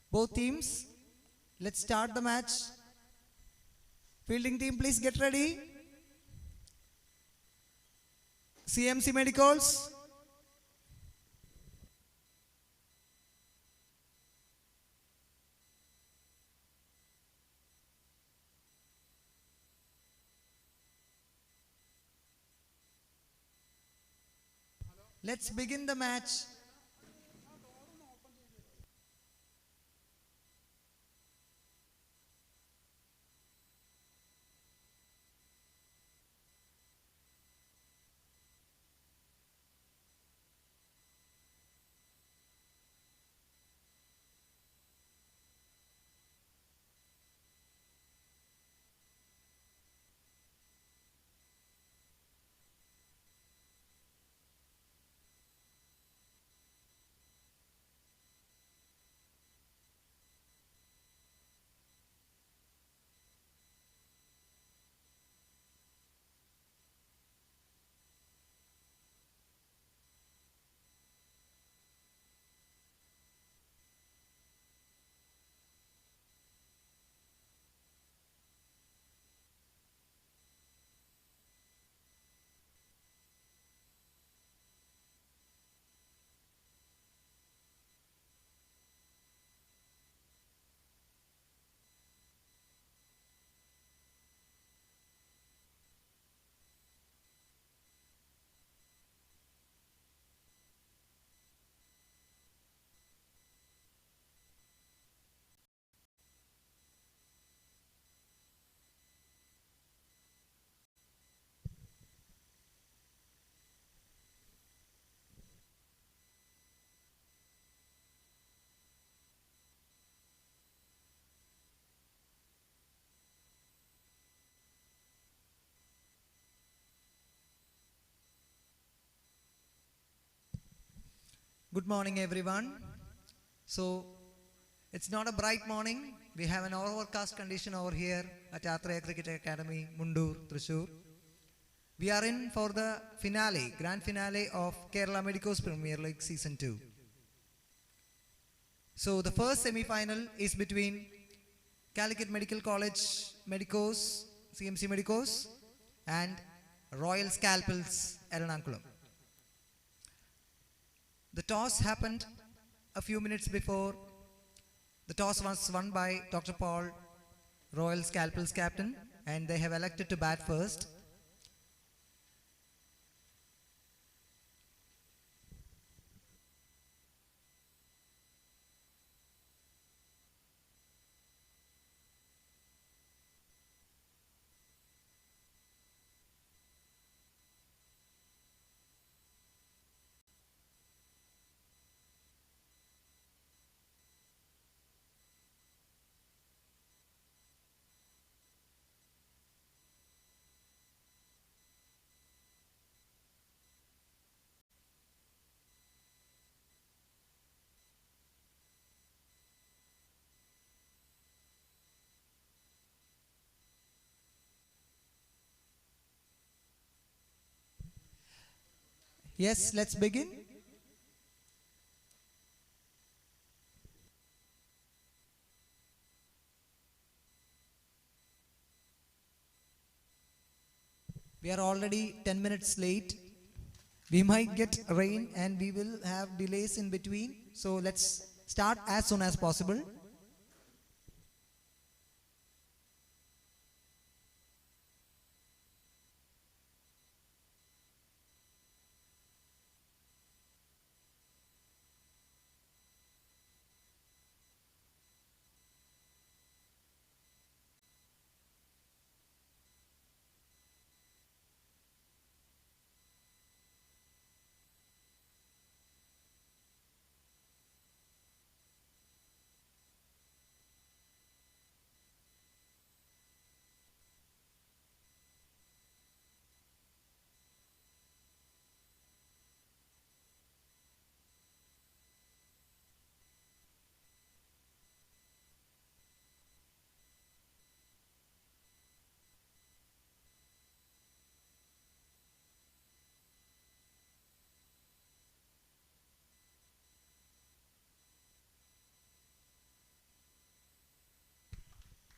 Both teams, let's start the match. Fielding team, please get ready. CMC Medicals. Let's begin the match. Good morning, everyone. So, it's not a bright morning. We have an overcast condition over here at Athreya Cricket Academy, Mundur, Thrissur. We are in for the finale, grand finale of Kerala Medicos Premier League Season 2. So, the first semi-final is between Calicut Medical College Medicos, CMC Medicos, and Royal Scalpels, Ernakulam. The toss happened a few minutes before. The toss was won by Dr. Paul, Royal Scalpels captain, and they have elected to bat first. Yes, let's begin. We are already 10 minutes late. We might get rain and we will have delays in between. So let's start as soon as possible.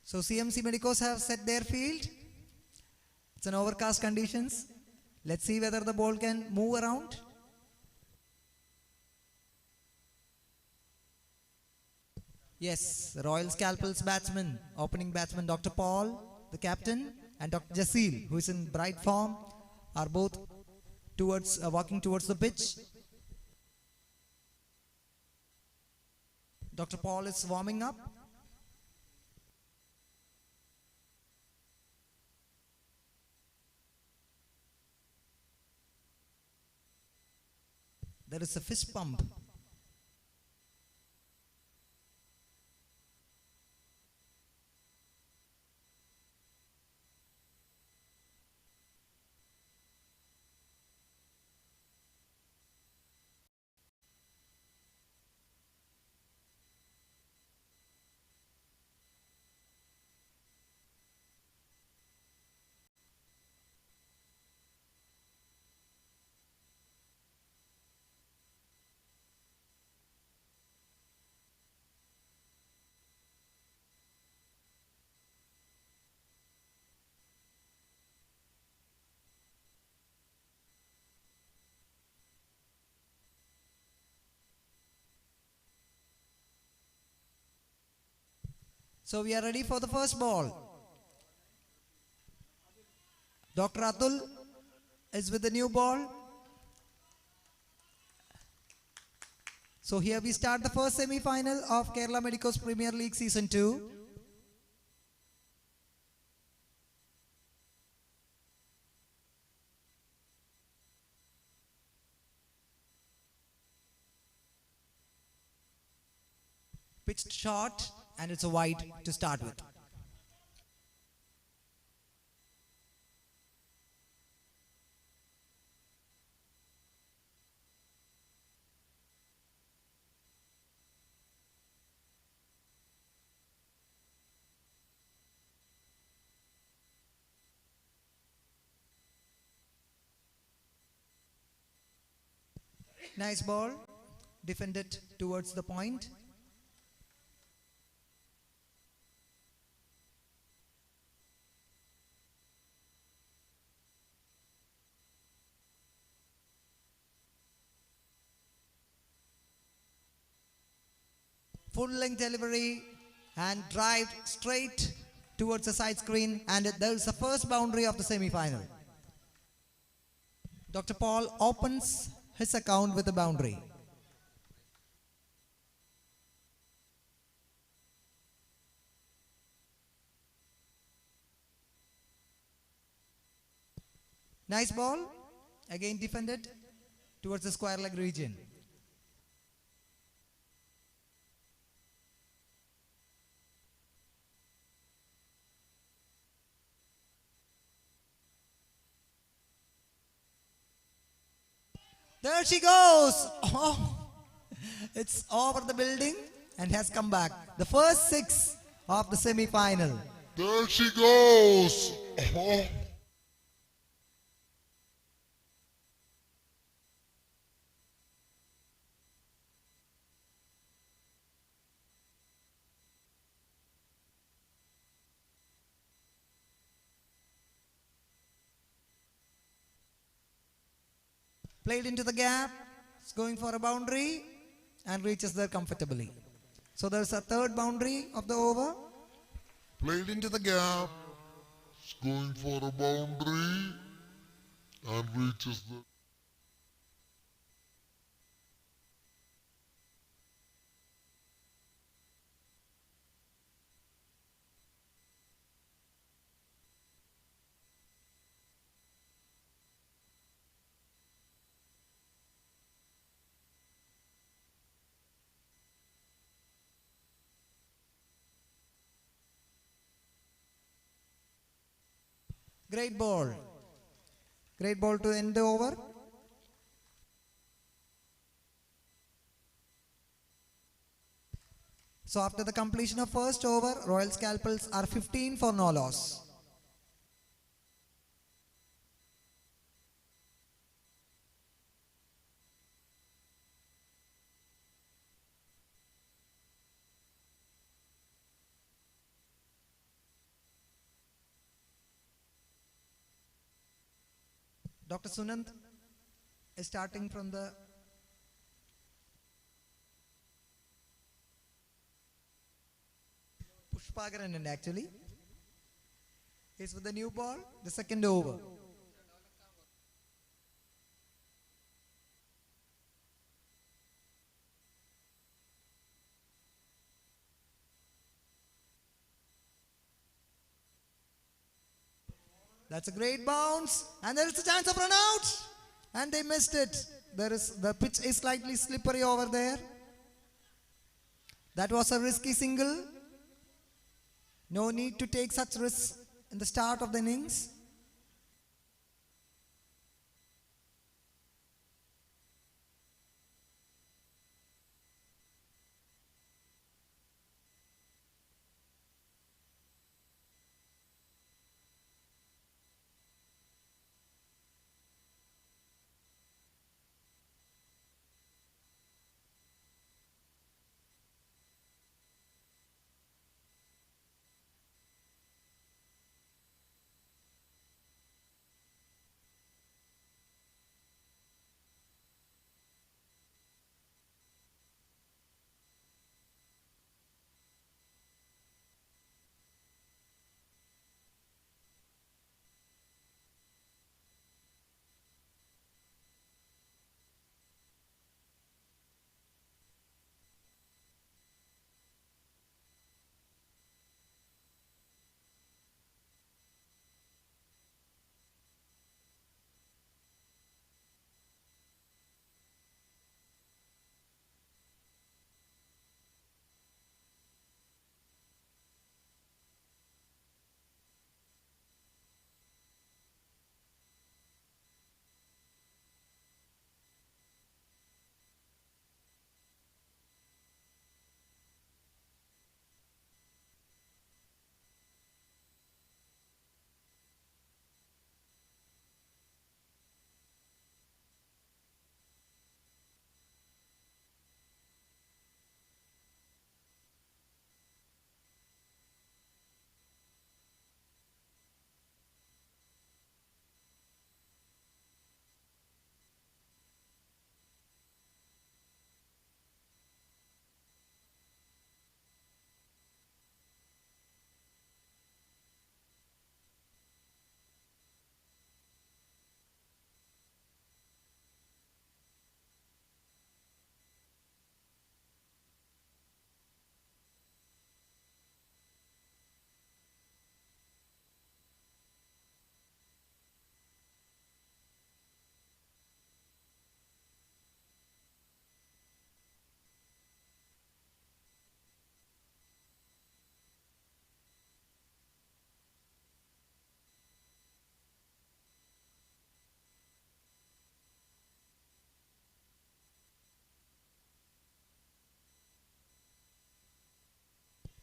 So CMC Medicos have set their field. It's an overcast conditions. Let's see whether the ball can move around. Yes, Royal Scalpel's batsman, opening batsman Dr. Paul, the captain, and Dr. Jasil, who is in bright form, are both walking towards the pitch. Dr. Paul is warming up. There is a fist pump. So we are ready for the first ball. Dr. Atul is with the new ball. So here we start the first semi-final of Kerala Medicos Premier League Season 2. Pitched short, and it's a wide to start with. Nice ball, defended towards the point. Full length delivery and drive straight towards the side screen, and there's the first boundary of the semi-final. Dr. Paul opens his account with a boundary. Nice ball, again defended towards the square leg region. There she goes. Oh, it's over the building and has come back. The first 6 of the semi-final. There she goes. Oh. Played into the gap. It's going for a boundary and reaches there comfortably. So there's a third boundary of the over. Played into the gap. It's going for a boundary and reaches the... Great ball. Great ball to end the over. So after the completion of first over, Royal Scalpels are 15 for no loss. Dr. Sunand is starting from the Pushpagaran end actually. He's with the new ball, the second over. That's a great bounce, and there is a chance of run out, and they missed it. The pitch is slightly slippery over there. That was a risky single. No need to take such risks in the start of the innings.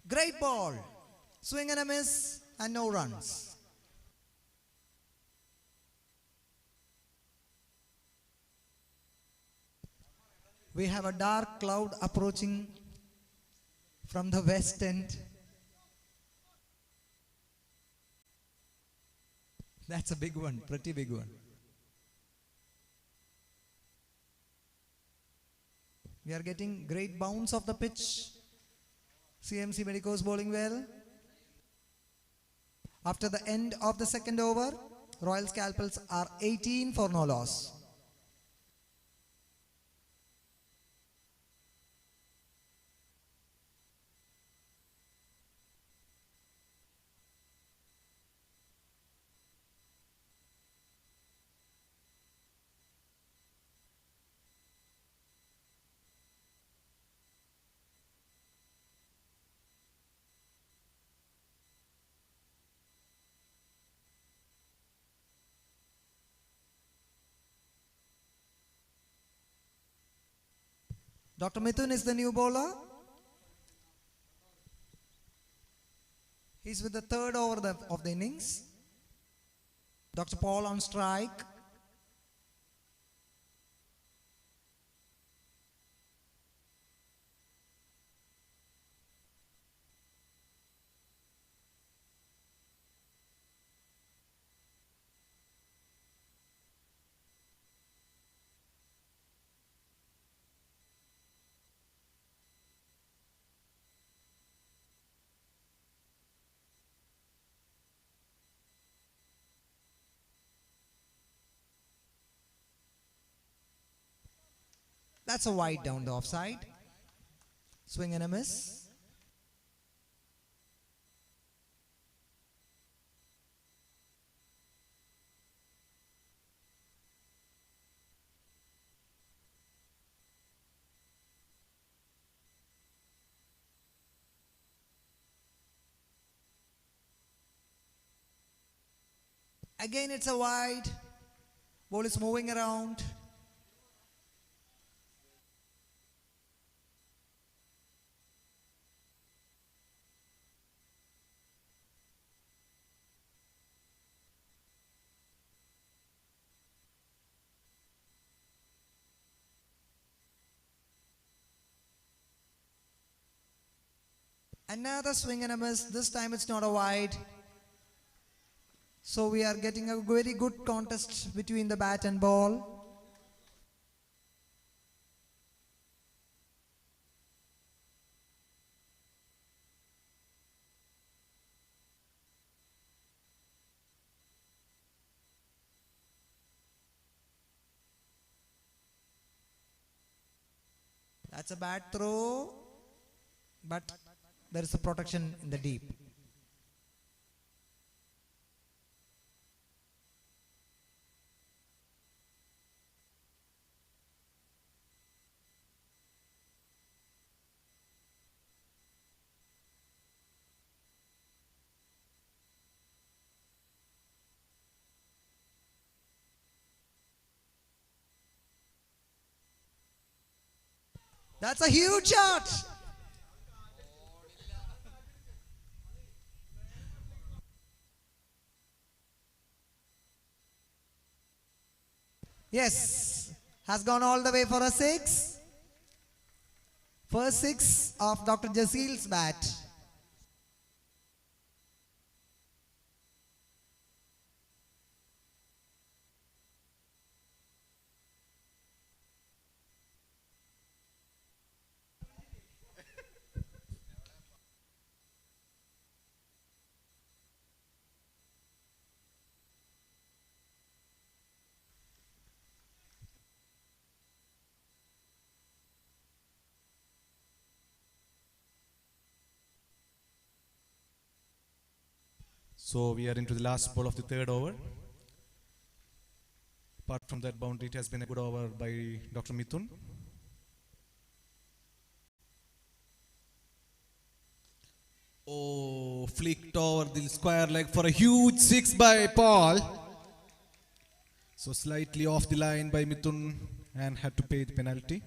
Great ball. Swing and a miss, and no runs. We have a dark cloud approaching from the west end. That's a big one, pretty big one. We are getting great bounce of the pitch. CMC Medico's bowling well. After the end of the second over, Royal Scalpels are 18 for no loss. Dr. Mithun is the new bowler. He's with the third over of the innings. Dr. Paul on strike. That's a wide down the offside. Swing and a miss. Again, it's a wide. Ball is moving around. Another swing and a miss. This time it's not a wide. So we are getting a very good contest between the bat and ball. That's a bad throw, but there is a protection in the deep. That's a huge shot. Yes, has gone all the way for a six. First six of Dr. Jasil's bat. So we are into the last ball of the third over. Apart from that boundary, it has been a good over by Dr. Mithun. Oh, flicked over the square leg for a huge six by Paul. So slightly off the line by Mithun and had to pay the penalty.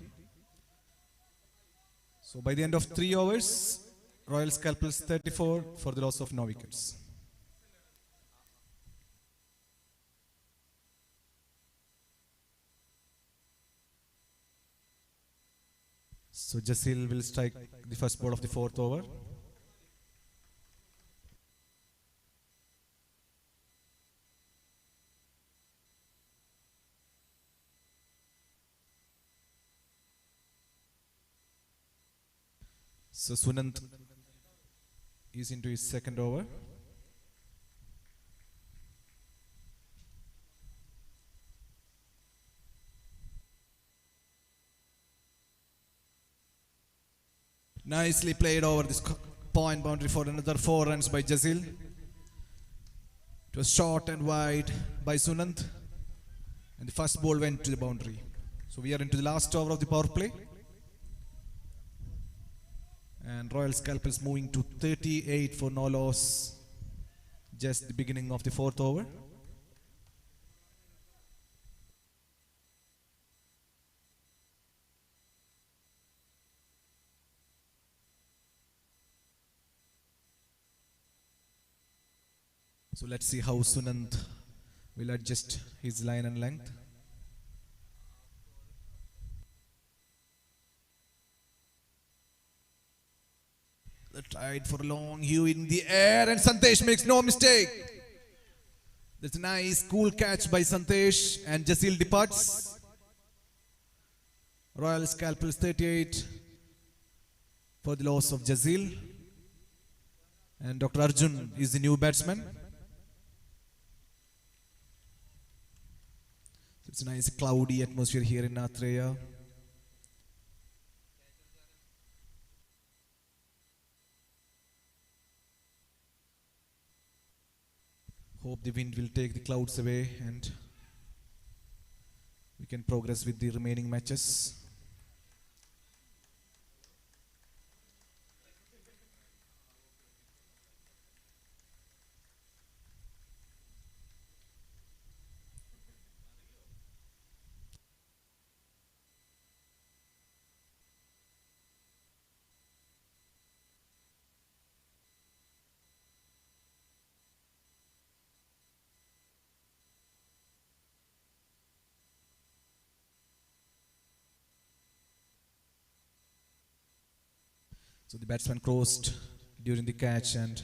So by the end of 3 overs, Royal Scalpels 34 for the loss of no wickets. So Jasil will strike the first ball of the fourth over. So Sunant is into his second over. Nicely played over this point boundary for another 4 runs by Jasil. It was short and wide by Sunant, and the first ball went to the boundary. So we are into the last over of the power play. And Royal Scalpels moving to 38 for no loss. Just the beginning of the fourth over. So let's see how Sunant will adjust his line and length. The tried for a long hue in the air, and Santesh makes no mistake. That's a nice cool catch by Santesh, and Jasil departs. Royal Scalpels 38 for the loss of Jasil. And Dr. Arjun is the new batsman. It's a nice cloudy atmosphere here in Atreya. Hope the wind will take the clouds away and we can progress with the remaining matches. So the batsman crossed during the catch and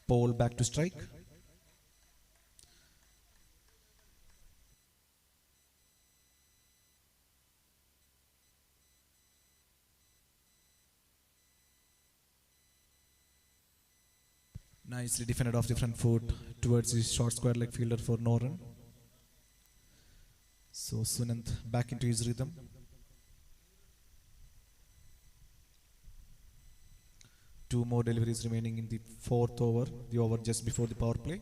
Paul back to strike. Nicely defended off the front foot towards the short square leg fielder for no run. So Sunant back into his rhythm. Two more deliveries remaining in the fourth over, the over just before the power play.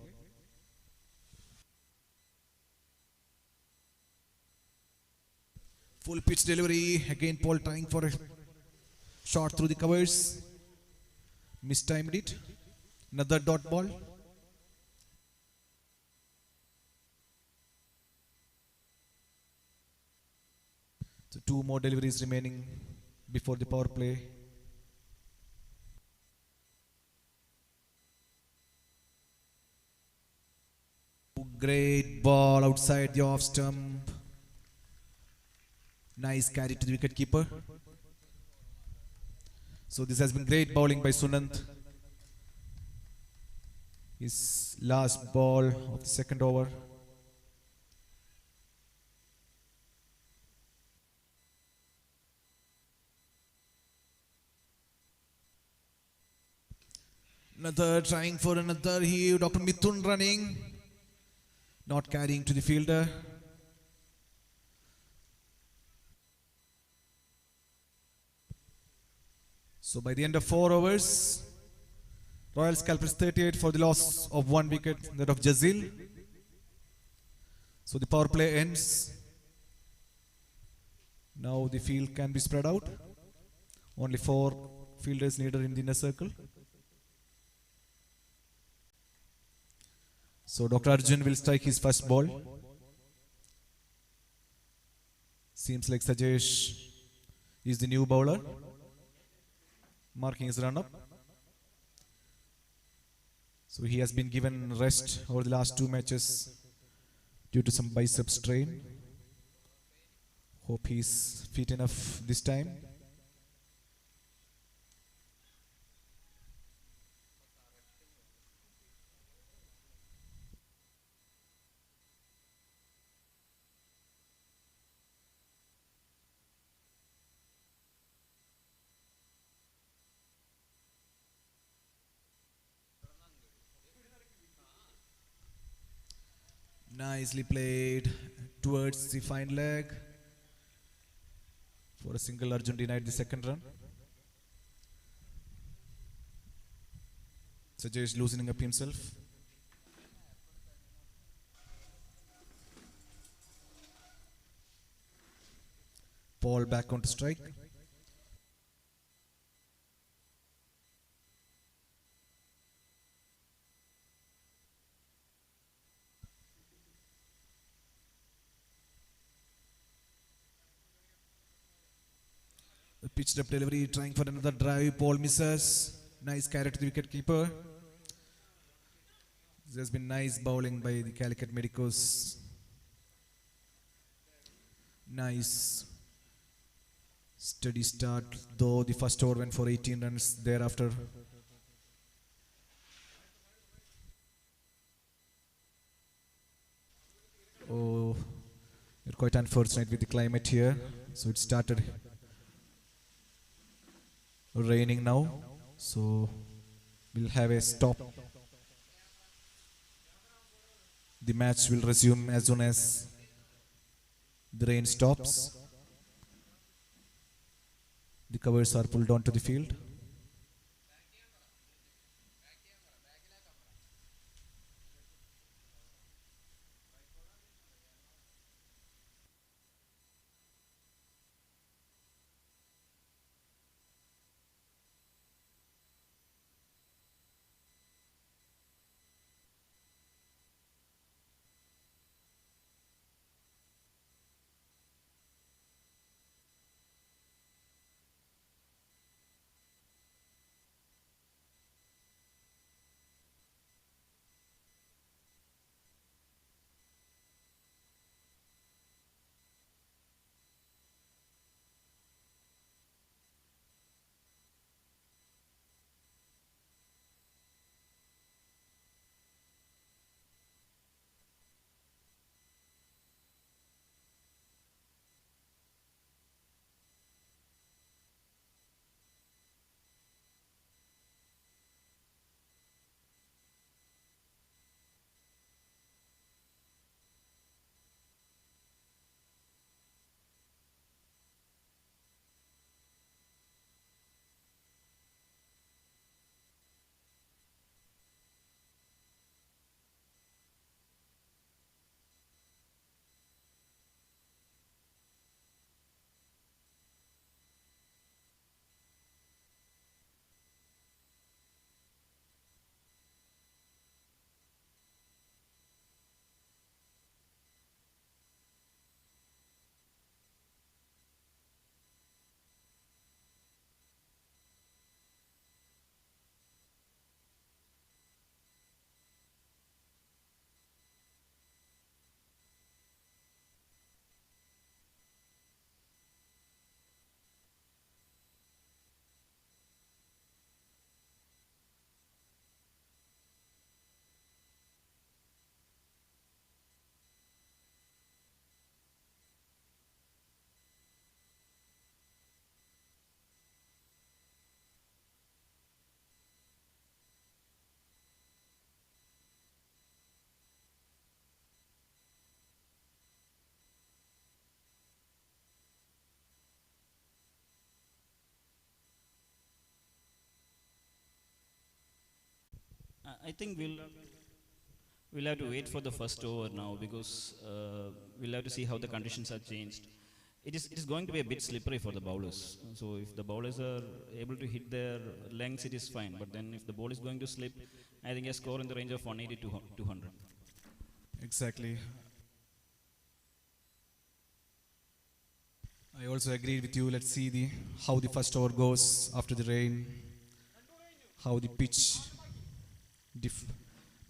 Full pitch delivery, again Paul trying for a shot through the covers. Mistimed it. Another dot ball. So two more deliveries remaining before the power play. Great ball outside the off stump. Nice carry to the wicket keeper. So this has been great bowling by Sunant. His last ball of the second over. Another trying for another heave. Dr. Mithun running. Not carrying to the fielder. So by the end of 4 overs, Royal Scalpers 38 for the loss of 1 wicket, that of Jazil. So the power play ends. Now the field can be spread out. Only 4 fielders needed in the inner circle. So Dr. Arjun will strike his first ball. Seems like Sajesh is the new bowler, marking his run-up. So he has been given rest over the last 2 matches due to some bicep strain. Hope he's fit enough this time. Nicely played towards the fine leg. For a single, Arjun denied the second run. Sajesh loosening up himself. Paul back on to strike. The pitched up delivery, trying for another drive. Paul misses. Nice carry to the wicket keeper. There has been nice bowling by the Calicut Medicos. Nice steady start, though the first over went for 18 runs thereafter. Oh, we're quite unfortunate with the climate here. So it started raining now. So we'll have a stop. The match will resume as soon as the rain stops. The covers are pulled onto the field. I think we'll have to wait for the first over now because we'll have to see how the conditions are changed. It is going to be a bit slippery for the bowlers. So if the bowlers are able to hit their lengths, it is fine. But then if the ball is going to slip, I think a score in the range of 180 to 200. Exactly. I also agree with you. Let's see how the first over goes after the rain, how the pitch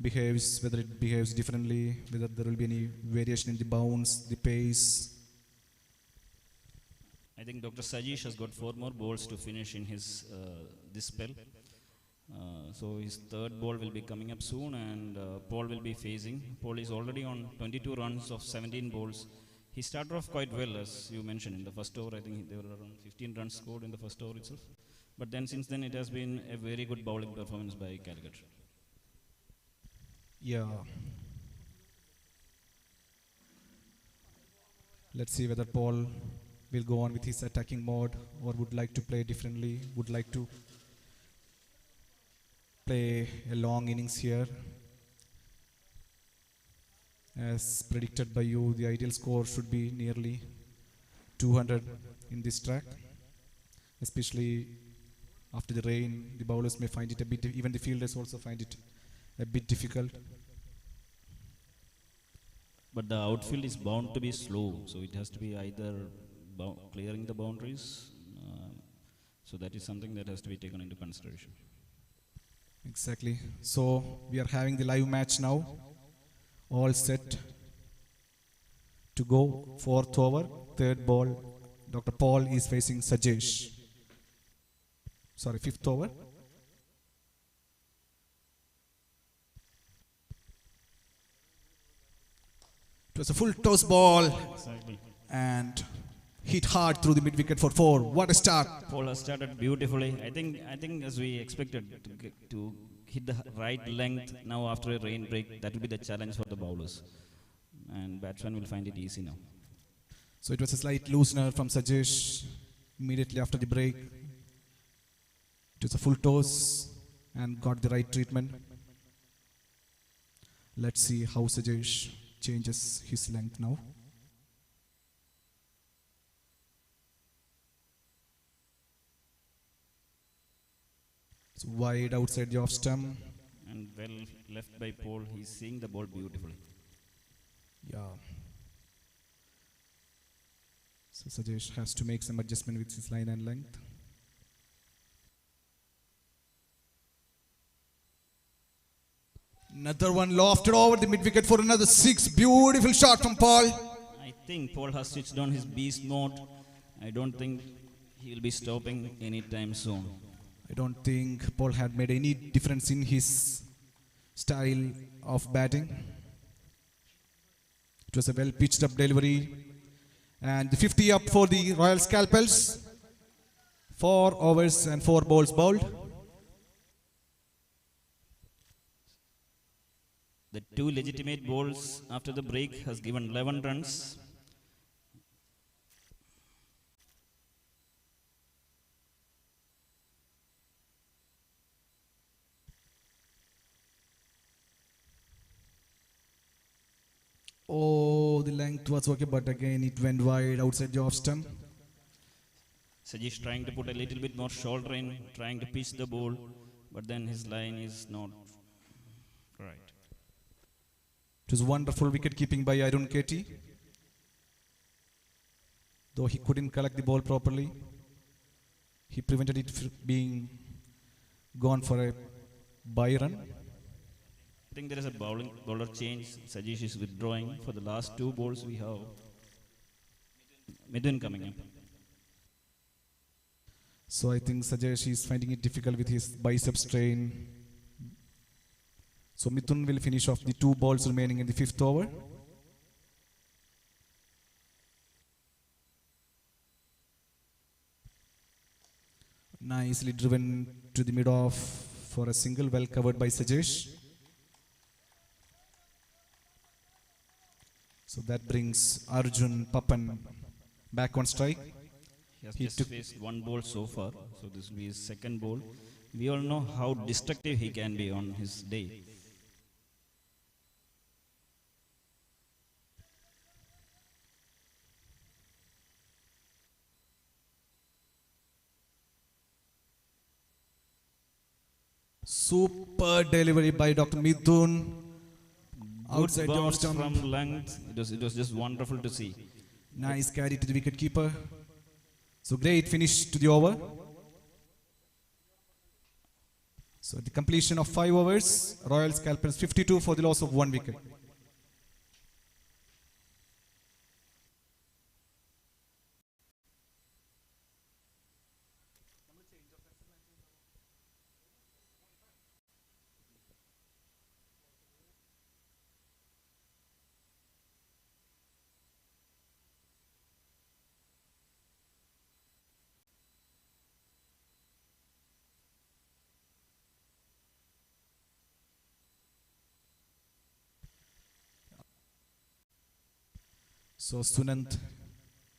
behaves, whether it behaves differently, whether there will be any variation in the bounce, the pace. I think Dr. Sajish has got 4 more balls to finish in his this spell. So his third ball will be coming up soon, and Paul will be facing. Paul is already on 22 runs of 17 balls. He started off quite well, as you mentioned, in the first over. I think there were around 15 runs scored in the first over itself. But then since then, it has been a very good bowling performance by Calicut. Yeah. Let's see whether Paul will go on with his attacking mode or would like to play differently, would like to play a long innings here. As predicted by you, the ideal score should be nearly 200 in this track, especially after the rain. The bowlers may find it a bit, even the fielders also find it a bit difficult. But the outfield is bound to be slow, so it has to be either clearing the boundaries. So that is something that has to be taken into consideration. Exactly. So we are having the live match now. All set to go. 4th over, 3rd ball. Dr. Paul is facing Sajesh. Sorry, 5th over. It was a full toss ball Exactly. and hit hard through the mid wicket for 4. What a start! Paul has started beautifully. I think as we expected to hit the right length now after a rain break, that will be the challenge for the bowlers, and batsmen will find it easy now. So it was a slight loosener from Sajesh immediately after the break. It was a full toss and got the right treatment. Let's see how Sajesh changes his length now. So wide outside the off stump. And well left by Paul. He's seeing the ball beautifully. Yeah. So Sajesh has to make some adjustment with his line and length. Another one lofted over the mid wicket for another 6. Beautiful shot from Paul. I think Paul has switched on his beast mode. I don't think he will be stopping anytime soon. I don't think Paul had made any difference in his style of batting. It was a well pitched up delivery. And the 50 up for the Royal Scalpels. 4 overs and 4 balls bowled. The 2 legitimate balls after the break has given 11 runs. Oh, the length was okay, but again it went wide outside the off stump. Sajish trying to put a little bit more shoulder in, trying to pitch the ball, but then his line is not right. It was wonderful wicket keeping by Arun Katie. Though he couldn't collect the ball properly, he prevented it from being gone for a bye run. I think there is a bowler change. Sajish is withdrawing. For the last 2 balls we have Midun coming up. So I think Sajesh is finding it difficult with his bicep strain. So Mithun will finish off the 2 balls remaining in the 5th over. Nicely driven to the mid off for a single, well covered by Sajesh. So that brings Arjun Papan back on strike. He has He just took- faced 1 ball so far, so this will be his second ball. We all know how destructive he can be on his day. Super delivery by Dr. Mithun. Good Outside the bounce off stump. from length. It was just wonderful to see. Nice carry to the wicket keeper. So great finish to the over. So at the completion of 5 overs, Royal Scalpers 52 for the loss of 1 wicket. So Sunant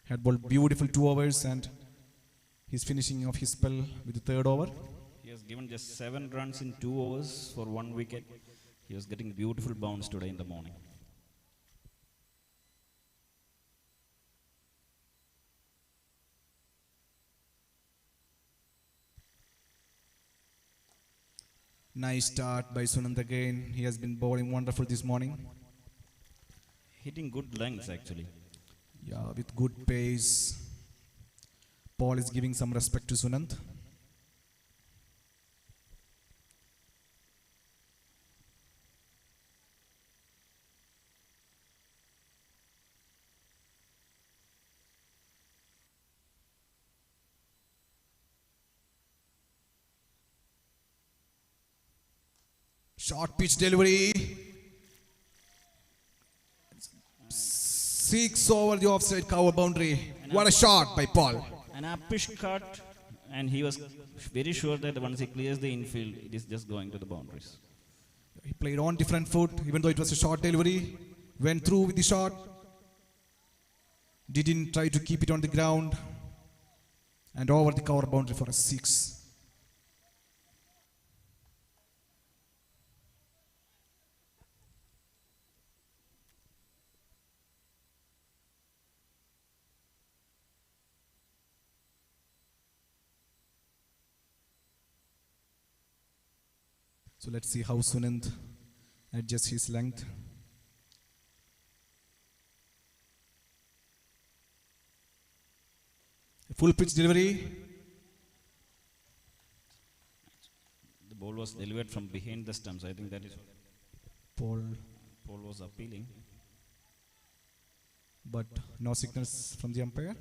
had bowled beautiful 2 overs and he's finishing off his spell with the 3rd over. He has given just 7 runs in 2 overs for 1 wicket. He was getting beautiful bounce today in the morning. Nice start by Sunant again. He has been bowling wonderful this morning. Hitting good lengths actually. Yeah, with good pace. Paul is giving some respect to Sunant. Short pitch delivery. 6 over the offside cover boundary. What a shot by Paul. An uppish cut, and he was very sure that once he clears the infield, it is just going to the boundaries. He played on different foot, even though it was a short delivery. Went through with the shot. Didn't try to keep it on the ground. And over the cover boundary for a 6. So let's see how Sunant adjusts his length. Full pitch delivery. The ball was delivered from behind the stumps. I think that is Paul, Paul was appealing. but no signals from the umpire.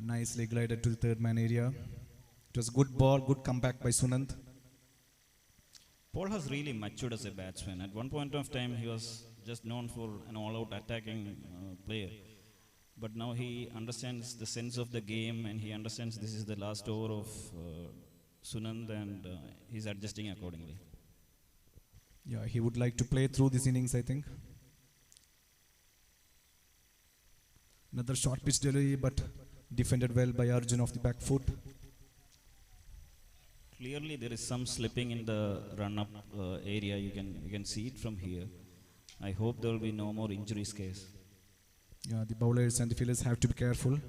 Nicely glided to the 3rd man area. It was a good ball, good comeback by Sunant. Paul has really matured as a batsman. At one point of time, he was just known for an all-out attacking player. But now he understands the sense of the game, and he understands this is the last over of Sunand, and he's adjusting accordingly. Yeah, he would like to play through this innings, I think. Another short pitch delivery, but defended well by Arjun off the back foot. Clearly, there is some slipping in the run-up area. You can see it from here. I hope there will be no more injury scares. Yeah, the bowlers and the fielders have to be careful.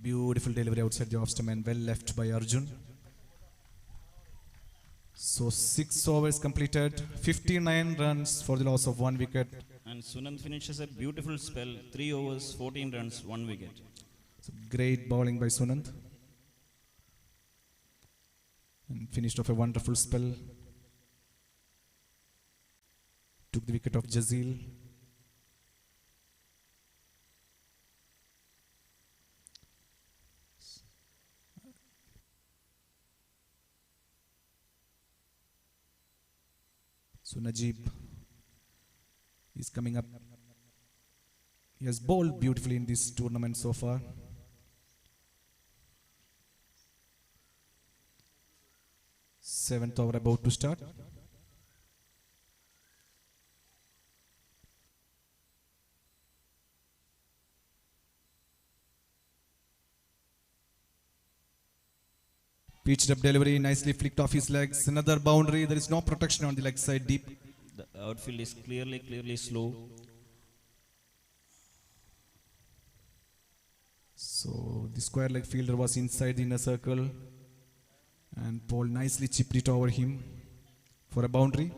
Beautiful delivery outside the off stump and well left by Arjun. So 6 overs completed, 59 runs for the loss of 1 wicket. And Sunand finishes a beautiful spell, 3 overs, 14 runs, 1 wicket. So great bowling by Sunand. And finished off a wonderful spell. Took the wicket of Jazil. So Najib is coming up. He has bowled beautifully in this tournament so far. Seventh over about to start. Pitched up delivery, nicely flicked off his legs. Another boundary. There is no protection on the leg side deep. The outfield is clearly slow. So the square leg fielder was inside the inner circle, and Paul nicely chipped it over him for a boundary.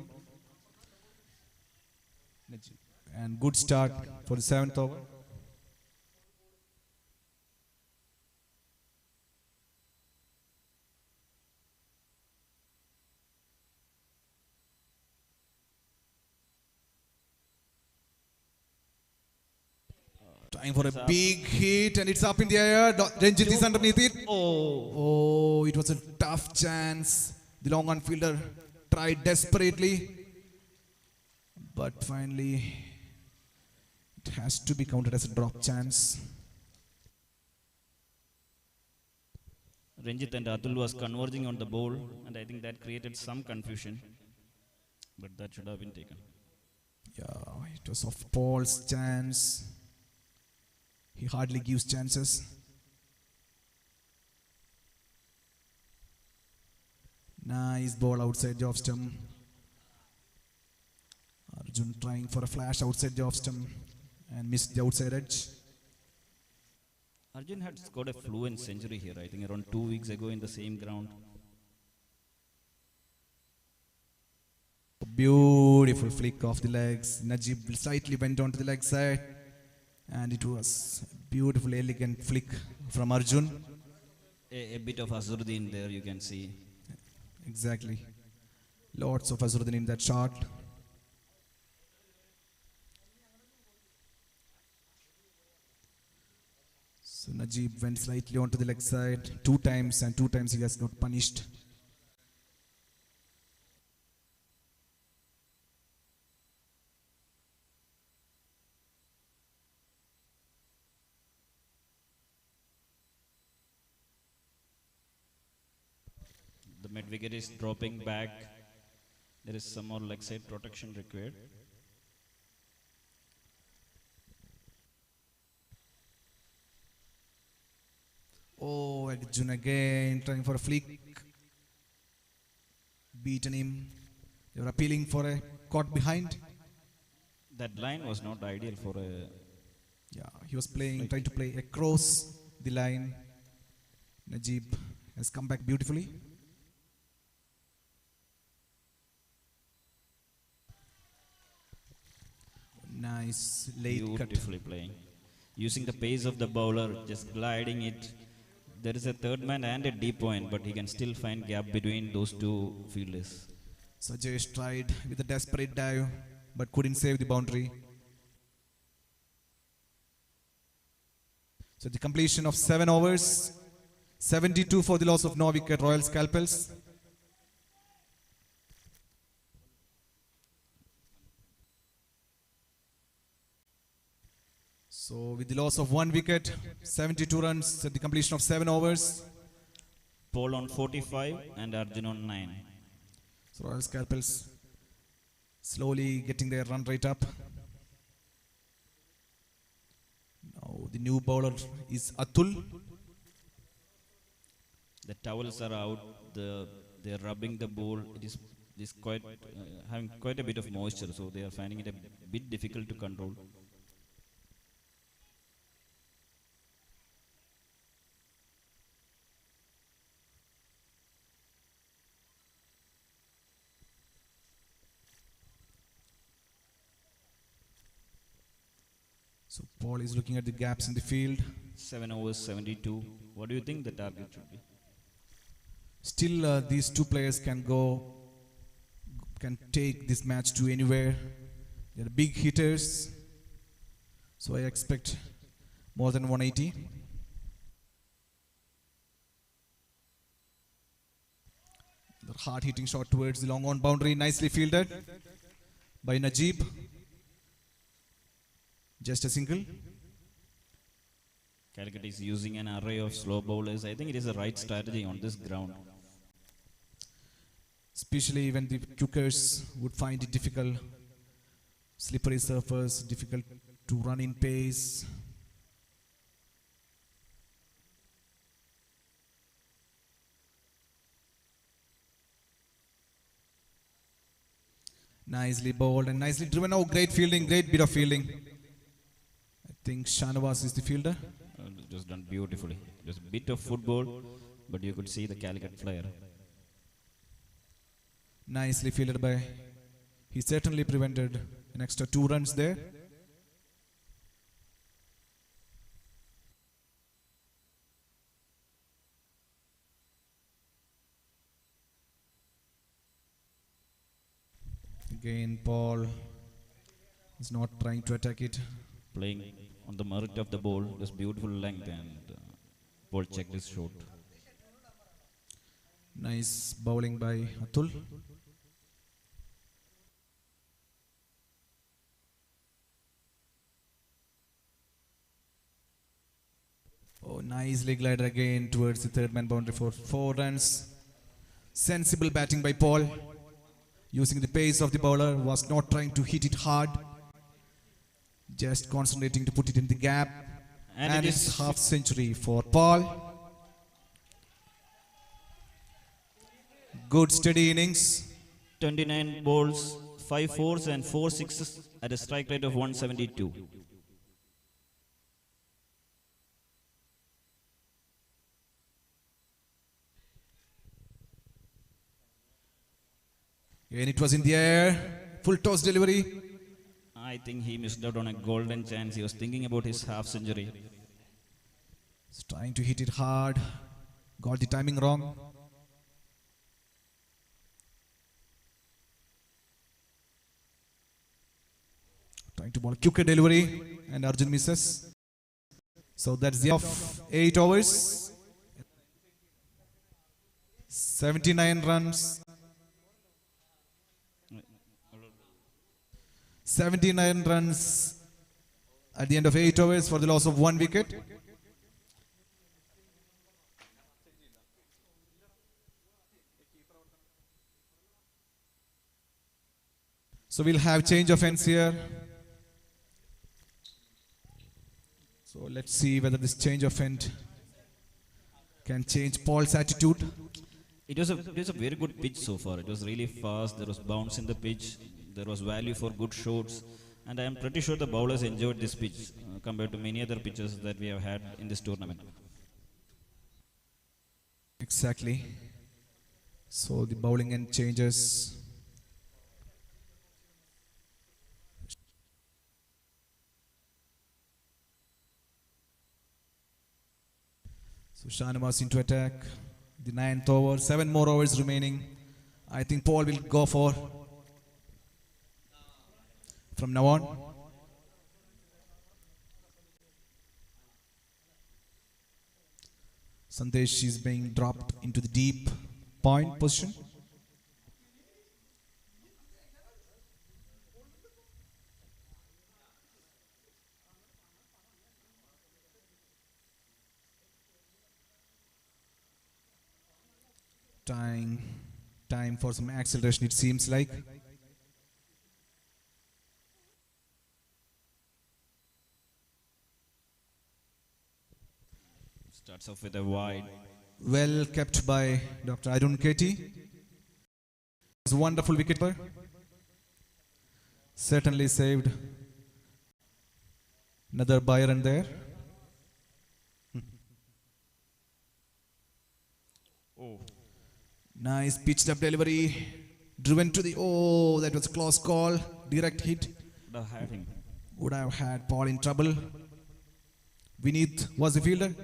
And good start for the seventh over. Time for a big hit, and it's up in the air. Ranjit is underneath it. Oh, it was a tough chance. The long on fielder tried desperately, but finally it has to be counted as a drop chance. Ranjit and Atul was converging on the ball, and I think that created some confusion, but that should have been taken. Yeah, it was of Paul's chance. He hardly gives chances. Nice ball outside the off stump. Arjun trying for a flash outside the off stump and missed the outside edge. Arjun had scored a fluent century here, I think around 2 weeks ago in the same ground. Beautiful flick off the legs. Najib slightly went onto the leg side, and it was a beautiful, elegant flick from Arjun. A bit of Azruddin there, you can see. Exactly. Lots of Azruddin in that shot. So Najib went slightly onto the leg side 2 times, and 2 times he has got punished. The mid wicket is dropping back. There is some more leg side protection required. Oh, Arjun again trying for a flick. Beaten him. They were appealing for a caught behind. That line was not ideal for a. Yeah, he was playing, trying to play across the line. Najib has come back beautifully. Nice late cut. Beautifully playing. Using the pace of the bowler, just gliding it. There is a third man and a deep point, but he can still find gap between those two fielders. Sajesh tried with a desperate dive, but couldn't save the boundary. So the completion of 7 overs, 72 for the loss of no wicket, Royal Scalpels. So with the loss of 1 wicket, 72 runs at the completion of 7 overs. Paul on 45 and Arjun on 9. So Royal Scalpels slowly getting their run rate up. Now the new bowler is Atul. The towels are out. They're rubbing the ball. It is quite having quite a bit of moisture, so they are finding it a bit difficult to control. So Paul is looking at the gaps in the field. 7 overs, 72. What do you think the target should be? Still, these two players can take this match to anywhere. They are big hitters, so I expect more than 180. The hard hitting shot towards the long on boundary, nicely fielded. by Najib. Just a single. Calicut is using an array of slow bowlers. I think it is the right strategy on this ground. Especially when the quickers would find it difficult. Slippery surface, difficult to run in pace. Nicely bowled and nicely driven. Oh, great fielding, great bit of fielding. I think Shanawaz is the fielder. Just done beautifully. Just a bit of football, but you could see the Calicut flare. Nicely fielded by. He certainly prevented an extra 2 runs there. Again, Paul is not trying to attack it. Playing on the merit of the ball, just beautiful length, and ball checked his shot. Nice bowling by Atul. Oh, nicely glided again towards the third man boundary for 4 runs. Sensible batting by Paul. Using the pace of the bowler, was not trying to hit it hard. Just concentrating to put it in the gap. And it's half century for Paul. Good steady innings. 29 balls, 5 fours and 4 sixes at a strike rate of 172. And it was in the air. Full toss delivery. I think he missed out on a golden chance. He was thinking about his half century. He's trying to hit it hard. Got the timing wrong. Trying to bowl a quicker delivery. And Arjun misses. So that's the of 8 overs. 79 runs. 79 runs at the end of 8 overs for the loss of 1 wicket. So we'll have change of ends here. So let's see whether this change of end can change Paul's attitude. It was a very good pitch so far. It was really fast. There was bounce in the pitch. There was value for good shots. And I am pretty sure the bowlers enjoyed this pitch compared to many other pitches that we have had in this tournament. Exactly. So the bowling end changes. So Shanawaz into attack. The 9th over. 7 more overs remaining. I think Paul will go for from now on. Sandesh is being dropped into the deep point position. Time for some acceleration, it seems like. Starts off with a wide. Well kept by Dr. Arun Keti. It's a wonderful wicketkeeper. Certainly saved another Byron there. Oh. Nice pitched up delivery. Driven to the, oh, that was a close call. Direct hit. Would have had him. Would have had Paul in trouble. Vineet was the fielder.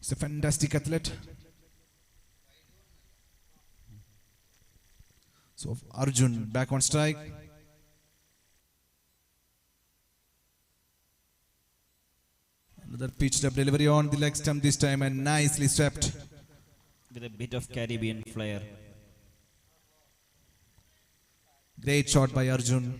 He's a fantastic athlete. So Arjun back on strike. Another pitched up delivery on the leg stump this time and nicely swept. With a bit of Caribbean flair. Great shot by Arjun.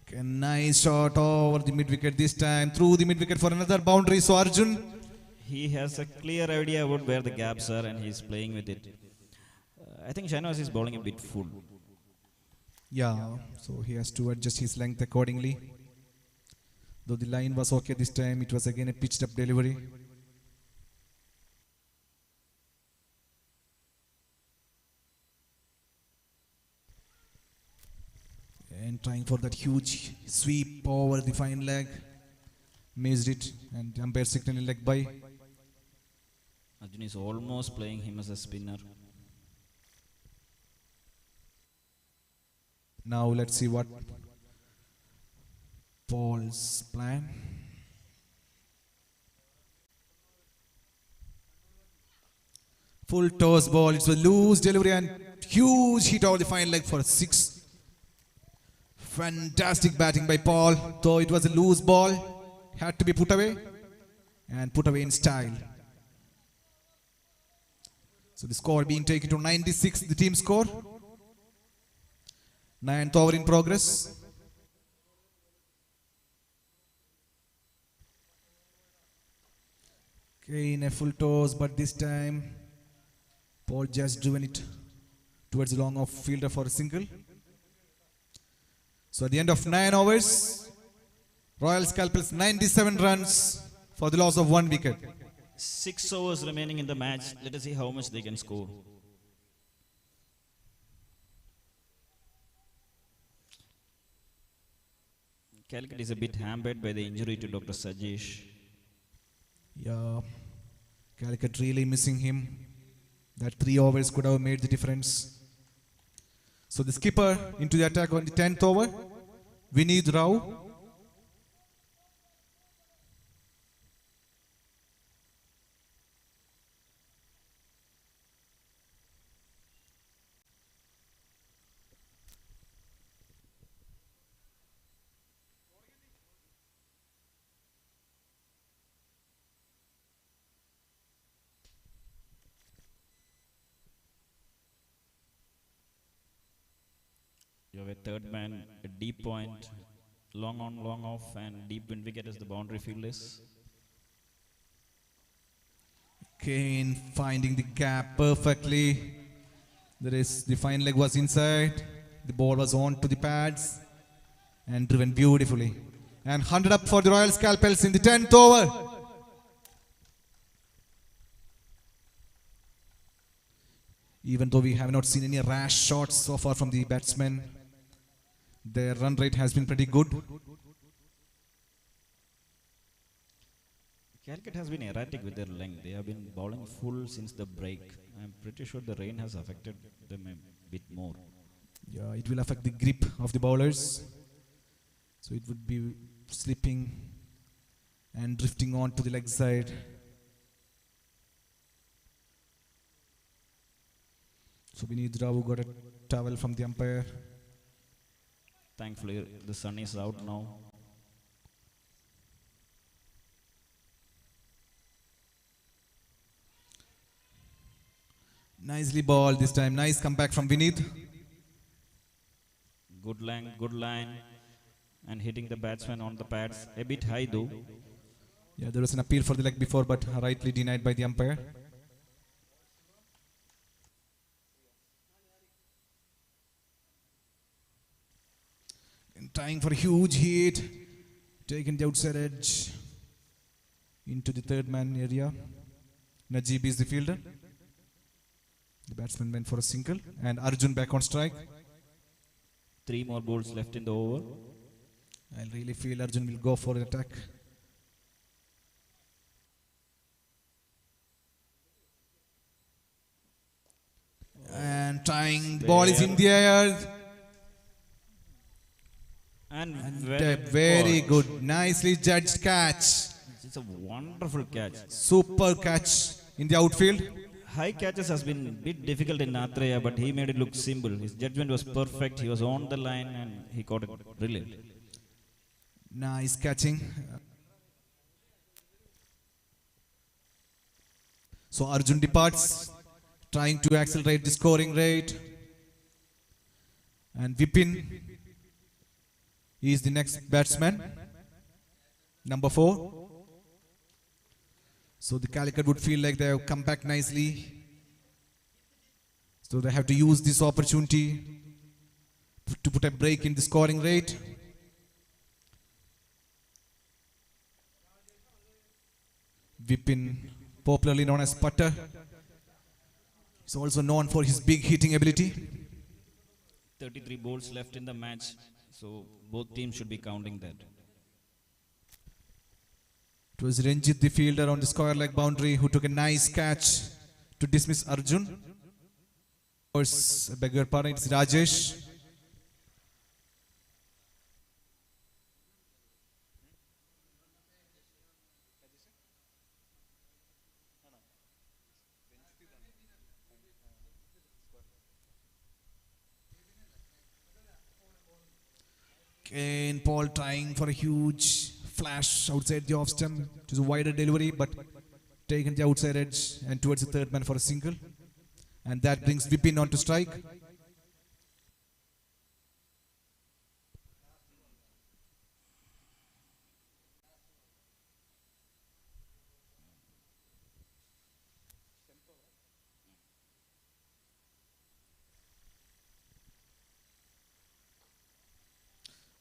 Okay, nice shot over the mid wicket this time. Through the mid wicket for another boundary. So Arjun. He has a clear idea about where the gaps are and he's playing with it. I think Shahnaz is bowling a bit full. Yeah, so he has to adjust his length accordingly. Though the line was okay this time, it was again a pitched up delivery. And trying for that huge sweep over the fine leg. Missed it and umpire signaling leg by. Arjun is almost playing him as a spinner. Now let's see what Paul's plan. Full toss ball. It's a loose delivery and huge hit over the fine leg for 6. Fantastic batting by Paul. Though it was a loose ball, had to be put away and put away in style. So the score being taken to 96, the team score. 9th over in progress. Okay, in a full toss, but this time Paul just driven it towards the long off fielder for a single. So at the end of 9 overs, Royal Scalpels 97 runs for the loss of 1 wicket. 6 overs remaining in the match. Let us see how much they can score. Calicut is a bit hampered by the injury to Dr. Sajesh. Yeah, Calicut really missing him. That 3 overs could have made the difference. So the skipper into the attack on the 10th over. Vineet Rao. You have a third man, a deep point, long on, long off, and deep wind wicket as the boundary field is. Kane finding the gap perfectly. The fine leg was inside. The ball was on to the pads and driven beautifully. And 100 up for the Royal Scalpels in the 10th over. Even though we have not seen any rash shots so far from the batsmen, their run rate has been pretty good. Calicut has been erratic with their length. They have been bowling full since the break. I'm pretty sure the rain has affected them a bit more. Yeah, it will affect the grip of the bowlers. So it would be slipping and drifting on to the leg side. So Vineet Rao got a towel from the umpire. Thankfully, the sun is out now. Nicely balled this time. Nice comeback from Vineet. Good line, and hitting the batsman on the pads. A bit high though. Yeah, there was an appeal for the leg before, but rightly denied by the umpire. And trying for a huge hit. Taken the outside edge into the third man area. Najib is the fielder. The batsman went for a single. And Arjun back on strike. 3 more balls left in the over. I really feel Arjun will go for an attack. And trying, the ball is in the air. And And very a very caught. good, nicely judged catch. It's a wonderful catch. Super catch in the outfield. High catches has been a bit difficult in Natreya, but he made it look simple. His judgment was perfect. He was on the line and he caught it brilliant. Nice catching. So Arjun departs, trying to accelerate the scoring rate. And Vipin is the next batsman, number 4. So the Calicut would feel like they have come back nicely. So they have to use this opportunity to put a break in the scoring rate. Vipin, popularly known as Putter, is also known for his big hitting ability. 33 balls left in the match, so both teams should be counting that. It was Ranjit, the fielder on the square leg boundary, who took a nice catch to dismiss Arjun. Of course, I beg your pardon, it's Rajesh. KMPL trying for a huge flash outside the off stump. It was a wider delivery, but taken the outside edge and towards the third man for a single. And that brings Vipin on to strike.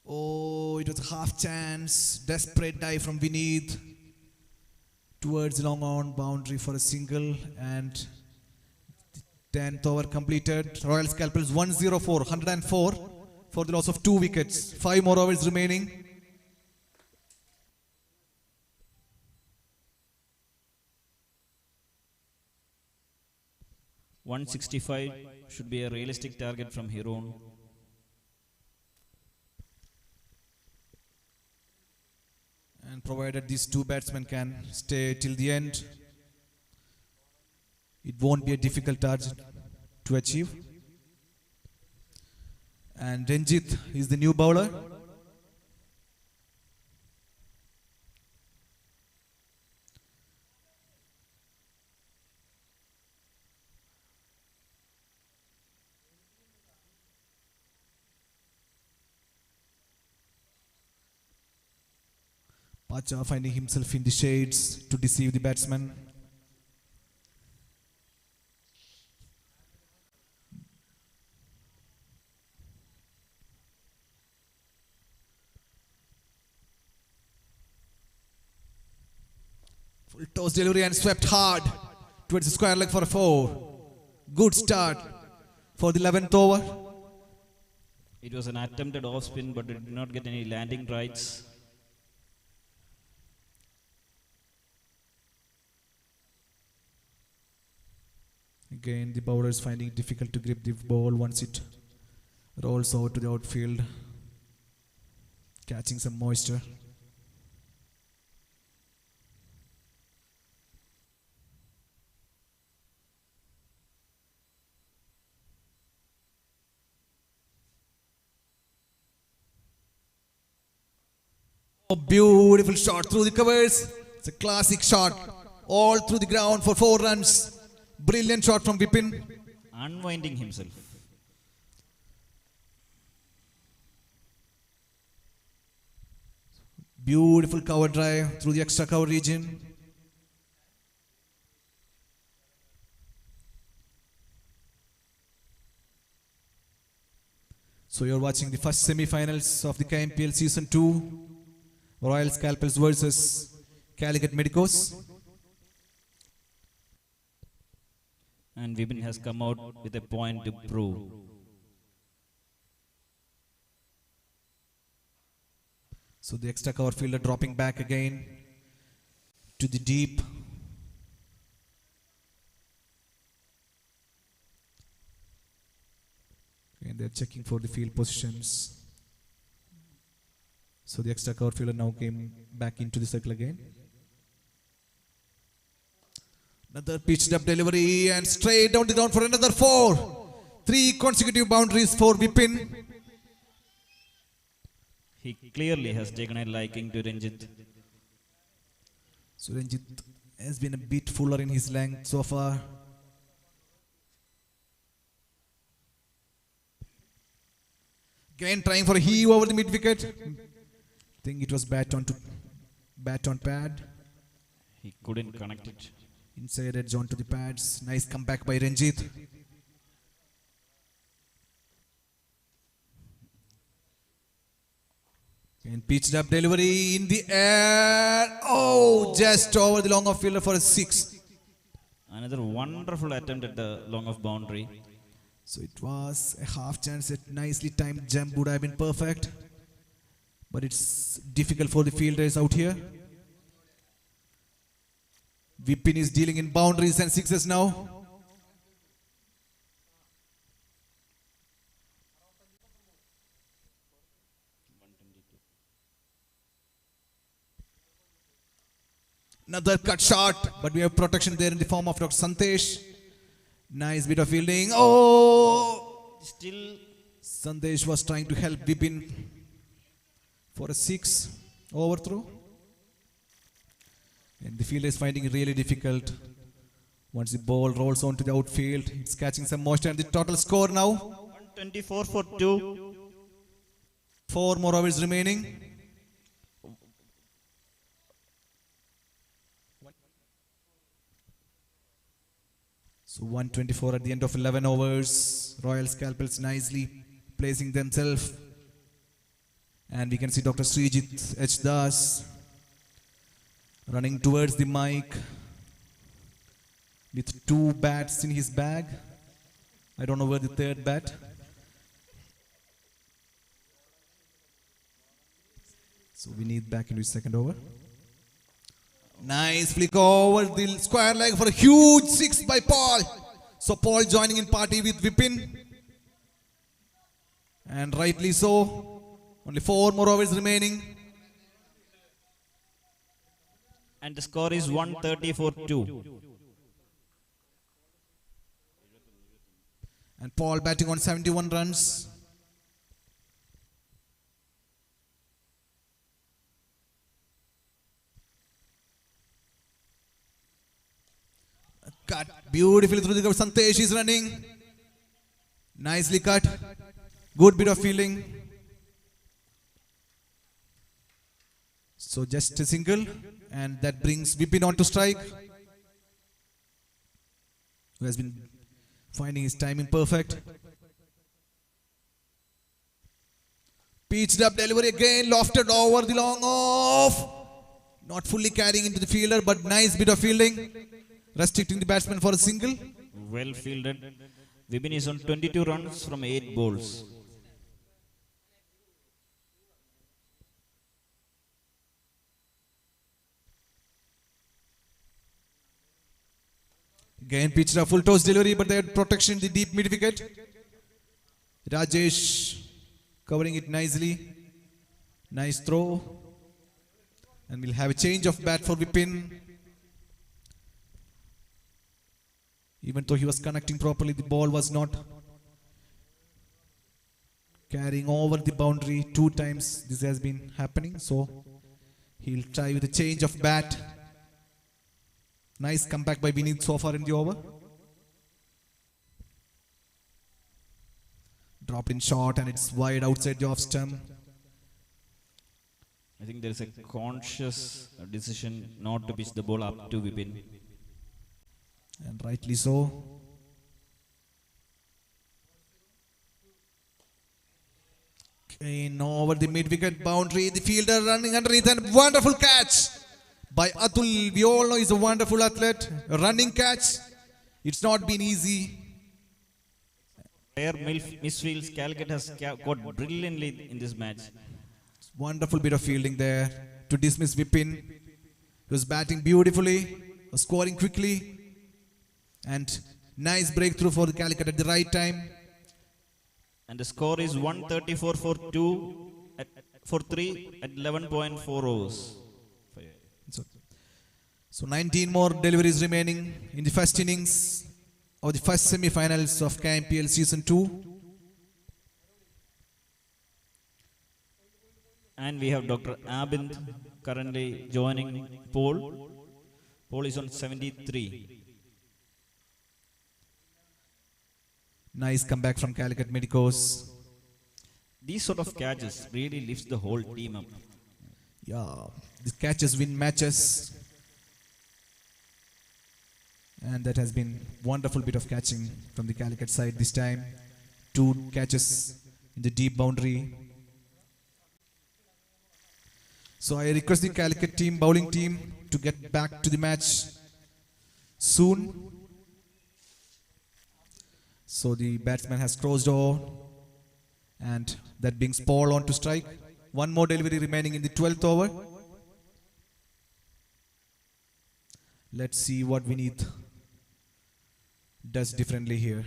Oh, it was a half chance. Desperate dive from Vineeth towards long on boundary for a single. And 10th over completed. Royal Scalpels 104, 104 for the loss of 2 wickets. 5 more overs remaining. .165 should be a realistic target from here on. And provided these 2 batsmen can stay till the end, it won't be a difficult target to achieve. And Ranjit is the new bowler. Pacha finding himself in the shades to deceive the batsman. Full toss delivery and swept hard towards the square leg for a 4. Good start for the 11th over. It was an attempted off spin, but it did not get any landing rights. Again, the bowler is finding it difficult to grip the ball once it rolls over to the outfield, catching some moisture. Oh, beautiful shot through the covers. It's a classic shot, all through the ground for 4 runs. Brilliant shot from Vipin. Unwinding himself. Beautiful cover drive through the extra cover region. So you're watching the first semi-finals of the KMPL Season 2. Royal Scalpels versus Calicut Medicos. And Vipin has come out with a point to prove. So the extra cover fielder dropping back again to the deep. And they're checking for the field positions. So the extra cover fielder now came back into the circle again. Another pitched up delivery and straight down the ground for another 4. 3 consecutive boundaries for Vipin. He clearly has taken a liking to Ranjit. So Ranjit has been a bit fuller in his length so far. Again trying for a heave over the mid wicket. I think it was bat on pad. He couldn't connect it. Inside edge onto the pads. Nice comeback by Ranjit. And pitched up delivery in the air. Oh, just over the long off fielder for a 6. Another wonderful attempt at the long off boundary. So it was a half chance. A nicely timed jump would have been perfect. But it's difficult for the fielders out here. Vipin is dealing in boundaries and 6s now. Another cut shot, but we have protection there in the form of Dr. Sandesh. Nice bit of fielding. Oh! Still, Sandesh was trying to help Vipin for a 6 overthrow. And the fielder is finding it really difficult. Once the ball rolls onto the outfield, it's catching some moisture. And the total score now, 124 for 2. 4 more overs remaining. So 124 at the end of 11 overs. Royal Scalpels nicely placing themselves. And we can see Dr. Srijit H. Das running towards the mic with 2 bats in his bag. I don't know where the 3rd bat. So we need back into his 2nd over. Nice flick over the square leg for a huge 6 by Paul. So Paul joining in party with Vipin. And rightly so. Only 4 more overs remaining. And the score is 130 for 2. And Paul batting on 71 runs. Cut beautifully through the cover. Sandesh is running. Nicely cut. Good bit of fielding. So just a single. And that brings Vipin on to strike. Who has been finding his timing perfect. Pitched up delivery again. Lofted over the long off. Not fully carrying into the fielder, but nice bit of fielding. Restricting the batsman for a single. Well fielded. Vipin is on 22 runs from 8 balls. Again pitched a full toss delivery, but they had protection in the deep mid wicket. Rajesh covering it nicely. Nice throw. And we'll have a change of bat for Vipin. Even though he was connecting properly, the ball was not carrying over the boundary 2 times. This has been happening. So he'll try with a change of bat. Nice comeback by Vineet so far in the over. Dropped in short and it's wide outside the off stump. I think there is a conscious decision not to pitch the ball up to Vipin. And rightly so. In over the mid-wicket boundary, the fielder running underneath and wonderful catch by Atul. We all know he's a wonderful athlete. A running catch. It's not been easy. Rare misfields Calicut has got brilliantly in this match. Wonderful bit of fielding there to dismiss Vipin. He was batting beautifully, was scoring quickly. And nice breakthrough for the Calicut at the right time. And the score is 134 for 2 for 3 at 11.4 overs. So, so 19 more deliveries remaining in the first innings of the first semi-finals of KMPL Season 2. And we have Dr. Abind currently joining Paul. Paul is on 73. Nice comeback from Calicut Medicos. These sort of catches really lifts the whole team up. Yeah, the catches win matches. And that has been wonderful bit of catching from the Calicut side this time. 2 catches in the deep boundary. So I request the Calicut team, bowling team, to get back to the match soon. So the batsman has crossed over, and that brings Paul on to strike. One more delivery remaining in the 12th over. Let's see what Vineet does differently here.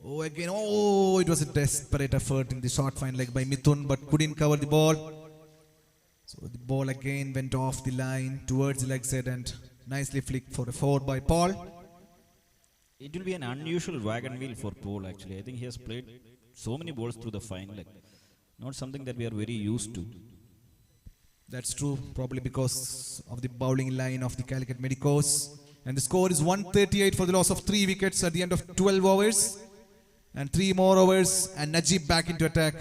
Oh, again, oh, it was a desperate effort in the short fine leg by Mithun, but couldn't cover the ball. So the ball again went off the line towards the leg side and nicely flicked for a 4 by Paul. It will be an unusual wagon wheel for Paul actually. I think he has played so many balls through the fine leg. Not something that we are very used to. That's true, probably because of the bowling line of the Calicut Medicos. And the score is 138 for the loss of 3 wickets at the end of 12 overs. And 3 more overs, and Najib back into attack.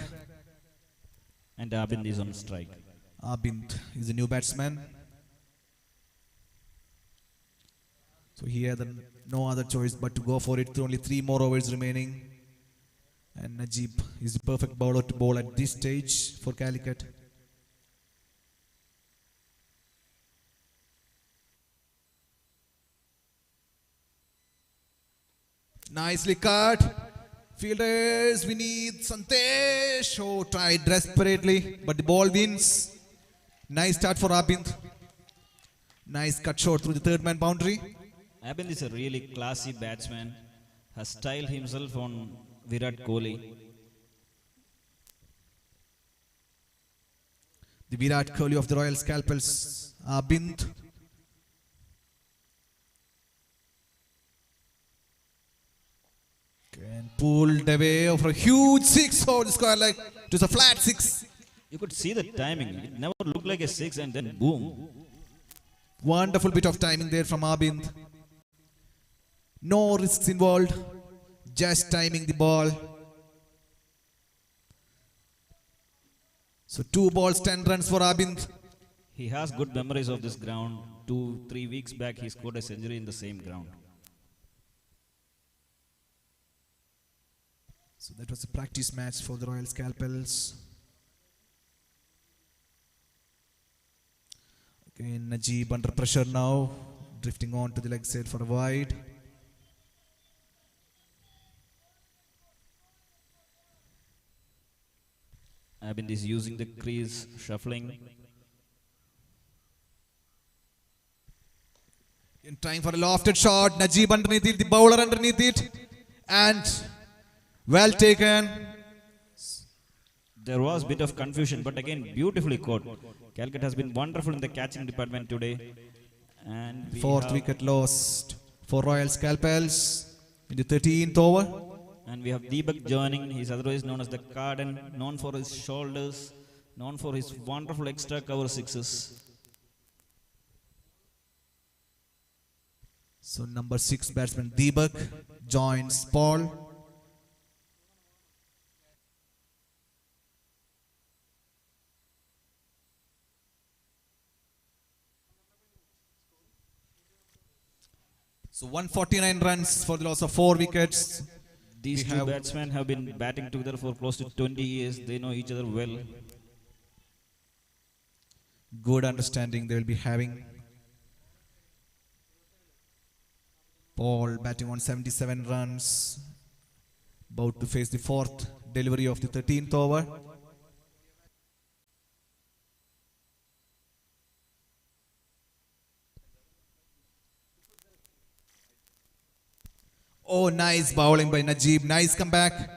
And Abind is on strike. Abind is a new batsman. So he had no other choice but to go for it. There are only 3 more overs remaining. And Najib is the perfect bowler to bowl at this stage for Calicut. Nicely cut. Fielders, we need Santesh. Oh, tried desperately, but the ball wins. Nice start for Abind. Nice cut short through the third man boundary. Abind is a really classy batsman. Has styled himself on Virat Kohli. The Virat Kohli of the Royal Scalpels, Abind. And pulled away for a huge 6 over the square leg. It was a flat 6. You could see the timing. It never looked like a 6 and then boom. Wonderful bit of timing there from Abind. No risks involved. Just timing the ball. So 2 balls, 10 runs for Abind. He has good memories of this ground. 2-3 weeks back he scored a century in the same ground. So that was a practice match for the Royal Scalpels. Again, Najib under pressure now, drifting on to the leg side for a wide. Abind is using the crease, shuffling. In trying for a lofted shot, Najib underneath it, the bowler underneath it, and well taken. There was a bit of confusion, but again, beautifully caught. Calicut has been wonderful in the catching department today. And we 4th wicket lost for Royal Scalpels in the 13th over. And we have Deepak joining. He is otherwise known as the Carden, known for his shoulders, known for his wonderful extra cover sixes. So number 6 batsman Deepak joins Paul. So 149 runs for the loss of 4 wickets. These two batsmen have been batting together for close to 20 years. They know each other well. Good understanding they will be having. Paul batting on 77 runs. About to face the 4th delivery of the 13th over. Oh, nice bowling by Najib. Nice comeback.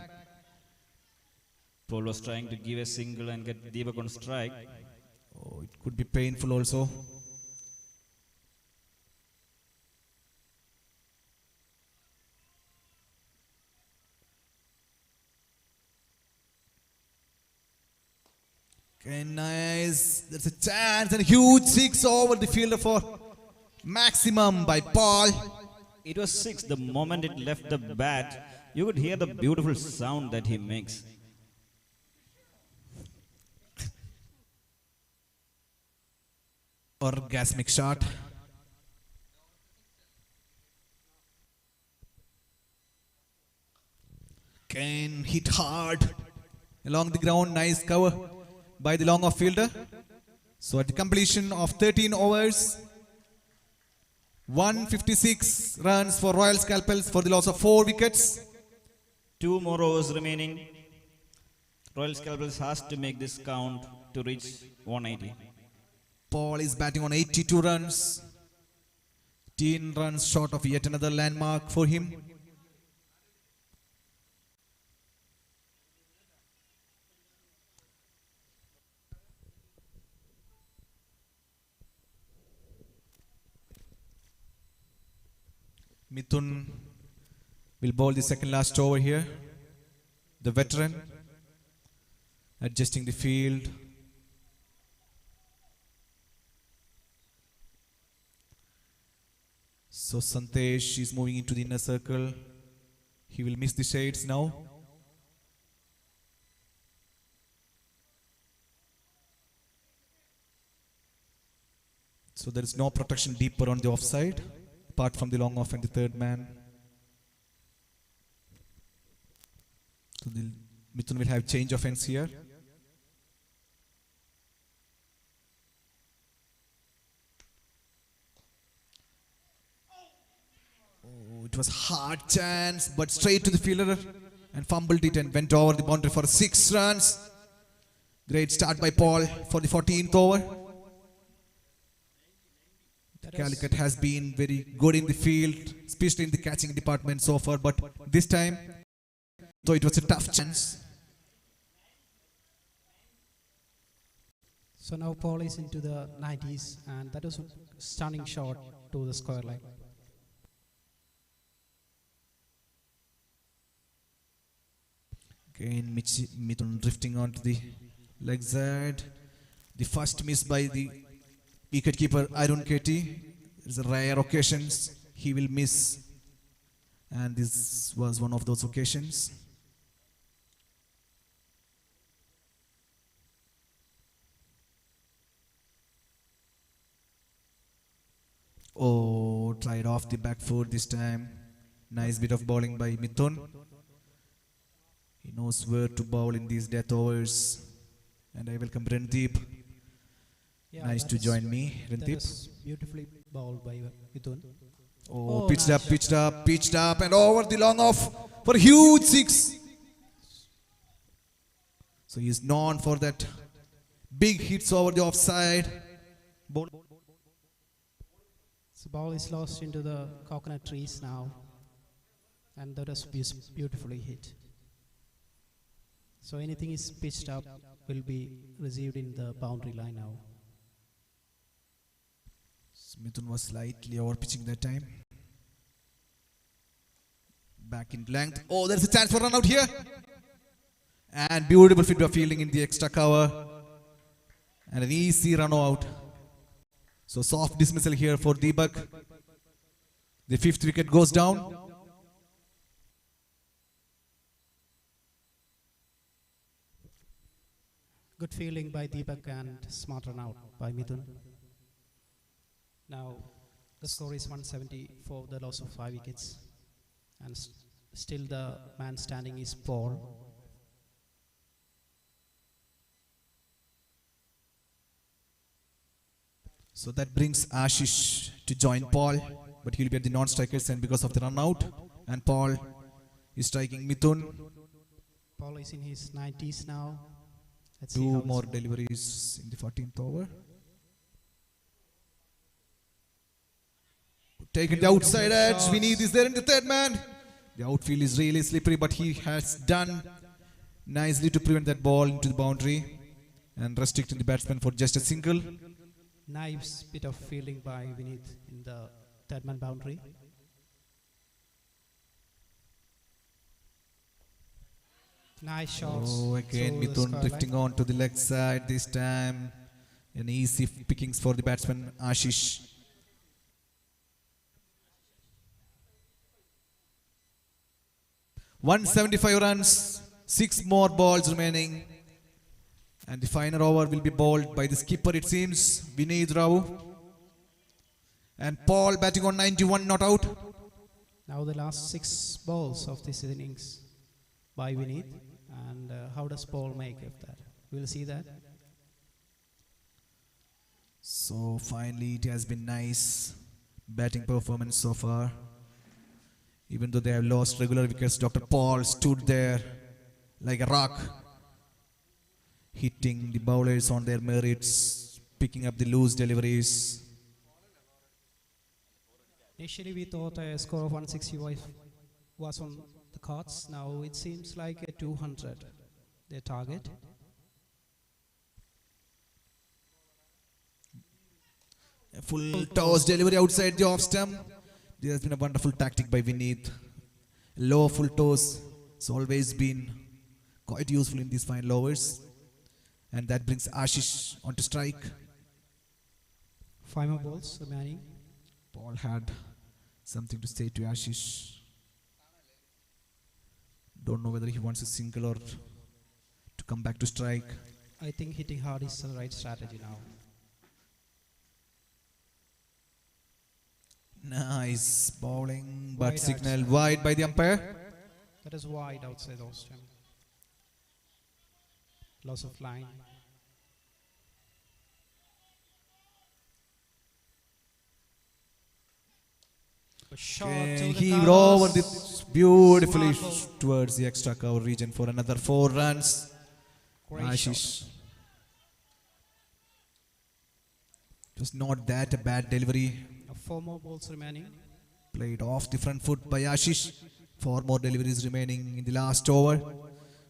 Paul was trying to give a single and get Deepak on strike. Oh, it could be painful also. Okay, nice. There's a chance and a huge six over the fielder for maximum by Paul. It was six. The moment it left the bat, you could hear the beautiful sound that he makes. Orgasmic shot. Kane hit hard along the ground. Nice cover by the long off fielder. So at the completion of 13 overs, 156 runs for Royal Scalpels for the loss of 4 wickets. 2 more overs remaining. Royal Scalpels has to make this count to reach 180. Paul is batting on 82 runs. 10 runs short of yet another landmark for him. Mithun will bowl the second last over here. The veteran adjusting the field. So Santesh is moving into the inner circle. He will miss the shades now. So there is no protection deeper on the offside, apart from the long off and the third man. So the Mithun will have change of ends here. Oh, it was hard chance, but straight to the fielder and fumbled it and went over the boundary for 6 runs. Great start by Paul for the 14th over. Calicut has been very good in the field, especially in the catching department so far, but this time, though it was a tough chance. So now Paul is into the 90s, and that was a stunning shot to the square leg. Again, Mithun drifting onto the leg side. The first miss by the wicketkeeper Arun Keti. It's a rare occasions he will miss, and this was one of those occasions. Oh, tried off the back foot this time. Nice bit of bowling by Mithun. He knows where to bowl in these death overs. And I welcome Randeep. Yeah, Nice to join me, That Randeep. was beautifully bowled by Mithun. Oh, Oh, pitched nice up, shot. pitched up, pitched up, and over the long off for a huge 6. So he's known for that big hits over the offside. Bowl. So ball is lost into the coconut trees now, and that was beautifully hit. So anything is pitched up will be received in the boundary line now. Mithun was slightly over pitching that time. Back in length. Oh, there's a chance for run out here. And beautiful fit of fielding in the extra cover. And an easy run out. So soft dismissal here for Deepak. The 5th wicket goes down. Good fielding by Deepak and smart run out by Mithun. Now the score is 170 for the loss of 5 wickets, and still the man standing is Paul. So that brings Ashish to join Paul, but he'll be at the non-strikers and because of the run out. And Paul is striking Mithun. Paul is in his 90s now. Let's see how 2 this more goes. deliveries in the 14th over. Taken the outside edge. Vinith is there in the third man. The outfield is really slippery, but he has done nicely to prevent that ball into the boundary and restricting the batsman for just a single. Nice bit of fielding by Vineet in the third man boundary. Nice shots. Oh, again through the Mithun skyline. drifting on to the leg side this time. An easy pickings for the batsman Ashish. "175 runs, 6 more balls remaining. And the final over will be bowled by the skipper, it seems, Vineet Rao. And Paul batting on 91, not out. Now the last 6 balls of this innings by Vineet. And how does Paul make of that? We'll see that. So finally it has been nice batting performance so far. Even though they have lost regular wickets, Dr. Paul stood there like a rock, hitting the bowlers on their merits, picking up the loose deliveries. Initially we thought a score of 160 was on the cards. Now it seems like a 200, their target. A full toss delivery outside the off stump. There has been a wonderful tactic by Vineet. Low full toss has always been quite useful in these final overs. And that brings Ashish onto strike. 5 more balls remaining. Paul had something to say to Ashish. Don't know whether he wants a single or to come back to strike. I think hitting hard is the right strategy now. Nice bowling, but Wide signaled outside. wide by the umpire. That is wide outside off stump. Loss of line. A shot to And the he covers. over this beautifully Smart ball. towards the extra cover region for another 4 runs. Great Ashish. shot. It was not that a bad delivery. 4 more balls remaining. Played off the front foot by Ashish. 4 more deliveries remaining in the last over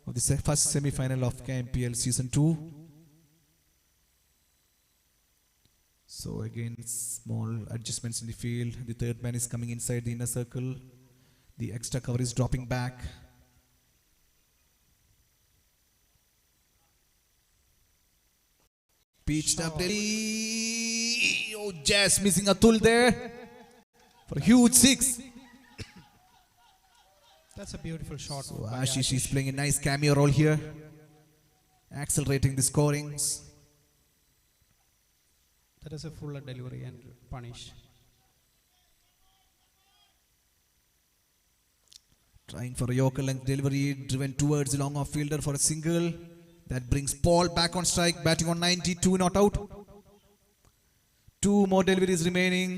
of the first semi-final of KMPL Season 2. So again, small adjustments in the field. The third man is coming inside the inner circle. The extra cover is dropping back. Pitched up really. Oh, just missing Atul there for a huge 6. That's a beautiful shot. So by Ashish is playing a nice cameo role here, accelerating the scorings. That is a fuller delivery and punish. Trying for a Yorker length delivery, driven towards the long off fielder for a single. That brings Paul back on strike, batting on 92, not out. 2 more deliveries remaining.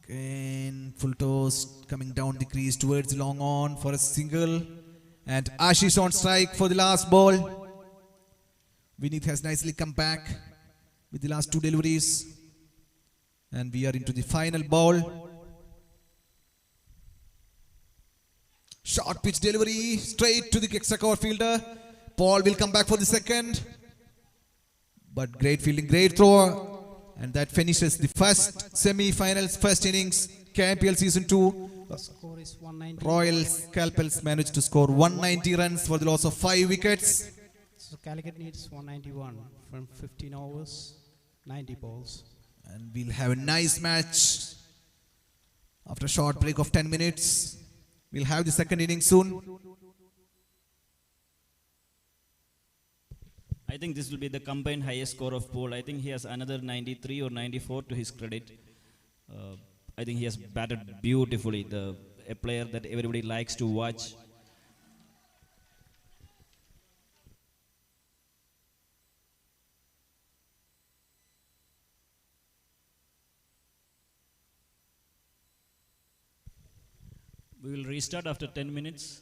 Again, full toss coming down the crease towards the long on for a single. And Ashish on strike for the last ball. Vineet has nicely come back with the last 2 deliveries. And we are into the final ball. Short pitch delivery straight to the extra cover fielder. Paul will come back for the second. But great fielding, great throw. And that finishes the first semi-finals, first innings, KMPL Season 2. The score is 190. Royal Scalpels managed to score 190 runs for the loss of 5 wickets. So Calicut needs 191 from 15 overs, 90 balls. And we'll have a nice match after a short break of 10 minutes. We'll have the second inning soon. I think this will be the combined highest score of Paul. I think he has another 93 or 94 to his credit. I think he has batted beautifully. A player that everybody likes to watch. We will restart after 10 minutes.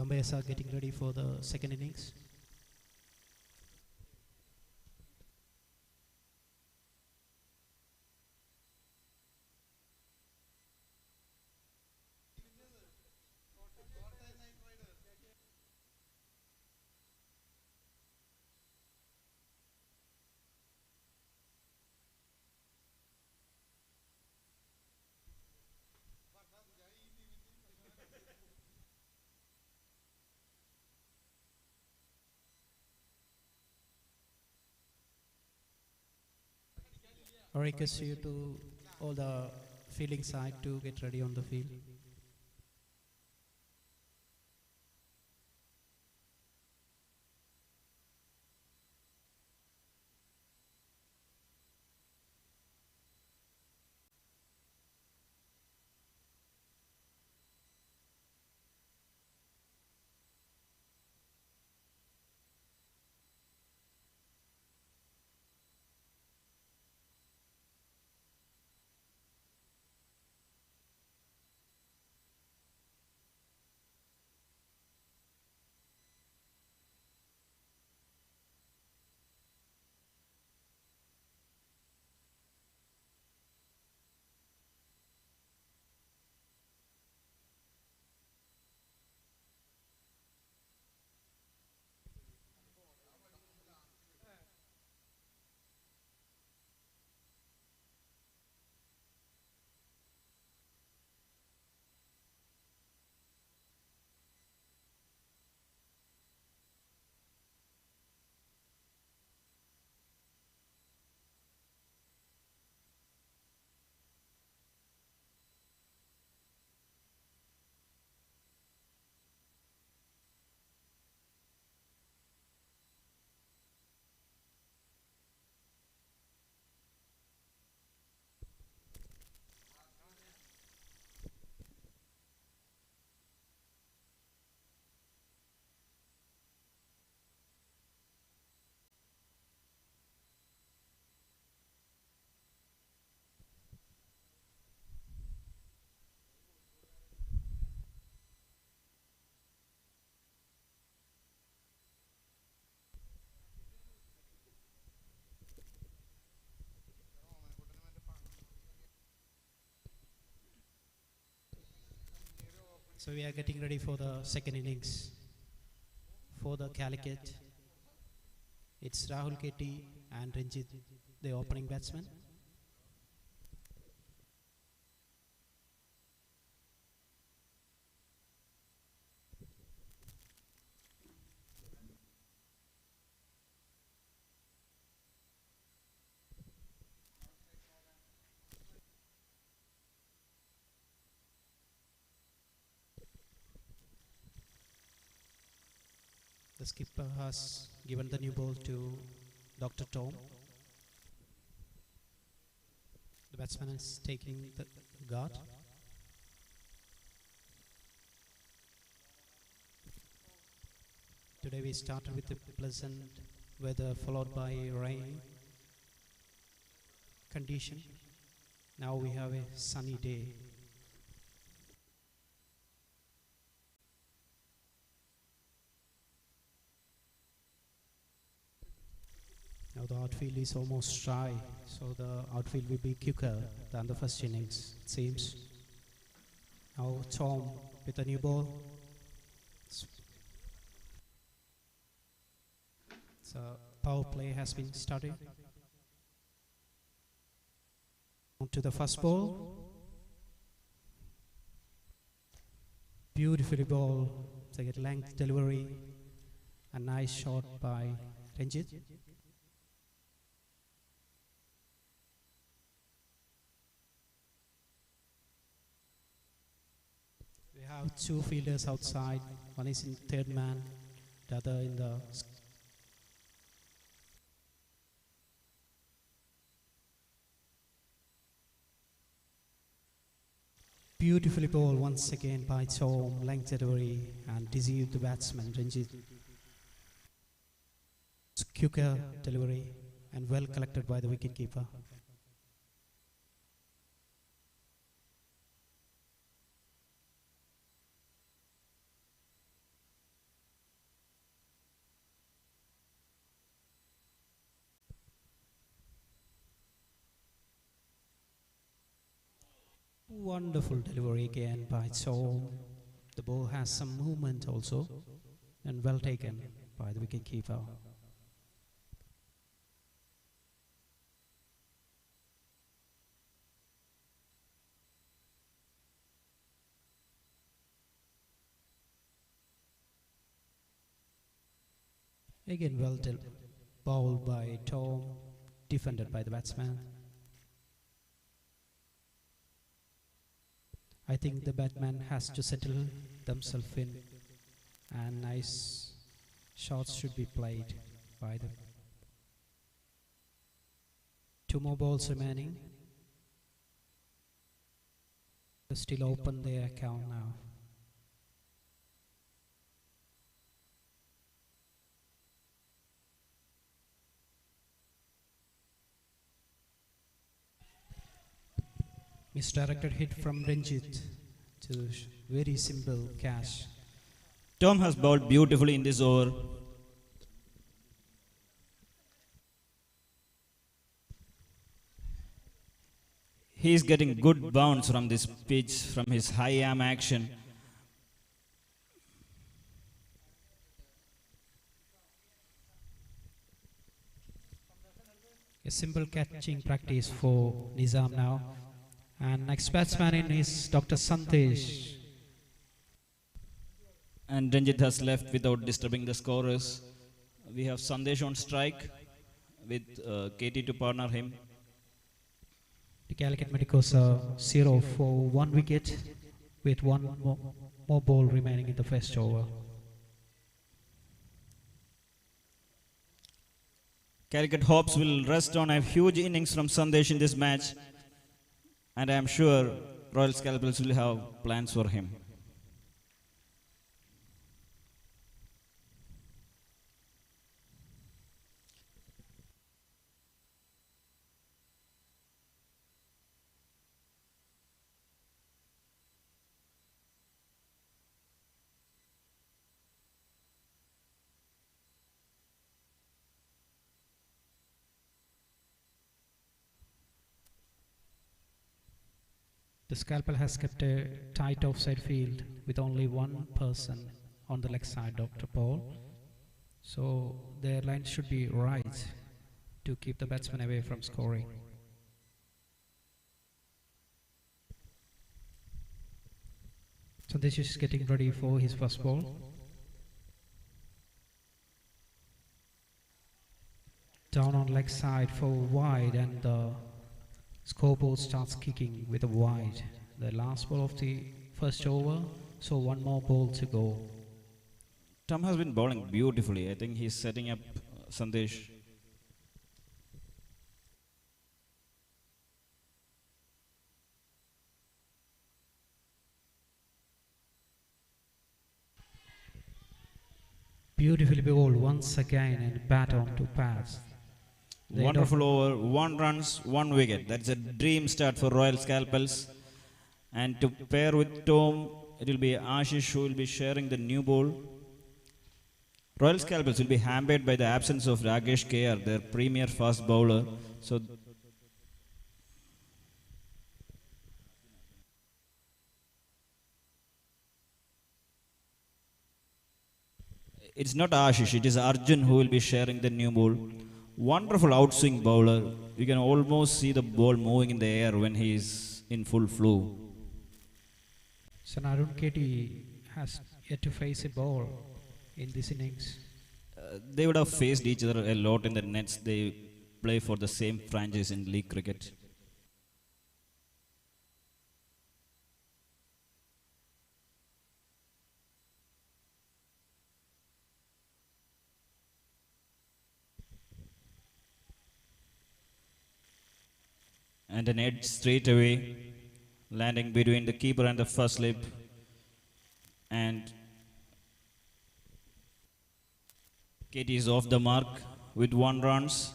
umpires are getting ready for the second innings. I request you to all the fielding side to get ready on the field. So we are getting ready for the second innings. For the Calicut, it's Rahul Ketty and Ranjit, the opening batsman. The skipper has given the new ball to Dr. Tom. The batsman is taking the guard. Today we started with a pleasant weather followed by rain condition. Now we have a sunny day. Now the outfield is almost dry, so the outfield will be quicker than the first innings, it seems. Now Tom with a new ball. So power play has been started. On to the first ball. Beautifully ball. They get length delivery. A nice shot by Ranjit. We have two fielders outside. One is in third man, the other in the beautifully ball once again by Tom, length delivery and deceived the batsman Ranjit. Quicker delivery and well collected by the wicketkeeper. Wonderful delivery again by Tom. The ball has some movement also, and well taken by the wicketkeeper. Again, bowled by Tom, defended by the batsman. I think the batsman has to settle themselves in, and nice shots should be played by them. Two more balls remaining. They still open their account now. Misdirected hit from Ranjit to very simple catch. Tom has bowled beautifully in this over. He is getting good bounce from this pitch, from his high arm action. A simple catching practice for Nizam now. And next batsman in is Dr. Sandesh. And Ranjit has left without disturbing the scorers. We have Sandesh on strike with KT to partner him. The Calicut Medicos are 0 for 1 wicket with one more ball remaining in the first over. Calicut hopes will rest on a huge innings from Sandesh in this match. And I am sure Royal Scalpels will have plans for him. The Scalpel has kept a tight offside field with only one person on the leg side, Dr. Paul. So their line should be right to keep the batsman away from scoring. So this is getting ready for his first ball. Down on leg side for wide, and the scoreboard starts kicking with a wide. The last ball of the first over, so one more ball to go. Tom has been bowling beautifully. I think he's setting up Sandesh. Beautifully bowled once again and bat on to pads. Wonderful over, 1 runs, 1 wicket. That's a dream start for Royal Scalpels. And to pair with Tom, it will be Ashish who will be sharing the new ball. Royal Scalpels will be hampered by the absence of Rakesh KR, their premier fast bowler. So it's not Ashish, it is Arjun who will be sharing the new ball. Wonderful outswing bowler. You can almost see the ball moving in the air when he is in full flow. So Narun KT has yet to face a ball in this innings. They would have faced each other a lot in the nets. They play for the same franchise in league cricket. And an edge straight away, landing between the keeper and the first slip. And KT is off the mark with 1 runs.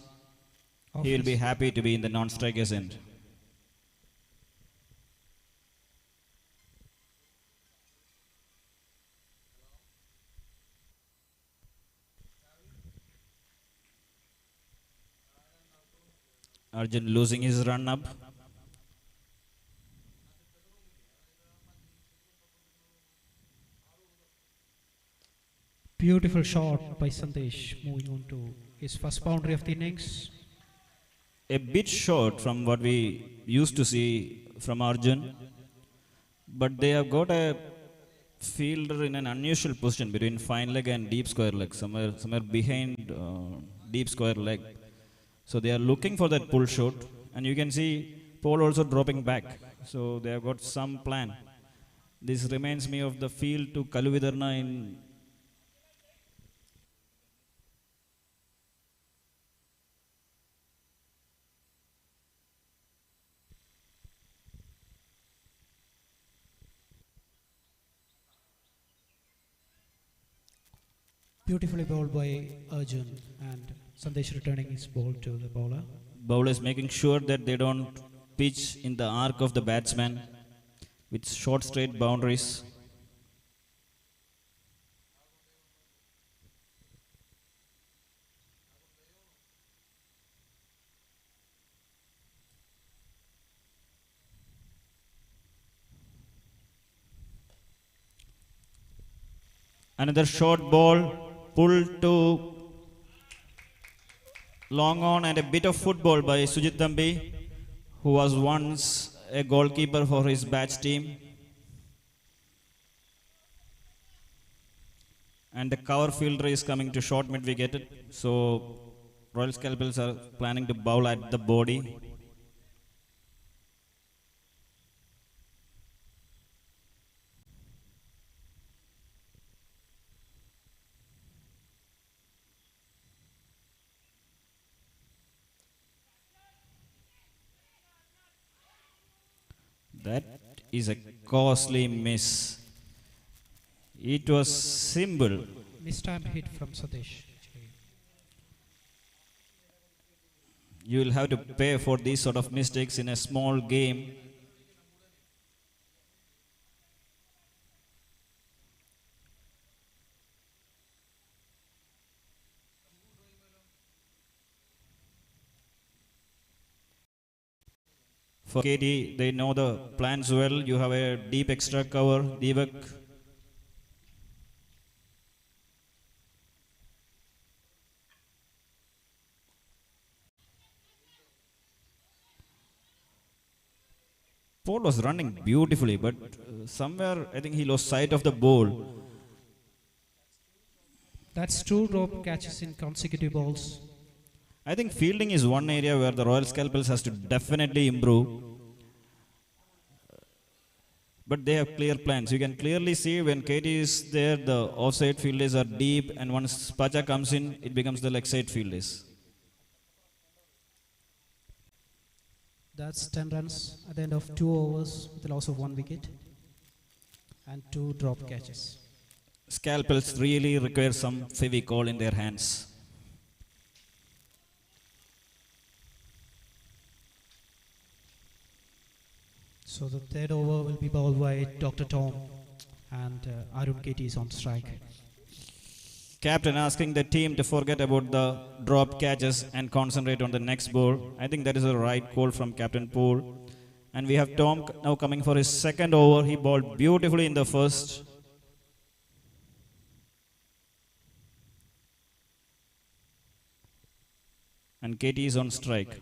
He will be happy to be in the non-strikers end. Arjun losing his run up. Beautiful shot by Sandesh, moving on to his first boundary of the innings. A bit short from what we used to see from Arjun, but they have got a fielder in an unusual position between fine leg and deep square leg, somewhere behind deep square leg. So they are looking for that pull shot, and you can see Paul also dropping back. So they have got some plan. This reminds me of the field to Kaluvidarna in Beautifully bowled by Arjun, and Sandesh returning his ball to the bowler. bowlers making sure that they don't pitch in the arc of the batsman with short straight boundaries. Another short ball, pull to long on, and a bit of football by Sujit Dambi, who was once a goalkeeper for his batch team. And the cover fielder is coming to short mid wicket. So Royal Scalpels are planning to bowl at the body. That is a costly miss. It was simple. Mistimed hit from Sandesh. You will have to pay for these sort of mistakes in a small game. For KD, they know the plans well. You have a deep extra cover, Deepak. Paul was running beautifully, but somewhere I think he lost sight of the ball. That's two drop catches in consecutive balls. I think fielding is one area where the Royal Scalpels has to definitely improve. But they have clear plans. You can clearly see when KT is there, the offside fielders are deep, and once Pacha comes in, it becomes the leg side fielders. That's 10 runs at the end of 2 overs with the loss of 1 wicket and 2 drop catches. Scalpels really require some Fevicol in their hands. So the third over will be bowled by Dr. Tom, and Arun KT is on strike. Captain asking the team to forget about the drop catches and concentrate on the next ball. I think that is a right call from Captain Poole. And we have Tom now coming for his second over. He bowled beautifully in the first. And KT is on strike.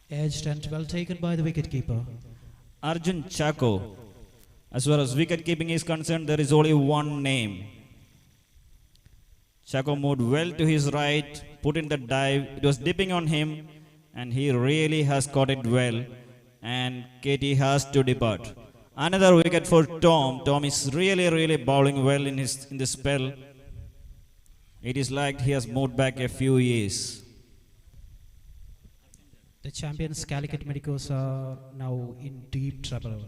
Edged and well taken by the wicketkeeper. Arjun Chako. As far as wicket keeping is concerned, there is only one name. Chako moved well to his right, put in the dive. It was dipping on him, and he really has caught it well. And KT has to depart. Another wicket for Tom. Tom is really bowling well in this spell. It is like he has moved back a few years. The champions Calicut Medicos are now in deep trouble.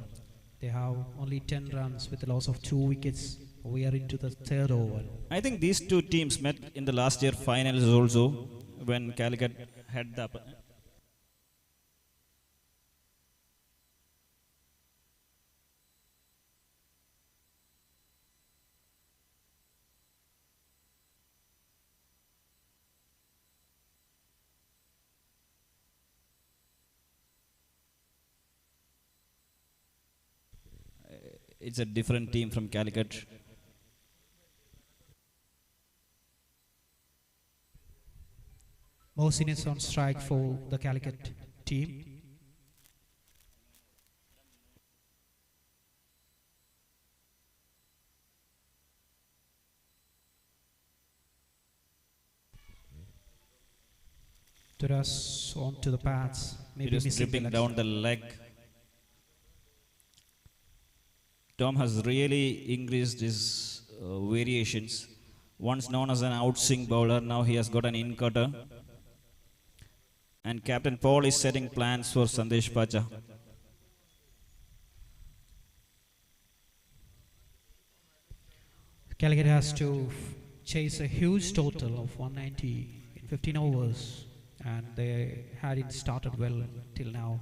They have only 10 runs with the loss of 2 wickets. We are into the third over. I think these two teams met in the last year finals also when Calicut had the It's a different team from Calicut. Mohsin is on strike for the Calicut team. Turas onto the pads, maybe It is missing dripping the down the leg. Tom has really increased his variations. Once known as an outswing bowler, now he has got an in-cutter. And Captain Paul is setting plans for Sandesh Pacha. Calicut has to chase a huge total of 190 in 15 overs, and they hadn't started well till now.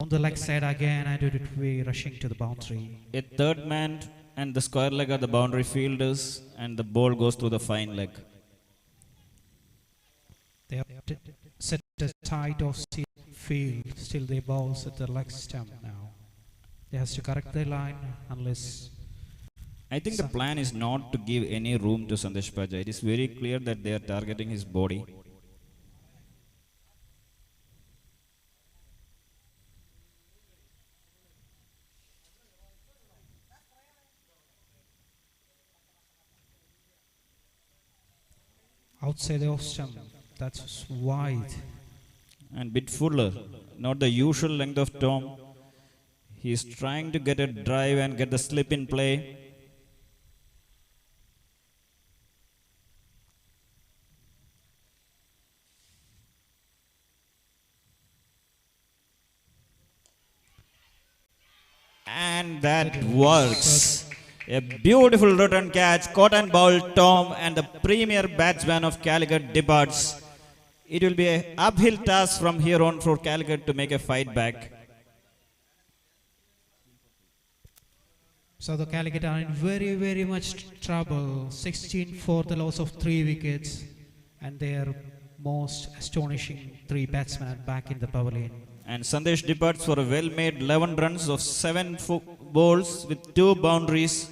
On the leg side again, and it would be rushing to the boundary. A third man and the square leg are the boundary fielders, and the ball goes to the fine leg. They have set a tight off-seam field, still they balls at the leg stump now. They has to correct their line unless... I think the plan is not to give any room to Sandesh Pacha. It is very clear that they are targeting his body. Outside the off-stump, that's wide. And bit fuller, not the usual length of Tom. He is trying to get a drive and get the slip in play. And that works. A beautiful return catch, caught and bowled Tom, and the premier batsman of Calicut departs. It will be an uphill task from here on for Calicut to make a fight back. So the Calicut are in very much trouble. 16 for the loss of 3 wickets, and their most astonishing 3 batsmen are back in the pavilion. And Sandesh departs for a well-made 11 runs of 7 balls with 2 boundaries.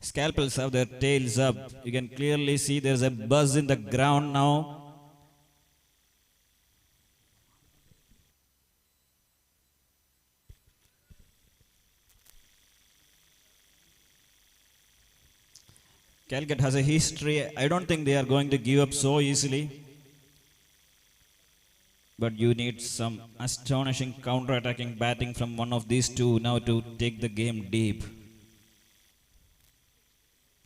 Scalpels have their tails up. You can clearly see there's a buzz in the ground now. Calicut has a history. I don't think they are going to give up so easily. But you need some astonishing counter-attacking batting from one of these two now to take the game deep.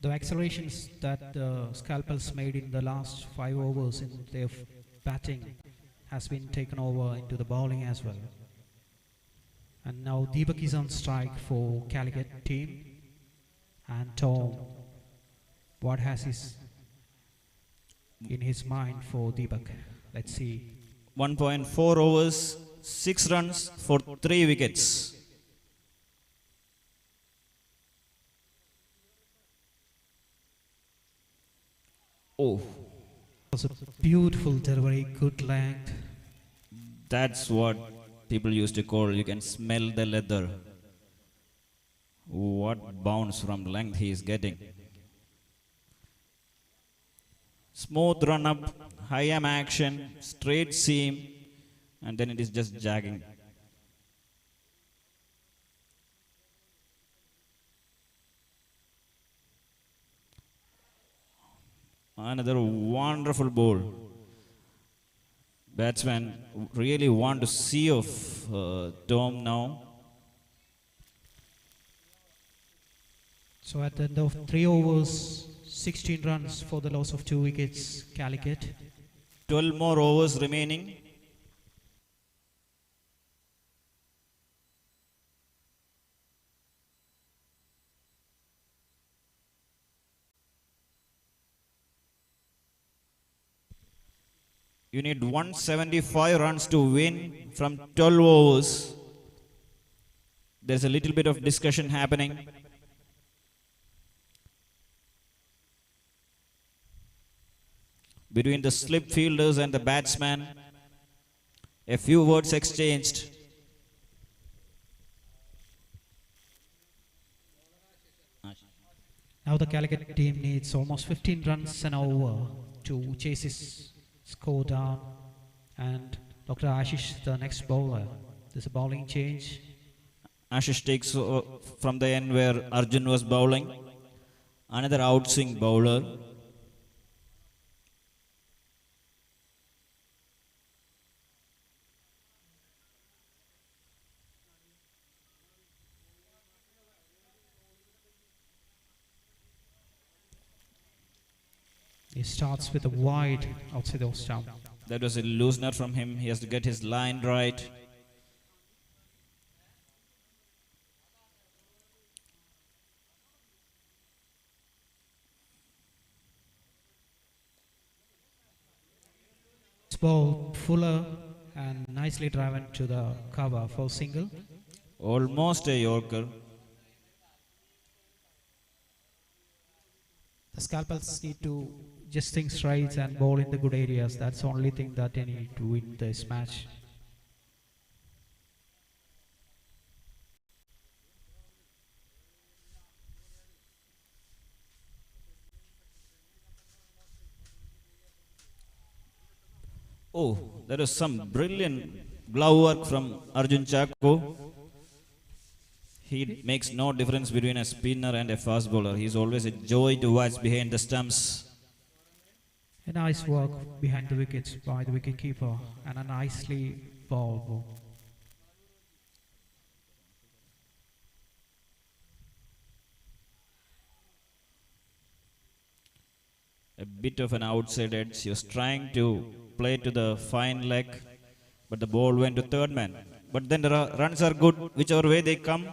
The accelerations that the Scalpels made in the last 5 overs in their batting has been taken over into the bowling as well. And now Deepak is on strike for Calicut team. And Tom, what has in his mind for Deepak? Let's see. 1.4 overs, 6 runs for 3 wickets. Oh, It was a beautiful delivery, good length. that's what people used to call, you can smell the leather. What bounce from length he is getting. Smooth run up, high arm action, straight seam, and then it is just jagging. Another wonderful ball. Batsman really want to see of Tom now. So at the end of 3 overs, 16 runs for the loss of 2 wickets, Calicut. 12 more overs remaining. You need 175 runs to win from 12 overs. There's a little bit of discussion happening. Between the slip fielders and the batsman. A few words exchanged. Now the Calicut team needs almost 15 runs an over to chase his score down. And Dr. Ashish, the next bowler. There's a bowling change. Ashish takes from the end where Arjun was bowling. Another outswing bowler. He starts with a wide outside the stump. That was a loosener from him. He has to get his line right. It's ball fuller and nicely driven to the cover for single. Almost a Yorker. The scalpels need to just think straight and bowl in the good areas. That's the only thing that they need to win this match. Oh, that was some brilliant glove work from Arjun Chako. He makes no difference between a spinner and a fast bowler. He's always a joy to watch behind the stumps. A nice work behind the wickets by the wicket keeper and a nicely bowled ball. A bit of an outside edge. He was trying to play to the fine leg, but the ball went to third man. But then the runs are good, whichever way they come.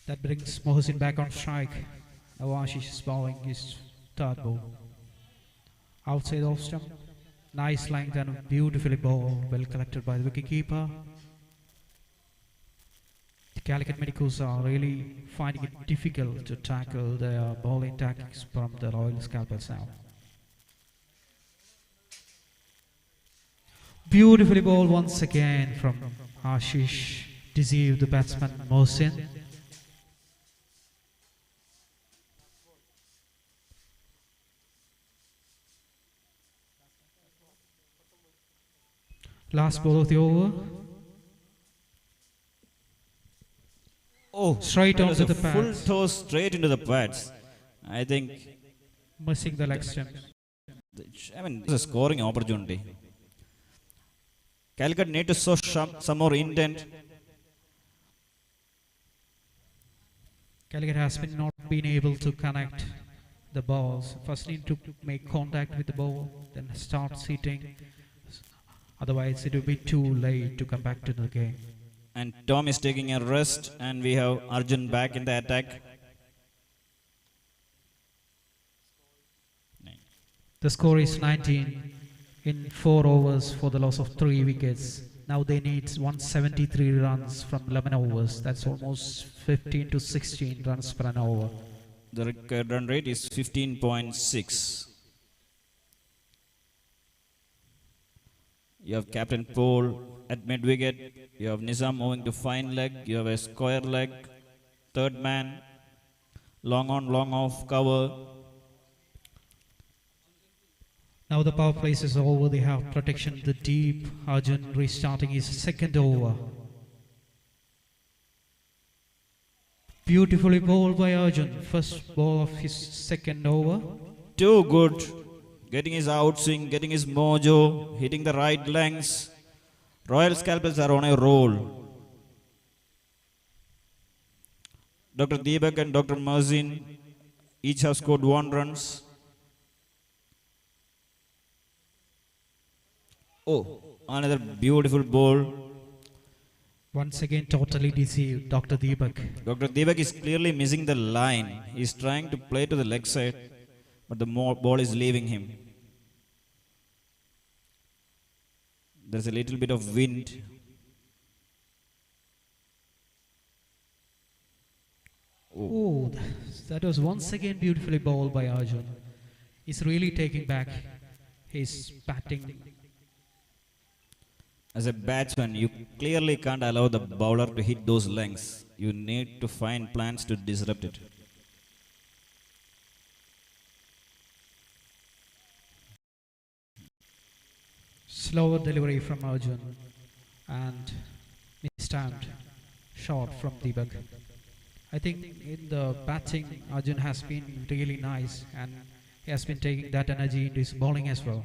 That brings Mohsin back on strike. Now Ashish is bowling his third ball. Outside off stump. Nice length and beautifully bowled. Well collected by the wicketkeeper. The Calicut Medicos are really finding it difficult to tackle their bowling tactics from the Royal Scalpers now. Beautifully bowled once again from Ashish. Deceived the batsman Mohsin. Last ball of the over. Oh, Straight that was onto a the full pads. toss straight into the pads. I think, Missing the leg stump. it's a scoring opportunity. Calicut need to show some more intent. Calicut has not been able to connect the balls. First need to make contact with the ball, then start hitting. Otherwise it will be too late to come back to the game. And Tom is taking a rest, and we have Arjun back in the attack. The score is 19 in 4 overs for the loss of 3 wickets. Now they need 173 runs from 11 overs. That's almost 15 to 16 runs per an over. The record run rate is 15.6. You have Captain Paul at mid-wicket. You have Nizam moving to fine leg. You have a square leg. Third man. Long on, long off cover. Now the power plays is over. They have protection the deep. Arjun restarting his second over. Beautifully bowled by Arjun. First ball of his second over. Too good. Getting his outswing, getting his mojo, hitting the right lengths. Royal Scalpels are on a roll. Dr. Deepak and Dr. Mazin each have scored 1 runs. Oh, another beautiful ball. Once again totally deceived Dr. Deepak. Dr. Deepak is clearly missing the line. He is trying to play to the leg side, but the ball is leaving him. There's a little bit of wind. Oh, that was once again beautifully bowled by Arjun. He's really taking back his batting. As a batsman, you clearly can't allow the bowler to hit those lengths. You need to find plans to disrupt it. Slower delivery from Arjun and mistimed shot from Deepak. I think in the batting, Arjun has been really nice and he has been taking that energy into his bowling as well.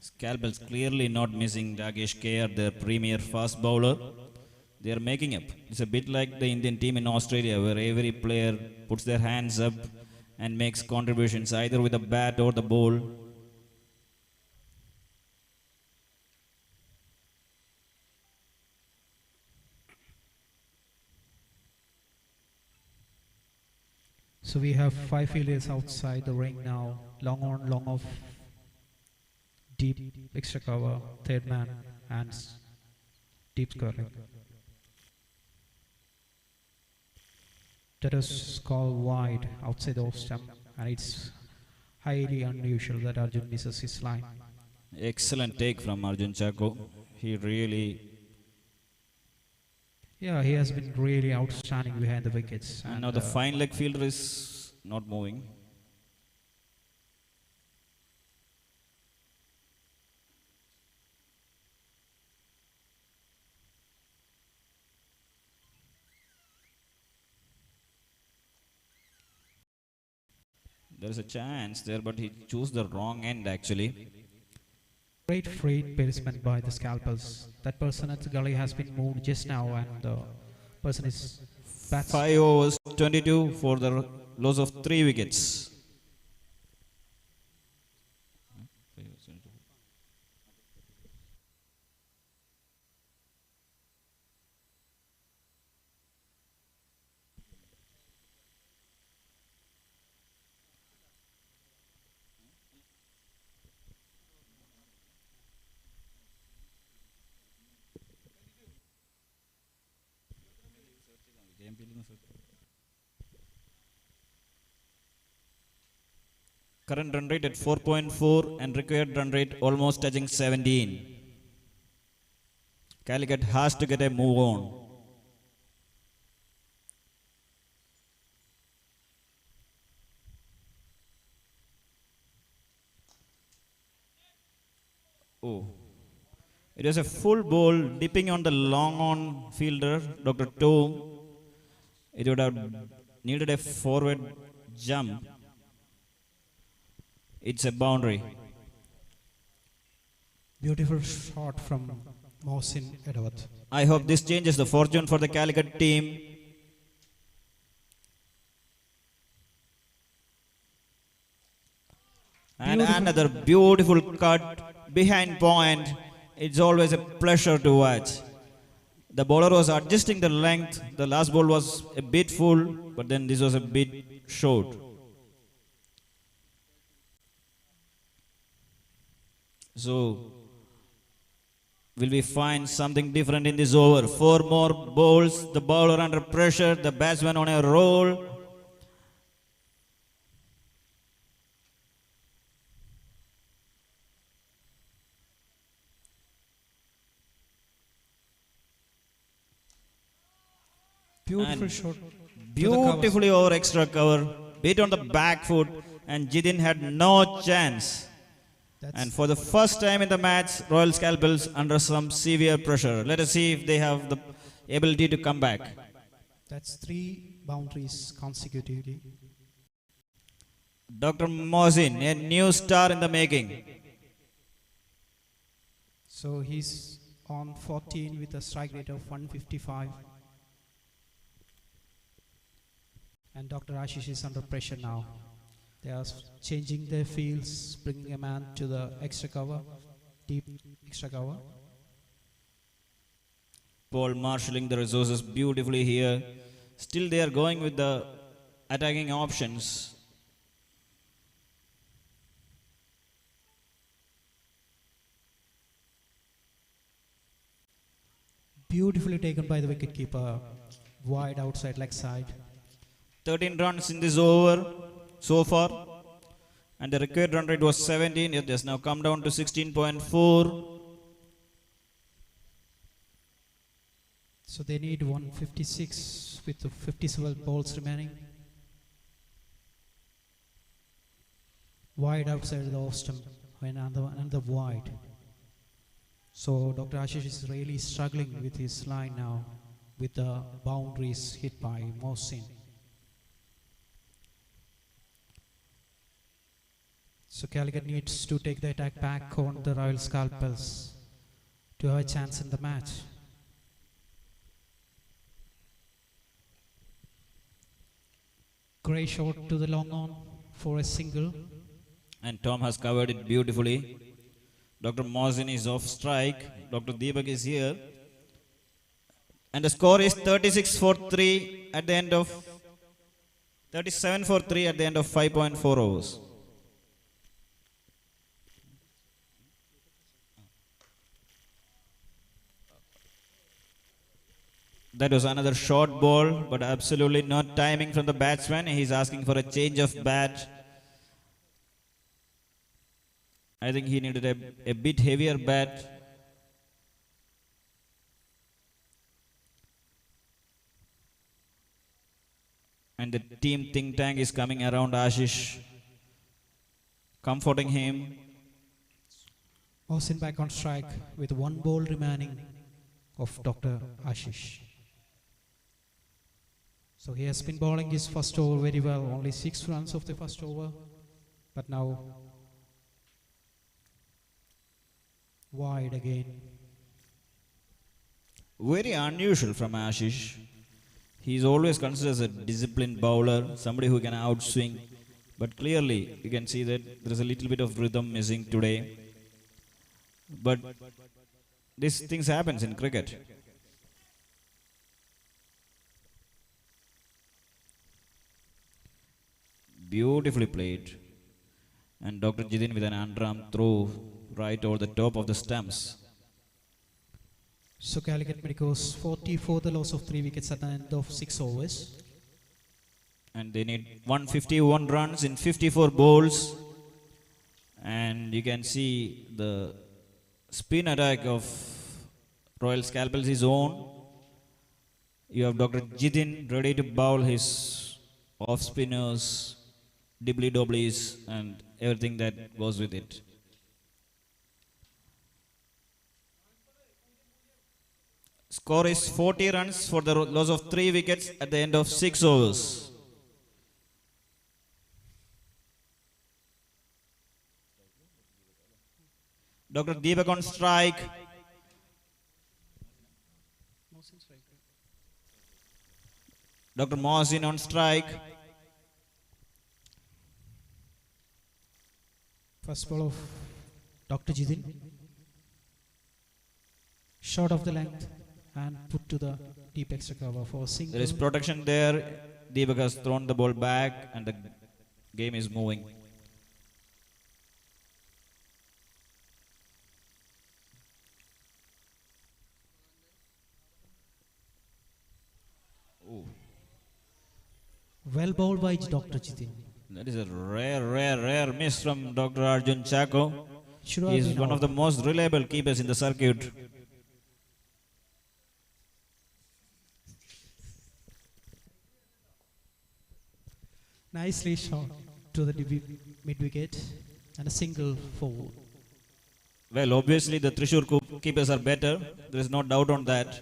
Scalpels clearly not missing Rakesh Kher, their premier fast bowler. They are making up. It's a bit like the Indian team in Australia, where every player puts their hands up and makes contributions either with the bat or the ball. So we have 5 fielders outside the ring now. Long on, long off, deep extra cover, third man, and deep scoring. That is called wide outside the off stump, and it's highly unusual that Arjun misses his line. Excellent take from Arjun Chako. He really. Yeah, he has been really outstanding behind the wickets. And now the fine leg fielder is not moving. There is a chance there, but he chose the wrong end actually. Great freight placement by the scalpers. That person at the gully has been moved just now, and the person is bats. 5 overs, 22 for the loss of 3 wickets. Current run rate at 4.4 and required run rate almost touching 17. Calicut has to get a move on. Oh. It was a full ball dipping on the long on fielder, Dr. Tom. It would have needed a forward jump. It's a boundary. Beautiful shot from Mohsin Edward. I hope this changes the fortune for the Calicut team. And another beautiful cut behind point. It's always a pleasure to watch. The bowler was adjusting the length. The last ball was a bit full, but then this was a bit short. So, will we find something different in this over? 4 more balls, the bowler under pressure, the batsman on a roll. Beautiful And shot. Beautifully over extra cover, bit on the back foot, and Jidin had no chance. And for the first time in the match, Royal Scalpels under some severe pressure. Let us see if they have the ability to come back. That's 3 boundaries consecutively. Dr. Mohsin, a new star in the making. So he's on 14 with a strike rate of 155. And Dr. Ashish is under pressure now. They are changing their fields, bringing a man to the extra cover, deep extra cover. Paul marshalling the resources beautifully here. Still they are going with the attacking options. Beautifully taken by the wicketkeeper. Wide outside leg side. 13 runs in this over so far. And the required run rate was 17. It has now come down to 16.4. So they need 156 with the 57 balls remaining. Wide outside the off stump. Another wide. So Dr. Ashish is really struggling with his line now with the boundaries hit by Mohsin. So Calicut needs to take the attack back on the Royal Scalpels to have a chance in the match. Gray shot to the long on for a single. And Tom has covered it beautifully. Dr. Mohsin is off strike. Dr. Deepak is here. And the score is 36 for 3 at the end of 37 for 3 at the end of 5.4 overs. That was another short ball, but absolutely not timing from the batsman. He's asking for a change of bat. I think he needed a bit heavier bat. And the team think tank is coming around Ashish, comforting him. Mohsin back on strike with one ball remaining of Dr. Ashish. So he has been bowling his first over very well, only 6 runs of the first over, but now wide again. Very unusual from Ashish. He is always considered as a disciplined bowler, somebody who can outswing. But clearly, you can see that there is a little bit of rhythm missing today. But these things happens in cricket. Beautifully played. And Dr. Jidin with an underarm throw right over the top of the stumps. So Calicut Medicos 40 for the loss of 3 wickets at the end of 6 overs. And they need 151 runs in 54 balls. And you can see the spin attack of Royal Scalpels is on. You have Dr. Jidin ready to bowl his off spinners, dibbly dobblies, and everything that goes with it. Score is 40 runs for the loss of 3 wickets at the end of 6 overs. Dr. Deepak on strike. Dr. Mohsin on strike. First ball of Dr. Jidin. Short of the length and put to the deep extra cover for a single. There is protection there. Deepak has thrown the ball back and the game is moving. Well bowled by Dr. Jidin. That is a rare miss from Dr. Arjun Chako. Should He have is been one of out. the most reliable keepers in the circuit. Nicely shot to the mid wicket and a single for. Well, obviously the Thrissur keepers are better. There is no doubt on that.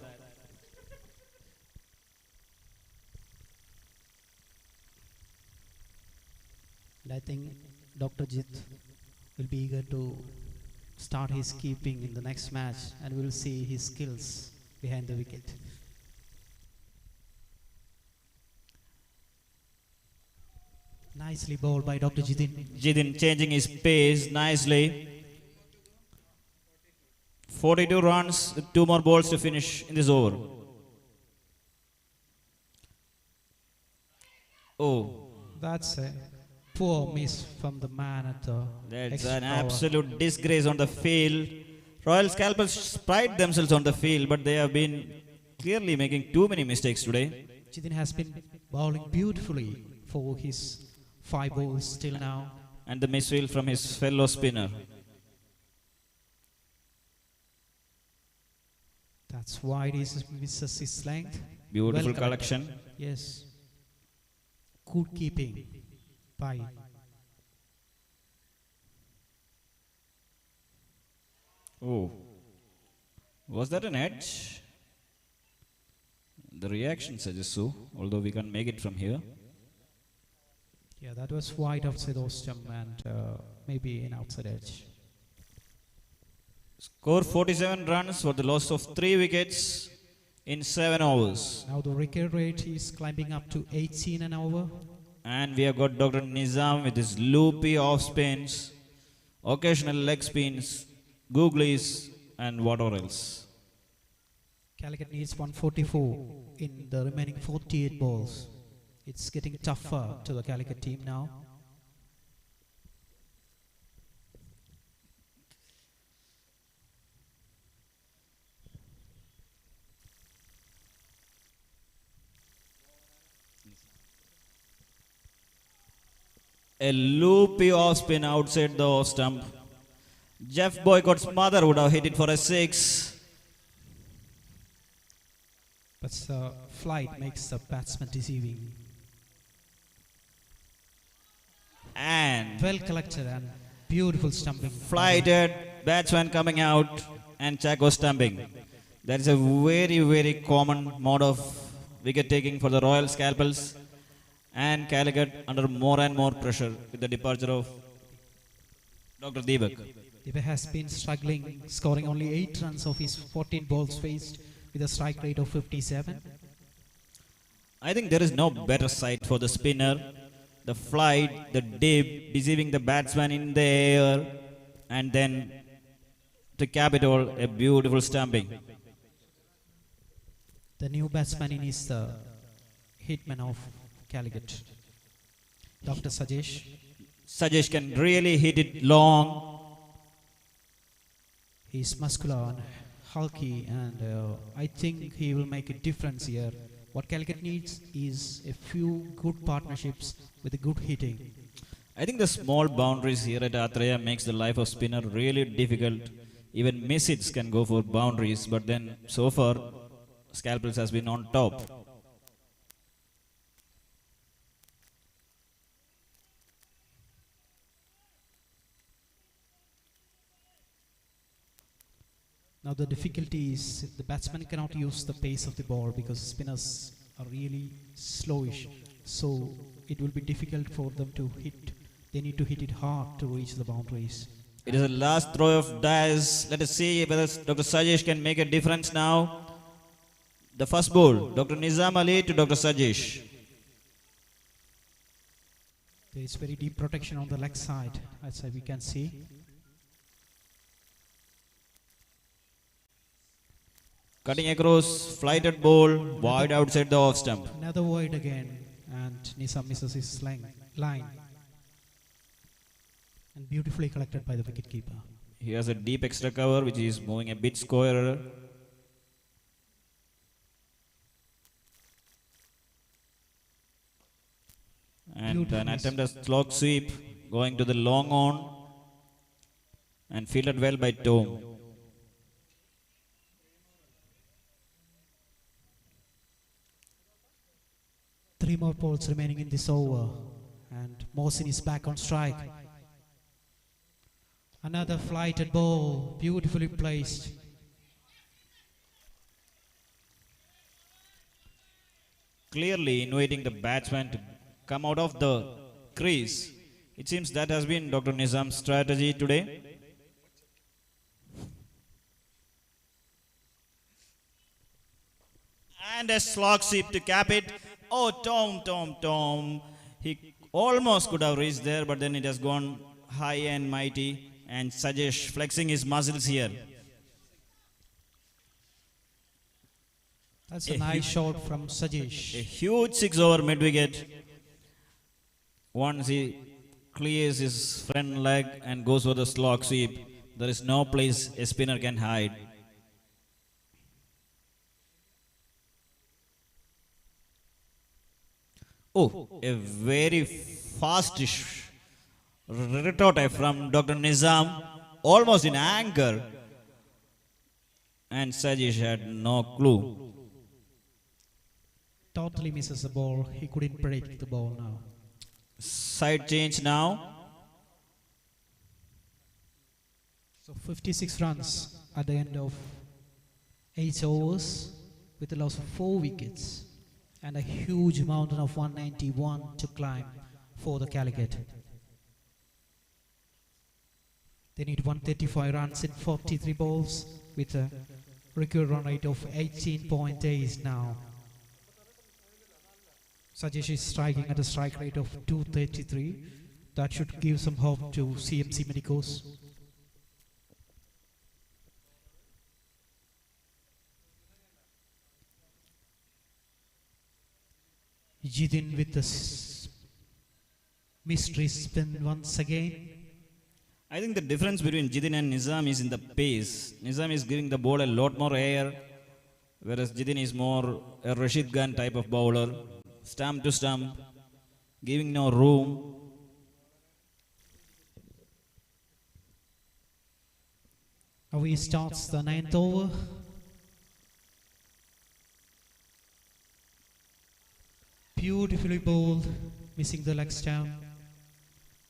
And I think Dr. Jit will be eager to start his keeping in the next match and we'll see his skills behind the wicket. Nicely bowled by Dr. Jidin. Jidin changing his pace nicely. 42 runs with 2 more balls to finish in this over. Oh, That's a poor miss from the man at the That's extra an cover. absolute disgrace on the field. Royal Scalpels pride themselves on the field, but they have been clearly making too many mistakes today. Jitin has been bowling beautifully for his 5 balls till now. And the misfield from his fellow spinner. That's wide. He misses his length. Beautiful Well collection. Yes. Good keeping by Oh, was that an edge? The reaction suggests so, although we can't make it from here. yeah, that was wide outside the stump and maybe an outside edge. Score 47 runs for the loss of 3 wickets in 7 overs. Now the wicket rate is climbing up to 18 an over. And we have got Dr. Nizam with his loopy off spins, occasional leg spins, googlies, and whatever else. Calicut needs 144 in the remaining 48 balls. It's getting tougher to the Calicut team now. A loopy off spin outside the off stump. Jeff Boycott's mother would have hit it for a 6. But the flight makes the batsman deceiving. And Well collected and beautiful stumping. flighted batsman coming out and Chaco stumping. That is a very, very common mode of wicket taking for the Royal Scalpels. And Calicut under more and more pressure with the departure of Dr. Deepak. Diva has been struggling, scoring only 8 runs of his 14 balls faced with a strike rate of 57. I think there is no better sight for the spinner. The flight, the dip, deceiving the batsman in the air, and then to cap it all, a beautiful stumping. The new batsman in is the hitman of Calicut, Dr. Sajesh. Sajesh can really hit it long. He's muscular and hulky, and I think he will make a difference here. What Calicut needs is a few good partnerships with a good hitting. I think the small boundaries here at Atreya makes the life of spinner really difficult. Even miss hits can go for boundaries, but then so far, Scalpels has been on top. Now the difficulty is the batsman cannot use the pace of the ball because spinners are really slowish. So it will be difficult for them to hit. They need to hit it hard to reach the boundaries. It is a last throw of dice. Let us see whether Dr. Sajesh can make a difference now. The first ball, Dr. Nizam Ali to Dr. Sajesh. There is very deep protection on the leg side, as we can see. Cutting across, flighted ball, wide outside the off stump. Another wide again, and Nizam misses his line. And beautifully collected by the wicketkeeper. He has a deep extra cover which is moving a bit squarer. And Beautiful an miss. attempt at slog sweep going to the long on and fielded well by Tom. Three more balls remaining in this over, and Mohsin is back on strike. Another flighted ball, beautifully placed. Clearly inviting the batsman to come out of the crease. It seems that has been Dr. Nizam's strategy today. And a slog sweep to cap it. Oh, Tom. He almost could have reached there, but then it has gone high and mighty. And Sajesh flexing his muscles here. That's a nice shot from A Sajesh. huge 6 over mid wicket. Once he clears his front leg and goes for the slog sweep, there is no place a spinner can hide. Oh, a very fastish retort from Dr. Nizam, almost in anger, and Sajish had no clue. Totally misses the ball. He couldn't predict the ball now. Side change now. So 56 runs at the end of 8 overs with a loss of 4 wickets and a huge mountain of 191 to climb for the Calicut. They need 135 runs in 43 balls with a record run rate of 18.8 now. Sajesh is striking at a strike rate of 233. That should give some hope to CMC Medicos. Jidin with the mystery spin once again. I think the difference between Jidin and Nizam is in the pace. Nizam is giving the ball a lot more air, whereas Jidin is more a Rashid Khan type of bowler, stump to stump, giving no room. Now he starts the 9th over. Beautifully bowled, missing the leg stump.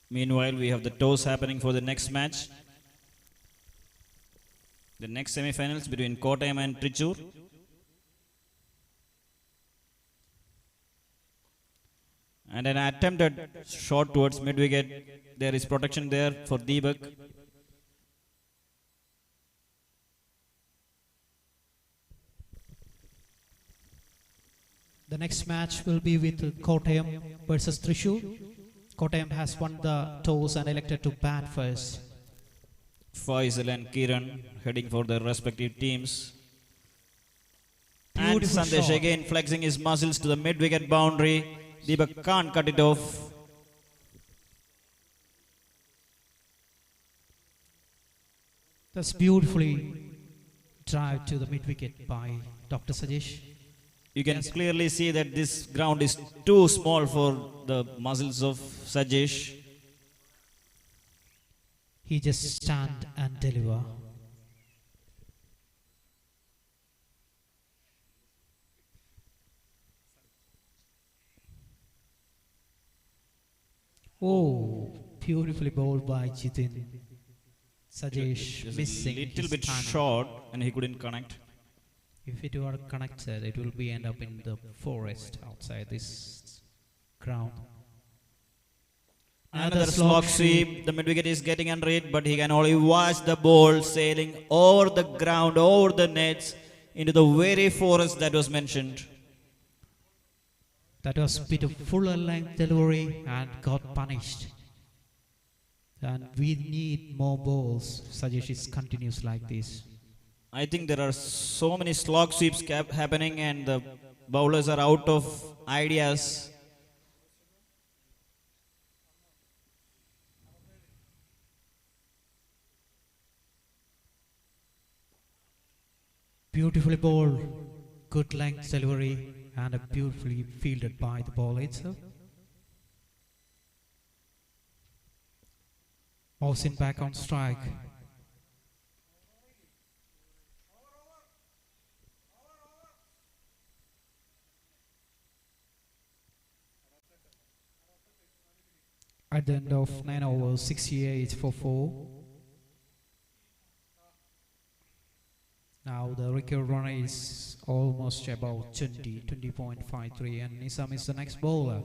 Meanwhile, we have the toss happening for the next match. The next semi-finals between Kottayam and Trichur. And an attempted shot towards mid-wicket. There is protection there for Deepak. The next match will be with Kottayam versus Thrissur. Kottayam has won the toss and elected to bat first. Faisal and Kiran heading for their respective teams. And Beautiful Sandesh shot. again flexing his muscles to the mid-wicket boundary. Deepak can't cut it off. That's beautifully drive to the mid-wicket by Dr. Sajesh. You can clearly see that this ground is too small for the muscles of Sajesh. He just stand and deliver. Oh, beautifully bowled by Jitin. Sajesh Just missing a little his bit timing. short and he couldn't connect. If it were connected, it will be end up in the forest outside this ground. Another slog sweep. The mid-wicket is getting unread, but he can only watch the ball sailing over the ground, over the nets, into the very forest that was mentioned. That was a bit of fuller length delivery and got punished. And we need more balls. Sajesh is continues like this. I think there are so many slog sweeps happening and the bowlers are out of ideas. Beautifully bowled, good length delivery, and a beautifully fielded by the ball itself. Mohsin back on strike. At the end of 9 overs, 68 for 4. Now the record run is almost about 20.53, and Nizam is the next bowler.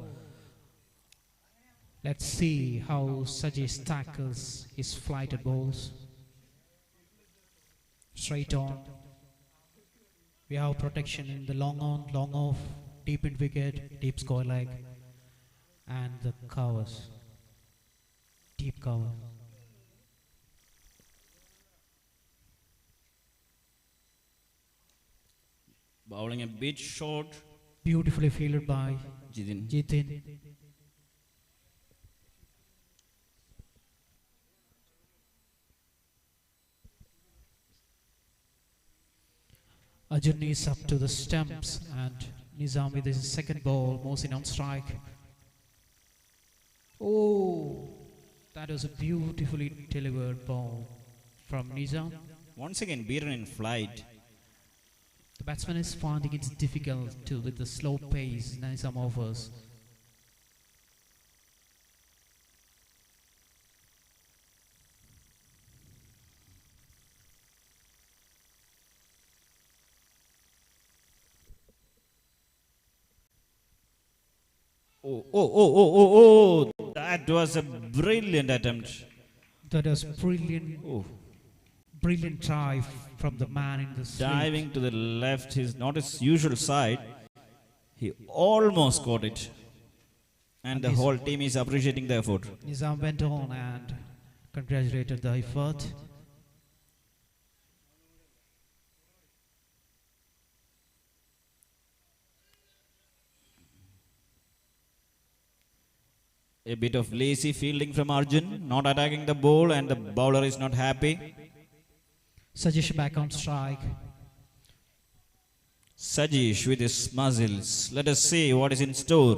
Let's see how Sajesh tackles his flighted balls. Straight on. We have protection in the long on, long off, deep in wicket, deep square leg, and the covers. Deep cover. Bowling a bit short. Beautifully fielded by Jidin. Jitin. Arjun is up to the stumps and Nizam with his second ball, Mohsin on strike. Oh, that was a beautifully delivered ball from Nizam. Once again, beaten in flight. The batsman is finding it difficult to with the slow pace Nizam offers. Oh. That was a brilliant attempt. That was brilliant, Oh, brilliant try from the man in the slip. diving to the left, his not his usual side. He almost got it. And the whole team is appreciating the effort. Nizam went on and congratulated the effort. A bit of lazy fielding from Arjun, not attacking the ball, and the bowler is not happy. Sajesh back on strike. Sajesh with his muzzles. Let us see what is in store.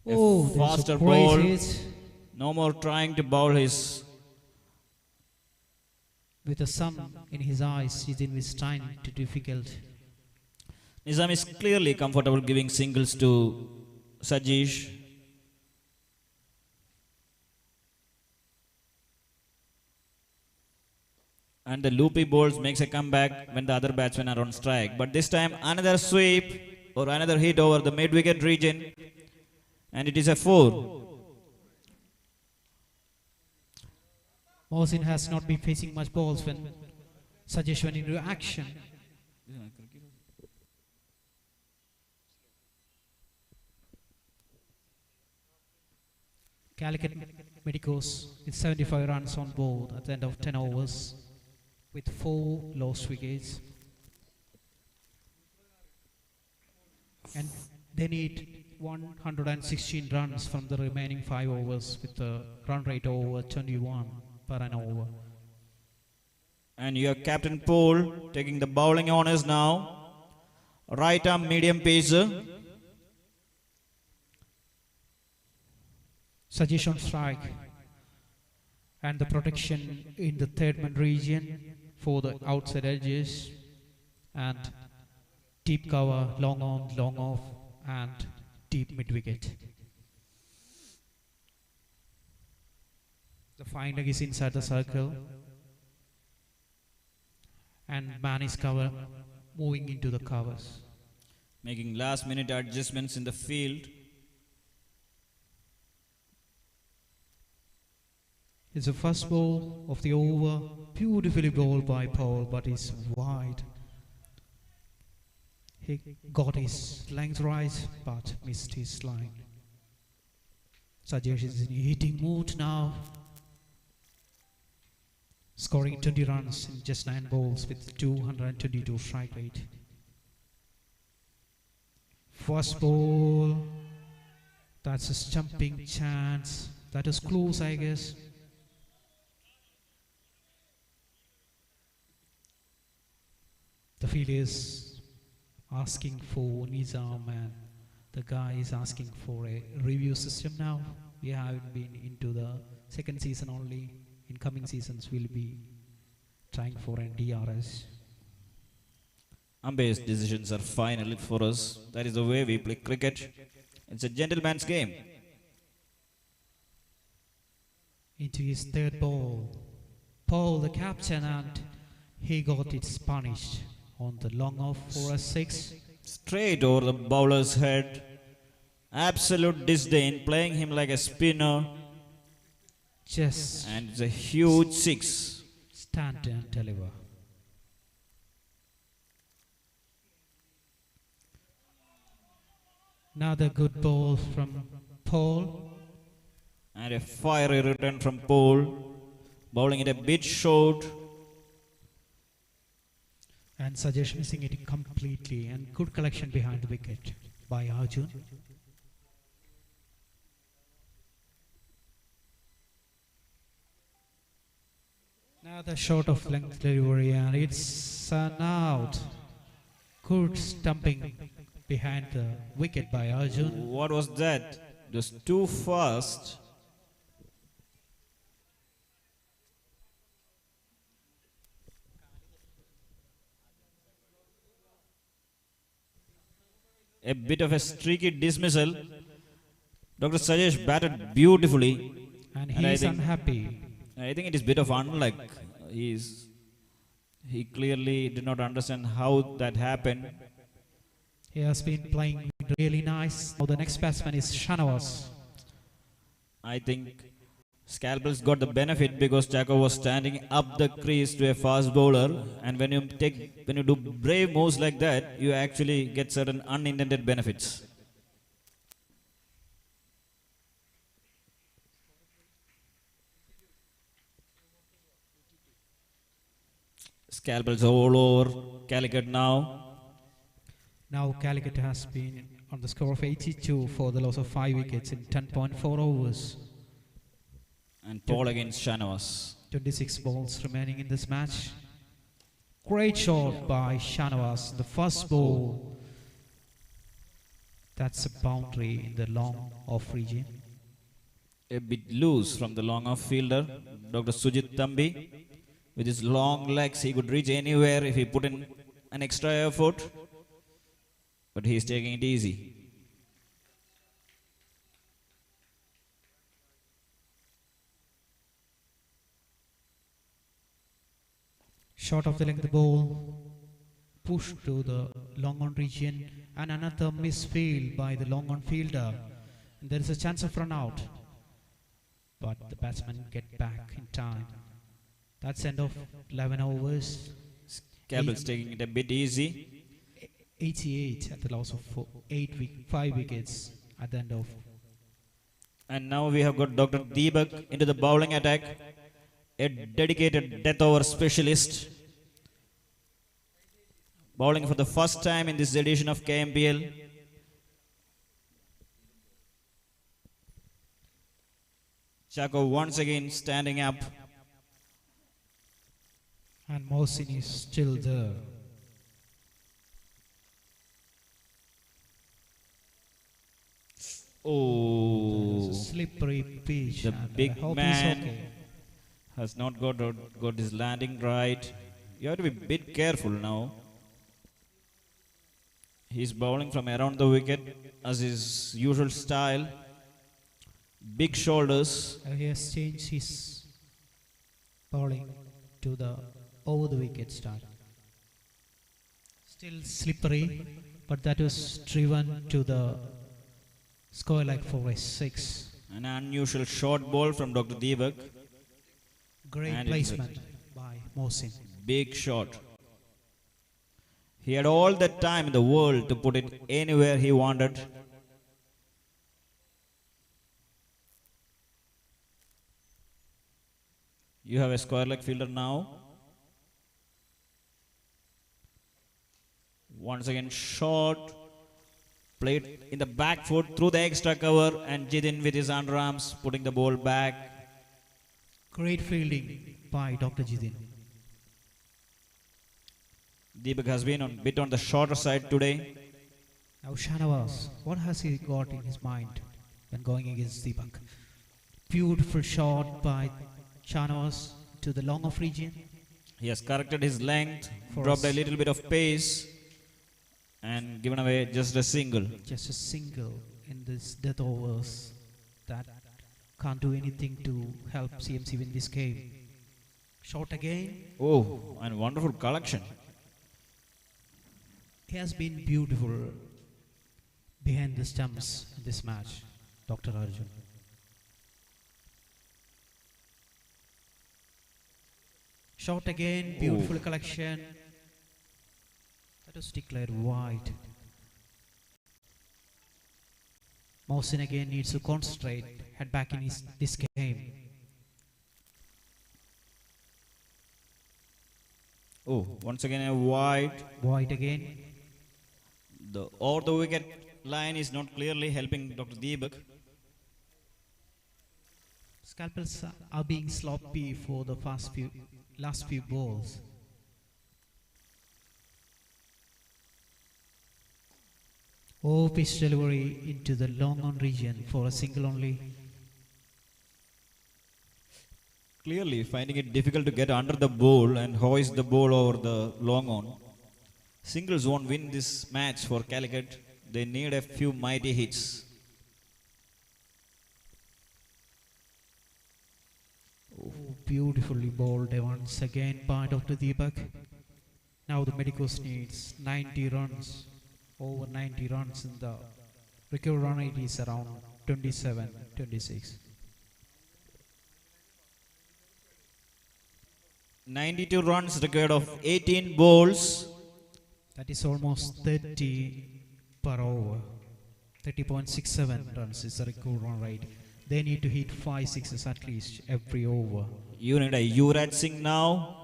Oh, there's a faster great ball. hit No more trying to bowl his. with the sun in his eyes. He's in his time too difficult. Nizam is clearly comfortable giving singles to Sajesh. And the loopy balls makes a comeback when the other batsmen are on strike. But this time another sweep or another hit over the mid-wicket region. And it is a 4. Mohsin has not been facing much balls when Sajesh went into action. Calicut Medicos with 75 runs on board at the end of 10 overs with 4 lost wickets. And they need 116 runs from the remaining 5 overs with a run rate over 21 per an over. And your captain Paul taking the bowling honours now. Right arm medium pacer. Sajesh on strike and the protection in the third man region for the outside edges and deep cover, long on, long off and deep mid wicket. The fine leg is inside the circle and man is cover moving into the covers. Making last minute adjustments in the field. It's the first ball of the over, beautifully bowled by Paul, but it's wide. He got his length right, but missed his line. Sajesh is in a hitting mood now, scoring 20 runs in just 9 balls with 222 strike rate. First ball, that's a stumping chance. That is close, I guess. The field is asking for Nizam and the guy is asking for a review system now. We haven't been into the second season only. In coming seasons we'll be trying for a DRS. Umpire's decisions are final for us. That is the way we play cricket. It's a gentleman's game. Into his third ball. Paul the captain and he got it punished on the long off for a 6. Straight over the bowler's head. Absolute disdain, playing him like a spinner. Just And it's a huge 6. stand and deliver. Another good ball from Paul. And a fiery return from Paul. Bowling it a bit short. And Sajesh missing it completely and good collection behind the wicket by Arjun. Another shot of length delivery, and it's an out. Good stumping behind the wicket by Arjun. What was that? Just too fast. A bit of a streaky dismissal. Dr. Sajesh batted beautifully. And And I he's think- unhappy. I think it is a bit of unluck. He clearly did not understand how that happened. He has been playing really nice. Now the next batsman is Shanavas. I think Scalpels got the benefit because Chaco was standing up the crease to a fast bowler, and when you do brave moves like that, you actually get certain unintended benefits. Scalpels all over Calicut now. Now Calicut has been on the score of 82 for the loss of 5 wickets in 10.4 overs. And Paul against Shanavas. 26 balls remaining in this match. Great shot by Shanavas. The first ball. That's a boundary in the long off region. A bit loose from the long off fielder, Dr. Sujit Thambi. With his long legs, he could reach anywhere if he put in an extra effort. But he is taking it easy. Short of the length ball. Push to the long on region. And another misfield by the long on fielder. And there is a chance of run out. But the batsman get back in time. That's end of 11 overs. Scalpels taking it a bit easy. 88 at the loss of 5 wickets at the end of. And now we have got Dr. Deepak into the bowling attack. A dedicated death over specialist. Bowling for the first time in this edition of KMPL. Chaco once again standing up. And Mohsin is still there. Oh, It's a slippery pitch. the and I big hope man he's okay. has not got his landing right. You have to be a bit careful now. He's bowling from around the wicket as his usual style. Big shoulders. He has changed his bowling to the over the wicket style. Still slippery, but that was driven to the score like for a 6. An unusual short ball from Dr. Deepak. Great And it's placement by Mohsin. Big shot. He had all the time in the world to put it anywhere he wanted. You have a square leg fielder now. Once again, short. Played in the back foot through the extra cover, and Jidin with his underarms putting the ball back. Great fielding by Dr. Jidin. Deepak has been on bit on the shorter side today. Now Shanavas, what has he got in his mind when going against Deepak? Beautiful shot by Shanavas to the long off region. He has corrected his length, For dropped a us. little bit of pace, and given away just a single. Just a single in this death overs that can't do anything to help CMC win this game. Shot again. Oh, and wonderful collection. He has been beautiful behind the stumps in this match, Dr. Arjun. Shot again, beautiful collection. That was declared wide. Mohsin again needs to concentrate, head back in this game. Oh, once again a wide. Wide again. The over the wicket line is not clearly helping Dr. Deepak. Scalpels are being sloppy for the first few last few balls. Oh, pitch delivery into the long on region for a single only. Clearly finding it difficult to get under the ball and hoist the ball over the long on. Singles won't win this match for Calicut. They need a few mighty hits. Oh, beautifully bowled once again by Dr. Deepak. Now the Medicos needs 90 runs, over 90 runs in the recovery run rate is around 27, 26. 92 runs required of 18 balls. That is almost 30 per over. 30.67 runs is the recovery run rate. They need to hit 5 sixes at least every over. You need a Yuvraj Singh now.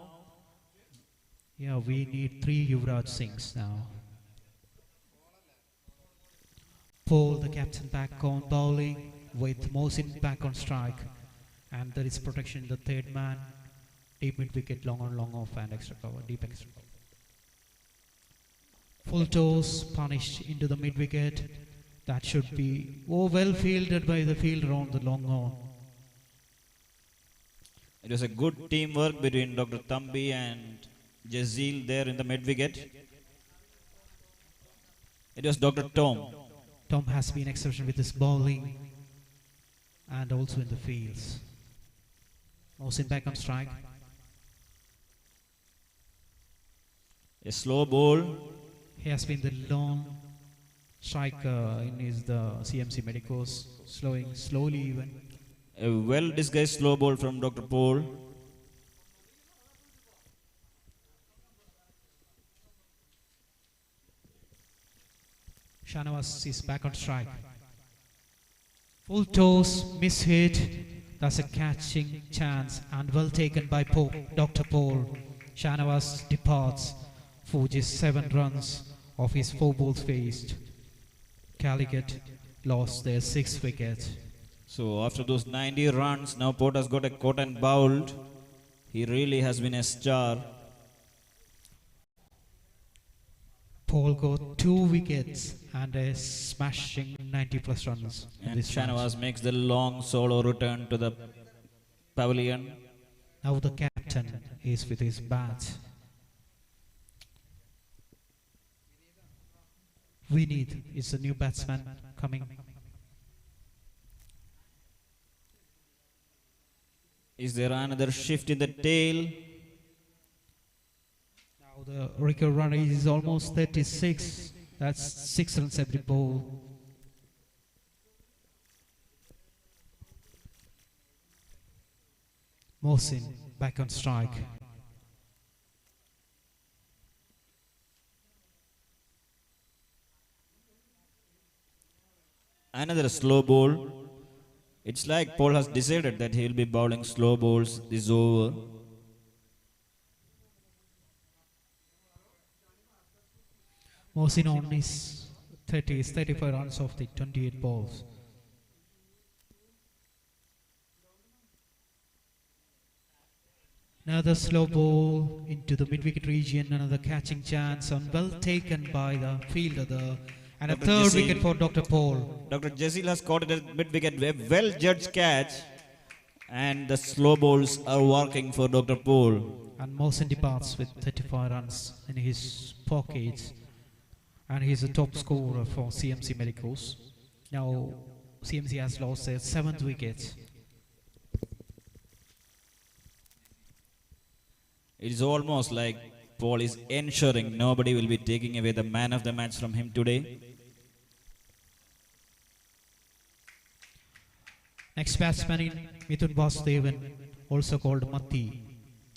Yeah, we need 3 Yuvraj Singhs now. Paul, the captain, back on bowling with Mohsin back on strike. And there is protection in the third man. Deep mid wicket, long on, long off, and extra cover, deep extra cover. Full toss punished into the mid wicket. That should be well fielded by the fielder on the long on. It was a good teamwork between Dr. Thambi and Jazeel there in the mid wicket. It was Dr. Tom. Tom has been exceptional with his bowling and also in the fields. Mohsin back on strike. A slow ball. He has been the lone striker in the CMC Medicos, slowly even. A well disguised slow ball from Dr. Paul. Shanawaz is back on strike. Full toss, miss hit. That's a catching chance and well taken by Dr. Paul. Shanawaz departs for just 7 runs of his 4 balls faced. Calicut lost their 6th wicket. So after those 90 runs, now Port has got a caught and bowled. He really has been a star. Paul got 2 wickets and a smashing 90 plus runs. And Shanawaz makes the long solo return to the pavilion. Now the captain is with his bat. Vineet is the new batsman coming. Is there another shift in the tail? Now the recovery run rate is almost 36. That's 6 runs every ball. Mohsin back on strike. Another slow ball. It's like Paul has decided that he will be bowling slow balls this over. Mohsin on his 35 runs of the 28 balls. Another slow ball into the mid-wicket region, another catching chance and well taken by the fielder. And a Dr. third Jazeel. wicket for Dr. Paul. Dr. Jazeel has caught it at mid-wicket, a well-judged catch. And the slow balls are working for Dr. Paul. And Mohsin departs with 35 runs in his pockets. And he's a top scorer for CMC Medicos. Now CMC has lost their 7th wicket. It is almost like Paul is ensuring nobody will be taking away the man of the match from him today. Next batsman in Mithun Vasudevan, also called Matti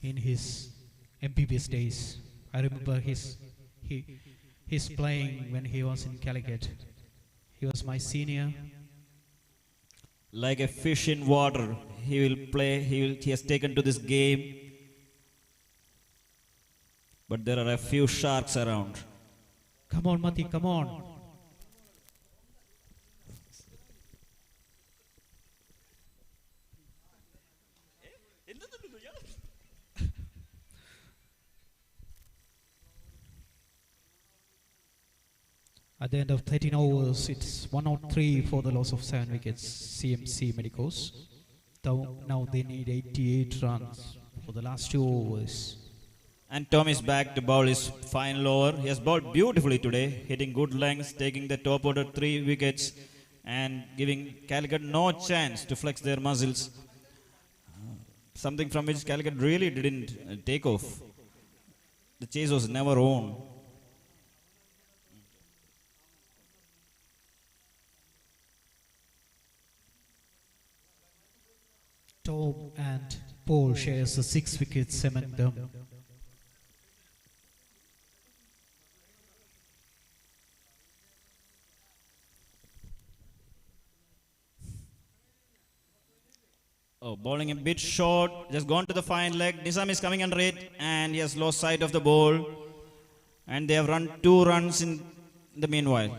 in his MPBS days. I remember his playing when he was in Calicut. He was my senior. Like a fish in water, he will play. He has taken to this game. But there are a few sharks around. Come on, Matti, come on. At the end of 13 overs, it's 103 for the loss of 7 wickets, CMC Medicos. Now they need 88 runs for the last 2 overs. And Tom is back to bowl his final over. He has bowled beautifully today, hitting good lengths, taking the top order 3 wickets and giving Calicut no chance to flex their muscles. Something from which Calicut really didn't take off. The chase was never on. Tom and Paul shares the 6 wickets among them. Oh, bowling a bit short, just gone to the fine leg. Nizam is coming under it and he has lost sight of the ball. And they have run 2 runs in the meanwhile.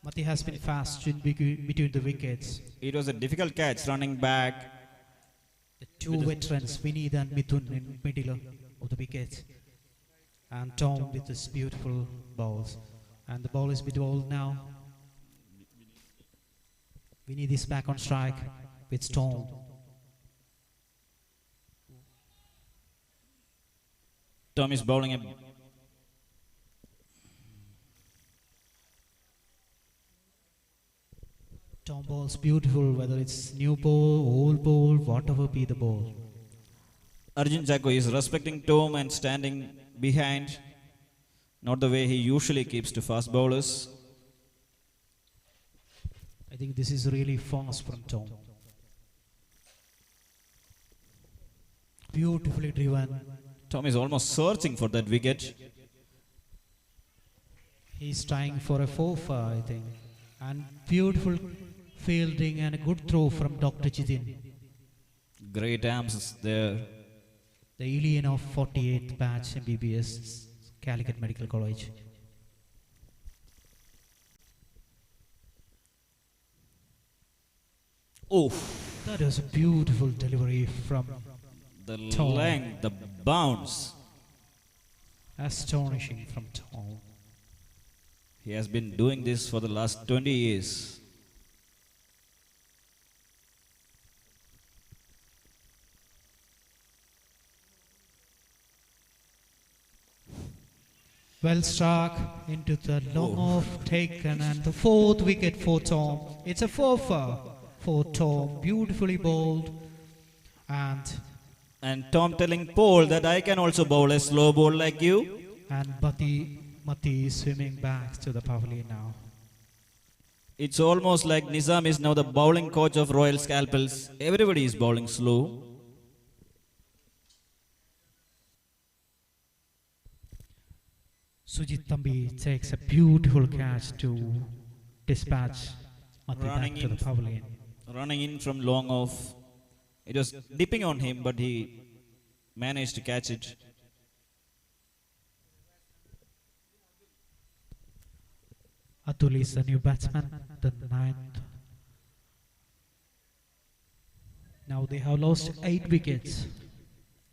Mati has been fast in between the wickets. It was a difficult catch running back. The 2 veterans, Vineet and Mithun, in middle of the wickets. And Tom with his beautiful balls. And the ball is bowled now. Vineet is back on strike with Tom. Tom is bowling a Tom bowls beautiful, whether it's new ball, old ball, whatever be the ball. Arjun Jacko is respecting Tom and standing behind, not the way he usually keeps to fast bowlers. I think this is really fast from Tom. Beautifully driven. Tom is almost searching for that wicket. He's trying for a 4-4, I think. And beautiful fielding and a good throw from Dr. Jitin. Great arms there. The alien of 48th batch MBBS, Calicut Medical College. Oh, That was a beautiful delivery from the Tom. length, the bounce. Astonishing from Tom. He has been doing this for the last 20 years. Well struck into the long off taken and the 4th wicket for Tom. It's a 4-4 for Tom. Beautifully bowled. And Tom telling Paul that I can also bowl a slow ball like you. And Mati is swimming back to the pavilion now. It's almost like Nizam is now the bowling coach of Royal Scalpels. Everybody is bowling slow. Sujit Thambi takes a beautiful catch to dispatch Mati Running back to the in. pavilion. Running in from long off. It was dipping on him, but he managed to catch it. Atul is the new batsman, the 9th. Now they have lost 8 wickets.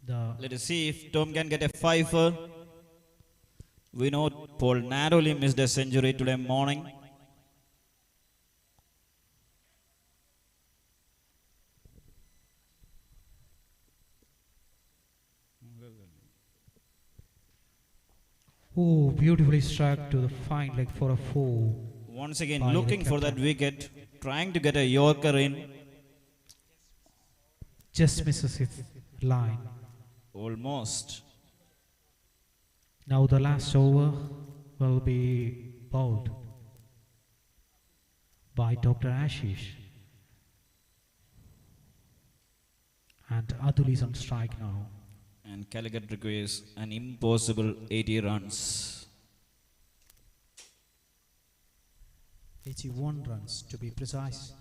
Let us see if Tom can get a fifer. We know Paul narrowly missed a century today morning. Oh, beautifully struck to the fine leg for a 4. Once again By the looking for that captain. wicket, trying to get a Yorker in. Just misses his line. Almost. Now the last over will be bowled by Dr. Ashish. And Atul is on strike now. And Calicut requires an impossible 80 runs. 81 runs to be precise.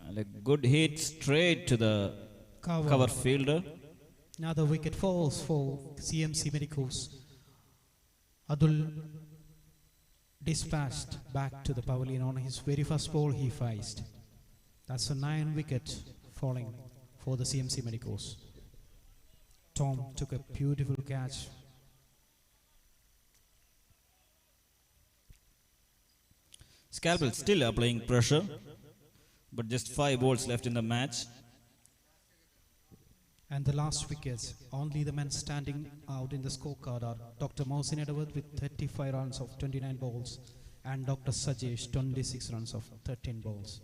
And a good hit straight to the cover fielder. Now the wicket falls for CMC Medicos. Adul dispatched back to the pavilion on his very first ball he faced. That's a 9 wicket falling for the CMC Medicos. Tom took a beautiful catch. Scalpel still applying pressure, but just 5 balls left in the match. And the last wickets, only the men standing out in the scorecard are Dr. Mohsin Edward with 35 runs of 29 balls and Dr. Sajesh 26 runs of 13 balls.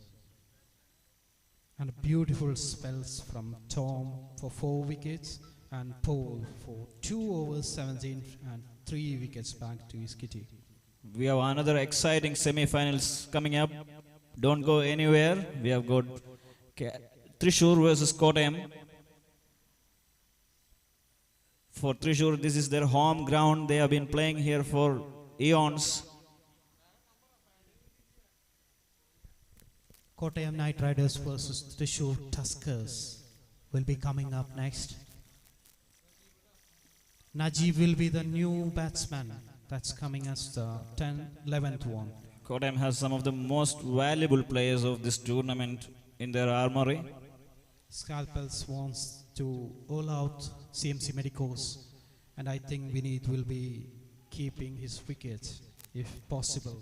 And beautiful spells from Tom for 4 wickets and Paul for 2 overs 17 and 3 wickets back to his kitty. We have another exciting semi-finals coming up. Don't go anywhere. We have got Thrissur versus Kottayam. For Thrissur, this is their home ground. They have been playing here for eons. Kottayam Knight Riders versus Thrissur Tuskers will be coming up next. Najib will be the new batsman that's coming as the 11th one. Kottayam has some of the most valuable players of this tournament in their armory. Scalpels wants to all out CMC Medicos, and I think Vineet will be keeping his wicket if possible.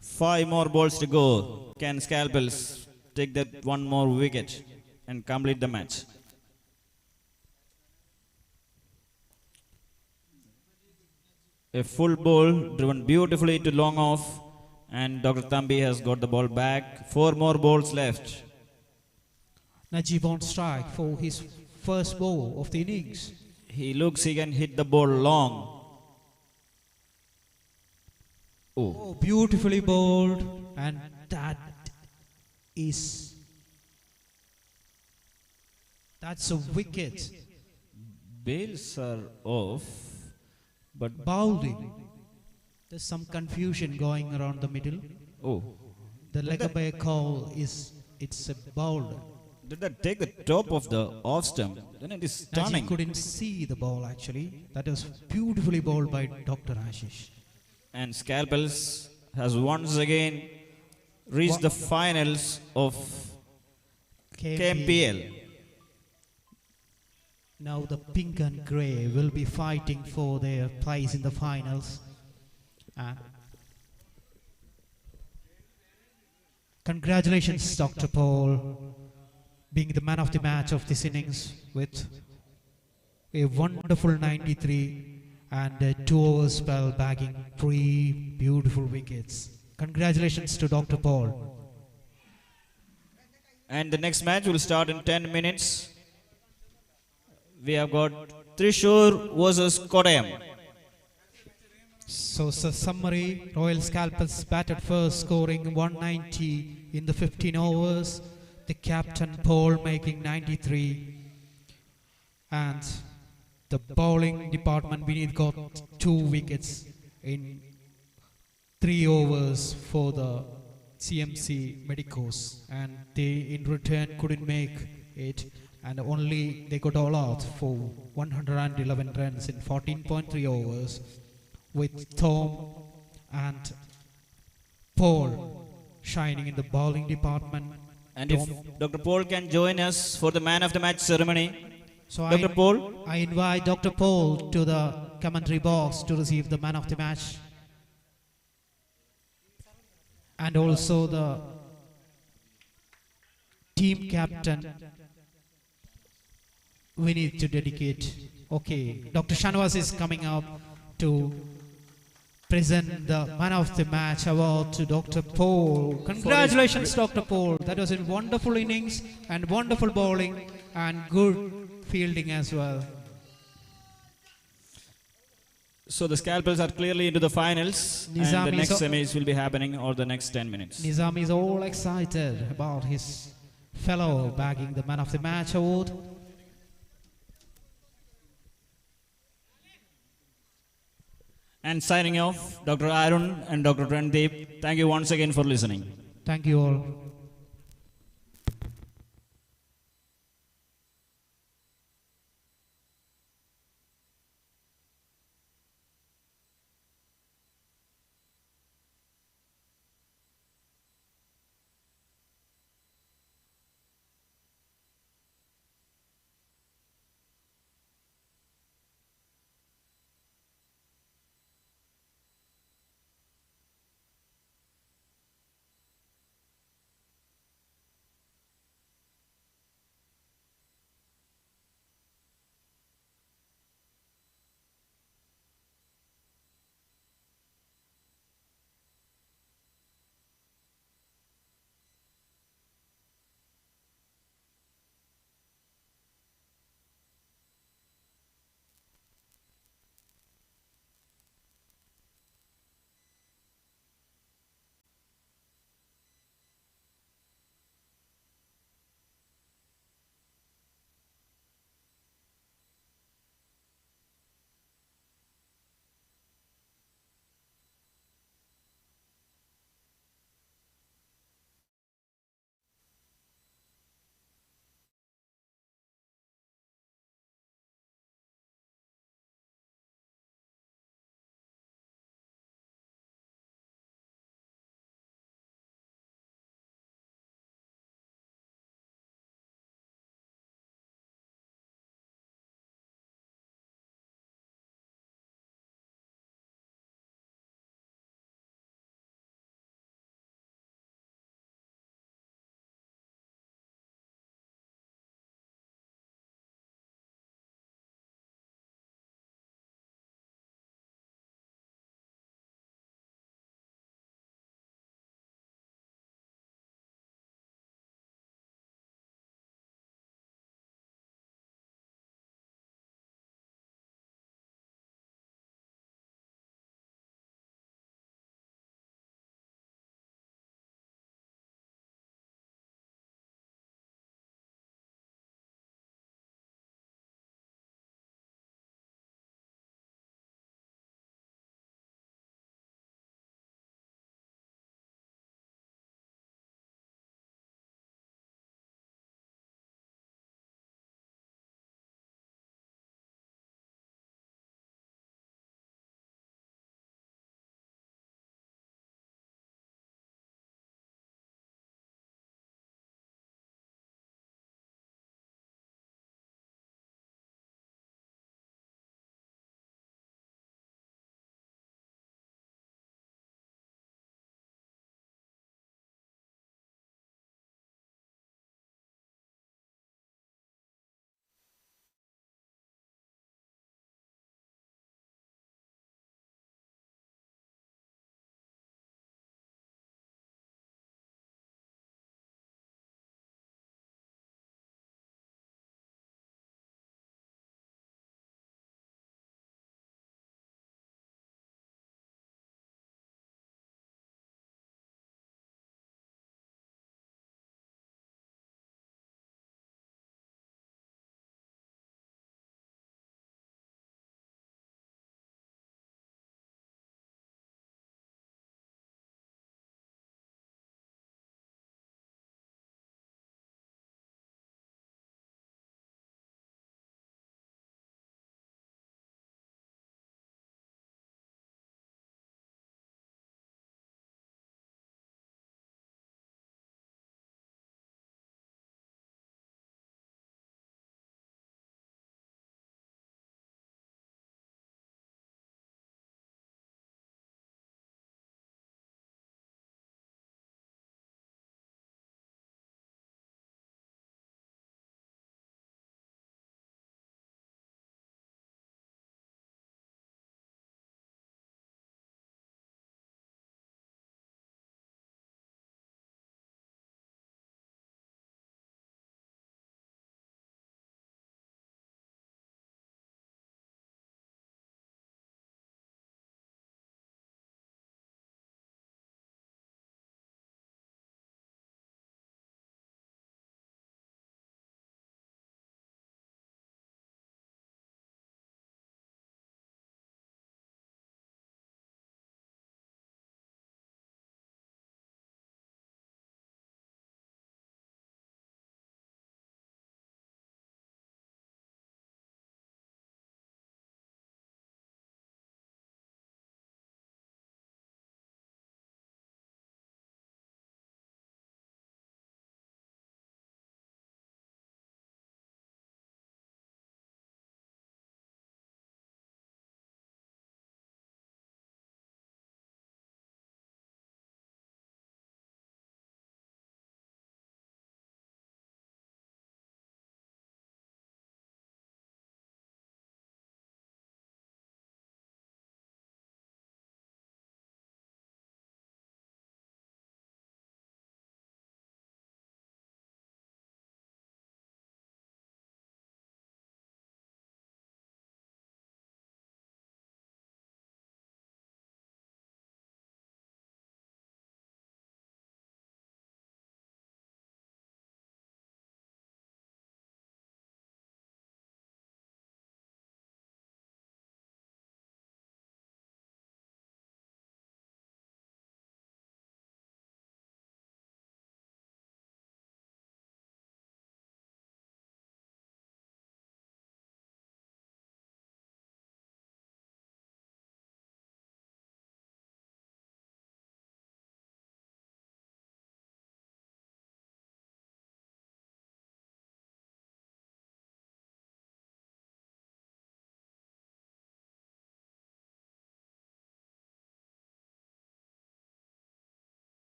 5 more balls to go. Can Scalpels take that 1 more wicket and complete the match? A full ball driven beautifully to long off, and Dr. Thambi has got the ball back. 4 more balls left. Najib on strike for his first ball of the innings. He looks he can hit the ball long. Oh, beautifully bowled, and that's a wicket. Bails are off, but Bowling. There's some confusion going around the middle. oh, The leg by a call it's a bowler. did that take the top of the off stump? Then it is stunning. Najib couldn't see the ball actually. That was beautifully bowled by Dr. Ashish. And Scalpels has once again reached the finals of KMPL. Now the pink and grey will be fighting for their place in the finals. Congratulations, Dr. Paul, being the man of the match of this innings with a wonderful 93 and a 2 over spell, bagging 3 beautiful wickets. Congratulations to Dr. Paul. And the next match will start in 10 minutes. We have got Thrissur versus Kottayam. So, summary, Royal Scalpels batted first, scoring 190 in the 15 overs. The captain Paul making 93. And the bowling department, Vineet got 2 wickets in 3 overs for the CMC Medicos. And they in return couldn't make it. And only they got all out for 111 runs in 14.3 overs, with Tom and Paul shining in the bowling department. And if Dr. Paul can join us for the man of the match ceremony. So Dr. Paul? I invite Dr. Paul to the commentary box to receive the man of the match. And also the team captain, we need to dedicate. Okay, Dr. Shanwas is coming up to present the man of the match award to Dr. Paul. Congratulations, Dr. Paul. That was a wonderful innings and wonderful bowling and good fielding as well. So the Scalpels are clearly into the finals, and the Nizam next is semis will be happening over the next 10 minutes. Nizam is all excited about his fellow bagging the man of the match award. And signing off, Dr. Arun and Dr. Randeep, thank you once again for listening. Thank you all.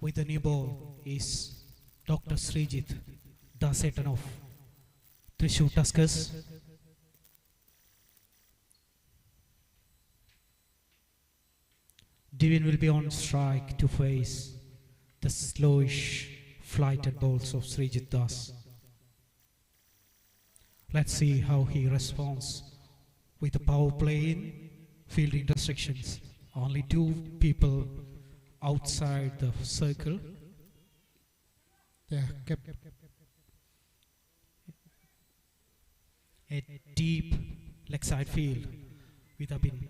with the new ball is Dr. Srijit Dasetan of Thrissur Tuskers. Divin will be on strike to face the slowish flighted balls of Srijit Das. Let's see how he responds with the power play in fielding restrictions. Only 2 people outside the circle. They are kept a deep leg side field with a bin.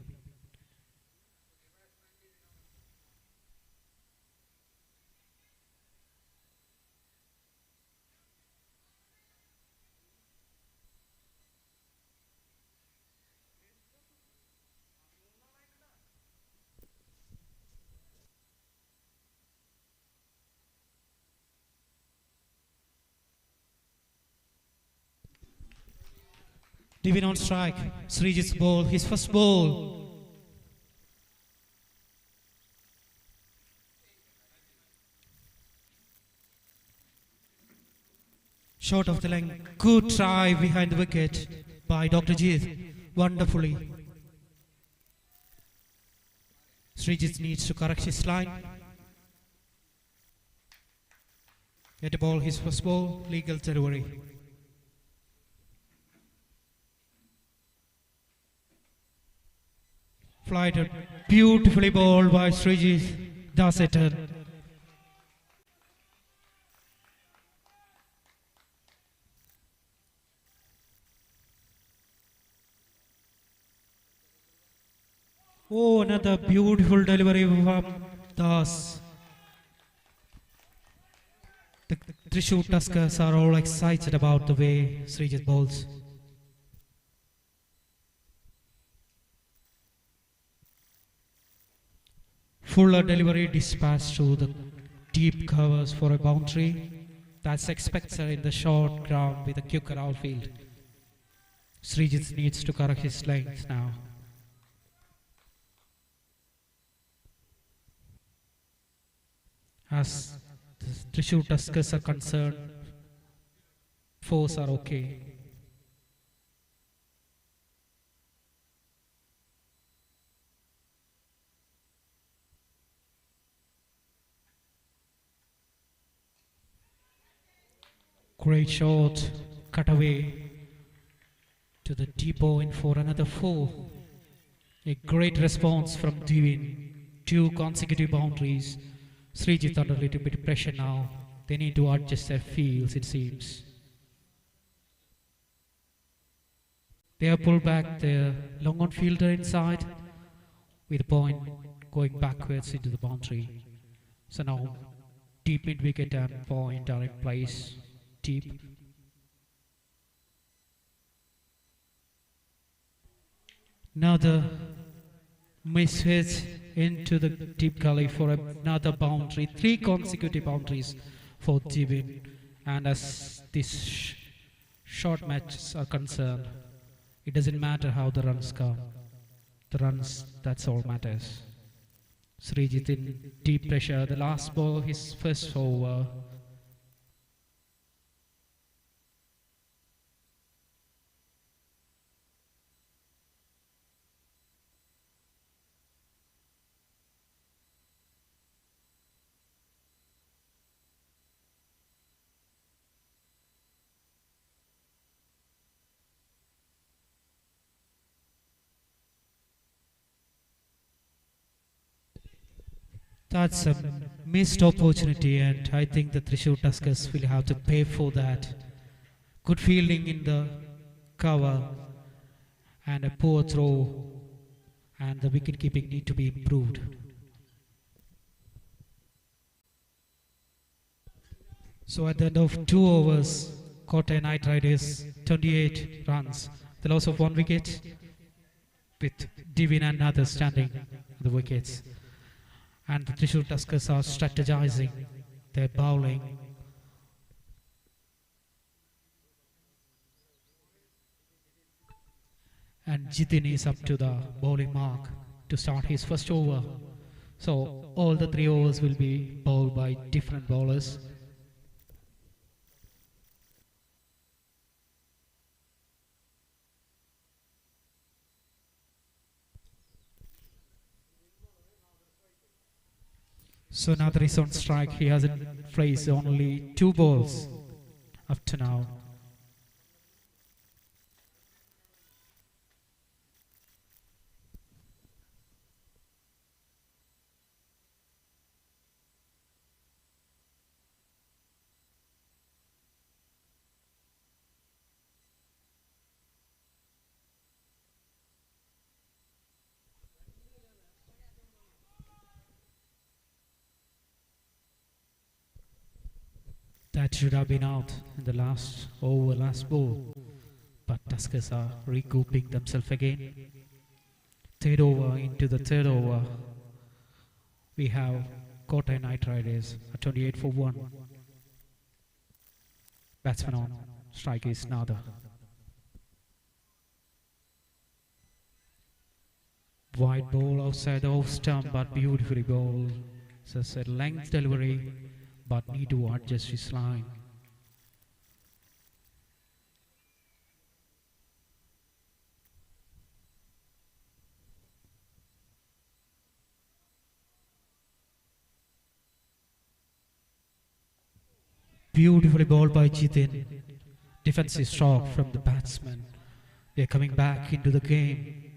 Divin on strike. Srijit's ball, his first ball. Short of the length. Good try behind the wicket by Dr. Jit. Wonderfully. Srijit needs to correct his line. Get the ball, his first ball, legal delivery. Flighted, beautifully bowled by Srijit Dasetan. Oh, another beautiful delivery from Das. The Thrissur Tuskers are all excited about the way Srijit bowls. Fuller delivery dispatched to the deep covers for a boundary. That's expected in the short ground with a quicker outfield. Srijit needs to correct his length now. As the Thrissur Tuskers are concerned, 4s are okay. Great shot, cut away to the deep point for another 4. A great response from Divin. 2 consecutive boundaries. Srijit under a little bit of pressure now. They need to adjust their fields, it seems. They have pulled back the long on fielder inside with the point going backwards into the boundary. So now deep mid wicket and point are in place. Deep. Now the misfits into the deep gully for another boundary. 3 consecutive boundaries for Divin. And as these short matches are concerned, it doesn't matter how the runs come. The runs, that's all matters. Srijit in deep pressure. The last ball, his first over. That's a missed opportunity, and I think the Thrissur Tuskers will have to pay for that. Good fielding in the cover and a poor throw, and the wicket keeping need to be improved. So at the end of 2 overs, Kottayam Knight Riders 28 runs, the loss of 1 wicket, with Divin and others standing on the wickets. And the Thrissur Tuskers are strategizing their bowling. And Jitin is up to the bowling mark to start his first over. So all the 3 overs will be bowled by different bowlers. So Nader is on strike. He hasn't faced only 2 balls up to now. That should have been out in the last over, last ball. But Tuskers are recouping themselves again. Third over, into the third over, we have Kotai Knight Riders at 28 for 1. Batsman on strike is Nada. Wide ball outside the off stump, but beautifully bowled. So it's a length delivery, but need to adjust his line. Beautifully bowled by Jitin. Defensive stroke from the batsman. They're coming back into the game.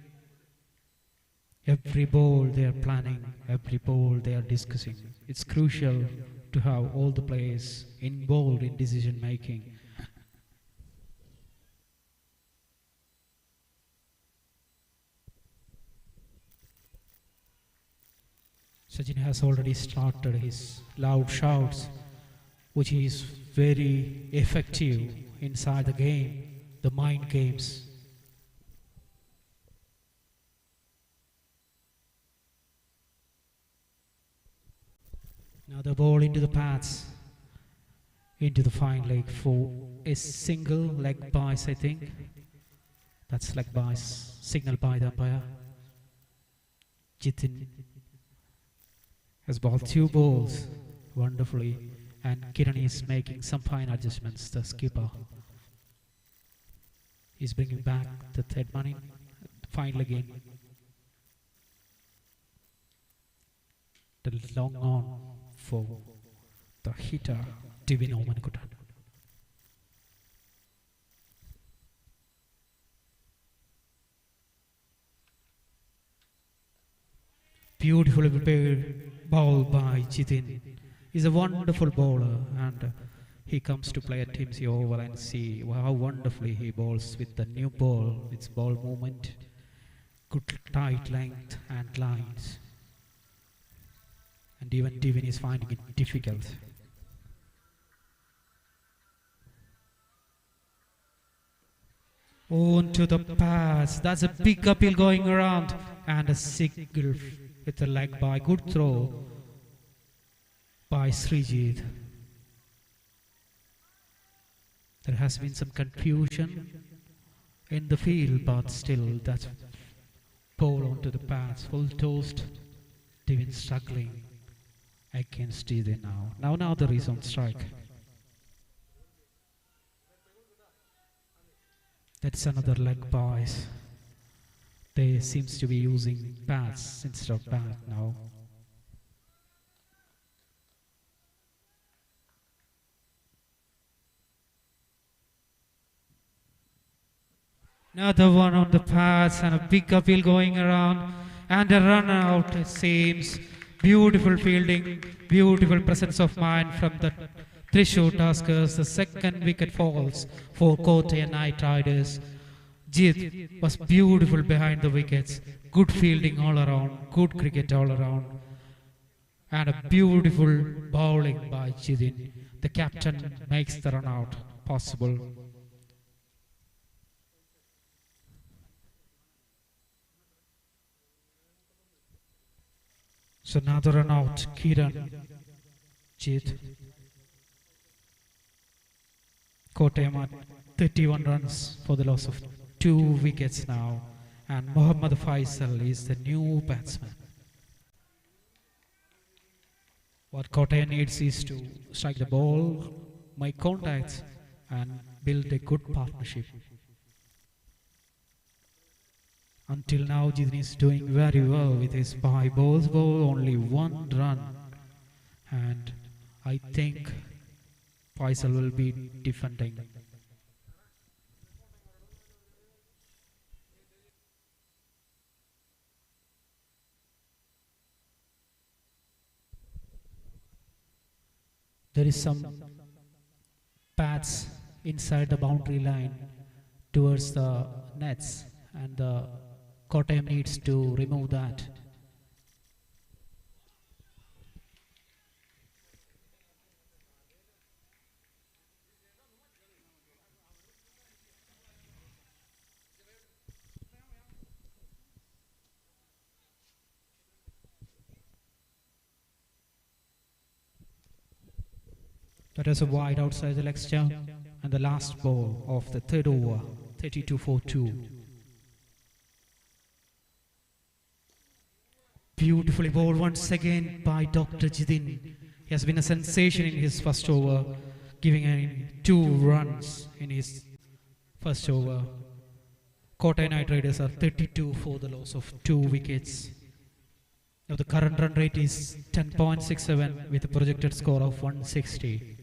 Every ball they are planning, every ball they are discussing. It's crucial to have all the players involved in decision making. Sachin has already started his loud shouts, which is very effective inside the game, the mind games. Now the ball into the pads, into the fine leg for a single leg bias, I think. That's leg bias, signaled by the umpire. Jitin has bowled 2 balls wonderfully, and Kiran is making some fine adjustments, the skipper. He's bringing back the third man in, fine leg in. The long on for the hitter, Divin Omankutan. Beautifully prepared ball by Jitin. He's a wonderful bowler, and he comes to play at Team Oval and see how wonderfully he bowls with the new ball, its ball movement, good tight length and lines. And even Divin is finding it difficult. On to the pass. That's a big appeal going around. And a single with a leg by. Good throw by Srijit. There has been some confusion in the field, but still that ball onto the pass. Full toast. Divin struggling against Jitin now. Now there is on strike. That's another leg bias. They seems to be using pads instead of bat now. Another one on the pads and a big appeal going around and a run out, it seems. Beautiful fielding, beautiful presence of mind from the Thrissur Tuskers. The second wicket falls for Kotai Knight Riders. Jit was beautiful behind the wickets. Good fielding all around, good cricket all around. And a beautiful bowling by Jitin. The captain makes the run out possible. So another run out, Kiran, Jit. Kottayam at 31 runs for the loss of 2 wickets now. And Mohammad Faisal is the new batsman. What Kottayam needs is to strike the ball, make contacts, and build a good partnership. Until now, Jidin is doing very well with his 5 balls, only 1 run. And I think Faisal will be defending. There is some paths inside the boundary line towards the nets, and the Kottayam needs to remove that. That is a wide outside the leg stump, and the last ball of the third over, 32 for 2. Beautifully bowled once again by Dr. Jidin. He has been a sensation in his first over, giving in 2 runs in his first over. Kottayam Knight Riders are 32 for the loss of 2 wickets. Now the current run rate is 10.67 with a projected score of 160.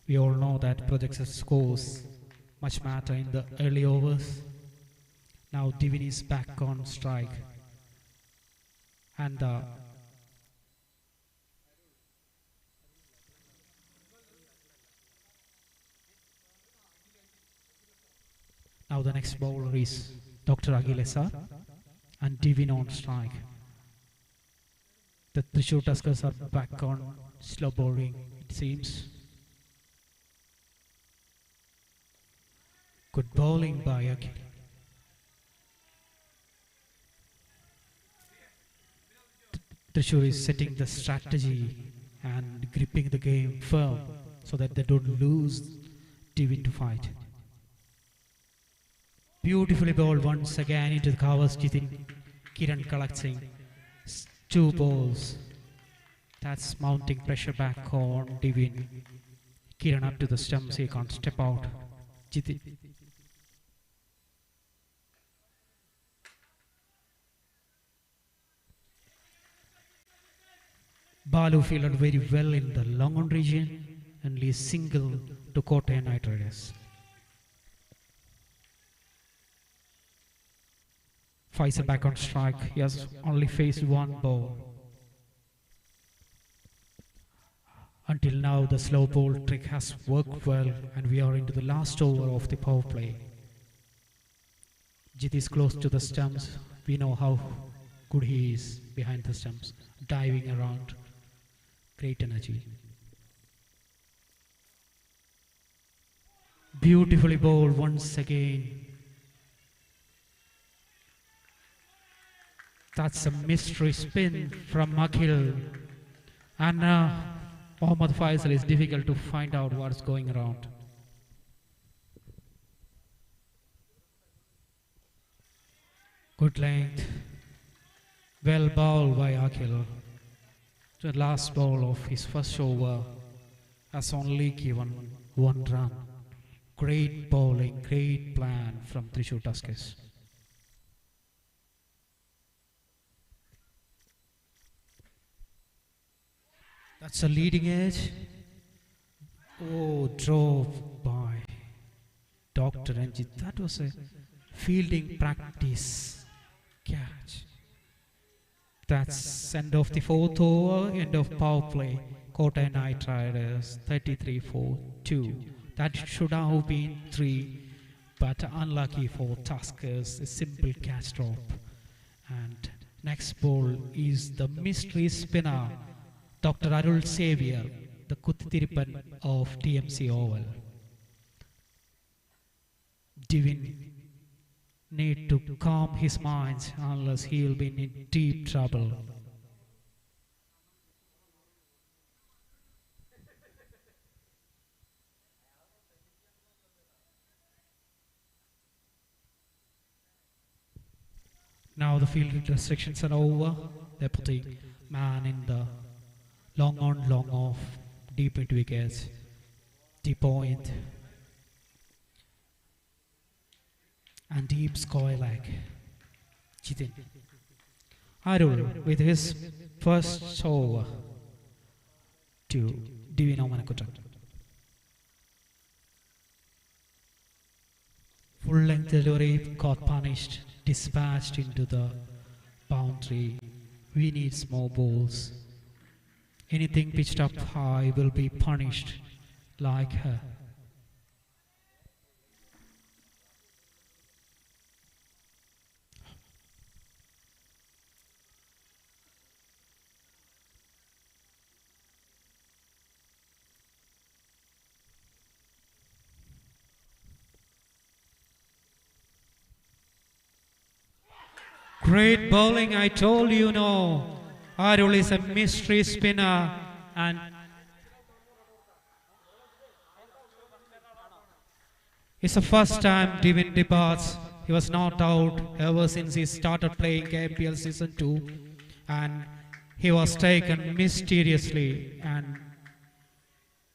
We all know that projected scores much matter in the early overs. Now Divin is back on strike. And now the next bowler is Dr. Aguilesa and Divin on strike. The Thrissur Tuskers are back on slow bowling, it seems. Good bowling by Aguilesa. Thrissur is setting the strategy and gripping the game firm so that they don't lose Divin to fight. Beautifully bowled once again into the covers. Kiran collecting 2 balls. That's mounting pressure back on Divin. Kiran up to the stumps, he can't step out. Jidin. Balu fielded very well in the long on region and leaves single to Kottayam Knight Riders. Faisal back on strike. He has only faced 1 ball. Until now, the slow ball trick has worked well, and we are into the last over of the power play. Jit is close to the stumps. We know how good he is behind the stumps, diving around. Great energy. Beautifully bowled once again. That's a mystery spin from Akhil. And Mohammad Faisal is difficult to find out what's going around. Good length. Well bowled by Akhil. The last ball of his first over has only given 1 run. Great bowling, great plan from Thrissur Tuskers. That's a leading edge. Oh, drove by Dr. Ranjit. That was a fielding practice catch. That's end of the 4th over, end of power play. Kottayam Knight Riders 33 for 2. That should have been 3, but unlucky for Tuskers, a simple catch drop. And next ball is the mystery spinner, Dr. Arul Xavier, the Kuthiripan of TMC Oval. Divin need to calm his mind, unless he'll be in deep trouble. Now the field restrictions are over. They're putting man in the Long on, long off, deep into wickets, deep point, and deep square leg. Jitin. Arul with his first over to Divino Manakutan. Full length delivery got punished, dispatched into the boundary. We need small balls. Anything pitched up high will be punished like her. Great bowling, I told you no. Arul is a mystery spinner and it's the first time Devin departs. He was not out ever since he started playing KMPL Season 2 and he was taken mysteriously and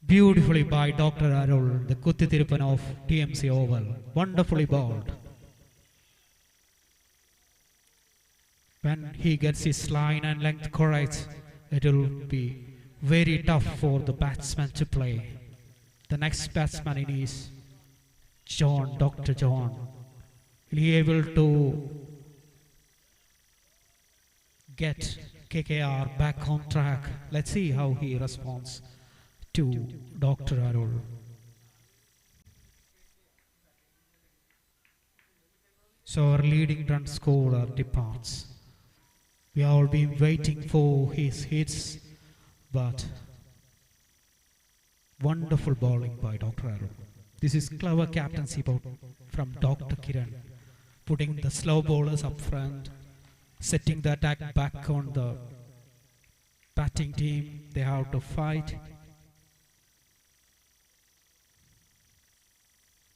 beautifully by Dr. Arul, the Kuttithiruppan of TMC Oval. Wonderfully bowled. When he gets his line and length correct, it will be very tough for the batsman to play. The next batsman is John, Dr. John. Will he able to get KKR back on track? Let's see how he responds to Dr. Arul. So our leading run scorer departs. We have all been waiting for his hits, but wonderful bowling by Dr. Arul. This is clever captaincy from Dr. Kiran, putting the slow bowlers up front, setting the attack back on the batting team. They have to fight.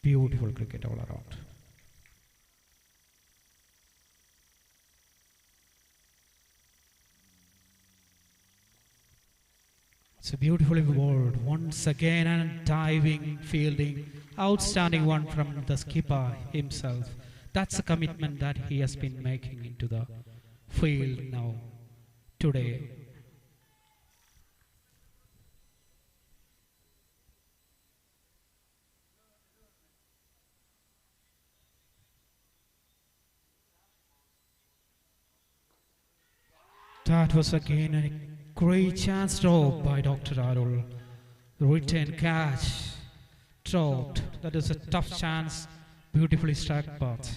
Beautiful cricket all around. It's a beautifully bowled once again and diving, fielding, outstanding one from the skipper himself. That's a commitment that he has been making into the field now, today. That was again a great chance dropped by Dr. Arul. The return catch dropped. That is a tough chance. Beautifully struck, but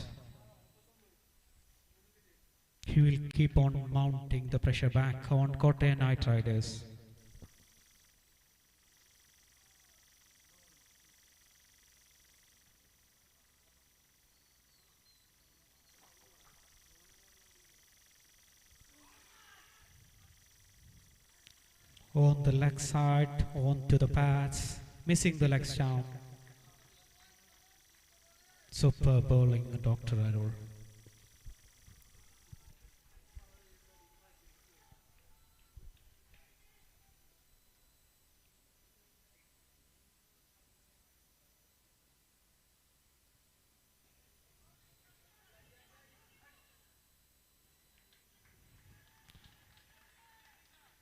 he will keep on mounting the pressure back on Kottayam Knight Riders. On the leg side, on to the pads, missing the legs down. Super bowling, Dr. Arul.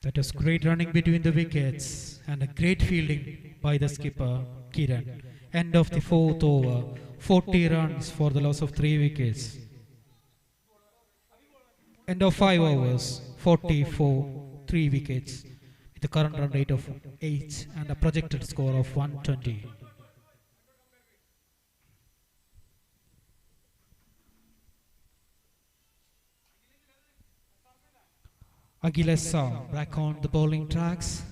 That was great running between the wickets and a great fielding by the skipper, Kiran. End of the fourth over, 40 runs for the loss of 3 wickets. End of 5 overs, 44, 3 wickets, with a current run rate of 8 and a projected score of 120. Aguilera back on the bowling tracks.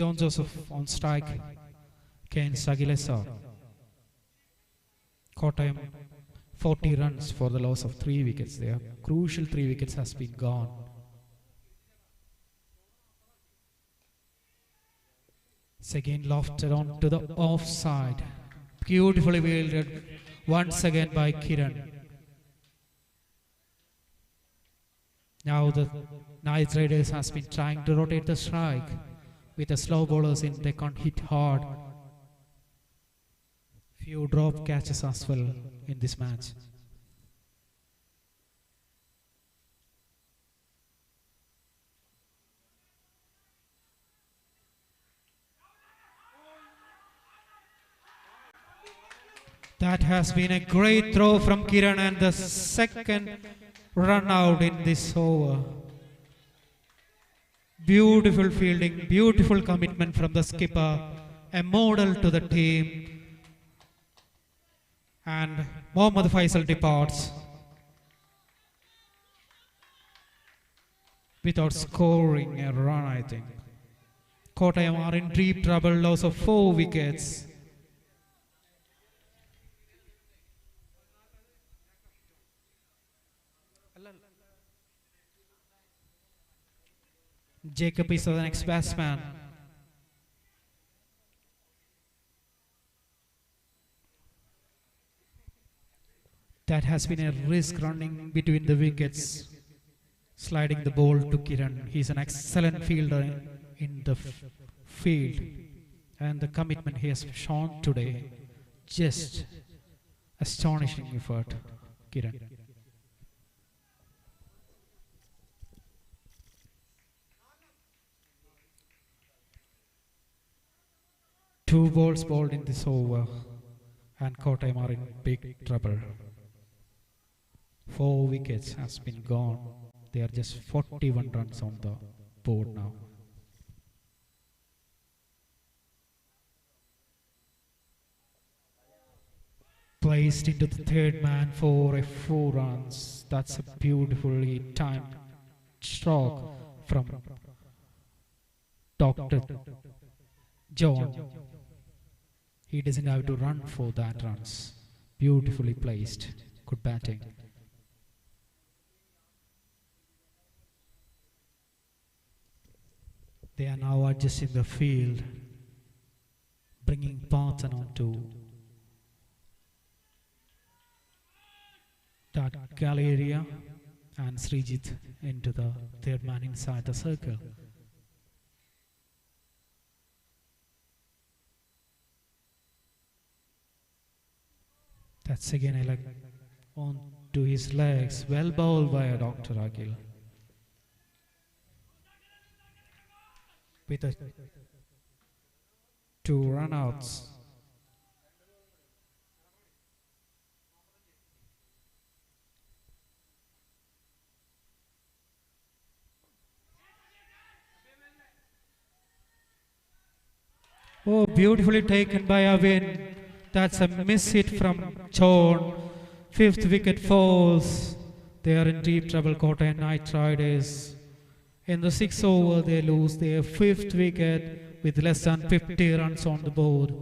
John Joseph on strike. Kane Sagilesa. Kottayam 40 runs for the loss of 3 wickets there. Crucial 3 wickets has been gone. It's again lofted on to the offside. Beautifully wielded once again by Kiran. Now the Knight Riders has been trying to rotate the strike. With the slow bowlers in, they can't hit hard. Few drop catches as well in this match. That has been a great throw from Kiran and the second run out in this over. Beautiful fielding, beautiful commitment from the skipper, a model to the team. And Mohammad Faisal departs without scoring a run, I think. Kottayam are in deep trouble, loss of 4 wickets. Jacob is the next batsman. That has been a risk running between the wickets, sliding the ball to Kiran. He's an excellent fielder in the field, and the commitment he has shown today, just astonishing effort, Kiran. Two balls bowled in this over, and Kottayam are in big trouble. 4 wickets has been gone. They are just 41 runs on the board now. Placed into the third man for a 4 runs. That's a beautifully timed stroke from Dr. John. He doesn't have to run for that runs. Beautifully placed. Good batting. They are now adjusting the field, bringing Parthan onto that galley area and Srijit into the third man inside the circle. That's again a leg on to his legs. Well bowled by Dr. Akhil. With 2 run-outs. Oh, beautifully taken by Avin. That's a miss hit from Chorn. 5th wicket falls. They are in deep trouble, Kottayam Knight Riders. In the 6th over, they lose their 5th wicket with less than 50 runs on the board.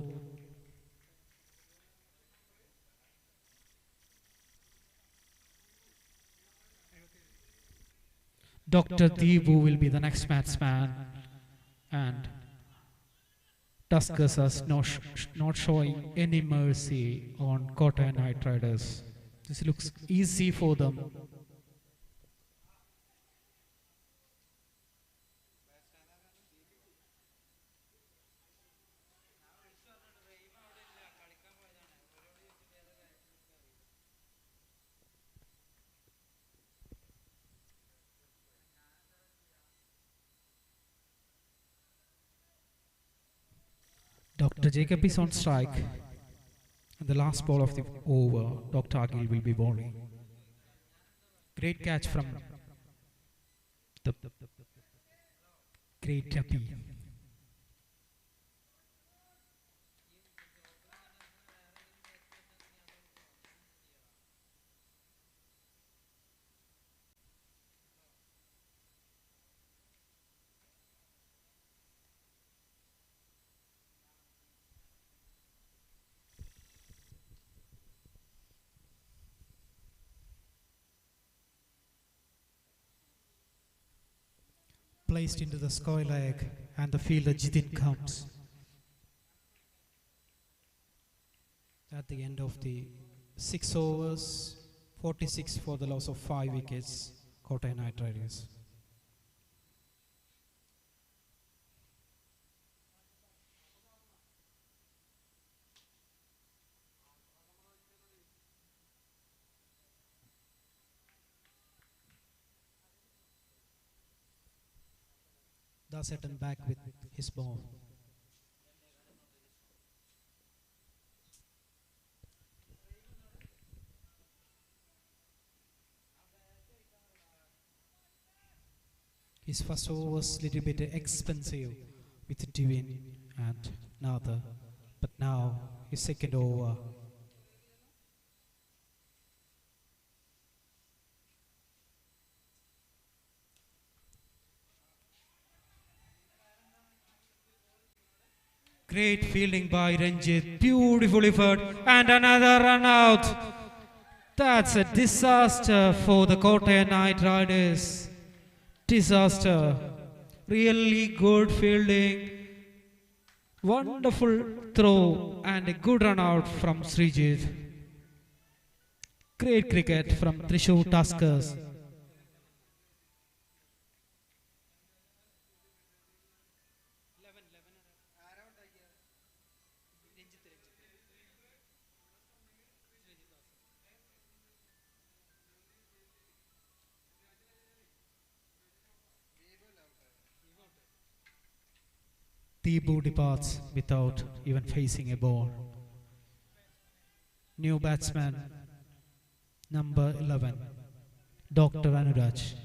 Dr. Deebu will be the next batsman, and Tuskers are not showing any mercy on Kottayam Knight Riders. This looks easy for them. Dr. Jacob is on strike. And the last ball of the over, Dr. Akhil will be bowling. Great catch from the great Tappy. placed into the square leg, and the fielder Jitin comes. At the end of the 6 overs, 46 for the loss of 5 wickets, Kottayam Knight Riders. Dasetan back with his ball. His first over was little bit expensive with Divin and Natha, but now his second over. Great fielding by Ranjit, beautiful effort, and another run out. That's a disaster for the Kottayam Knight Riders. Disaster. Really good fielding, wonderful throw, and a good run out from Srijit. Great cricket from Thrissur Tuskers. Tibu departs without even facing a ball. New batsman, number 11, Dr. Anuraj.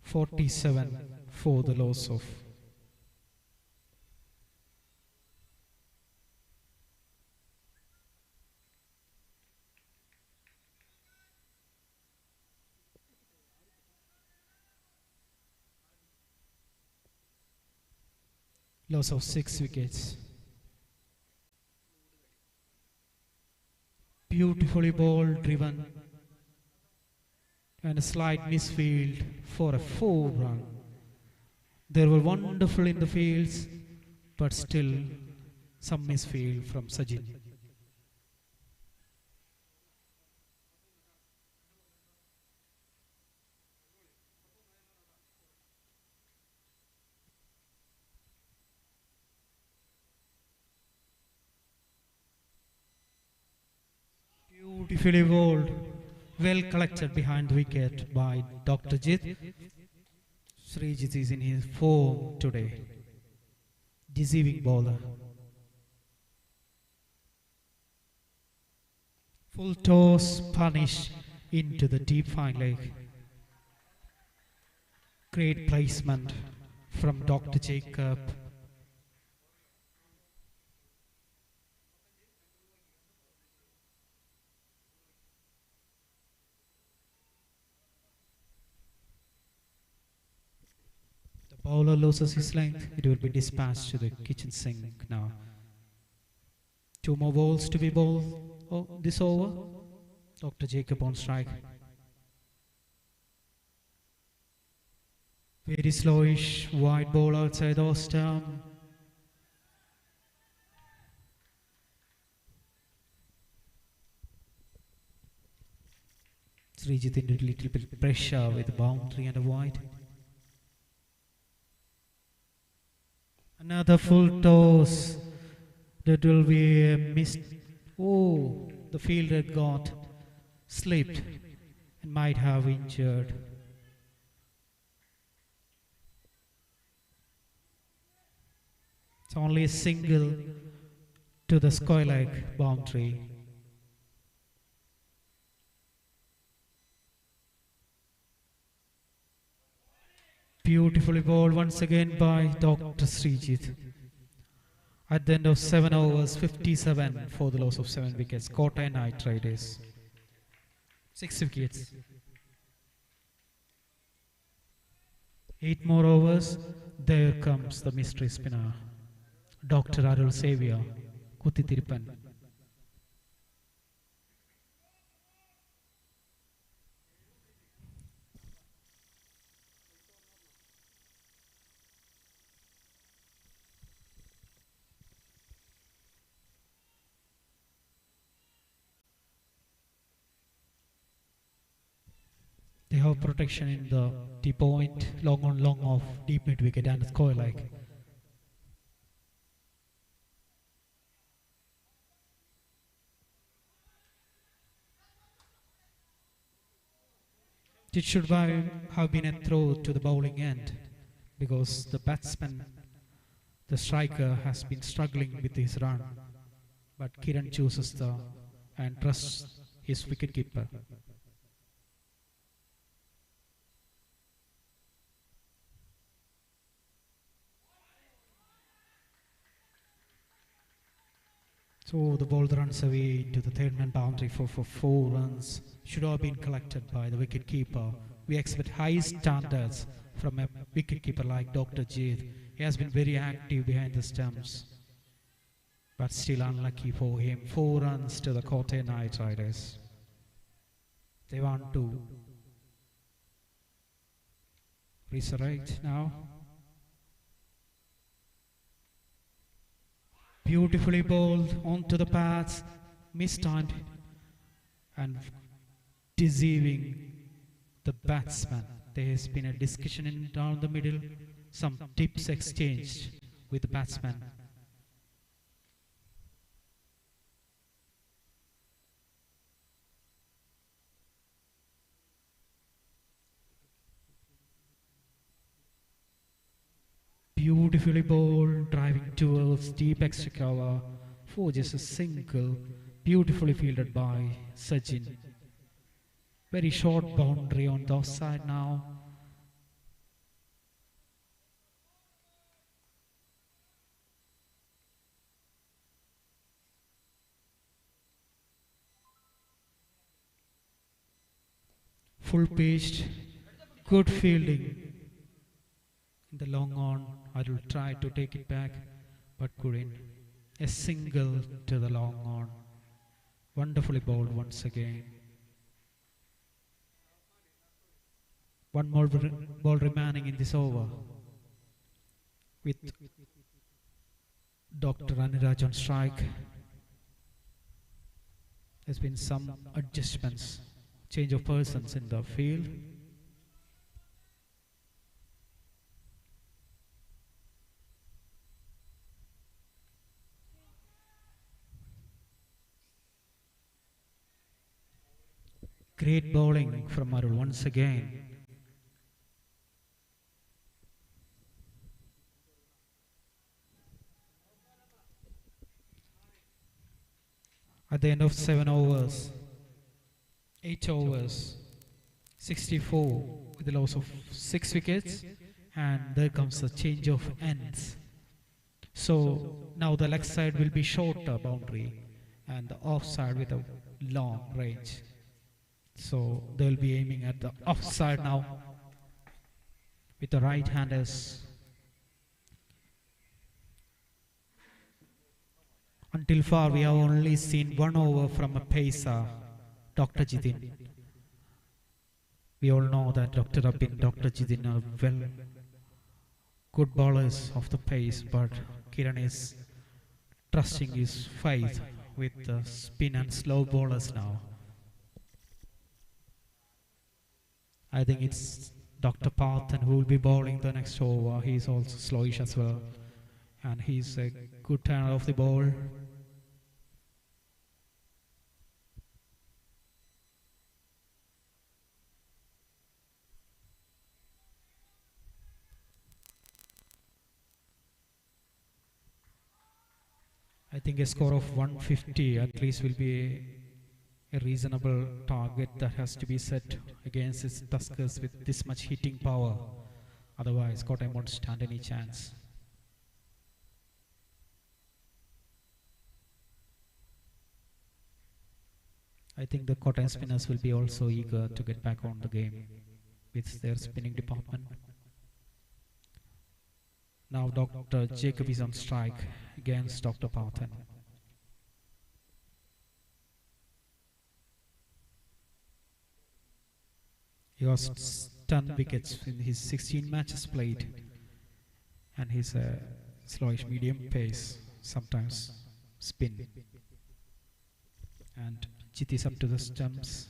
"47" for the loss of loss of 6 wickets. Beautifully ball driven and a slight misfield for a 4-run. They were wonderful in the fields, but still some misfield from Sajid. Beautifully bowled, well collected behind the wicket by Dr. Jit. Srijit is in his form today. Deceiving bowler. Full toss punish into the deep fine leg. Great placement from Dr. Jacob. Bowler loses his length. It will be dispatched to the kitchen sink now. 2 more balls to be bowled this over. Dr. Jacob on strike. Very slowish wide ball outside the stump. Srijit into a little bit of pressure with a boundary and a wide. Another full toss. That will be a missed. Oh, the fielder got slipped and might have injured. It's only a single to the square leg boundary. Beautifully bowled once again by Dr. Srijit. At the end of 7 overs, 57 for the loss of 7 wickets. Kottayam Knight Riders. 6 wickets. 8 more overs. There comes the mystery spinner, Dr. Arul Xavier, Kuttithiruppan. They have protection in the deep point, long on long off, deep mid wicket and score like. It should have been a throw to the bowling end because the batsman, the striker, has been struggling with his run. But Kiran chooses and trusts his wicketkeeper. So the ball runs away to the third man boundary for 4 runs. Should have been collected by the wicketkeeper. We expect high standards from a wicketkeeper like Dr. Jit. He has been very active behind the stumps. But still unlucky for him. 4 runs to the Kotte Knight Riders. They want to resurrect now. Beautifully bowled onto the pads, mistimed and deceiving the batsman. There has been a discussion down the middle, some tips exchanged with the batsman. Beautifully bowled, driving towards deep extra cover for just a single, beautifully fielded by Sachin. Very short boundary on the offside now. Full pitched, good fielding. In the long on, I will try to take it back, but couldn't. A single to the long on. Wonderfully bowled once again. One more ball remaining in this over. With Dr. Aniraj on strike. There's been some adjustments, change of persons in the field. Great bowling from Arul once again. At the end of 7 overs, 8 overs, 64 with the loss of 6 wickets, and there comes a change of ends. So now the leg side will be shorter boundary and the offside with a long range. So they'll be aiming at the offside now with the right-handers. Until far, we have only seen 1 over from a pacer, Dr. Jitin. We all know that Dr. Abin, Dr. Jitin are good bowlers of the pace, but Kiran is trusting his faith with the spin and slow bowlers now. I think it's Dr. Parthan who will be bowling the next over. He's also slowish as well. And he's a good turner of the ball. I think a score of 150 at least will be a reasonable target that has to be set against its Tuskers with this much hitting power. Otherwise, Kottayam won't stand any chance. I think the Kottayam spinners will be also eager to get back on the game with their spinning department. Now Dr. Jacob is on strike against Dr. Parthan. He has 10 wickets in his 16 matches played, and he's a slowish medium pace, sometimes spin. And Jit is up to the stumps.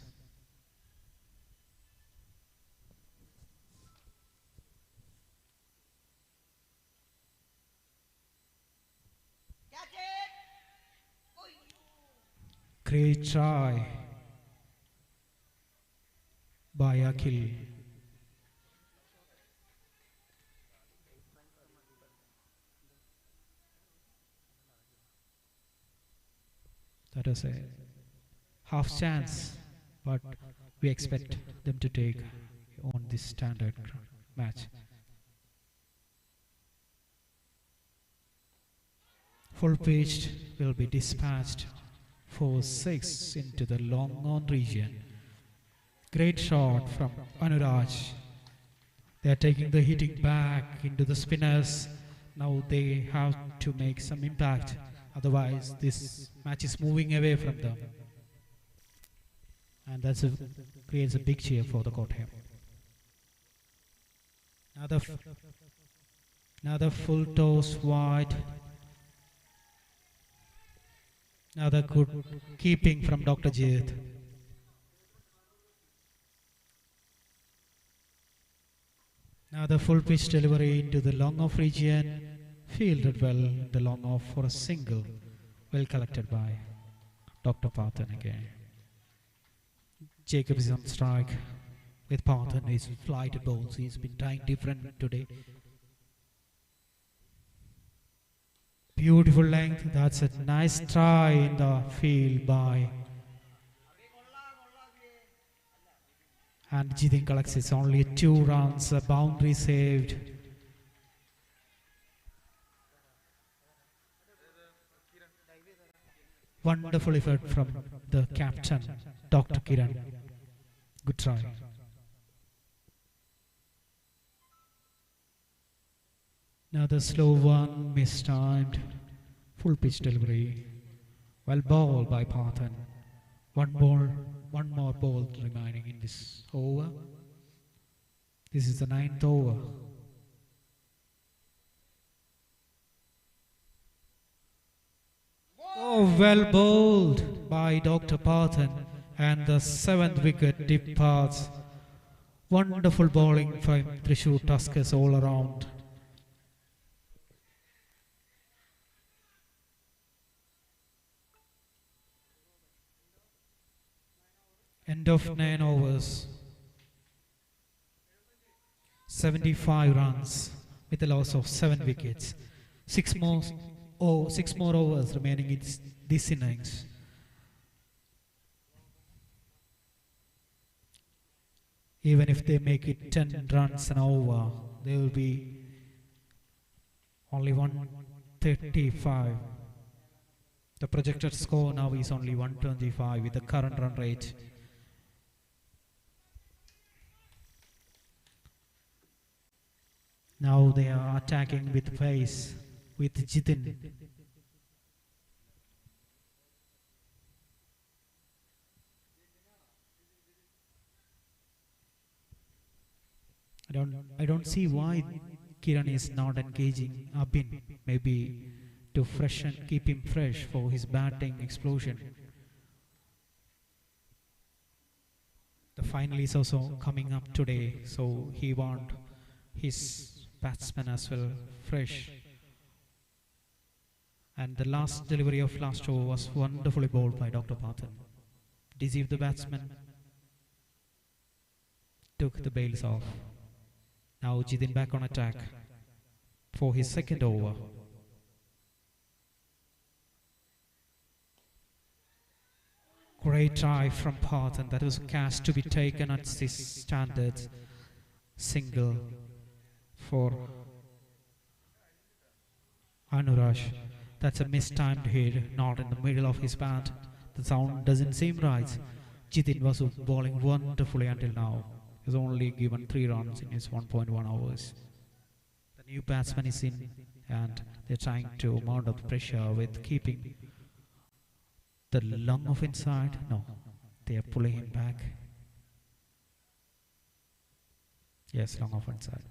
Great try by Akhil. That was a half chance, but we expect them to take on this standard match. Full pitched will be dispatched for 6 into the long on region. Great shot from Anuraj. They are taking the hitting back into the spinners. Now they have to make some impact. Otherwise, this match is moving away from them. And that creates a big cheer for the Kottayam. Another full toss wide. Another good keeping from Dr. Jit. Another full pitch delivery into the long off region. Fielded well, the long off for a single. Well collected by Dr. Pathan again. Jacob is on strike with Pathan. His flighted balls. He's been trying different today. Beautiful length. That's a nice try in the field by. And Jithin collects it's only 2 runs. A boundary saved. Wonderful effort from the captain, Dr. Kiran. Good try. Another slow one, mistimed. Full pitch delivery. Well bowled by Pathan. One more ball remaining in this over. This is the 9th over. Oh, well bowled by Dr. Pathan, and the 7th wicket departs. Wonderful bowling from Thrissur Tuskers all around. End of 9 overs. 75 runs with a loss of 7 wickets. 6 more overs remaining in this innings. Even if they make it 10 runs an over, they will be only 135. The projected score now is only 125 with the current run rate. Now they are attacking with pace with Jithin. I don't see why Kiran is not engaging Abhin, maybe to keep him fresh for his batting explosion. The final is also coming up today, so he wants his batsmen as well fresh. And the last delivery of last over was wonderfully bowled by Dr. Pathan. Deceived the batsman, took the bails off. Now Jithin back on attack for his 2nd over. Great try from Pathan. That was a catch to be taken at this standards. Single for Anuraj. That's a mistimed hit, not in the middle of his bat. The sound doesn't seem right. Jithin was bowling wonderfully until now. He's only given 3 runs in his 1.1 overs. The new batsman is in and they're trying to mount up pressure with keeping the long off inside. No, they are pulling him back. Yes, long off inside.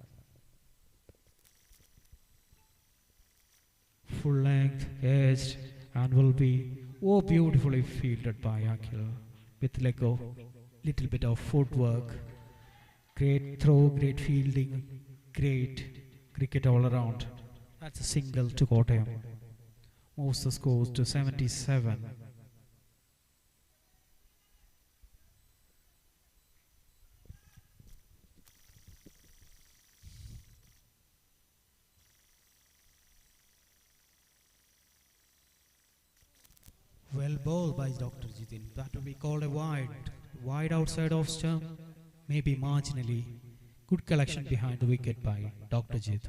Full length, edged, and will be beautifully fielded by Akhil with little bit of footwork. Great throw, great fielding, great cricket all around. That's a single to Kottayam. Moves the scores to 77. ball by Dr. Jitin. That will be called a wide. Wide outside of stump, maybe marginally. Good collection behind the wicket by Dr. Jit.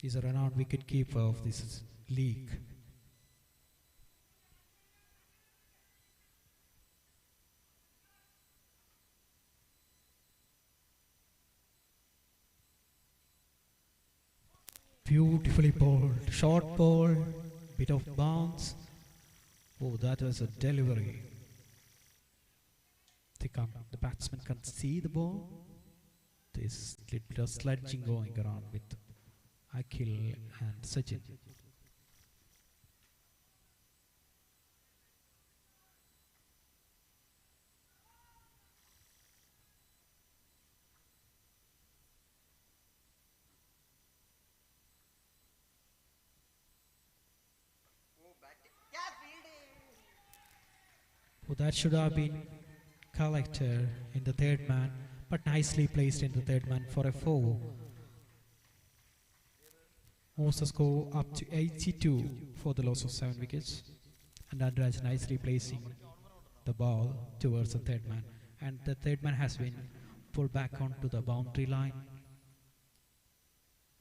He's a renowned wicket keeper of this league. Beautifully bowled. Short ball, bit of bounce. Oh, that was a delivery. The batsman can't see the ball. There's a little bit of sledging going around with Akhil and Sachin. Oh, that should have been collected in the third man, but nicely placed in the third man for a 4. Moves the score up to 82 for the loss of 7 wickets. And Andraj nicely placing the ball towards the third man. And the third man has been pulled back onto the boundary line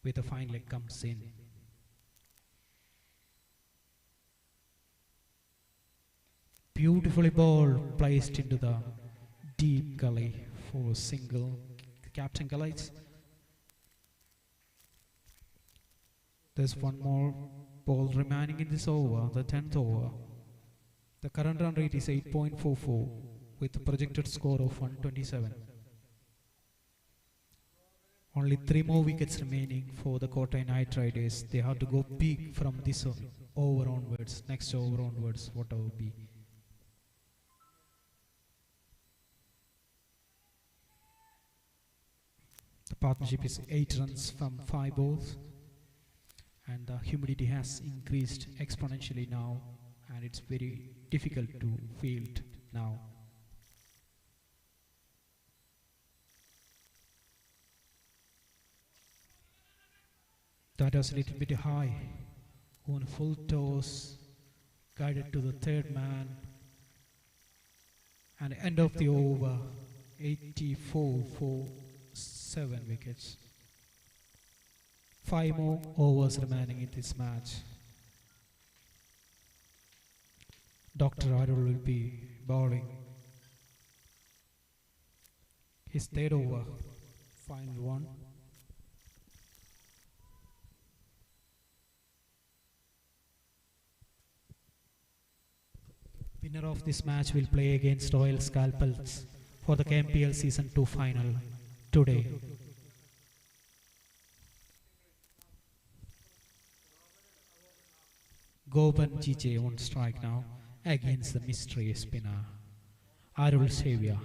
with a fine leg comes in. Beautifully ball placed into the deep gully for single. Captain collides. There's one more ball remaining in this over, the 10th over. The current run rate is 8.44 with a projected score of 127. Only 3 more wickets remaining for the Kotai Knight Riders. They have to go big from this over onwards, next over onwards, whatever be. The partnership is 8 runs from 5 balls, and the humidity has increased exponentially now, and it's very difficult to field now. That was a little bit high. On full toss, guided to the third man, and end of the over, 84 for 7 wickets. 5 more overs remaining in this match. Dr. Arul will be bowling his third over, final one. Winner of this match will play against Royal Scalpels for the KMPL Season 2 final today. Goban GJ on strike now against the mystery spinner Arul Xavier.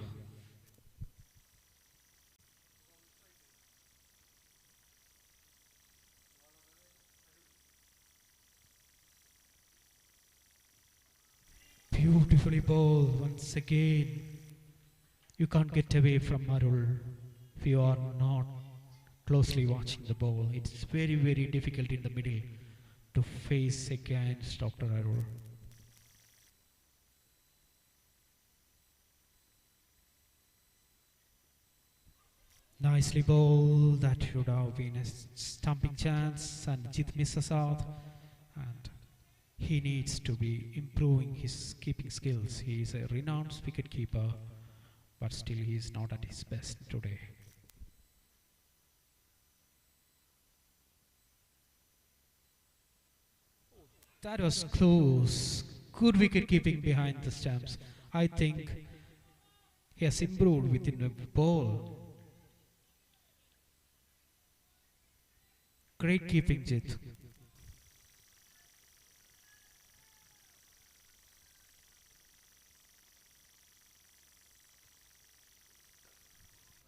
Beautifully bowled once again. You can't get away from Arul if you are not closely watching the ball. It's very, very difficult in the middle to face against Dr. Arul. Nicely bowled. That should have been a stumping chance, and Jit misses out. And he needs to be improving his keeping skills. He is a renowned wicket keeper, but still he is not at his best today. That was close. Good wicket keeping behind the stumps. I think he has improved within the ball. Great keeping, Jit.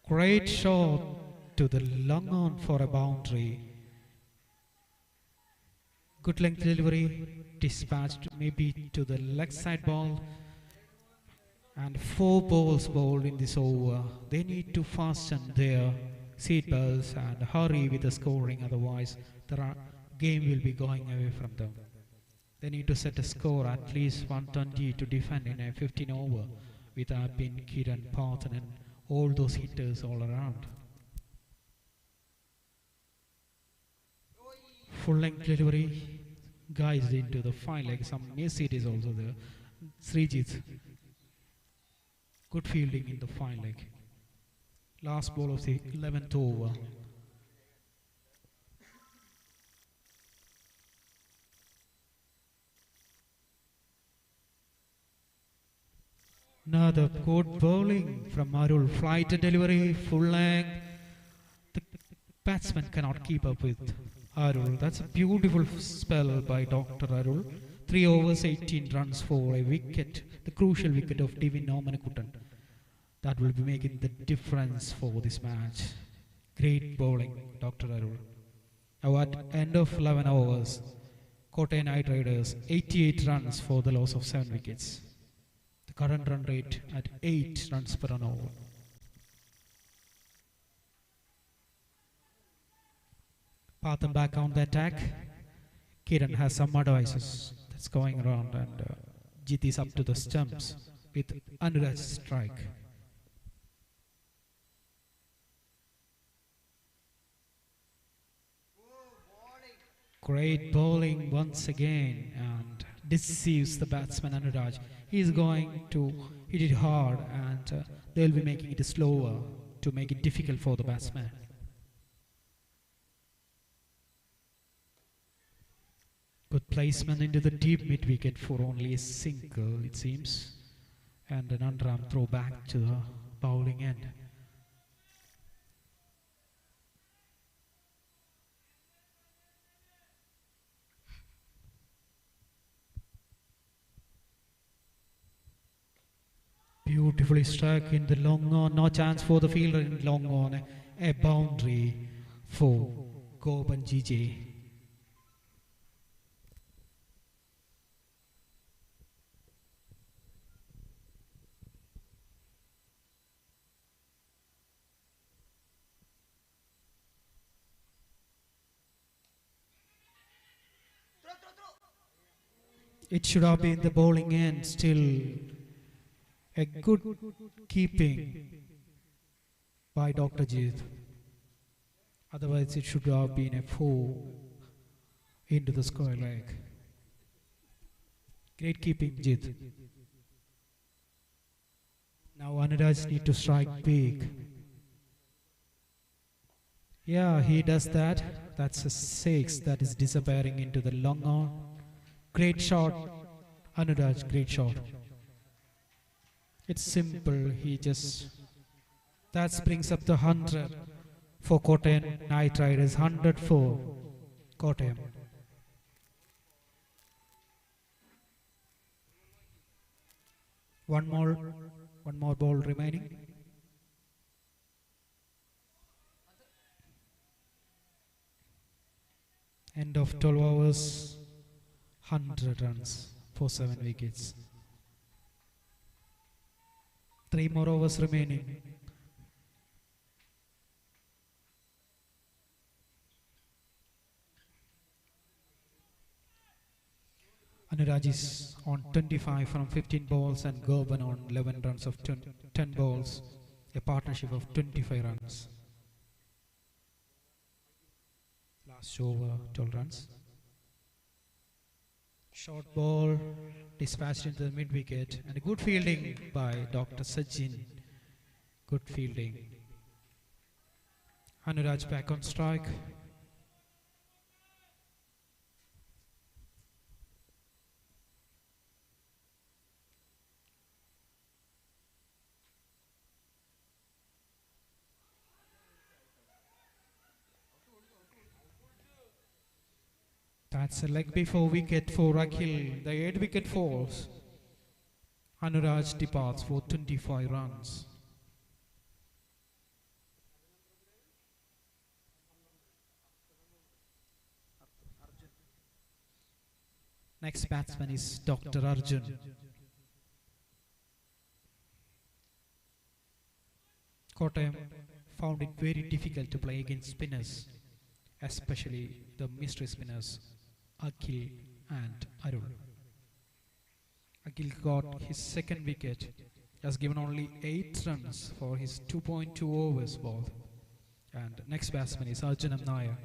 Great shot to the long on for a boundary. Good length delivery, dispatched maybe to the leg side ball. And 4 balls bowled in this over. They need to fasten their seat belts and hurry with the scoring, otherwise the game will be going away from them. They need to set a score at least 120 to defend in a 15 over with Abin, Kiran, Parthan and all those hitters all around. Full length delivery guides into the fine leg. Some miss it is also there. Srijit, good fielding in the fine leg. Last ball of the 11th over. Another good bowling from Arul. Flight and delivery, full length. The batsman cannot keep up with Arul. That's a beautiful spell by Dr. Arul. 3 overs, 18 runs for a wicket. The crucial wicket of Divin Omanakuttan. That will be making the difference for this match. Great bowling, Dr. Arul. Now at end of 11 overs, Kottayam Knight Riders 88 runs for the loss of 7 wickets. The current run rate at 8 runs per an over. Parthan back on the attack. Kiran has some advices that's going around and Jit is up to the stumps with Anuraj's strike. Great bowling once again and deceives the batsman Anuraj. He's going to hit it hard and they'll be making it slower to make it difficult for the batsman. Good placement into the deep mid wicket for only a single, it seems. And an underarm throw back to the bowling end. Beautifully struck in the long on, no chance for the fielder in long on, a boundary for Goban GJ. It should have been the bowling end, still a good keeping by Dr. Jit. Otherwise, it should have been a 4 into the square leg. Great keeping, Jit. Now Anuraj need to strike big. Yeah, he does that. That's a 6 that is disappearing into the long on. Great shot, Anuraj, great shot. It's simple, that brings up the 100 for Kottayam Knight Riders, 100 for Kottayam. One more ball remaining. End of 12 hours, 100 runs for 7 wickets. 3 more overs remaining. Anuraj is on 25 from 15 balls and Goban on 11 runs of 10 balls. A partnership of 25 runs. Last over 12 runs. Short ball dispatched into the mid wicket and a good fielding by Dr. Sajin. Good fielding. Anuraj back on strike. That's a leg before wicket for Akhil. The 8 wicket falls. Anuraj departs for 25 runs. Next batsman is Dr. Arjun. Kottayam found it very difficult to play against spinners, especially the mystery spinners Akhil and Arun. Akhil got his second wicket. He has given only 8 runs for his 2.2 overs ball. And next batsman is Arjunam Nair.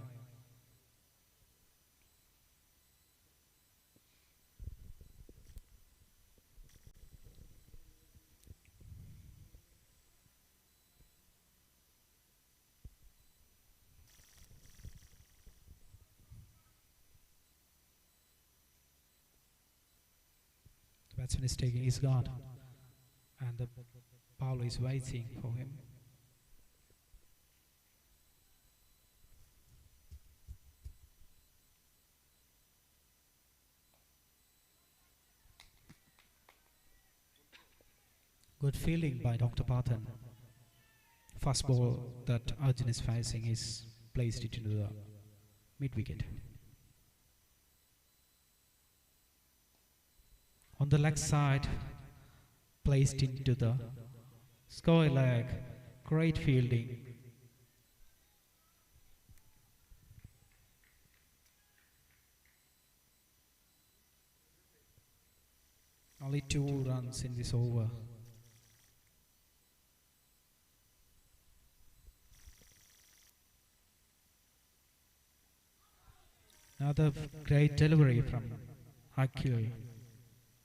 The batsman is taking his guard, and the bowler is waiting for him. Good fielding by Dr. Pathan. First ball that Arjun is facing is placed it into the mid wicket. On the leg side, placed into the square leg. Great fielding. Only 2 runs in this over. Another great delivery from Akhil.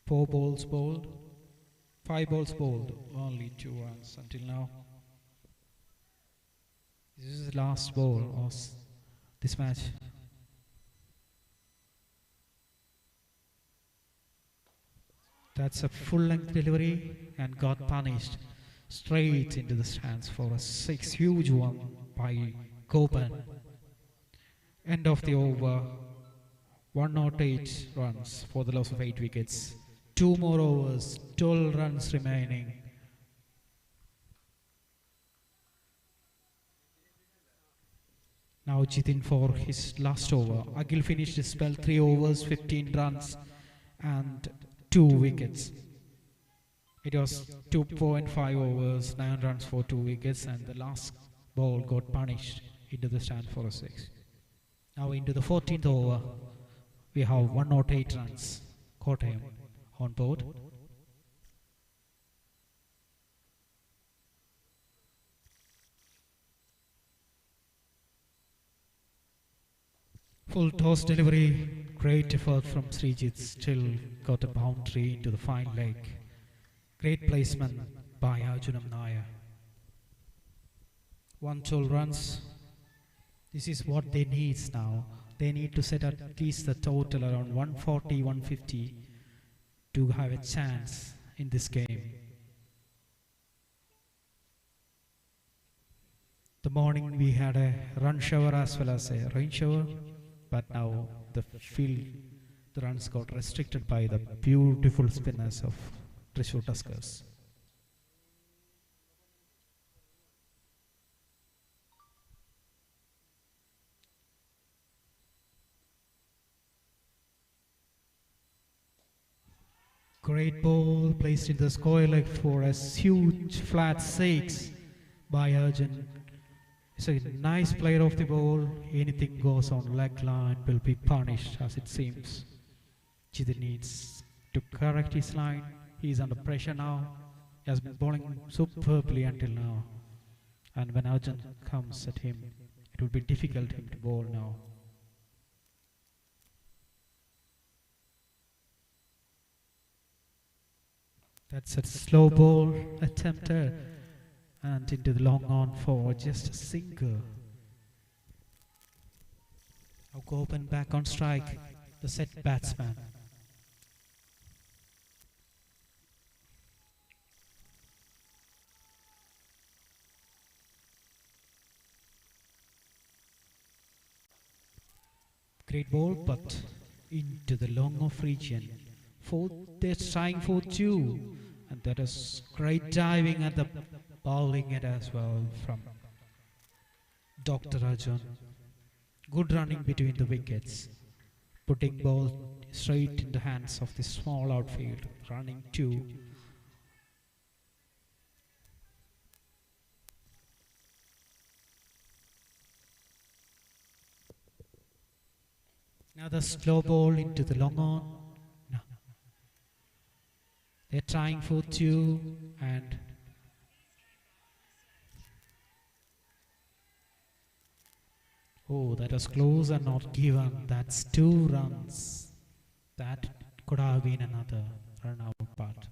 4 balls bowled, 5 balls bowled, only 2 runs until now. This is the last ball of this match. That's a full-length delivery and got punished straight into the stands for a 6 huge one by Gopan. End of the over, 108 runs for the loss of 8 wickets. 2 more overs, 12 runs remaining. Now Jitin for his last over. Akhil finished his spell 3 overs, 15 runs and 2 wickets. It was 2.5 overs, 9 runs for 2 wickets, and the last ball got punished into the stand for a 6. Now into the 14th over, we have 108 runs. Kottayam on board. Full toss delivery, great effort from Srijit, still got a boundary into the fine leg. Great placement by Arjunam Nair. 112 runs. This is what they need now. They need to set at least the total around 140, 150 to have a chance in this game. The morning we had a run shower as well as a rain shower, but now the runs got restricted by the beautiful spinners of Thrissur Tuskers. Great ball placed in the square leg for a huge flat 6 by Arjun. It's a nice player of the ball. Anything goes on leg line will be punished, as it seems. Jitin needs to correct his line. He is under pressure now. He has been bowling superbly until now. And when Arjun comes at him, it will be difficult for him to bowl now. That's a slow ball attempted and into the long on for just a single. Now Gopan back on strike, the set batsman. Great ball, but into the long off region. They're trying for 2, and that is great diving at the bowling it as well from Dr. Arjun. Good running between the wickets, putting ball straight in the hands of the small outfield, running 2. Another slow ball into the long on. No. They're trying for two and oh, that was close and not given. That's 2 runs. That could have been another run out, but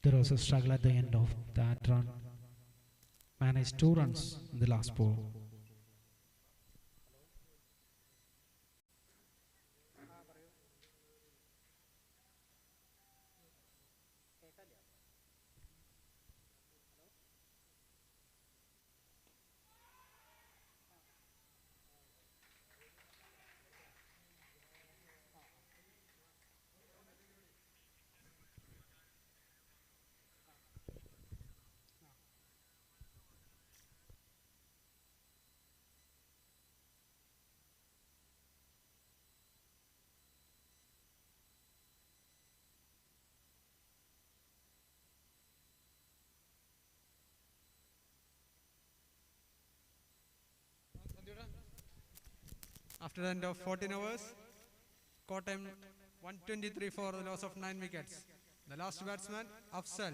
there was a struggle at the end of that run. Managed 2 runs in the last ball. After the end of 14 overs, score time 123 for the loss of 9 wickets. The last batsman, Afsal.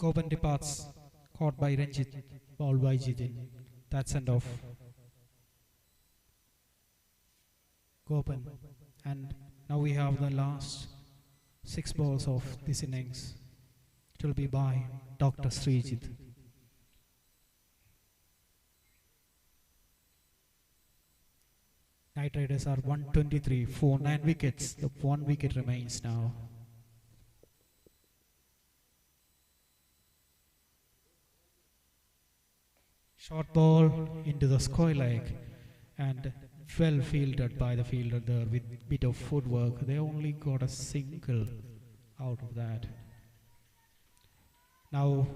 Goban departs, caught by Ranjit, bowled by Jidin. That's end off. Goban. And now we have the last 6 balls of this innings. It will be by Dr. Srijit. Knight Riders are 123 for 9 wickets. The 1 wicket remains now. Short ball into the square leg and well fielded by the fielder there with bit of footwork. They only got a single out of that. Now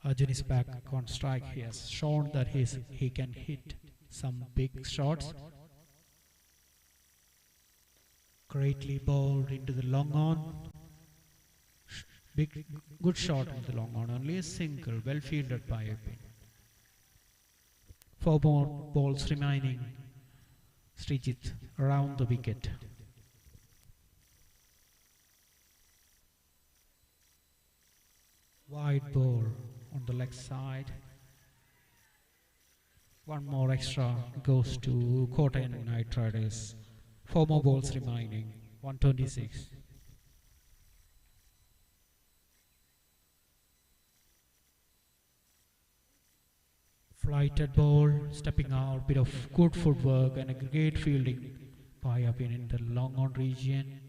Arjun is back on strike. He has shown that he can hit some big shots. Greatly bowled into the long on. Good shot into the long on. Only a single, well fielded by Epin. 4 more balls remaining. Srijit around the wicket. Wide ball on the leg side. 1 more extra goes to Kottayam Knight Riders. 4 more balls remaining. 126. Flighted ball, stepping out, bit of good footwork and a great fielding by Apin in the long on region.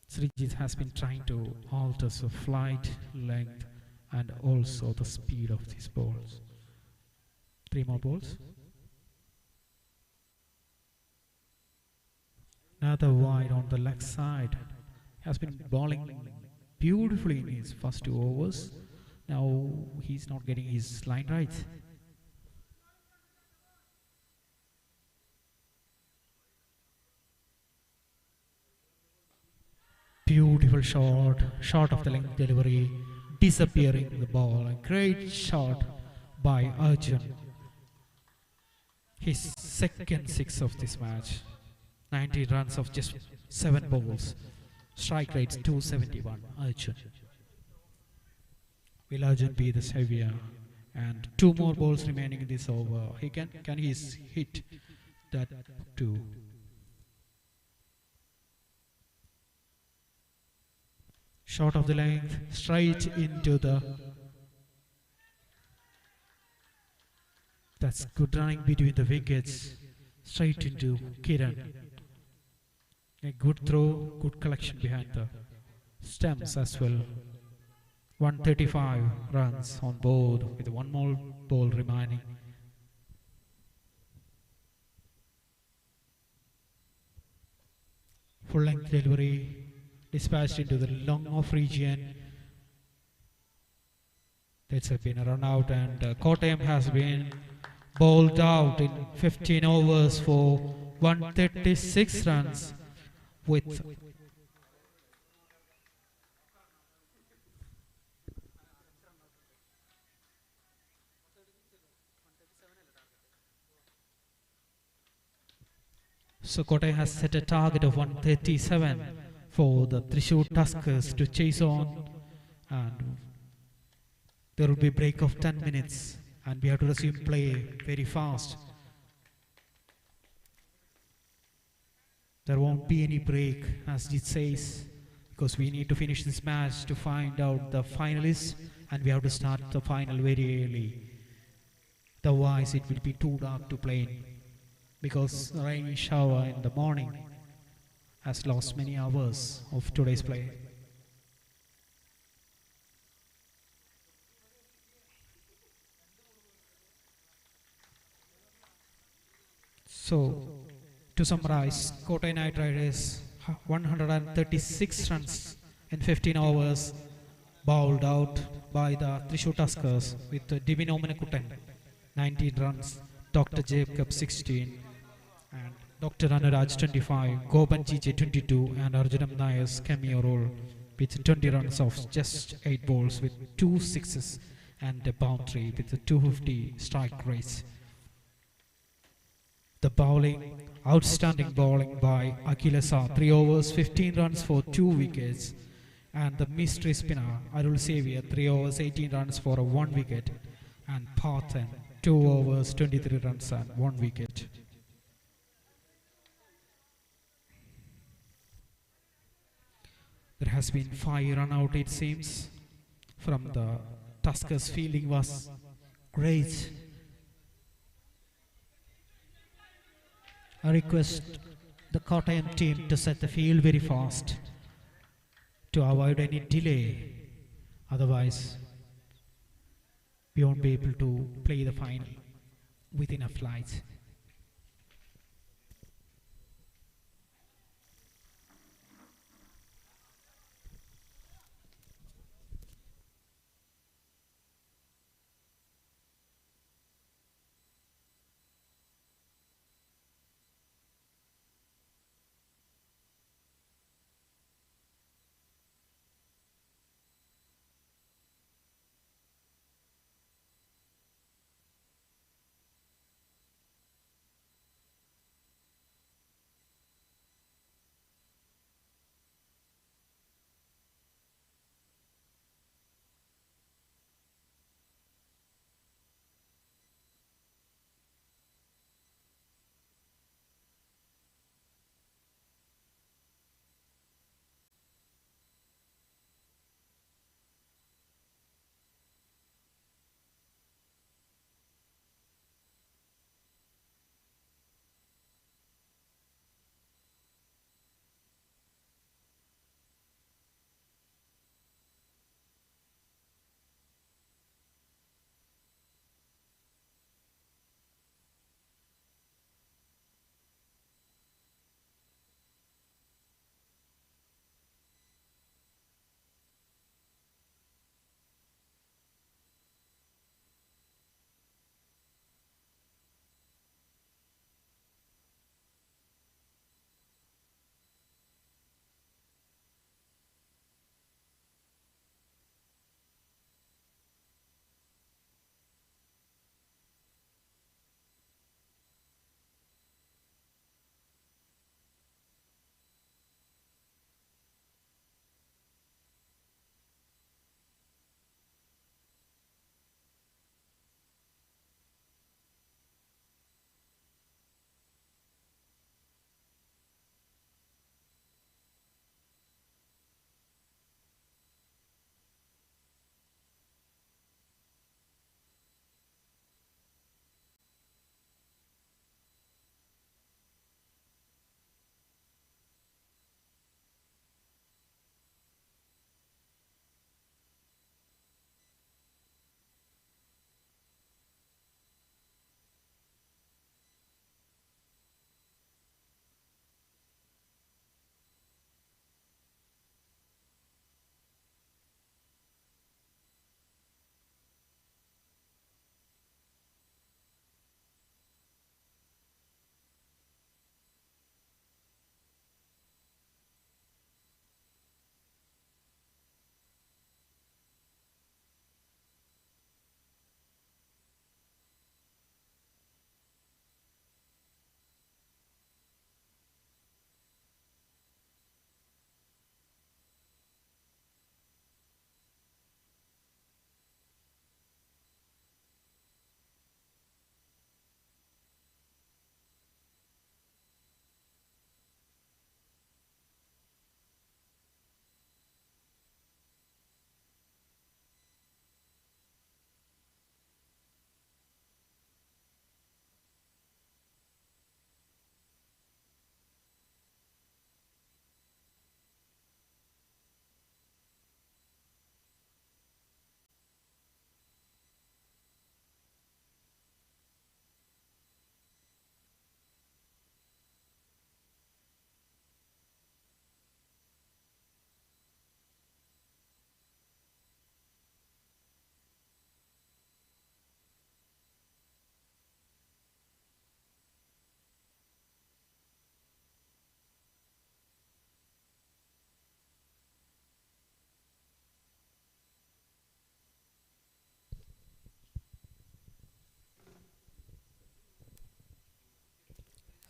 Srijit has been trying to alter the flight length and also the speed of these balls. 3 more balls. Another wide on the leg side. Has been bowling beautifully in his first 2 overs. Now he's not getting his line right. Beautiful shot, shot of the length delivery, disappearing the ball. A great shot by Arjun. His second 6 of this match. 90 runs of just 7 balls. Strike rates 271. Arjun. Will Arjun be the savior? And 2 more balls remaining in this over. Can he hit that 2? Short of the length, straight into the That's good running between the wickets, straight into Kiran. A good throw, good collection behind the stumps as well. 135 runs on board with one more ball remaining. Full length delivery dispatched into the long off region. That's been a run out, and Kottayam has been bowled out in 15 overs for 136 runs with so Kottayam has set a target of 137 for the Thrissur Tuskers to chase on, and there will be a break of 10 minutes and we have to resume play very fast. There won't be any break, as it says, because we need to finish this match to find out the finalists, and we have to start the final very early. Otherwise, it will be too dark to play, because rainy shower in the morning has lost many hours of today's play. So, to summarize, Kottayam Knight Riders 136 runs in 15 overs, bowled out by the Thrissur Tuskers with Divin Omenakuttan 19 runs, Dr. Jacob 16, and Dr. Anuraj 25, Goban GJ 22, and Arjunam Nayar's cameo role with 20 runs of just 8 balls with 2 sixes and a boundary with a 250 strike rate. The bowling, outstanding bowling by Akilasa, 3 overs, 15 runs for 2 wickets. And the mystery spinner, Arul Xavier, 3 overs, 18 runs for 1 wicket. And Parthen, 2 overs, 23 runs and 1 wicket. There has been 5 run out, it seems, from the Tuskers. Fielding was great. I request the Kottayam team to set the field very fast to avoid any delay. Otherwise, we won't be able to play the final with enough lights.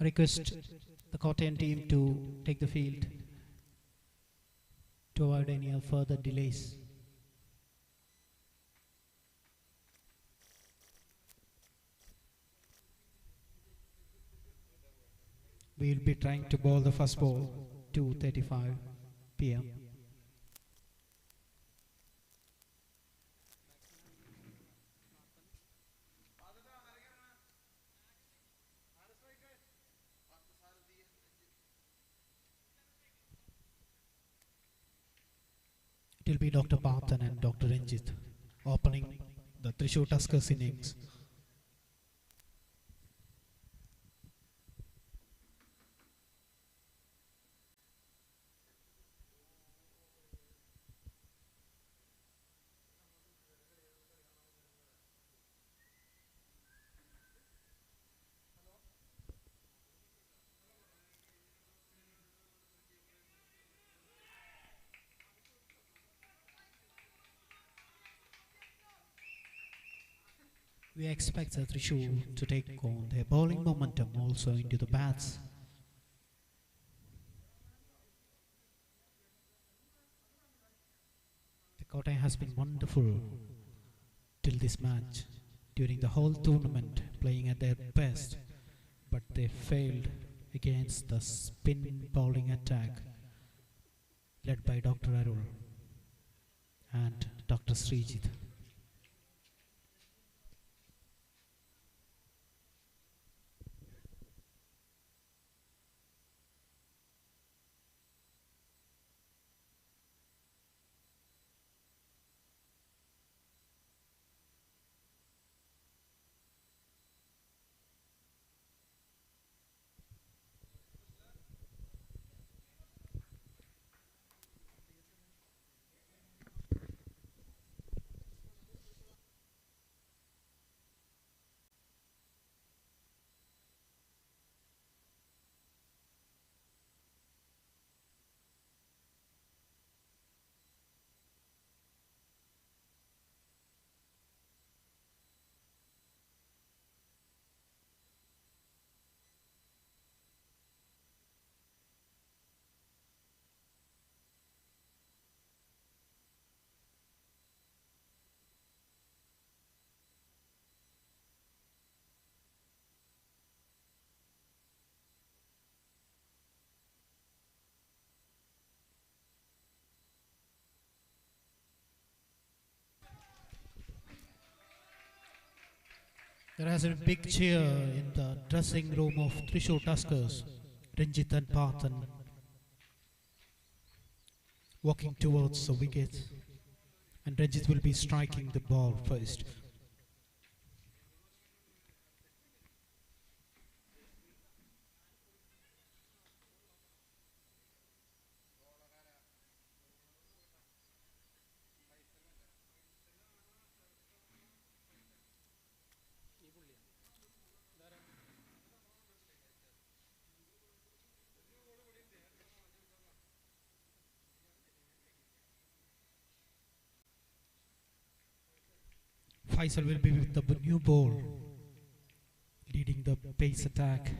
request the Kottayam team to take the field to avoid any further delays. We will be trying to bowl the first ball 2:35 p.m. It will be Dr. Parthan and Dr. Ranjit opening the Thrissur Tuskers innings. We expect the Thrissur to take on their bowling momentum also into the bats. The Kottayam has been wonderful till this match during the whole tournament, playing at their best, but they failed against the spin bowling attack led by Dr. Arul and Dr. Srijit. There has been a big cheer in the dressing room of Thrissur Tuskers. Ranjit and Parthan walking towards the wicket, and Ranjit will be striking the ball first. Faisal will be with the new ball, leading the pace attack.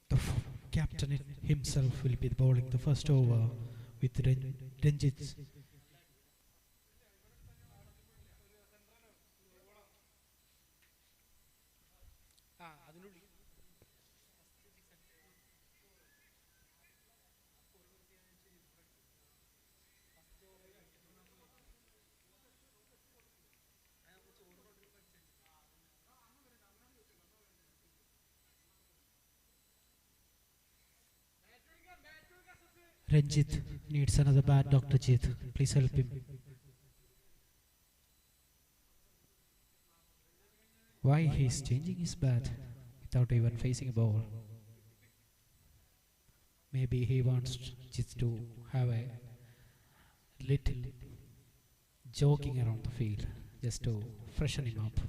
The captain himself will be bowling the first over with Ranjit. Ranjit needs another bat, Dr. Jit. Please help him. Why he's changing his bat without even facing a ball? Maybe he wants Jit to have a little jogging around the field just to freshen him up.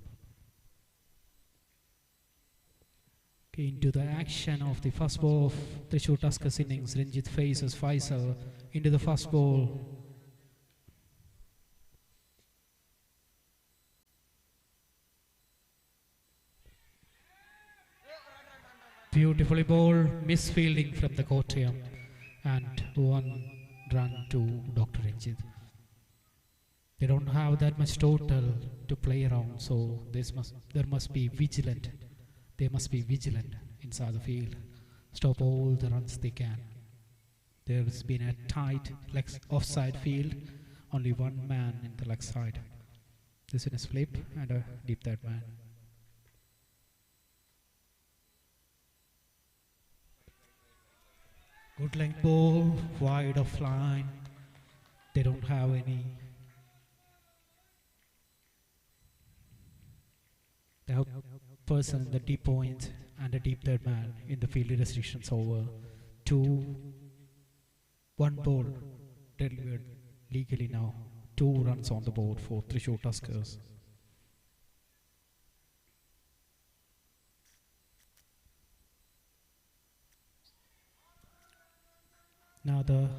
Into the action of the first ball of the Thrissur Tuskers innings, Ranjit faces Faisal into the first ball. Beautifully bowled, misfielding from the Kottayam, and one run to Dr. Ranjit. They don't have that much total to play around, so there must be vigilant. They must be vigilant inside the field. Stop all the runs they can. There's been a tight offside field, only one man in the leg side. This is a flip and a deep third man. Good length ball, wide of line. They don't have any. They have person in the deep point and a deep third man in the field restrictions over. 1 ball delivered legally now. 2 runs on the board for Thrissur Tuskers. Now the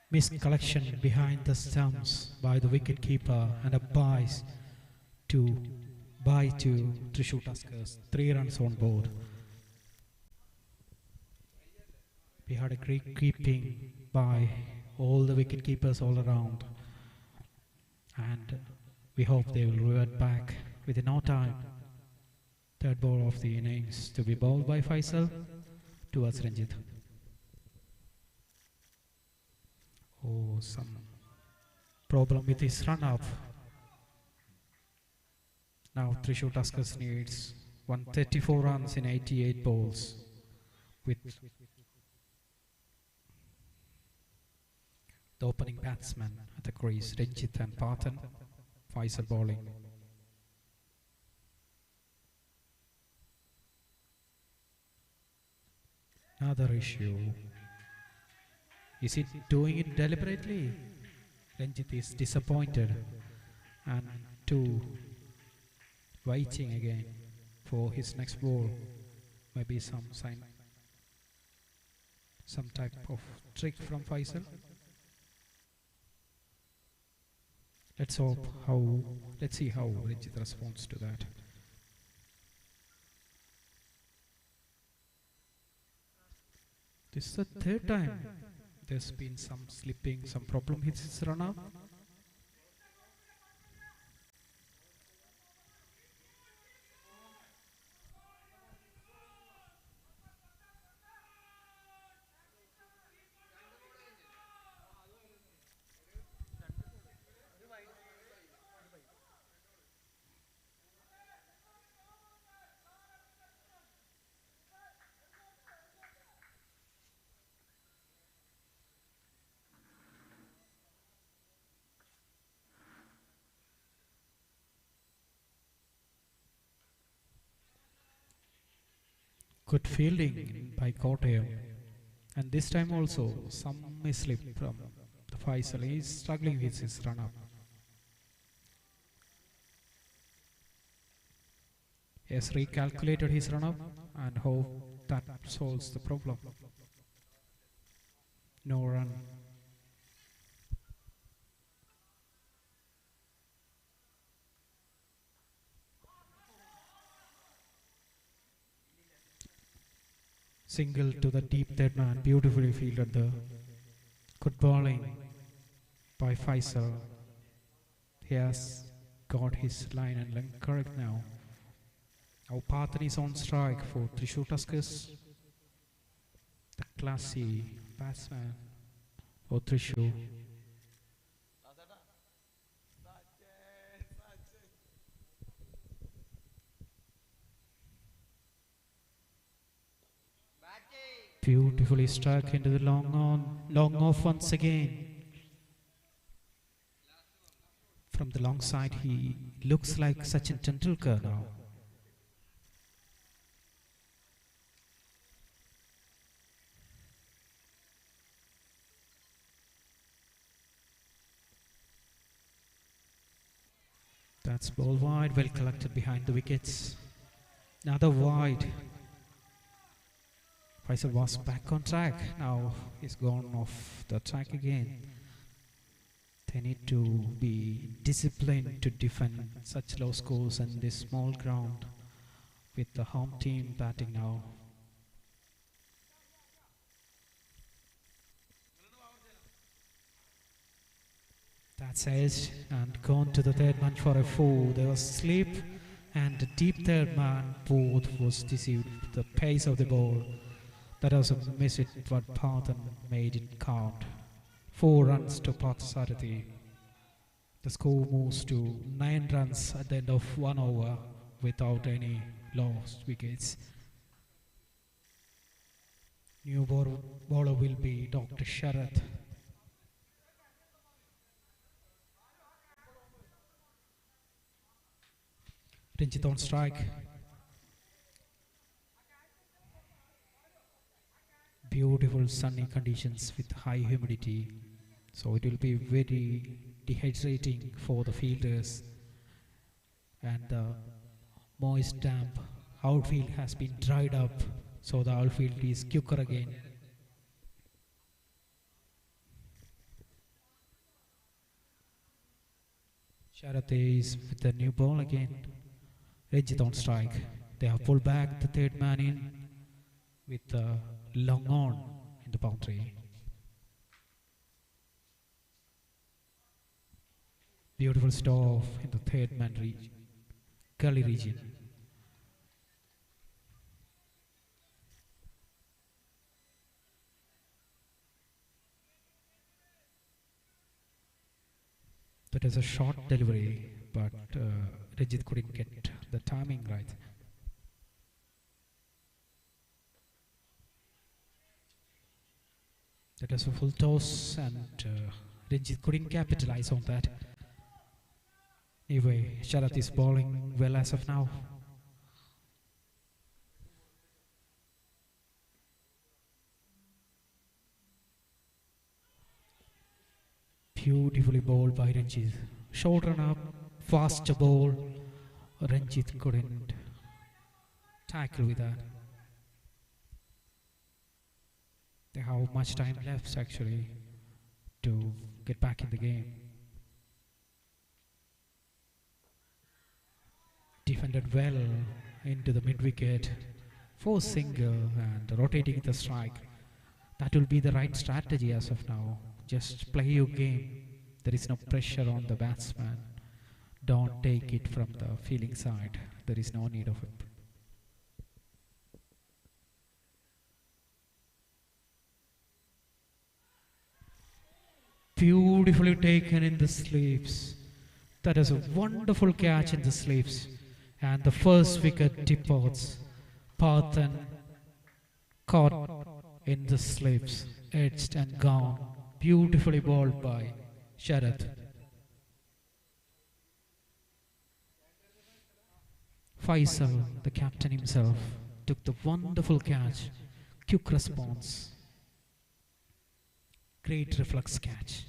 miscollection behind the stumps by the wicket keeper and a bye to Thrissur Tuskers. 3 runs on board. We had a great keeping by all the wicket keepers all around, and we hope they will revert back within no time. Third ball of the innings to be bowled by Faisal towards Ranjit. Oh, some problem with his run-up. Now Thrissur Tuskers needs 134 runs in 88 balls with the opening batsman at the crease, Ranjit and Pathan. Faisal bowling. Another issue. Is he doing it deliberately? Ranjit is disappointed and 2 waiting again for his next ball. Maybe some type of trick from Faisal. Let's see how Ranjit responds to that. This is the 3rd time there's been some slipping, some problem with his run-up. Good fielding by Kottayam, and this time also some mislip from the Faisal. He is struggling with his run-up. He has recalculated his run-up and hope that solves the problem. No run. Single to the deep third man, beautifully fielded the good bowling by Faisal. He has got his line and length correct now. Now Pathan is on strike for Thrissur Tuskers. The classy batsman for Thrissur. Beautifully struck into the long off once again. From the long side, he looks like Sachin Tendulkar now. That's ball wide, well collected behind the wickets. Another wide. Faisal was back on track. Now he's gone off the track again. They need to be disciplined to defend such low scores in this small ground. with the home team batting now. That's it, and gone to the third man for a four. There was slip and the deep third man both was deceived with the pace of the ball. That was a miss it, but Parthan made it count. 4 runs to Parthasarathi. The score moves to 9 runs at the end of 1 over without any lost wickets. New bowler will be Dr. Sharath. Ranjit on strike. Beautiful sunny conditions with high humidity, so it will be very dehydrating for the fielders, and the moist damp outfield has been dried up, so the outfield is quicker again. Sharath is with the new ball again. Ranjit on strike. They have pulled back the third man in with the long on in the boundary. Beautiful stop in the third man gully region. That is a short delivery, but Ranjit couldn't get the timing right. That was a full toss, and Ranjit couldn't capitalize on that. Anyway, Sharath is bowling well as of now. Beautifully bowled by Ranjit. Short run up, fast ball. Ranjit couldn't tackle with that. They have much time left actually to get back in the game. Defended well into the mid wicket, 4 single and rotating the strike. That will be the right strategy as of now. Just play your game. There is no pressure on the batsman. Don't take it from the fielding side. There is no need of it. Beautifully taken in the sleeves. That is a wonderful catch in the sleeves. And the first wicket departs. Parthan caught in the sleeves, edged and gone. Beautifully bowled by Sharath. Faisal, the captain himself, took the wonderful catch. Quick response. Great reflex catch.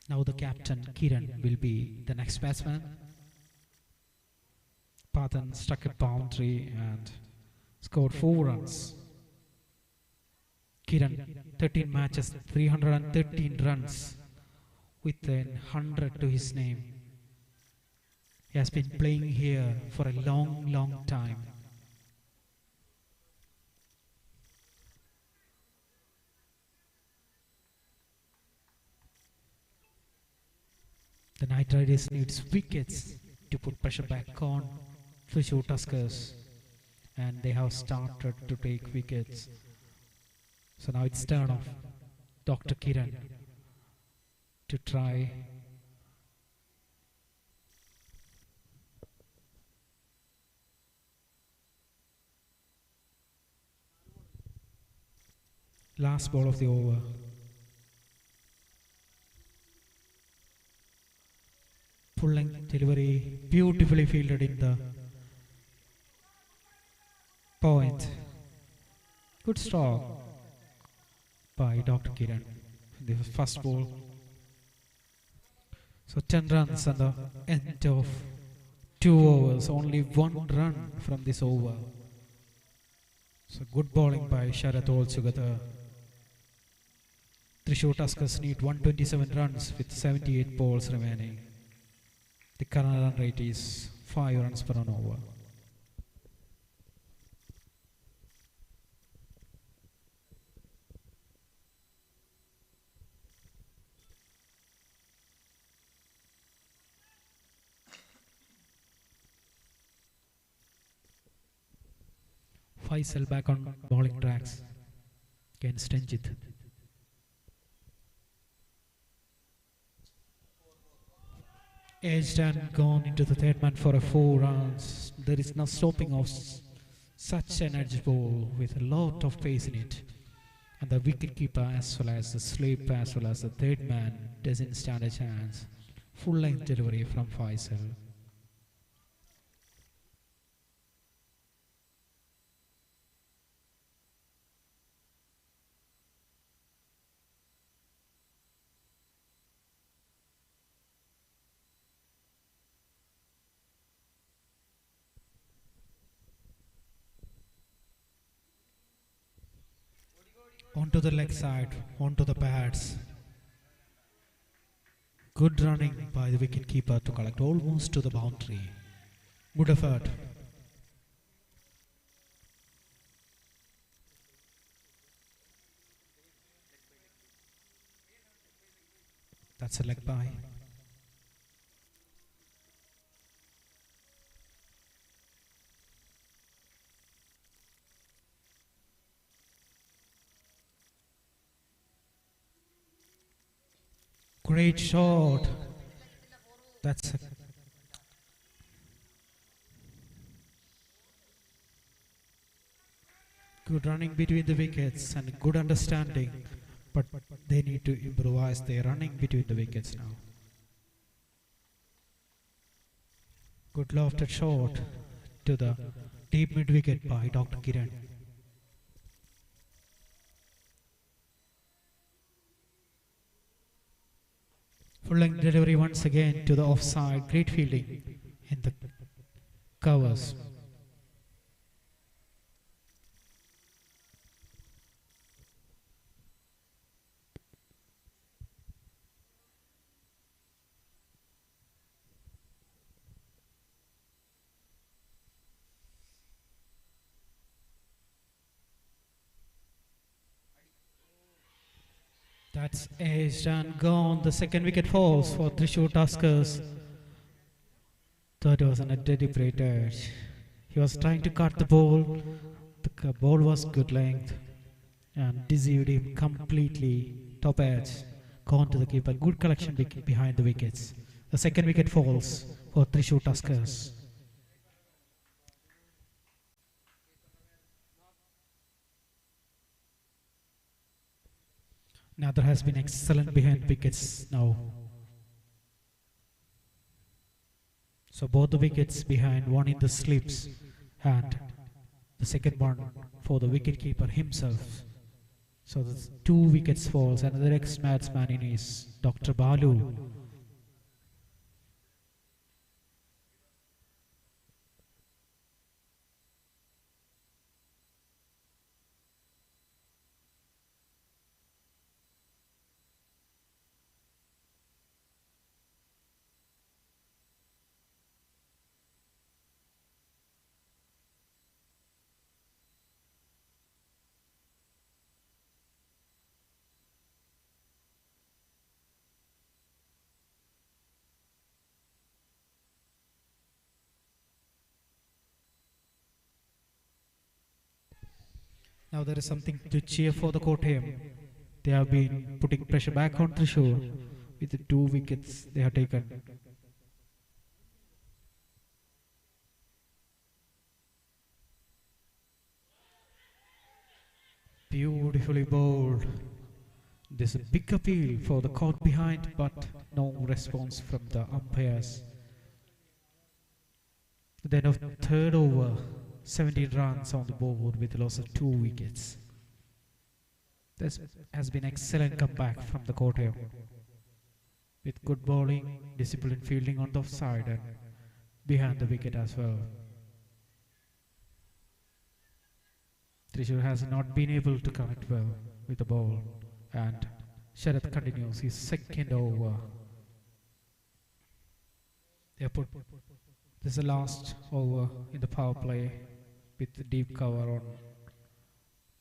Now the captain Kiran will be the next batsman. Parthan struck a boundary and scored 4 runs. Kiran, 13 matches, 313 runs with 100 to his name. He has been playing here for a long, long time. The Knight Riders needs wickets to put pressure back on Thrissur Tuskers, and they have started to take wickets. So now it's turn of Dr. Kiran to try last ball of the over. Pulling delivery, beautifully fielded in the point. Good stroke by Dr. Kiran. The first ball. So 10 runs at the end of 2 overs. Only 1 run from this over. So good bowling by Sharath altogether. Thrissur Tuskers need 127 runs with 78 balls remaining. The current run rate is 5 runs per an over. Faisal back on bowling tracks against Ranjit. Edged and gone into the third man for a 4 runs. There is no stopping of such an edge ball with a lot of pace in it. And the wicketkeeper as well as the slip as well as the third man doesn't stand a chance. Full length delivery from Faisal. Onto the leg side, onto the pads. Good running by the wicketkeeper to collect almost to the boundary. Good effort. That's a leg bye. Great shot. That's a good running between the wickets and good understanding, but they need to improvise their running between the wickets now. Good lofted shot to the deep mid wicket by Dr. Kiran. Full length delivery once again to the offside. Great fielding in the covers. That's edged and gone. The second wicket falls for Thrissur Tuskers. That was an deliberate edge. He was trying to cut the ball. The ball was good length and deceived him completely. Top edge. Gone to the keeper. Good collection behind the wickets. The second wicket falls for Thrissur Tuskers. Now there has been excellent behind wickets now. So both the wickets behind, one in the slips and the second one for the wicketkeeper himself. So the 2 wickets falls and the next batsman in is Dr. Balu. Now there is something to cheer for the Kottayam. They have been putting pressure back on Thrissur with the 2 wickets they have taken. Beautifully bowled. There's a big appeal for the court behind, but no response from the umpires. Then of third over, 17 runs on the board with a loss of 2 wickets. This has been excellent comeback from the Kottayam with good bowling, disciplined fielding on the offside and behind the wicket as well. Thrissur has not been able to connect well with the ball and Sharath continues his second over. They have put This is the last over in the power play with the deep cover on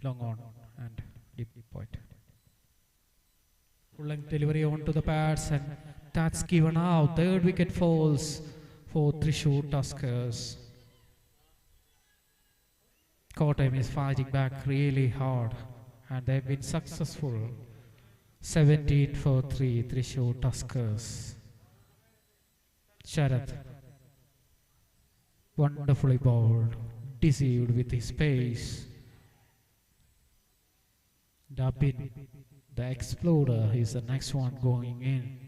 long on and deep point. Full length delivery onto the pads and that's given out. Third wicket falls for Thrissur Tuskers. Kottayam is fighting back really hard and they've been successful. 17 for 3 Thrissur Tuskers. Sharath wonderfully bowled, deceived with his pace. Dabin, the exploder, is the next one going in.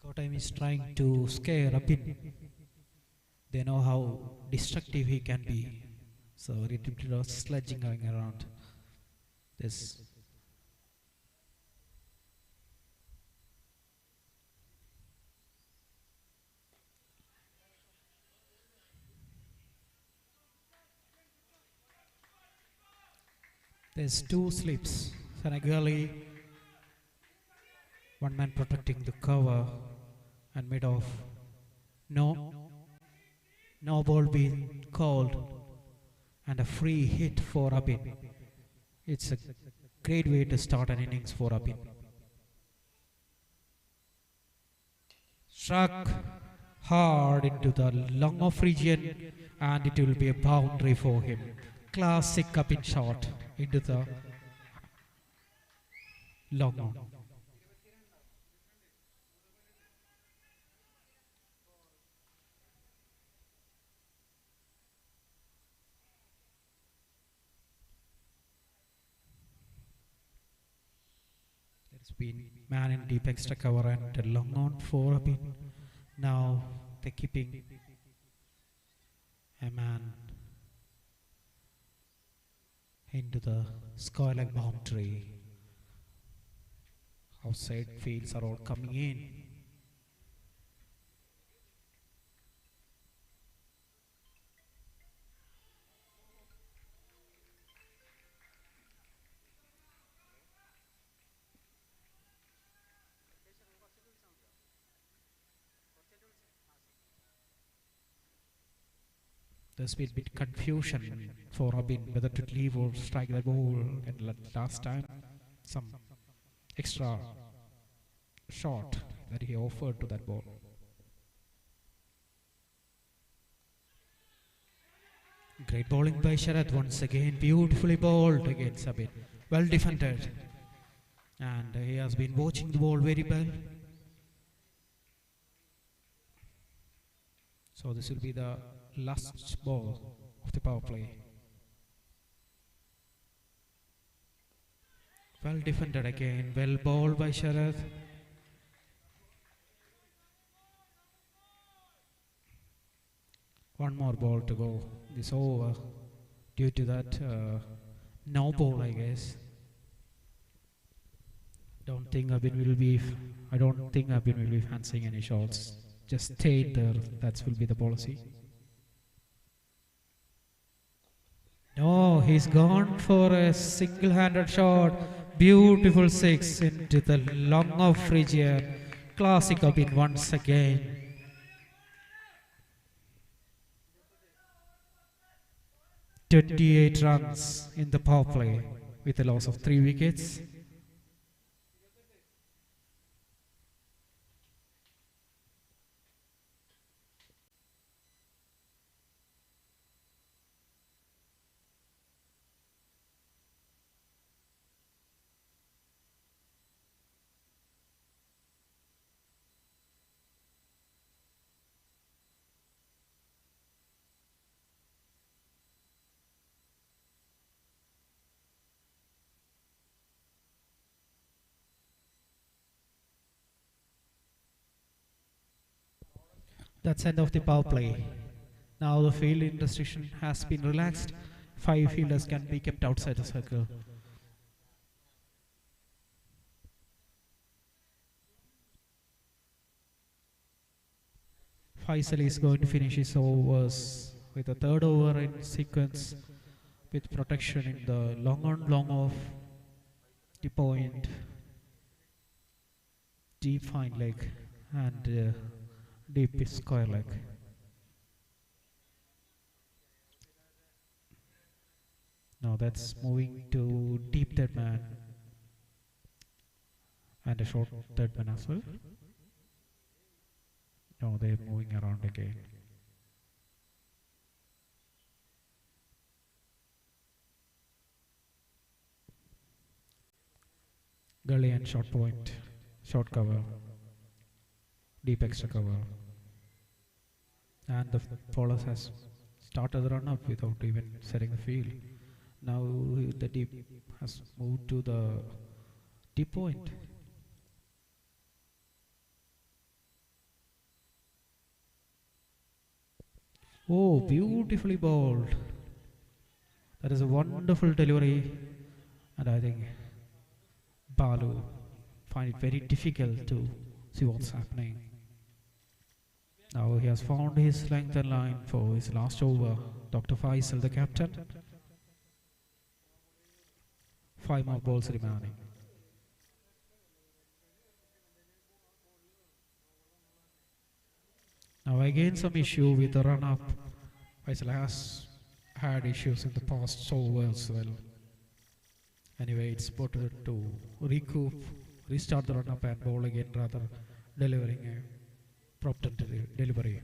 Kottayam is trying to scare Abin. They know how destructive he can be. So a little bit of sledging going around this. There's two slips. Senegali, one man protecting the cover and mid off. No ball being called and a free hit for Abin. It's a great way to start an innings for Abin. Struck hard into the long off region and it will be a boundary for him. Classic Abin shot into the long on. There's been man in deep extra cover and a long on for Abin. Now they're keeping a man into the skyline boundary. Outside fields are all coming in. There's been a bit confusion for Abin whether to leave or strike the ball, and last time some extra shot that he offered to that ball. Great bowling by Sharath once again, beautifully bowled against Abin. Well defended, and he has been watching the ball very well. So this will be the last ball of the power play. Well defended again, well bowled by Sharath. One more ball to go this over. Due to that no ball, I guess. I don't think Abin will be fancying any shots. Just stay there. That will be the policy. No, he's gone for a single-handed shot. Beautiful six into the long off region. Classic Abin once again. "28 runs in the power play with a loss of 3 wickets. That's end of the power play. Now the fielding restriction has been relaxed. 5 fielders can be kept outside the circle. Faisal is going to finish his overs with a third over in sequence with protection in the long on long off, the point, deep fine leg and deep square leg. Now that's moving to deep third man and a short third man as well. No, they're moving around again. Gully and short point, short cover, deep extra cover. And the bowler has started the run up without even setting the field. Now the deep has moved to the deep point. Oh, beautifully bowled. That is a wonderful delivery, and I think Balu find it very difficult to see what's happening. Now he has found his length and line for his last over. Dr. Faisal, the captain. 5 more balls remaining. Now again some issue with the run-up. Faisal has had issues in the past over as well. Anyway, it's better to recoup, restart the run-up and bowl again rather delivering a proper delivery.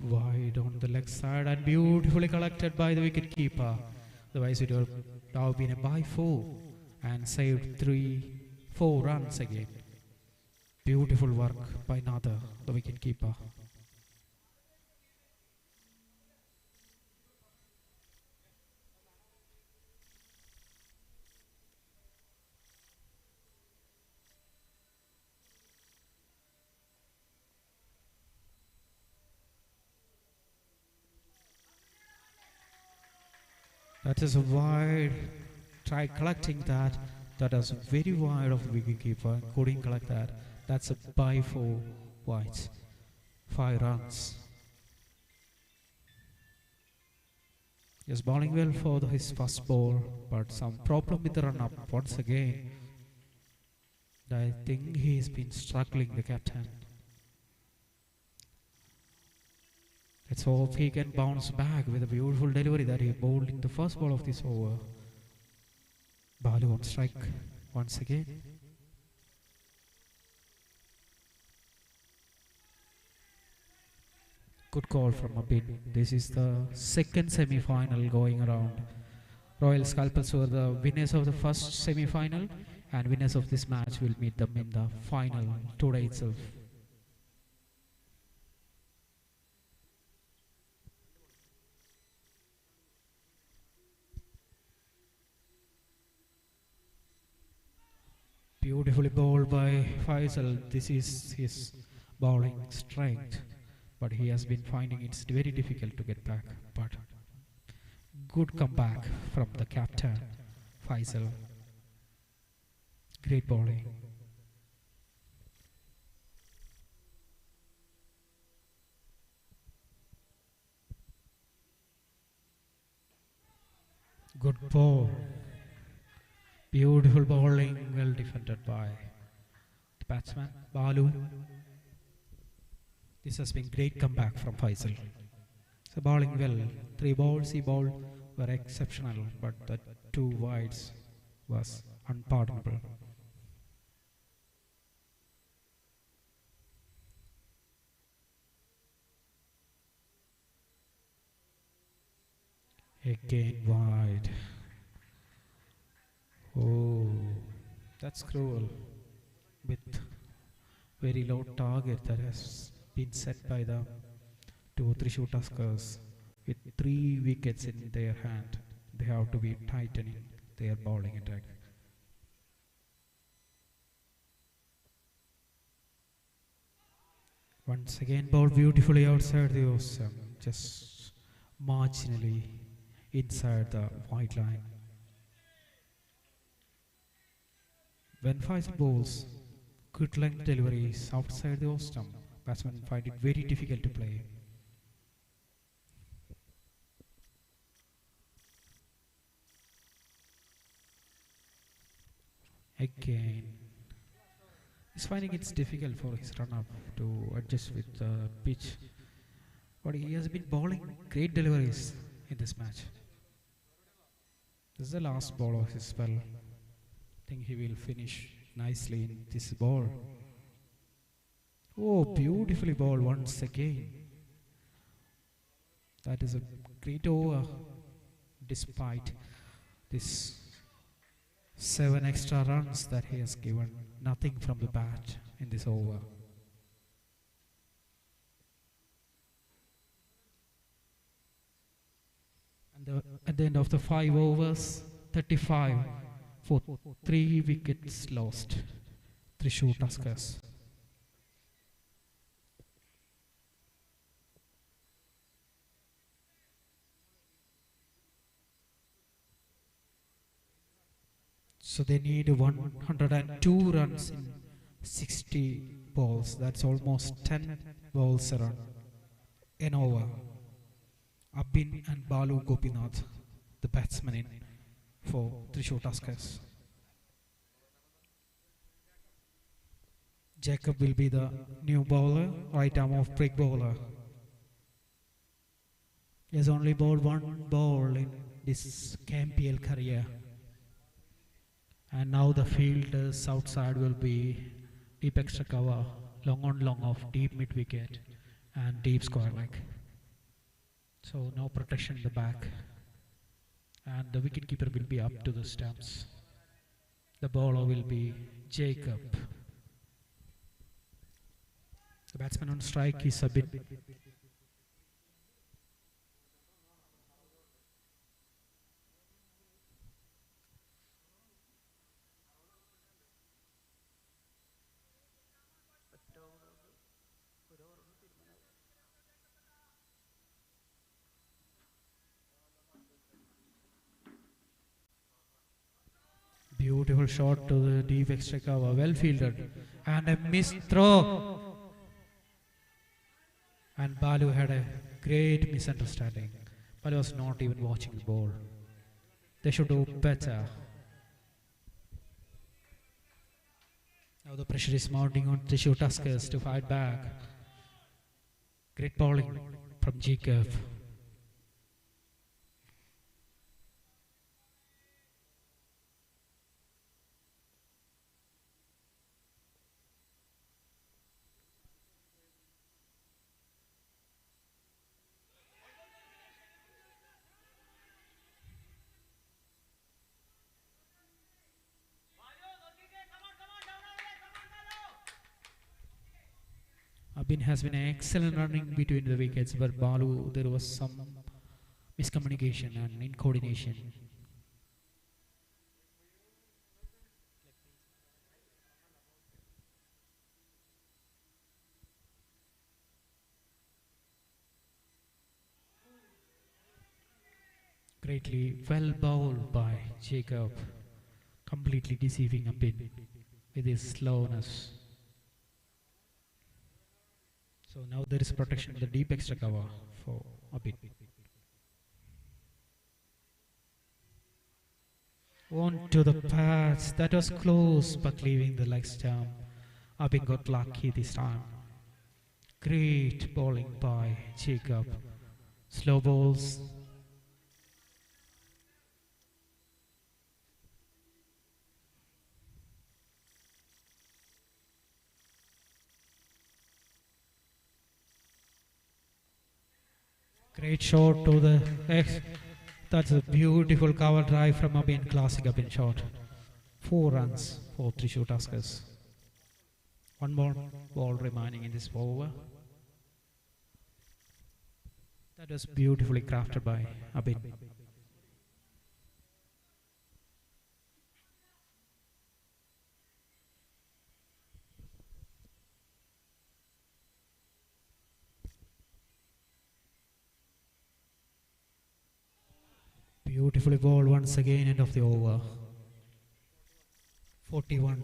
Wide on the leg side and beautifully collected by the wicket keeper. Otherwise it would have now been a by 4 and saved 4 runs again. Beautiful work by Nada, the wicket keeper. That is a wide. Try collecting that. That is very wide of the wicketkeeper. Couldn't collect that. That's a by 4 wides. 5 runs. He's bowling well for his first ball, but some problem with the run-up once again. I think he's been struggling, the captain. Let's hope he can bounce back with a beautiful delivery that he bowled in the first ball of this over. Balu on strike once again. Good call from Abid. This is the second semi-final going around. Royal Scalpels were the winners of the first semi-final, and winners of this match will meet them in the final today itself. Beautifully bowled by Faisal. This is his bowling strength, but he has been finding it's very difficult to get back. But good comeback from the captain, Faisal. Great bowling. Good ball. Beautiful bowling, well defended by the batsman, Balu. This has been great comeback from Faisal. So bowling well. 3 balls he bowled were exceptional, but the 2 wides was unpardonable. Again wide. Oh, that's cruel. With very low target that has been set by the 2 Thrissur Tuskers. With 3 wickets in their hand, they have to be tightening their bowling attack. Once again, ball beautifully outside the awesome, just marginally inside the white line. When Faisal bowls, good length deliveries outside the awesome, batsmen find it very difficult to play. Again, he's finding it's difficult for his run-up to adjust with the pitch. But he has been bowling great deliveries in this match. This is the last ball of his spell. I think he will finish nicely in this ball. Oh, beautifully bowled once again. That is a great over despite this 7 extra runs that he has given. Nothing from the bat in this over. And at the end of the 5 overs, 35 for 3 wickets lost. Thrissur Tuskers. So they need 102 runs in 60 balls. That's almost 10 balls a run. An over. Abin and Balu Gopinath, the batsmen in for Thrissur Tuskers. Jacob will be the new bowler, right arm off break bowler. He has only bowled 1 ball in this KMPL career. And now the fielders outside will be deep extra cover, long on long off, deep mid wicket and deep square leg. So no protection in the back. And the wicketkeeper will be up to the stumps. The bowler will be Jacob. The batsman on strike is a bit beautiful shot to the deep extra cover, well fielded, and a missed throw. And Balu had a great misunderstanding. Balu was not even watching the ball. They should do better. Now the pressure is mounting on Thrissur Tuskers to fight back. Great bowling from Jacob. Abin has been an excellent running between the wickets, but Balu, there was some miscommunication and incoordination. Greatly well bowled by Jacob, completely deceiving Abin with his slowness. So now there is protection in the deep extra cover for Abin. On to the pads. That was close, but leaving the leg stump. Abin got lucky this time. Great bowling by Jacob. Slow balls. Great shot to the X. That's a beautiful cover drive from Abin. Classic Abin shot. 4 runs for Thrissur Tuskers. 1 more ball remaining in this over. That was beautifully crafted by Abin. Beautifully bowled once again, end of the over. 41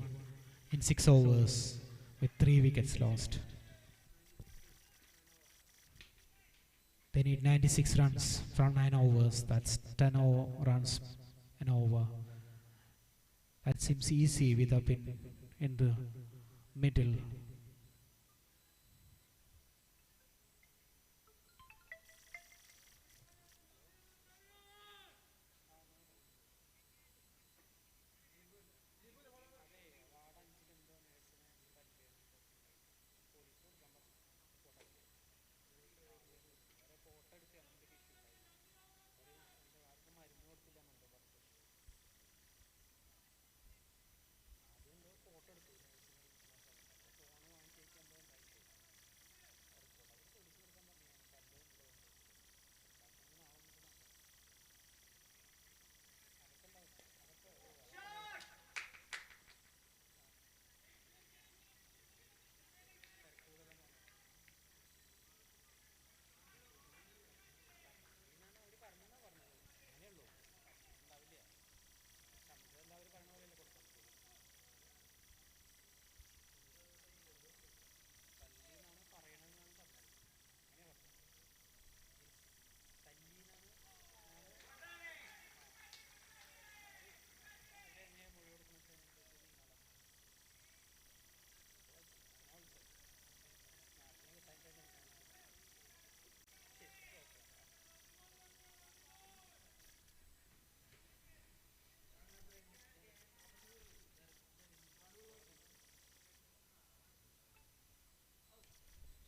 in 6 overs with 3 wickets lost. They need 96 runs from 9 overs. That's 10 runs an over. That seems easy with a pin in the middle.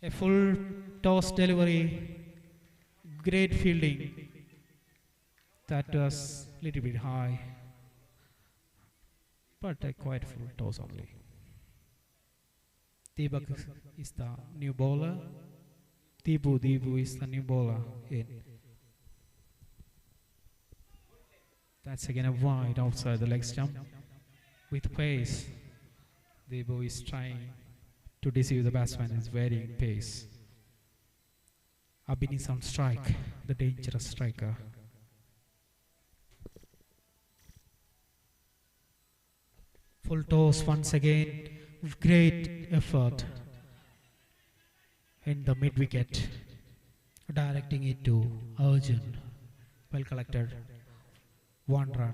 A full toss delivery, great fielding. That was a little bit high, but a quite full toss only. Deepak is the new bowler. Deepu is the new bowler in. That's again a wide outside the leg stump. With pace, Deepu is trying to deceive the batsman. Is varying pace. Abin is on strike, the dangerous striker. Full toss once again, great effort in the mid wicket, directing it to Arjun. Well collected, 1 run.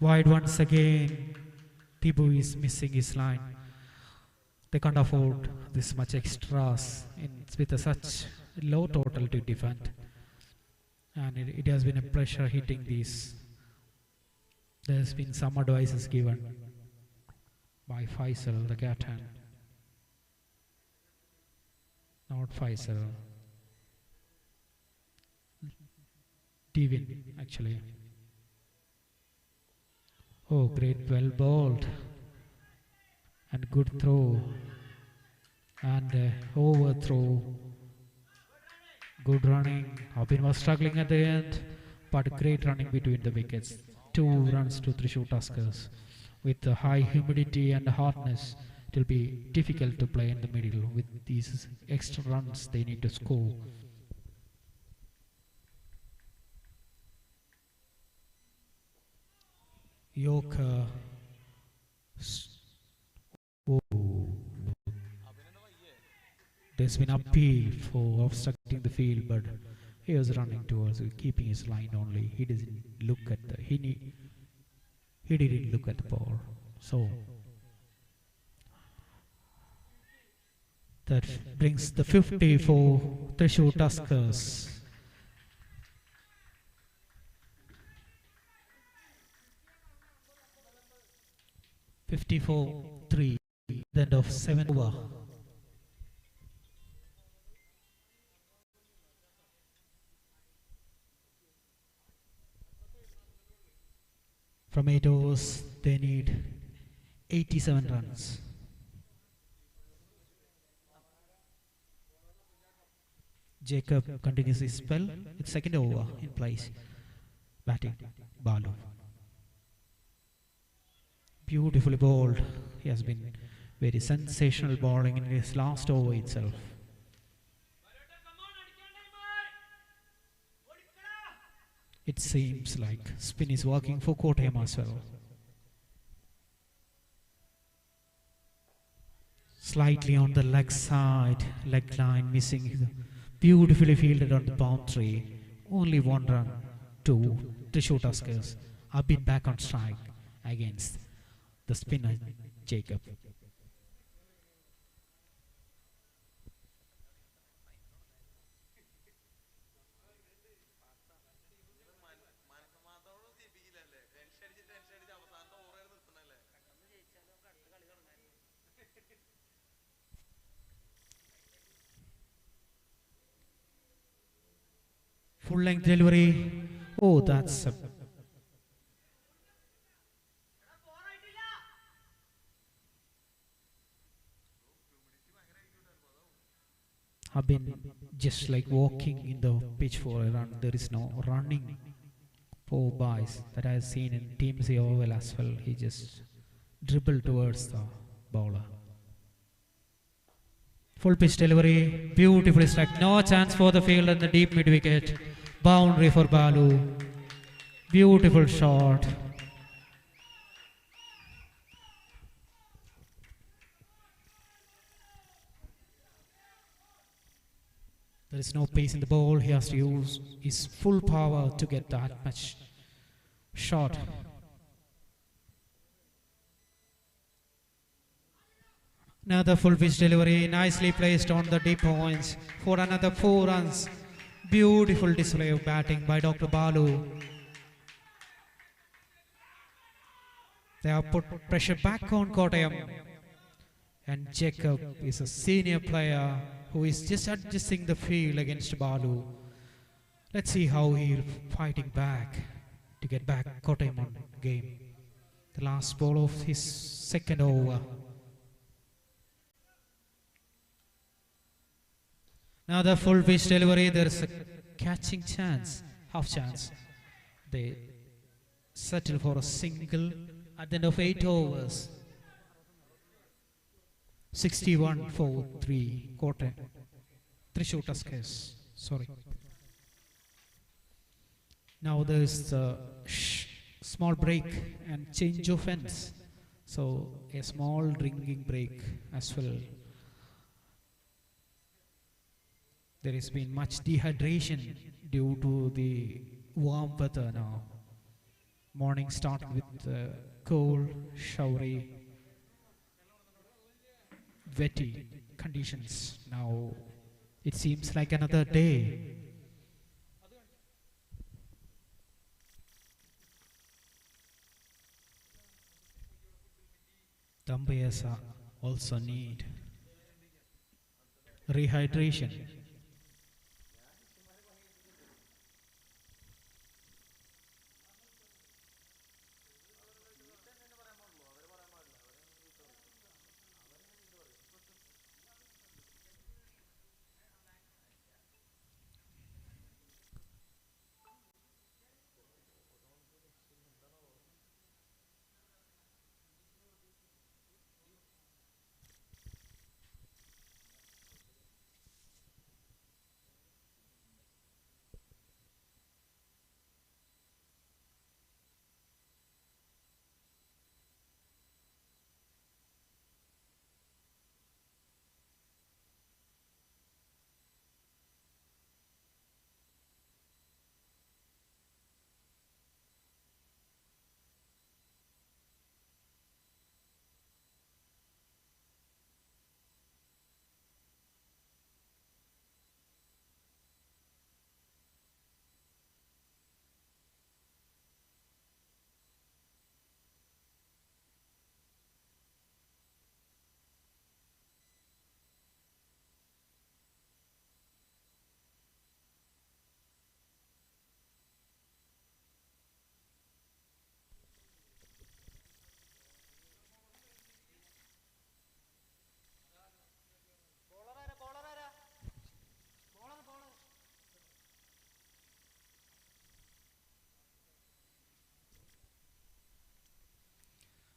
Wide once again, Tibu is missing his line. They can't afford this much extras with such low total to defend. And it has been a pressure hitting these. There's been some advices given by Faisal, the captain. Not Faisal. Devin, actually. Oh, great, well bowled. And good throw. And overthrow. Good running. Abin was struggling at the end, but great running between the wickets. 2 runs to Thrissur Tuskers. With the high humidity and hardness, it will be difficult to play in the middle. With these extra runs, they need to score. Yorker. There's been appeal for obstructing the field, but he was running towards it, keeping his line only. He didn't look at the he didn't look at the ball. So that brings the 50 for Thrissur Tuskers. (54-3), the end of 7 over. From 8 overs, they need 87 runs. Jacob continues his spell with second over in place. Batting, Balu. Beautifully bowled. He has been Very sensational bowling in his last over itself. It seems like spin is working for Kottayam as well. Slightly on the leg side, leg line missing. Beautifully fielded on the boundary. Only one run to Thrissur Tuskers. Have been back on strike against the spinner Jacob. Full length delivery. Oh, that's a have been just like walking in the pitch for a run. There is no running for boys that I have seen in Team C Oval as well. He just dribbled towards the bowler. Full pitch delivery, beautifully struck. No chance for the field and the deep mid wicket. Boundary for Balu. Beautiful shot. There is no pace in the ball. He has to use his full power to get that much shot. Another full pitch delivery, nicely placed on the deep points for another 4 runs. Beautiful display of batting by Dr. Balu. They have put pressure back on Kottayam. And Jacob is a senior player who is just adjusting the field against Balu. Let's see how he's fighting back to get back Kottayam on game. The last ball of his second over. Now the full pitch delivery, there's a catching chance, half chance. They settle for a single at the end of 8 overs. 61 for 3, Kottayam. Thrissur Tuskers, sorry. Now there's a small break and change of ends. So a small drinking break as well. There has been much dehydration due to the warm weather now. Morning started with cold, showery, wetty conditions. Now it seems like another day. The umpires also need rehydration.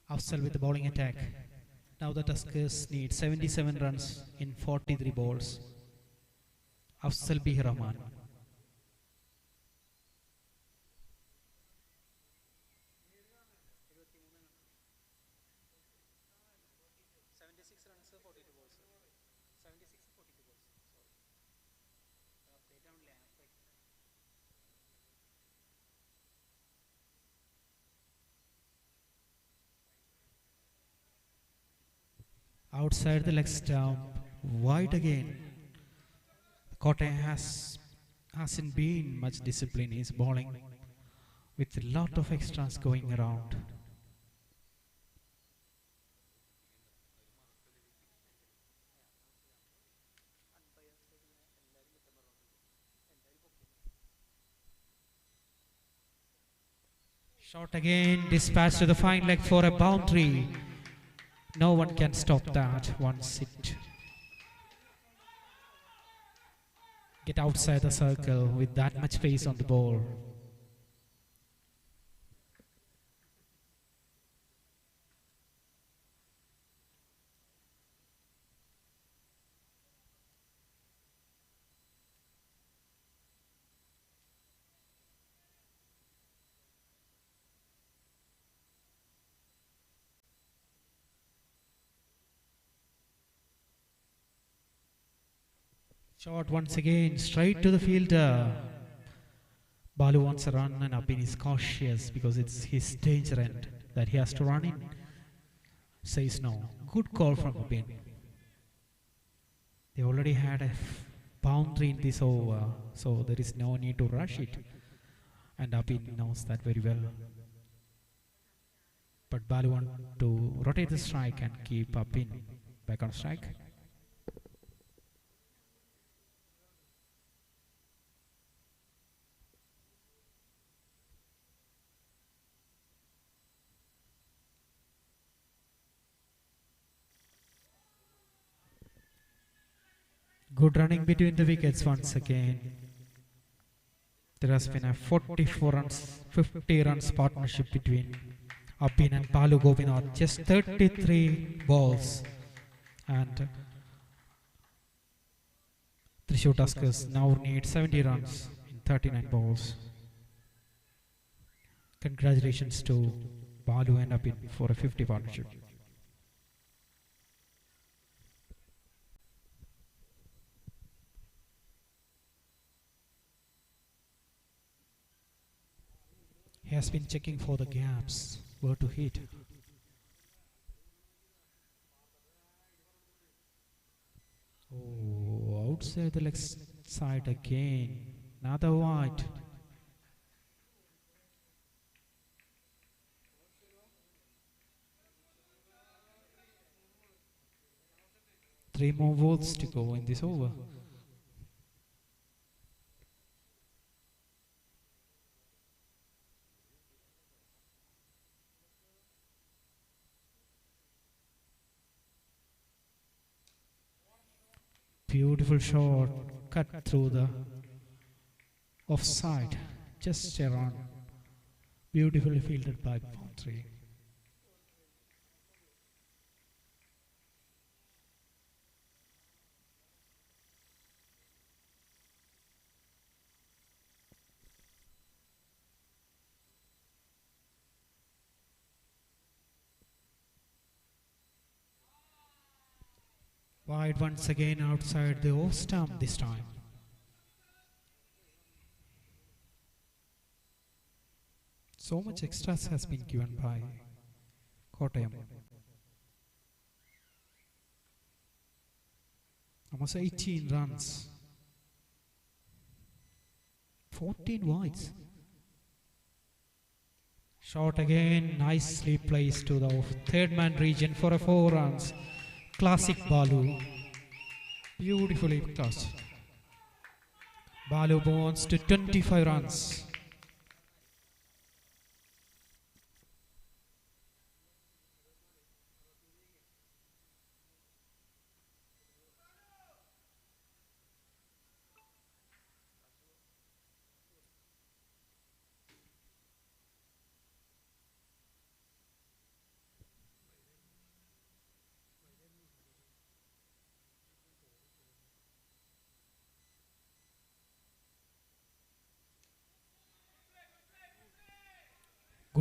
Afsal with the bowling attack. Now the Tuskers need 77 runs in 43 balls. Afzal B. Rahman. Outside the leg stump, wide again. Kotte hasn't been much discipline. He's bowling with a lot of extras going around. Shot again, dispatched to the fine leg for a boundary. No one can stop that once it get outside the circle with that much pace on the ball. Shot once again, straight to the fielder. Balu wants a run and Abin is cautious because it's his danger end that he has to run in. Says no. Good call from Abin. They already had a boundary in this over, so there is no need to rush it. And Abin knows that very well. But Balu wants to rotate the strike and keep Abin back on strike. Good running between the wickets once again. There has been a 44 runs, 50 runs partnership between Abin and Balu Gopinath. Just 33 balls. And Thrissur Tuskers now need 70 runs in 39 balls. Congratulations to Balu and Abin for a 50 partnership. He has been checking for the gaps, where to hit. Oh, outside the leg side again. Another wide. Three more balls to go in this over. Beautiful shot, cut through the offside, just around. Beautifully fielded by boundary. Wide once again outside the off stump this time. So much extras has been given by Kottayam. Almost 18 runs. 14 wides. Shot again, nicely placed to the third man region for a 4 runs. Classic Balu. Beautifully tossed. Balu bonds to 25 runs.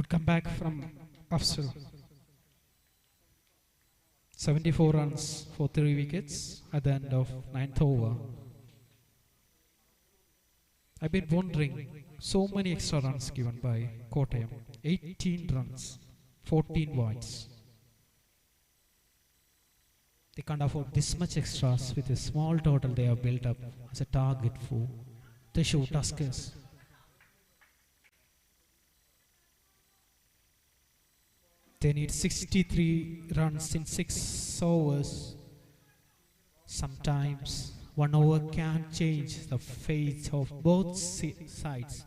Good comeback from Afsal. 74 runs for 3 wickets at the end of 9th over. I've been wondering, so many extra runs given by Kottayam. 18 runs, 14 wides. They can't afford this much extras with a small total they have built up as a target for Thrissur Tuskers. They need 63 runs in 6 overs. Sometimes 1 over can change the fate of both sides.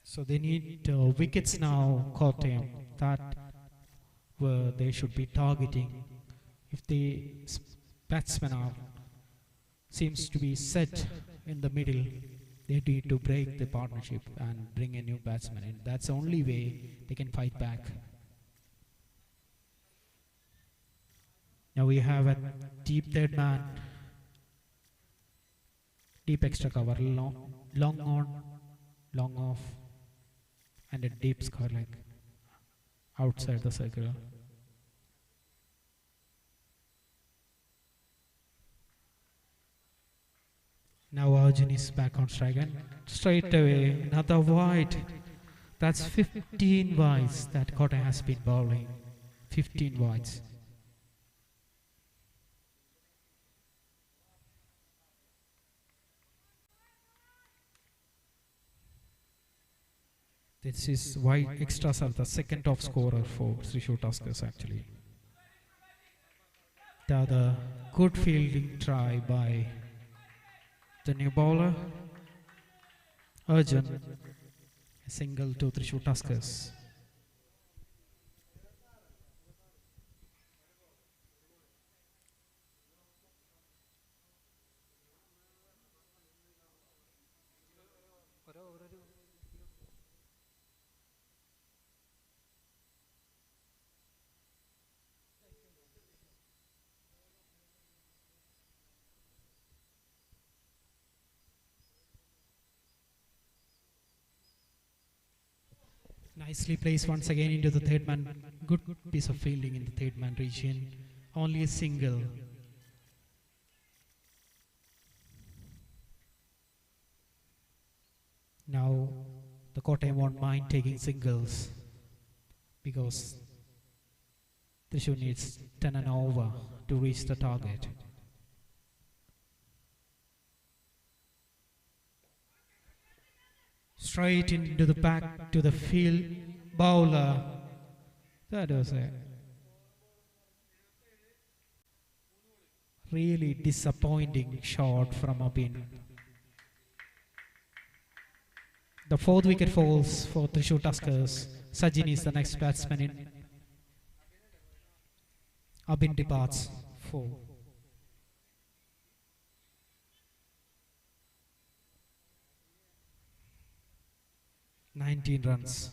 So they need wickets now, Kottayam, that where they should be targeting. If the batsmen are seems to be set in the middle, they need to break the partnership and bring a new batsman in. That's the only way they can fight back. Now we have a deep third man, deep extra cover, long on, long off, and a deep score leg outside the circle. Now Arjun is back on strike and straight away another wide. That's 15 wides that Kottayam has been bowling. 15 wides. This is why extras are the second top scorer for Thrissur Tuskers actually. The other good fielding try by the new bowler, Arjun, a single to Thrissur Tuskers. Nicely placed once again into the third man. Good piece of fielding in the third man region. Only a single. Now the Kottayam won't mind taking singles because Thrissur needs 10 and over to reach the target. Straight into the back to the field bowler. That was a really disappointing shot from Abin. The fourth wicket falls for Thrissur Tuskers. Sajin is the next batsman in. Abin departs for 19 runs.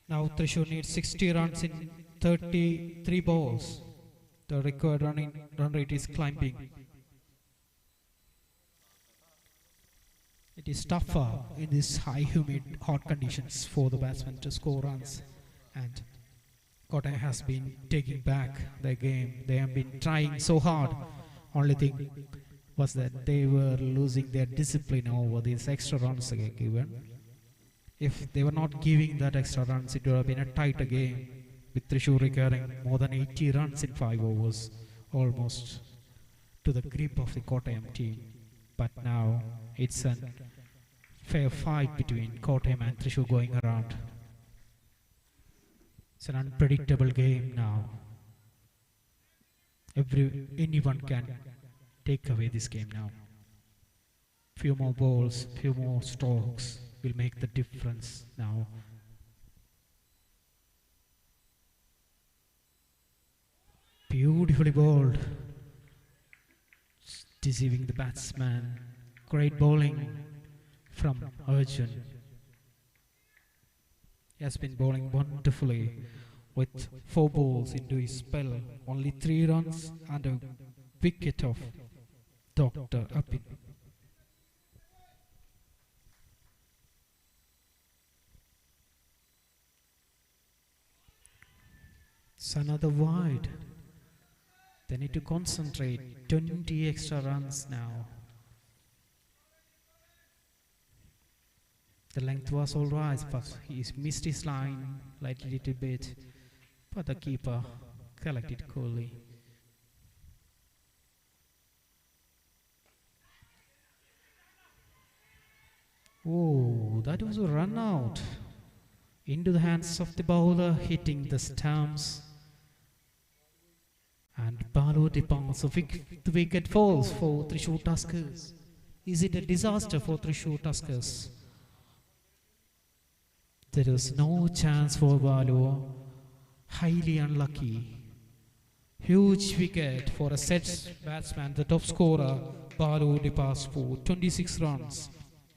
Now Thrissur needs 60 runs in 33 balls. The required run rate is climbing. It is tougher in these high humid hot conditions for the batsmen to score runs, and Kottayam has been taking back their game. They have been trying so hard. Only thing was that they were losing their discipline over these extra runs again given. If they were not giving that extra runs, it would have been a tighter game, with Thrissur requiring more than 80 runs in 5 overs, almost to the grip of the Kottayam team. But now it's a fair fight between Kottayam and Thrissur going around. It's an unpredictable game now. Anyone can take away this game now. Few more balls, few more strokes will make the difference now. Beautifully bowled, deceiving the batsman. Great bowling from Arjun. He has been bowling wonderfully with 4 balls into his spell. Only 3 runs and a wicket of Dr. Apin. It's another wide. They need to concentrate. 20 extra runs now. The length was alright, but he missed his line like a little bit. But the keeper collected coolly. Oh, that was a run out. Into the hands of the bowler, hitting the stumps. And Balu departs. The wicket falls for Thrissur Tuskers. Is it a disaster for Thrissur Tuskers? There is no chance for Balu. Highly unlucky. Huge wicket for a set batsman, the top scorer. Balu departs for 26 runs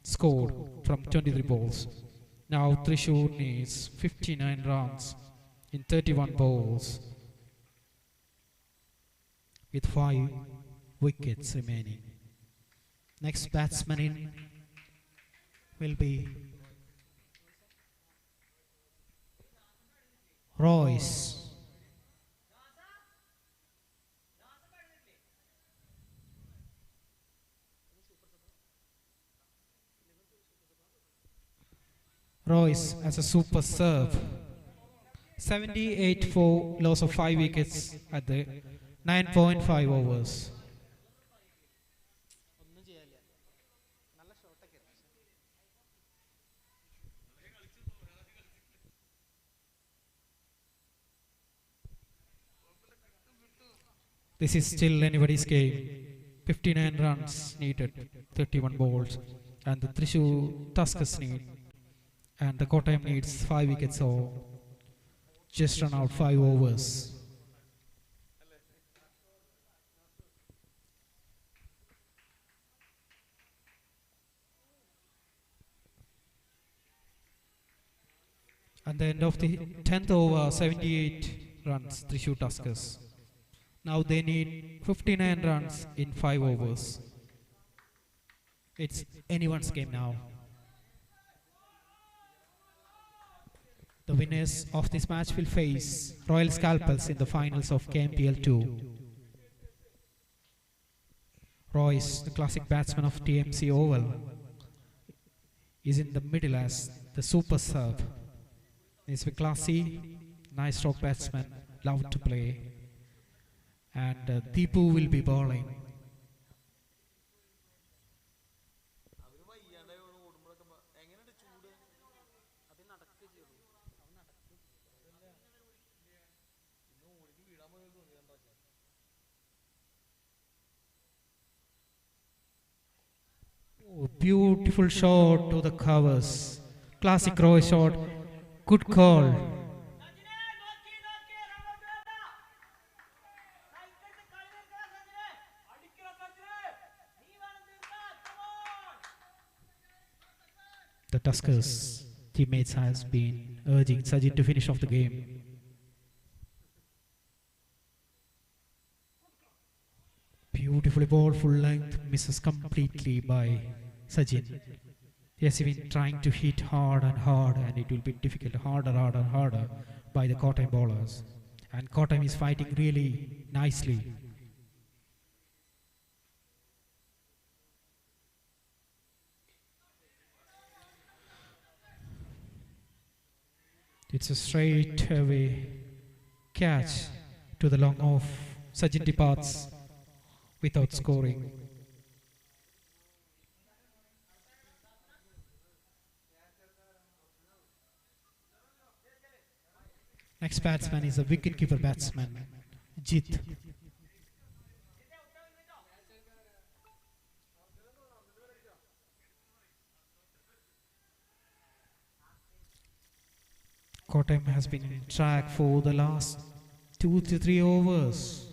scored from 23 balls. Now Thrissur needs 59 runs in 31 balls with 5 wickets remaining. Next batsman in will be Royce. Royce as a super serve. 78 for loss of 5 wickets at the 9.5 overs. This is still anybody's game. 59 runs needed, 31 balls, and the Thrissur Tuskers need, and the Kottayam needs 5 wickets, so just run out 5 overs. At the end of the 10th over, 78 runs, Thrissur Tuskers. Now they need 59 runs in 5 overs. It's anyone's game now. The winners of this match will face Royal Scalpels in the finals of KMPL 2. Royce, the classic batsman of TMC Oval, is in the middle as the super sub. He's a classy, nice stroke batsman, love to play. And Deepu will be bowling. Oh, beautiful shot to the covers. Classic Roy shot. Good call. The Tuskers teammates has been urging Sajid to finish off the game. Beautifully bowled full length, misses completely by Sajid. He has been trying to hit hard, and it will be difficult, harder by the Kottayam bowlers. And Kottayam is fighting really nicely. It's a straight away catch to the long off. Sajid departs without scoring. Next batsman is a wicketkeeper batsman, Jit. Kottayam has been in track for the last 2 to 3 overs.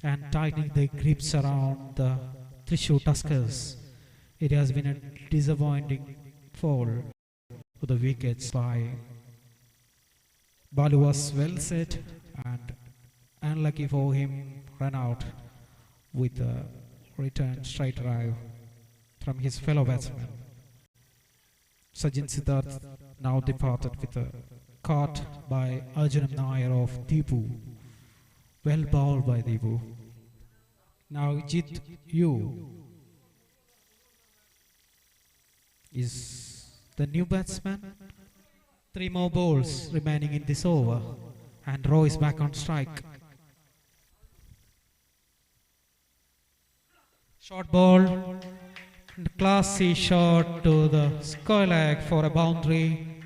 and tightening their grips around the Thrissur Tuskers. It has been a disappointing fall to the wickets by Balu was well set and unlucky for him run out with a return straight drive from his fellow batsman. Sajin Siddharth now departed with a caught by Arjunam Nair of Deepu. Well bowled by Deepu. Now Jit Yu is the new batsman. 3 more balls remaining in this over and Roy is back on strike. Short ball, classy shot to the square leg for a boundary.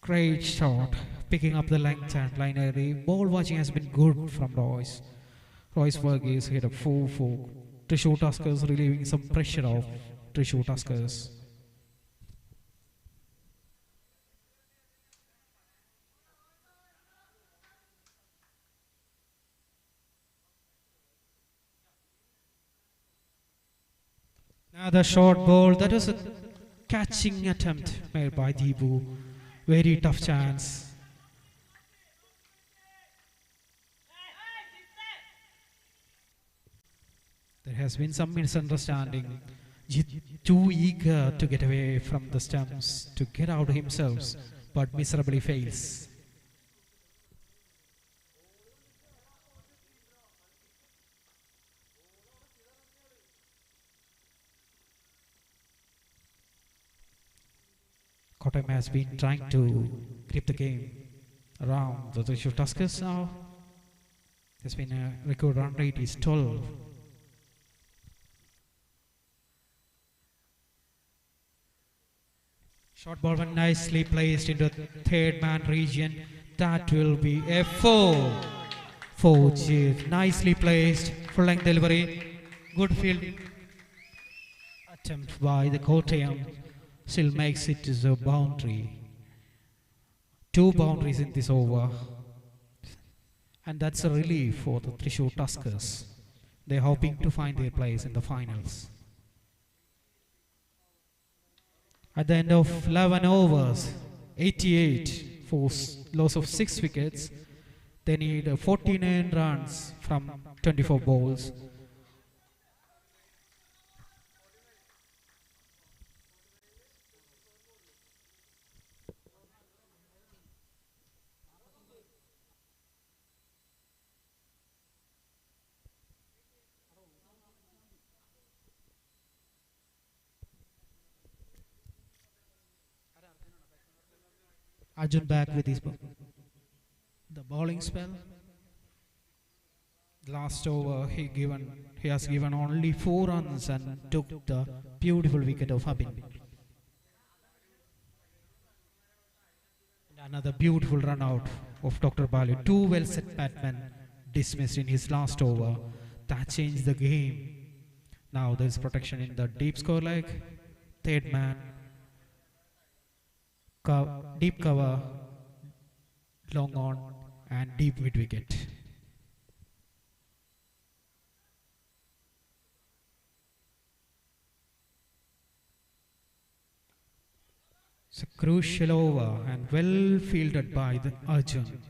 Great shot, picking up the length and line area. Ball watching has been good from Royce. Royce Verghese hit a 4-4. Thrissur Tuskers relieving some pressure of Thrissur Tuskers. Another short ball. That was a catching attempt made by Deepu. Very tough chance. There has been some misunderstanding. Too eager to get away from the stumps, to get out himself, but miserably fails. Kottayam has been trying to grip the game around the Thrissur Tuskers now. There's been a record run rate is 12. Short ball one nicely placed into the third man region. That will be a 4. 4 Jit. Nicely placed. Full length delivery. Good field attempt by the Kottayam. Still makes it to a boundary. 2 boundaries in this over. And that's a relief for the Thrissur Tuskers. They're hoping to find their place in the finals. At the end of 11 overs, 88 for loss of 6 wickets. They need 49 runs from 24 balls. Arjun back with the bowling spell. Last over he has given only 4 runs and took the beautiful wicket of Habin. Another beautiful run out of Dr. Balu. 2 well set batsmen dismissed in his last over. That changed the game. Now there is protection in the deep score leg. Third man. Deep cover, long on and deep mid wicket. It's a crucial over and well fielded by the Arjun.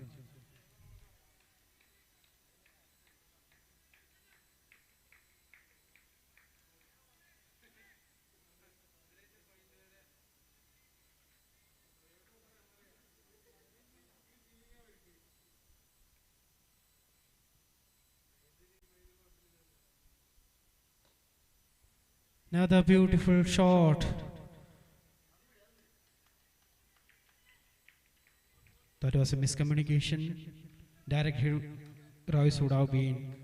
Another beautiful shot. That was a miscommunication. Direct hit, Royce would have been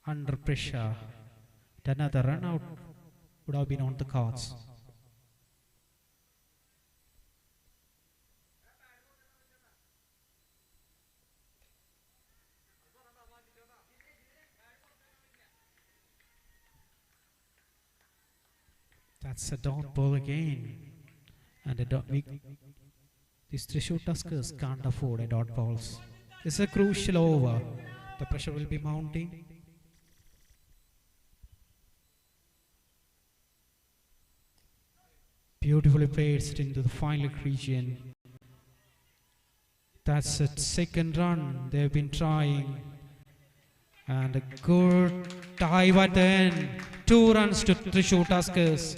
under pressure. Another run out would have been on the cards. That's a dot ball again. And these Thrissur Tuskers can't afford a dot balls. It's a crucial over. The pressure will be mounting. Beautifully placed into the final region. That's a second run they've been trying. And a good dive at the end. 2 runs to Thrissur Tuskers.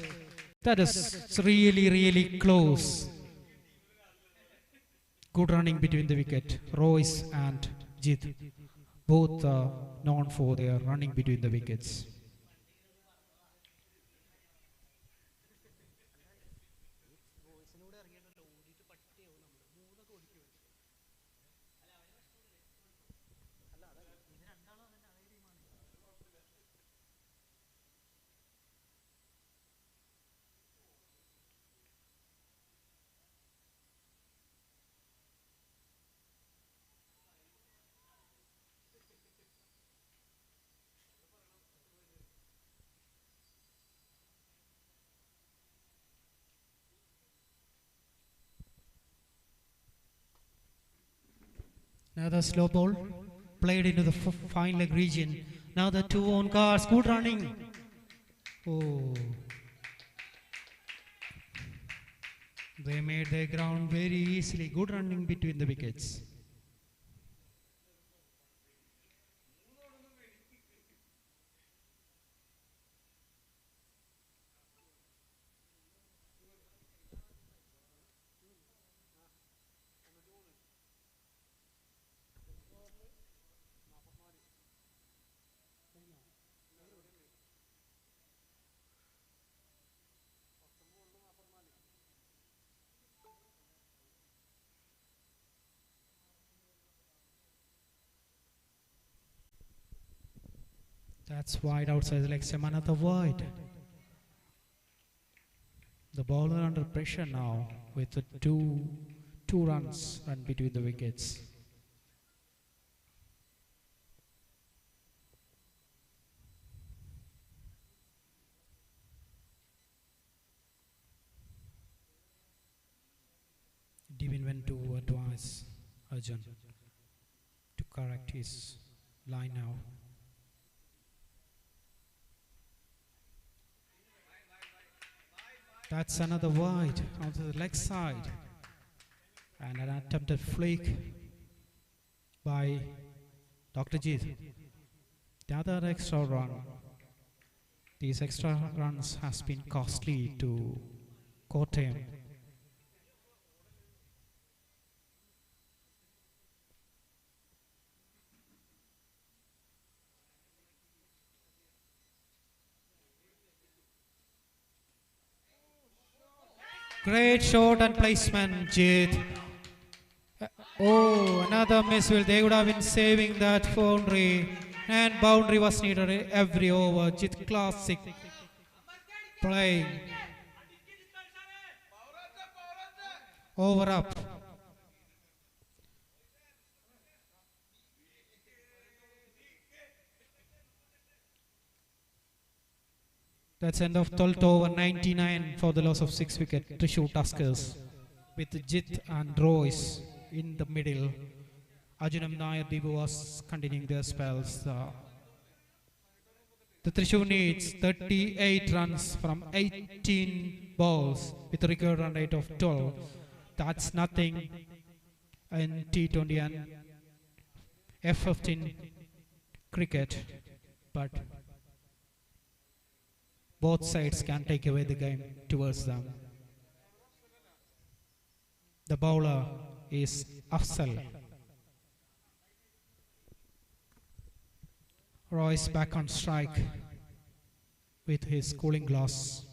That is really close. Good running between the wicket. Royce and Jit. Both are known for their running between the wickets. Another slow ball played into the fine leg region. Now the 2 on guards. Good running. Oh. They made their ground very easily. Good running between the wickets. That's wide outside the leg stem, another wide. The bowler under pressure now with the two runs run between the wickets. Devin went to advise Arjun to correct his line now. That's another wide onto the leg side. And an attempted flick by Dr. Jit. The other extra run. These extra runs has been costly to Kottayam. Great shot and placement, Jit. Oh, another miss. They would have been saving that boundary. And boundary was needed every over. Jit classic playing. Over up. That's end of 12th over, 99 for the loss of 6 wicket. Thrissur Tuskers with Jit and Royce in the middle. Arjunam Nair Dibu was continuing their spells. The Thrissur needs 38 runs from 18 balls with a record run rate of 12. That's nothing in T20 and F15 cricket, but both sides can take away the game towards them. The bowler is Afzal. Royce back on strike with his cooling glass.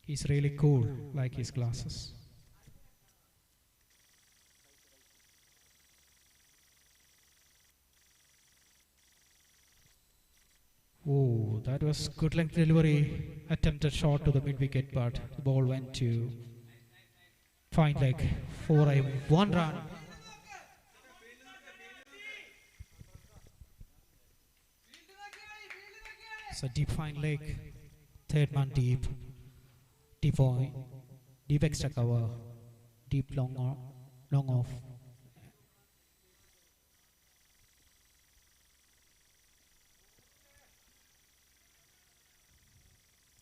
He's really cool, like his glasses. Oh, that was good length delivery. Attempted shot to the mid wicket, but the ball went to fine leg for a 1 run. So deep fine leg, third man deep, deep point, deep extra cover, deep long long off.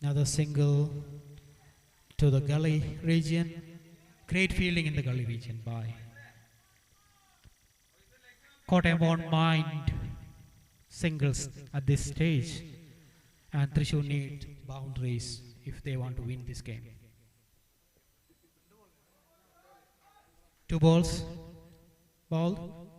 Another single to the gully region. Great fielding in the gully region by Kottayam won't mind singles at this stage, and Thrissur need boundaries if they want to win this game. 2 balls, ball.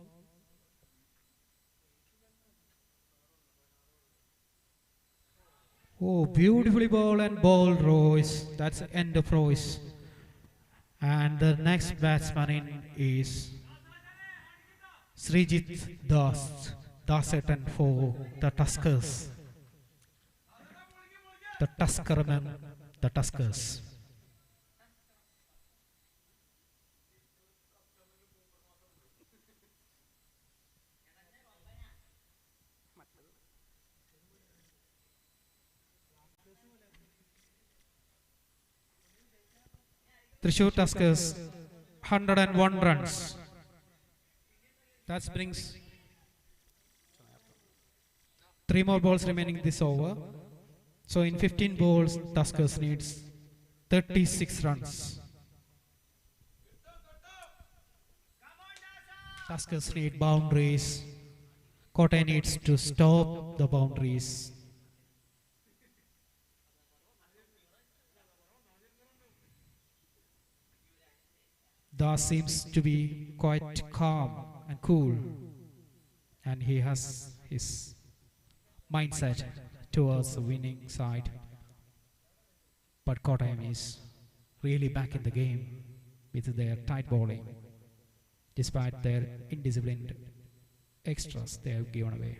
Oh, beautifully ball and ball, Royce. That's the end of Royce. And the next batsman in is Srijit Dasetan for the Tuskers. The Tuskermen, the Tuskers. Thrissur Tuskers, 101 runs. That brings 3 more balls remaining this over. So in 15 balls, Tuskers needs 36 runs. Tuskers need boundaries. Kottayam needs to stop the boundaries. Das seems to be quite calm and cool, and he has his mindset towards the winning side. But Kottayam is really back in the game with their tight bowling, despite their indisciplined extras they have given away.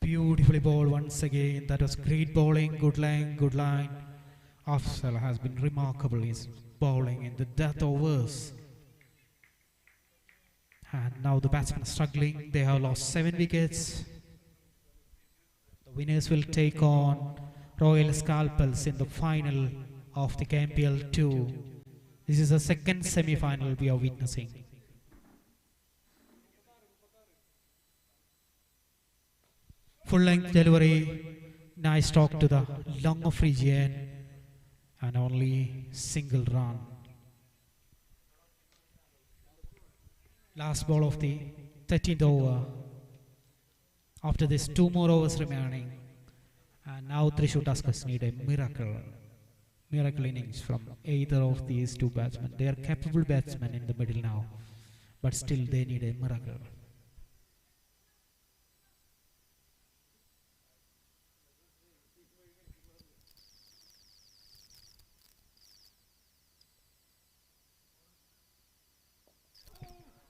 Beautifully bowled once again. That was great bowling, good line, good line. Afzal has been remarkable in his bowling in the death overs. And now the batsmen are struggling. They have lost 7 wickets. The winners will take on Royal Scalpels in the final of the KMPL 2. This is the second semi-final we are witnessing. Full length delivery, nice talk to the long of region, and only single run. Last ball of the 13th over. After this, 2 more overs remaining, and now Thrissur Tuskers need a miracle innings from either of these 2 batsmen. They are capable batsmen in the middle now, but still they need a miracle.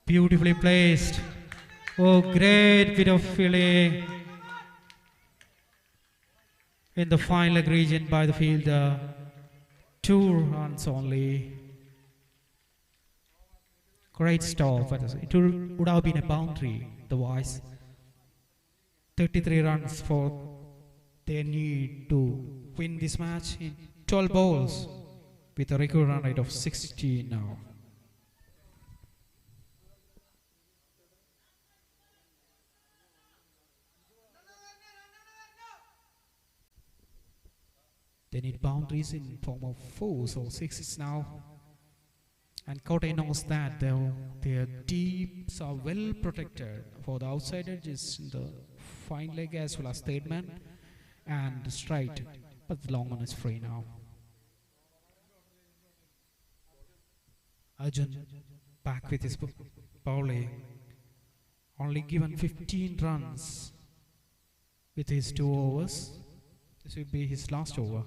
Beautifully placed. Oh, great bit of fielding in the final leg region by the fielder. 2 runs only. Great stop. It would have been a boundary otherwise. 33 runs for they need to win this match in 12 balls with a record run rate of 16 now. They need boundaries in form of 4s or 6s now. And Kottayam knows that their deeps are well protected for the outside edges in the fine leg as well as third man and straight. But the long one is free now. Arjun back with his bowling. Only given 15 runs with his 2 overs. This will be his last over.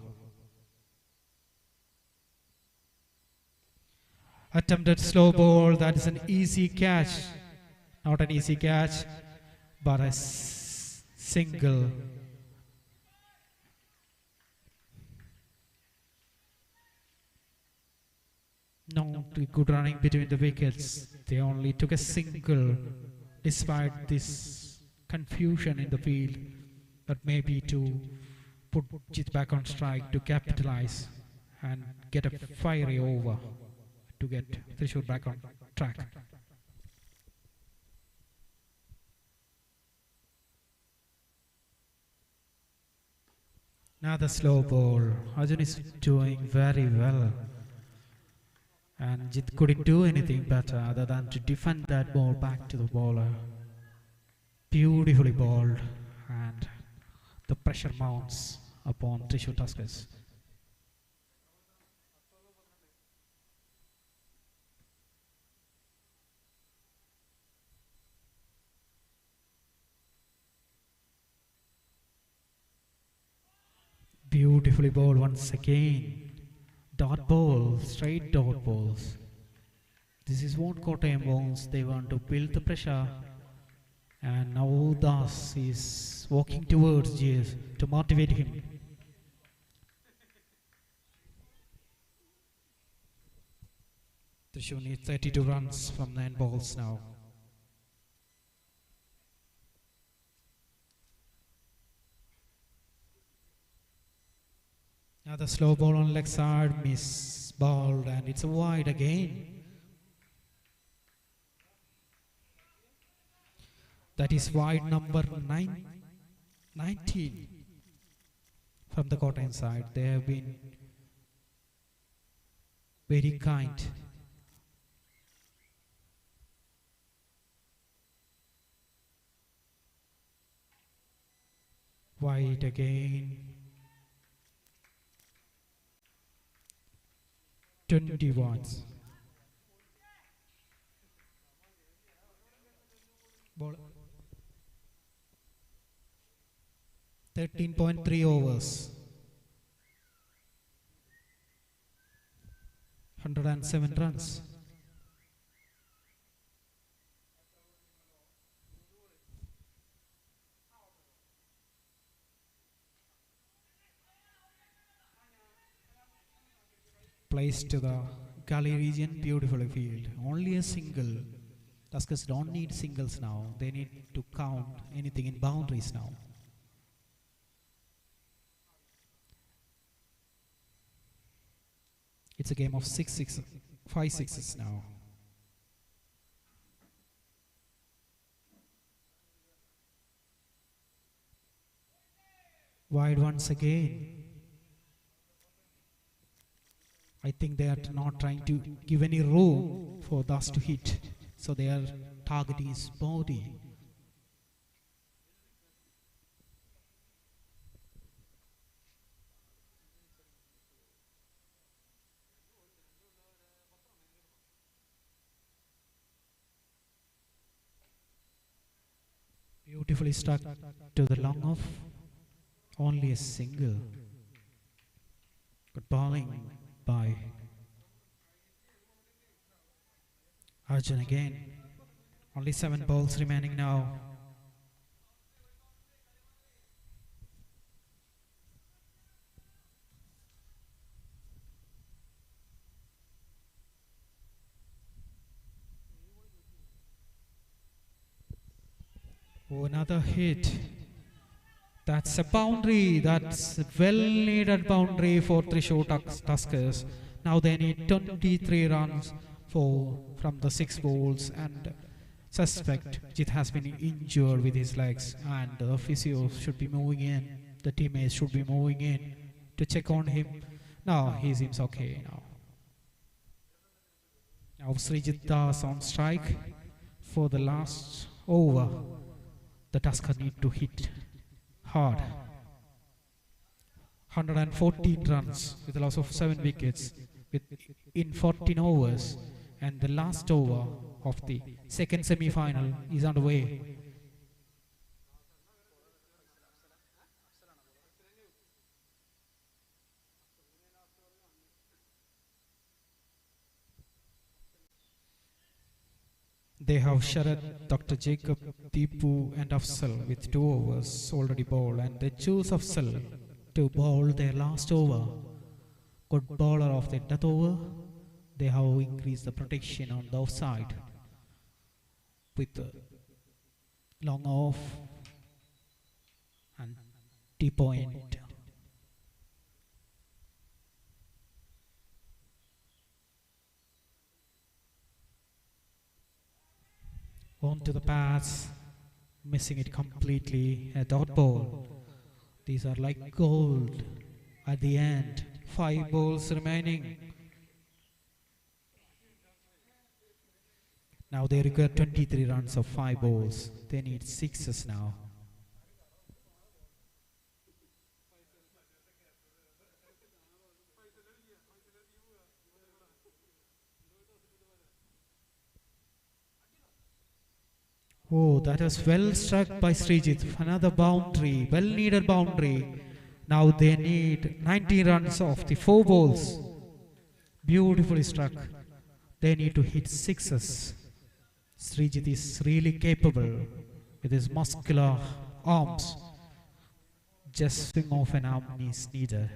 Attempted slow ball, that is an easy catch. Not an easy catch, but a single. No good running between the wickets. They only took a single despite this confusion in the field, but maybe to put Jit back on strike to capitalize and get a fiery over to get Thrissur back on track. Now the slow ball. Arjun is doing very well. And Jit couldn't do anything better other than to defend that ball back to the bowler. Beautifully bowled, and the pressure mounts upon Thrissur Tuskers. Beautifully bowled once again. Dot ball, straight dot balls. This is what Kottayam wants. They want to build the pressure. And now Das is walking towards GS to motivate him. Thrissur needs 32 runs from 9 balls now. Now the slow ball on leg side, miss balled, and it's a wide again. That is wide number 19 from the Kottayam side. They have been very kind. Wide again. 20 watts. Ball. 13.3 overs. 107 runs. Placed to the gully region, beautifully field. Only a single. Tuskers don't need singles now. They need to count anything in boundaries now. It's a game of 5 sixes now. Wide once again. I think they are not trying to give any room for Das to hit. So they are targeting his body. Beautifully stuck to the long off. Only a single. Good bowling by Arjun again. Only 7 balls remaining now. Oh, another hit. That's a boundary. That's a well-needed boundary for Thrissur Tuskers. Now they need 23 runs from the 6 balls, and suspect Jit has been injured with his legs, and the physio should be moving in. The teammates should be moving in to check on him. Now he seems okay now. Now Srijit Das on strike for the last over. The Tusker need to hit hard. 114 runs with a loss of 7 wickets in 14 overs, and the last over of the second semi-final is underway. They have Sharad, Dr. Jacob, Deepu and Afsal with 2 overs already bowled, and they choose Afsal to bowl their last over. Good bowler of the death over. They have increased the protection on the offside with the long off and T point onto the pass, missing it completely. A dot ball. These are like gold at the end. 5 balls remaining. Now they require 23 runs of 5 balls. They need 6s now. Oh, that was well struck by Srijit. Another boundary, well needed boundary. Now they need 90 runs off the 4 balls. Beautifully struck. They need to hit 6s. Srijit is really capable with his muscular arms. Just swing off an arm is needed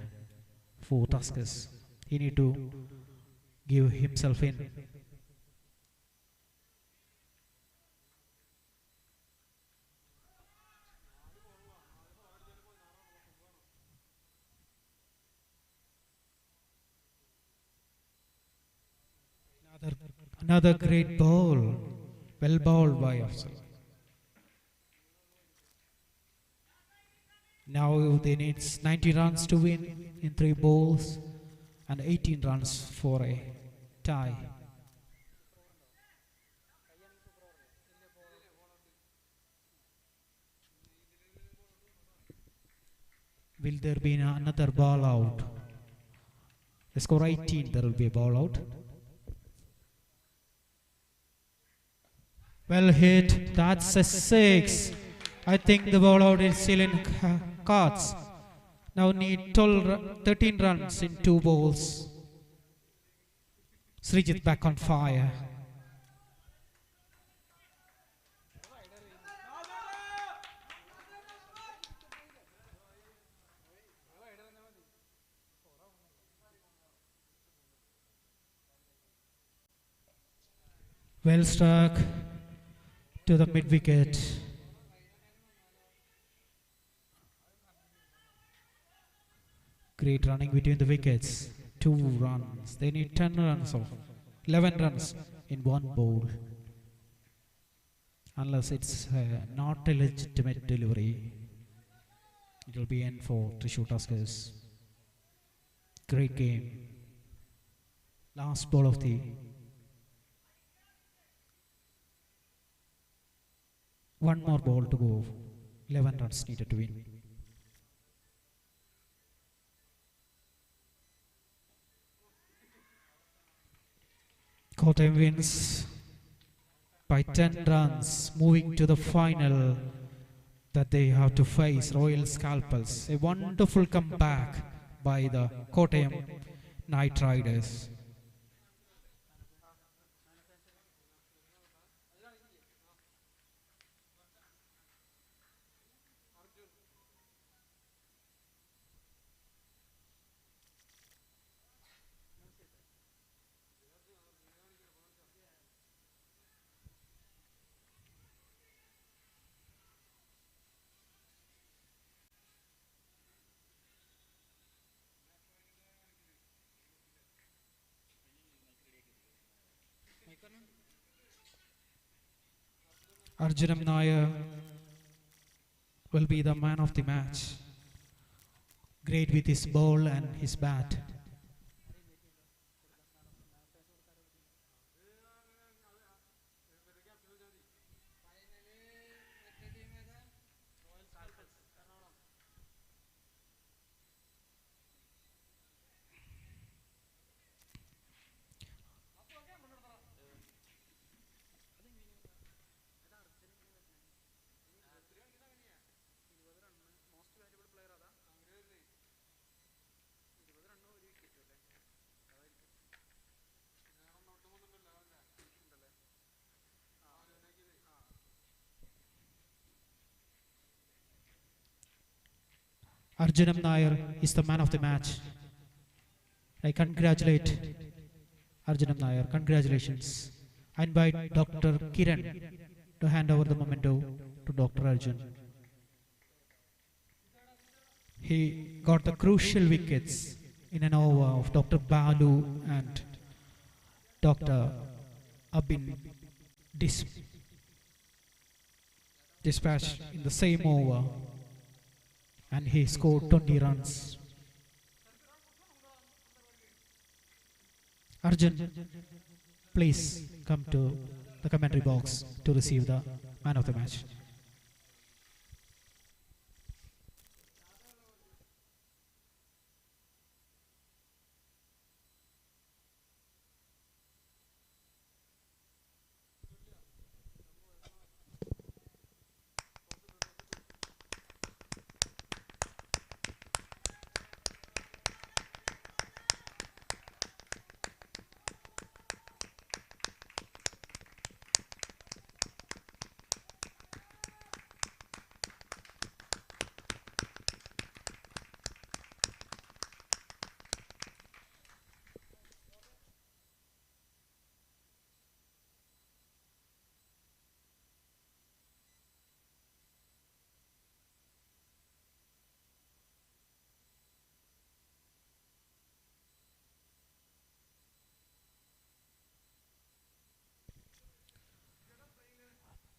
for Tuskers. He need to give himself in. Another great ball. Well bowled by Afzal. Now they need 90 runs to win in 3 balls and 18 runs for a tie. Will there be another ball out? The score 18, there will be a ball out. Well hit, that's a 6. I think the ball out is still in cards. Now need 13 runs in 2 balls. Srijit back on fire. Well struck to the mid wicket. Great running between the wickets. 2 runs. They need 10 runs of 11 runs in 1 bowl. Unless it's not a legitimate delivery, it will be end for Thrissur Tuskers. Great game. Last ball of the 1 more ball to go. 11 runs needed to win. Kottayam wins by 10 runs, moving to the final that they have to face Royal Scalpels. A wonderful comeback by the Kottayam Knight Riders. Arjunam Nair will be the man of the match. Great with his ball and his bat. Arjunam Nair is the man of the match. I congratulate Arjunam Nair. Congratulations. I invite Dr. Kiran to hand over the memento to Dr. Arjun. He got the crucial wickets in an over of Dr. Balu and Dr. Abin Dis. dispatched in the same over, and he scored 20 runs. Arjun, please come to the commentary box to receive the man of the match.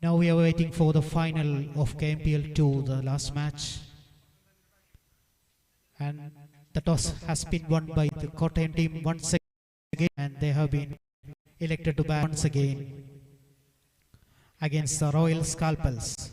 Now we are waiting for the final of KMPL 2, the last match. And the toss has been won by the Kottayam team once again, and they have been elected to bat once again against the Royal Scalpels.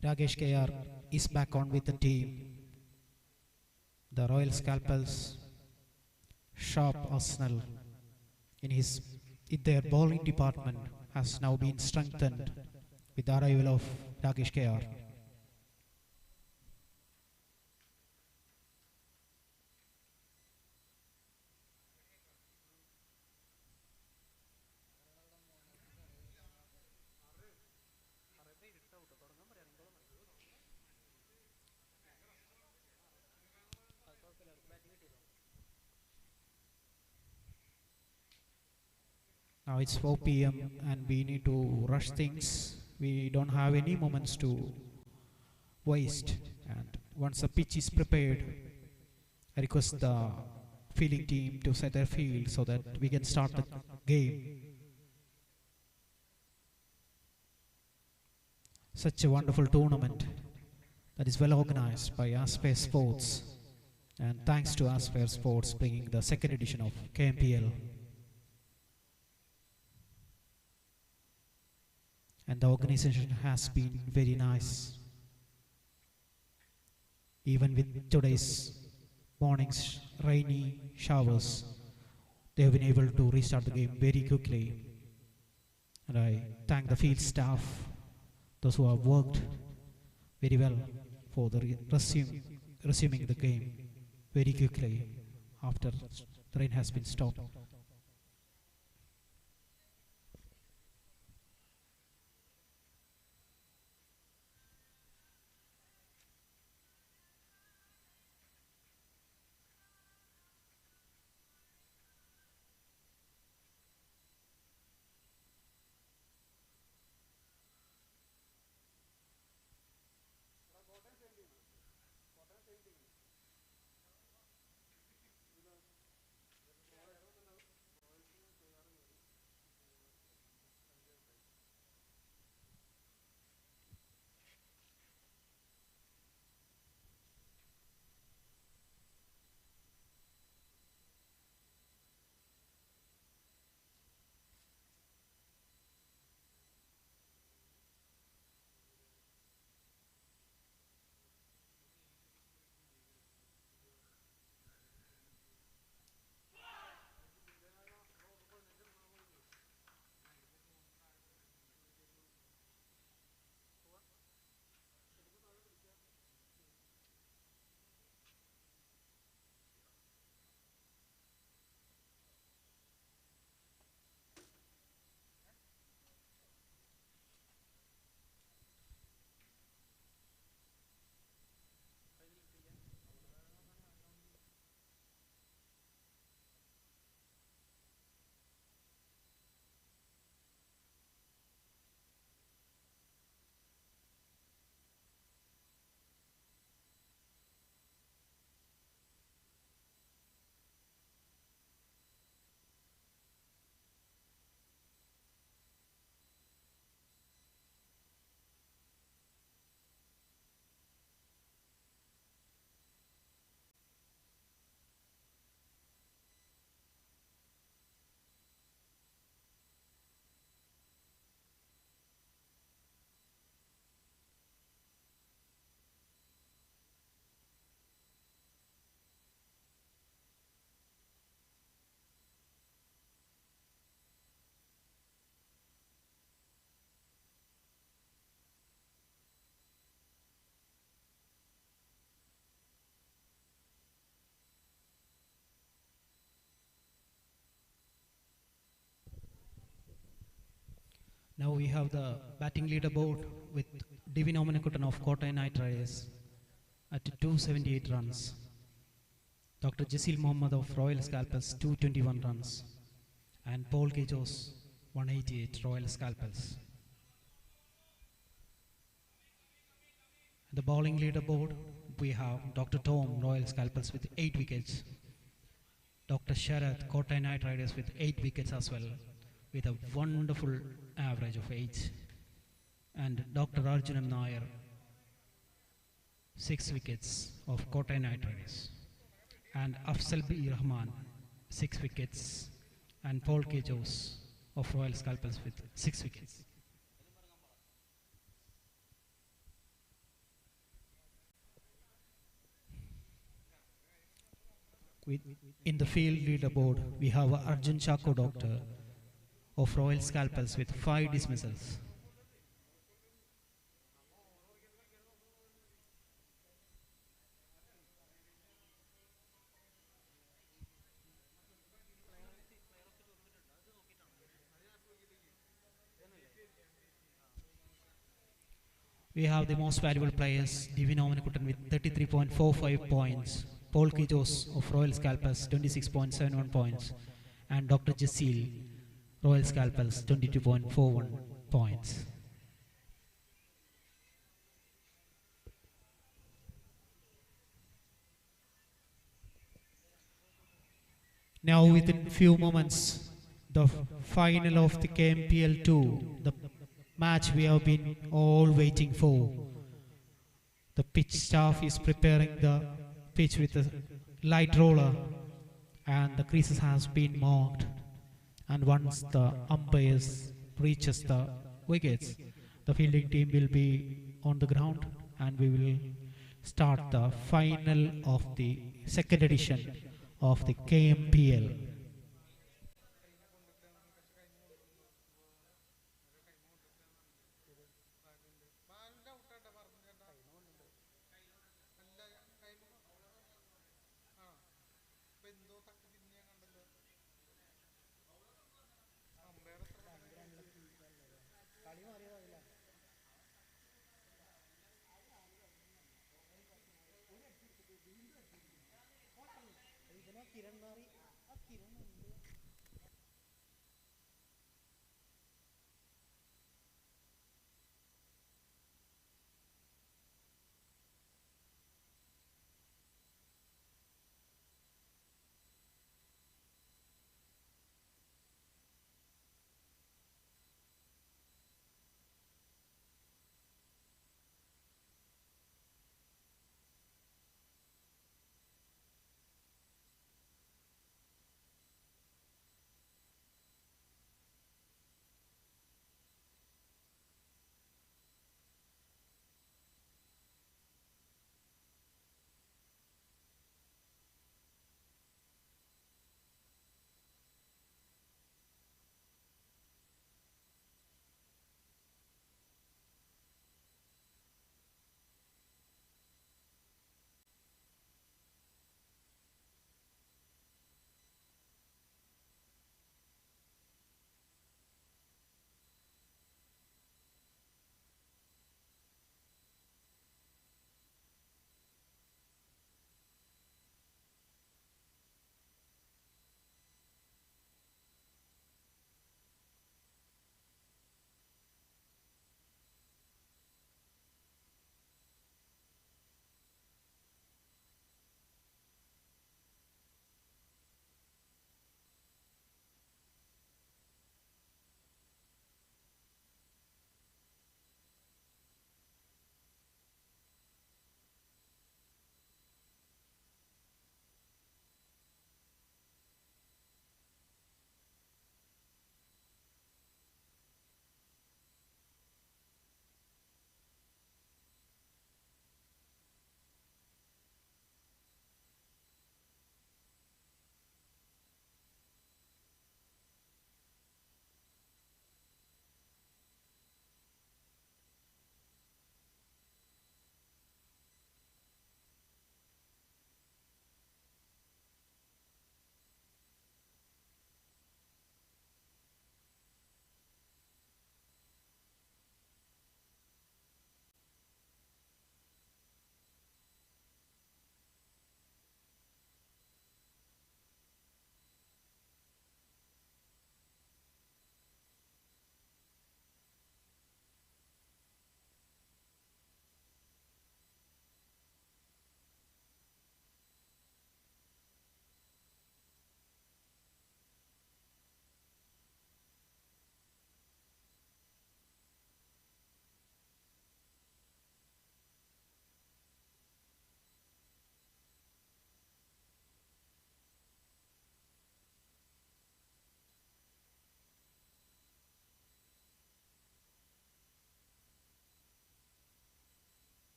Rakesh KR is back on with the team. The Royal Scalpels, sharp Arsenal in their bowling department has now been strengthened with the arrival of Rakesh KR. Now it's 4 p.m. and we need to rush things. We don't have any moments to waste. And once the pitch is prepared, I request the fielding team to set their field so that we can start the game. Such a wonderful tournament that is well organized by Aspire Sports. And thanks to Aspire Sports bringing the second edition of KMPL. And the organization has been very nice. Even with today's morning's rainy showers, they have been able to restart the game very quickly. And I thank the field staff, those who have worked very well for the resuming the game very quickly after the rain has been stopped. Now we have the batting leaderboard with Divin Omanekutan of Kottayam Knight Riders at 278 runs. Dr. Jasil Mohammed of Royal Scalpers 221 runs. And Paul Kijos 188 Royal Scalpers. The bowling leaderboard, we have Dr. Tom Royal Scalpers with 8 wickets. Dr. Sharath Kottayam Knight Riders with 8 wickets as well, with a wonderful average of 8. And Dr. Arjunam Nair 6 wickets of Kottayam Knight Riders. And Afzal B. Rahman 6 wickets. And Paul K. Jose of Royal Scalpers with 6 wickets. In the field leaderboard, we have Arjun Chako Doctor of Royal Scalpers with 5 dismissals. We have the most valuable players, Divin Omanekutan with 33.45 points, Paul Kijos of Royal Scalpers 26.71 points, and Dr. Jasil, Royal Scalpers 22.41 points. Now within few moments, the final of the KMPL 2, the match we have been all waiting for. The pitch staff is preparing the pitch with a light roller and the creases has been marked, and once the umpires reaches the wickets, the fielding team will be on the ground and we will start the final of the second edition of the KMPL.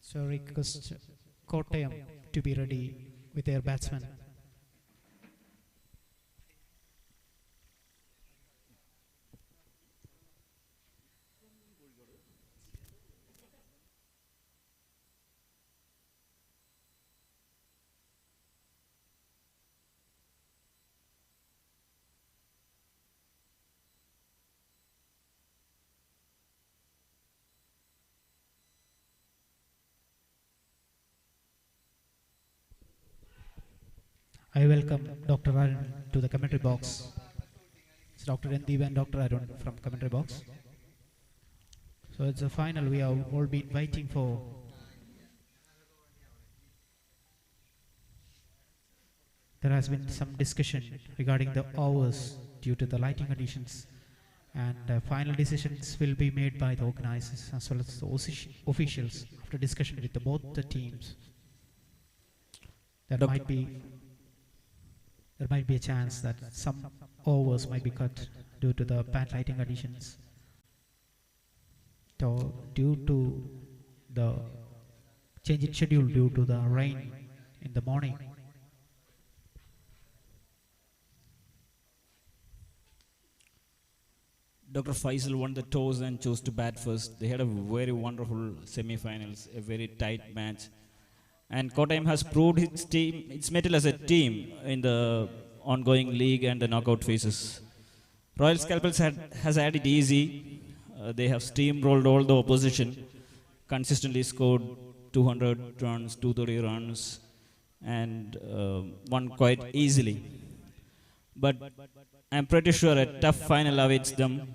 So request Kottayam to be ready with their batsman. I welcome Dr. Arun to the commentary box. It's Dr. Ndeep and Dr. Arun from commentary box. So it's a final we have all been waiting for. There has been some discussion regarding the hours due to the lighting conditions, and final decisions will be made by the organizers as well as the officials after discussion with both the teams. There might be a chance that some overs might be cut due to the bad lighting conditions. So due to the change in schedule due to the rain in the morning. Dr. Faisal won the toss and chose to bat first. They had a very wonderful semi-finals, a very tight match. And Kottayam has proved its mettle as a team in the ongoing league and the knockout phases. Royal Scalpels has had it easy. They have steamrolled all the opposition, consistently scored 200 runs, 230 runs, and won quite easily. But I'm pretty sure a tough final awaits them.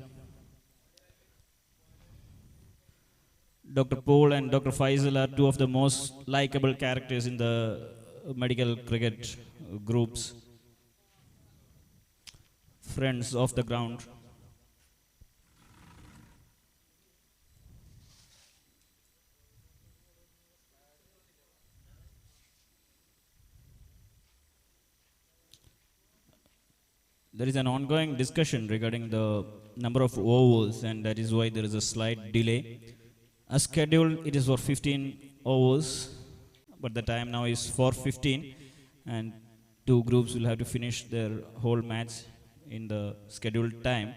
Dr. Paul and Dr. Faisal are two of the most likable characters in the medical cricket groups. Friends off the ground. There is an ongoing discussion regarding the number of overs, and that is why there is a slight delay. As scheduled, it is for 15 overs, but the time now is 4:15, and two groups will have to finish their whole match in the scheduled time.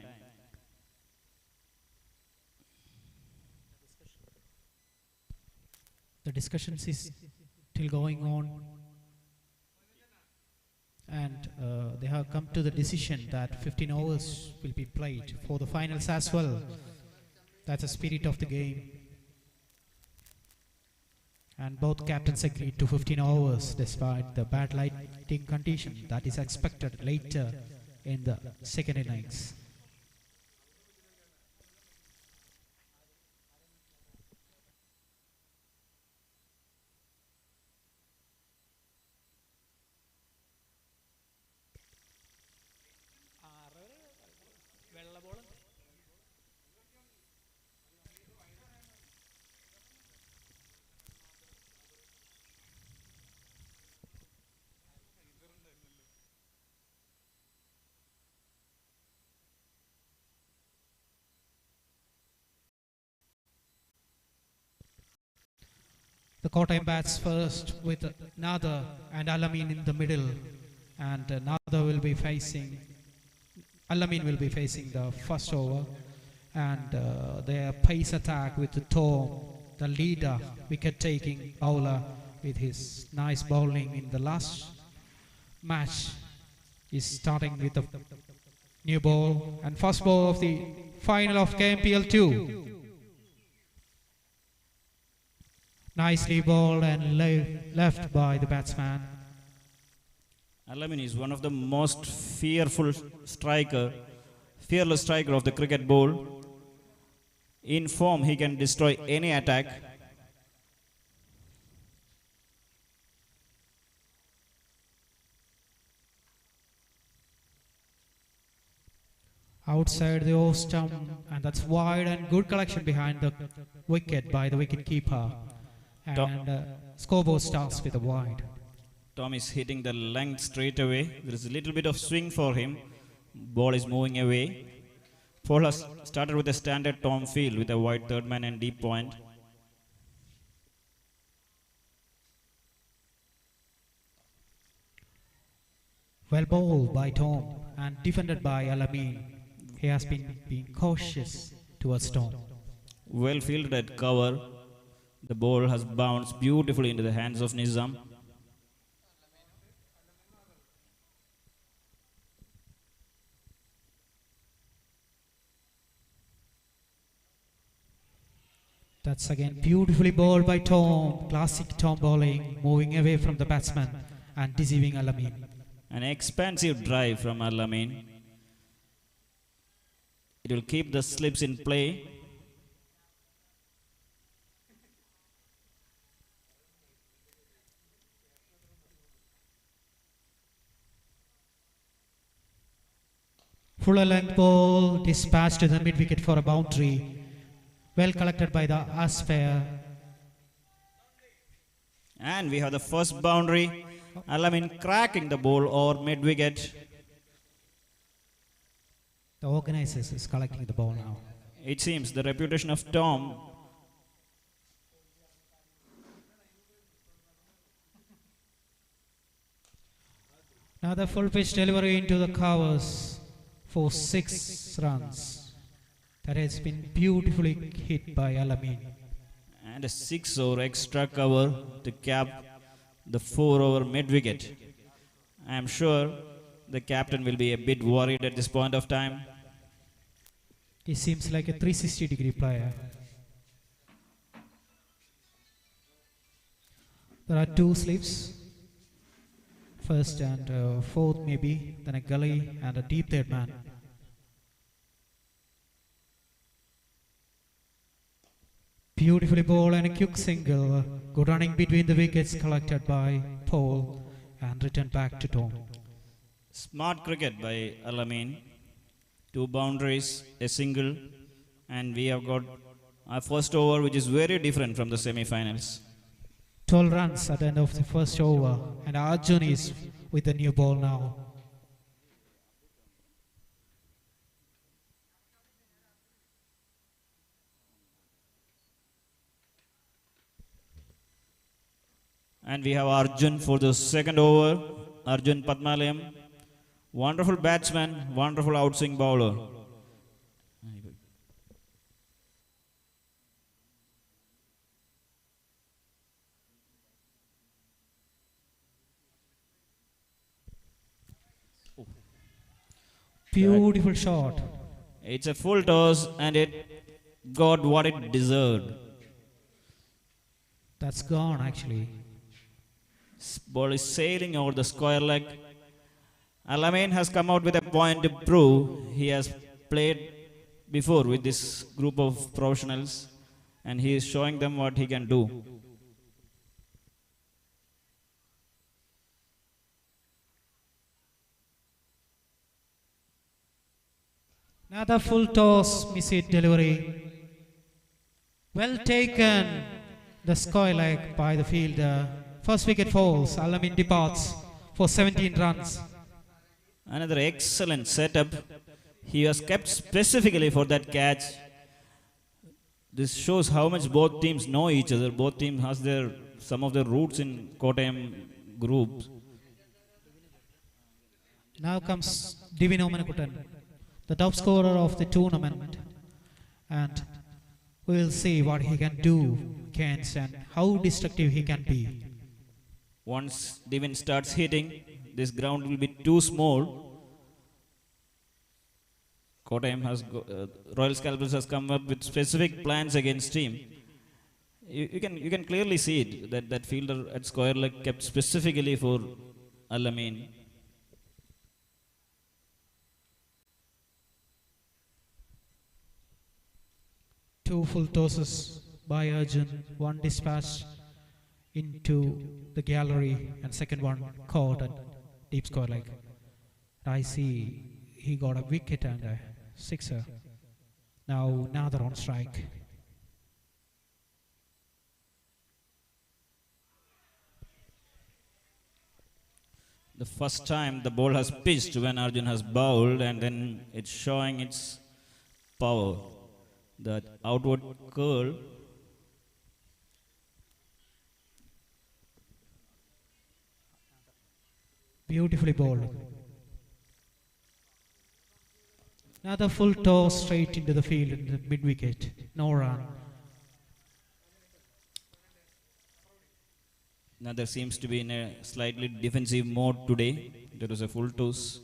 The discussions is still going on, and they have come to the decision that 15 overs will be played for the finals as well. That's the spirit of the game. And both captains agreed to 15 overs despite the bad lighting condition that is expected later in the second innings. The Kottayam bats first with Nada and Alamin in the middle, and Alamin will be facing the first over, and their pace attack with the Tom, the leader, wicket-taking bowler with his nice bowling in the last match, is starting with the new ball and first ball of the final of KMPL 2. Nicely bowled and left by the batsman. Alamin is one of the most fearless striker of the cricket ball. In form, he can destroy any attack. Outside the off stump, and that's wide and good collection behind the wicket by the wicket keeper. And scoreboard starts with a wide. Tom is hitting the length straight away. There is a little bit of swing for him. Ball is moving away. Paul has started with a standard Tom field with a wide third man and deep point. Well bowled by Tom and defended by Alamin. He has been being cautious towards Tom. Well fielded at cover. The ball has bounced beautifully into the hands of Nizam. That's again beautifully bowled by Tom. Classic Tom bowling, moving away from the batsman and deceiving Alamin. An expansive drive from Alamin. It will keep the slips in play. Full length ball dispatched to the mid wicket for a boundary. Well collected by the umpire. And we have the first boundary. Alamin cracking the ball over mid wicket. The organizers is collecting the ball now. It seems the reputation of Tom. Now the full pitch delivery into the covers for 6 runs. That has been beautifully hit by Alamin. And a 6 over extra cover to cap the 4 over mid wicket. I am sure the captain will be a bit worried at this point of time. He seems like a 360-degree player. There are 2 slips. First and fourth maybe, then a gully and a deep third man. Beautifully bowled and a quick single. Good running between the wickets collected by Paul and returned back to Tom. Smart cricket by Alamin. 2 boundaries, a single, and we have got our first over, which is very different from the semi-finals. 12 runs at the end of the first over, and Arjun is with the new ball now. And we have Arjun for the second over. Arjun Padmalayam. Wonderful batsman, wonderful outswing bowler. Beautiful shot. It's a full toss and it got what it deserved. That's gone actually. Ball is sailing over the square leg. Alamin has come out with a point to prove he has played before with this group of professionals and he is showing them what he can do. Another full toss, missed delivery. Well taken, the square leg by the fielder. First wicket falls, Alamin departs for 17 runs. Another excellent setup. He was kept specifically for that catch. This shows how much both teams know each other. Both teams has some of their roots in Kottayam groups. Now comes Divino Manakuttan, the top scorer of the tournament. And we'll see what he can do against and how destructive he can be. Once Divin starts hitting, this ground will be too small. Kottayam Royal Scalpers has come up with specific plans against him. You can clearly see it that fielder at square leg kept specifically for Alamin. Two full tosses by Arjun, one dispatched into the gallery and second one caught at deep square leg. I see he got a wicket and a sixer. Now they're on strike. The first time the ball has pitched when Arjun has bowled and then it's showing its power. That outward curl. Beautifully bowled. Another full toss straight into the field in the mid wicket. No run. Now there seems to be in a slightly defensive mode today. There was a full toss.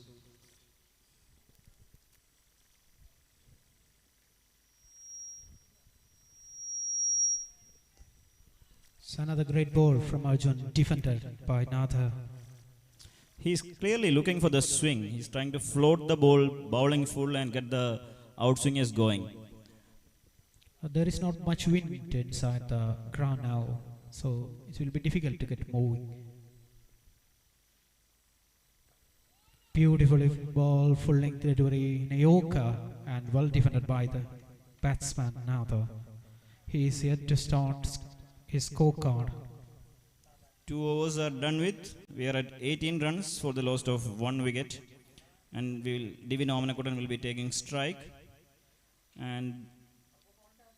So another great ball from Arjun, defended by Natha. He's clearly looking for the swing. He's trying to float the ball, bowling full and get the outswingers going. There is not much wind inside the ground now, so it will be difficult to get moving. Beautiful ball, full length delivery in a Yorker and well defended by the batsman Natha. He is yet to start his scorecard. 2 overs are done with. We are at 18 runs for the loss of 1 wicket. And Divin Omanakutan will be taking strike. And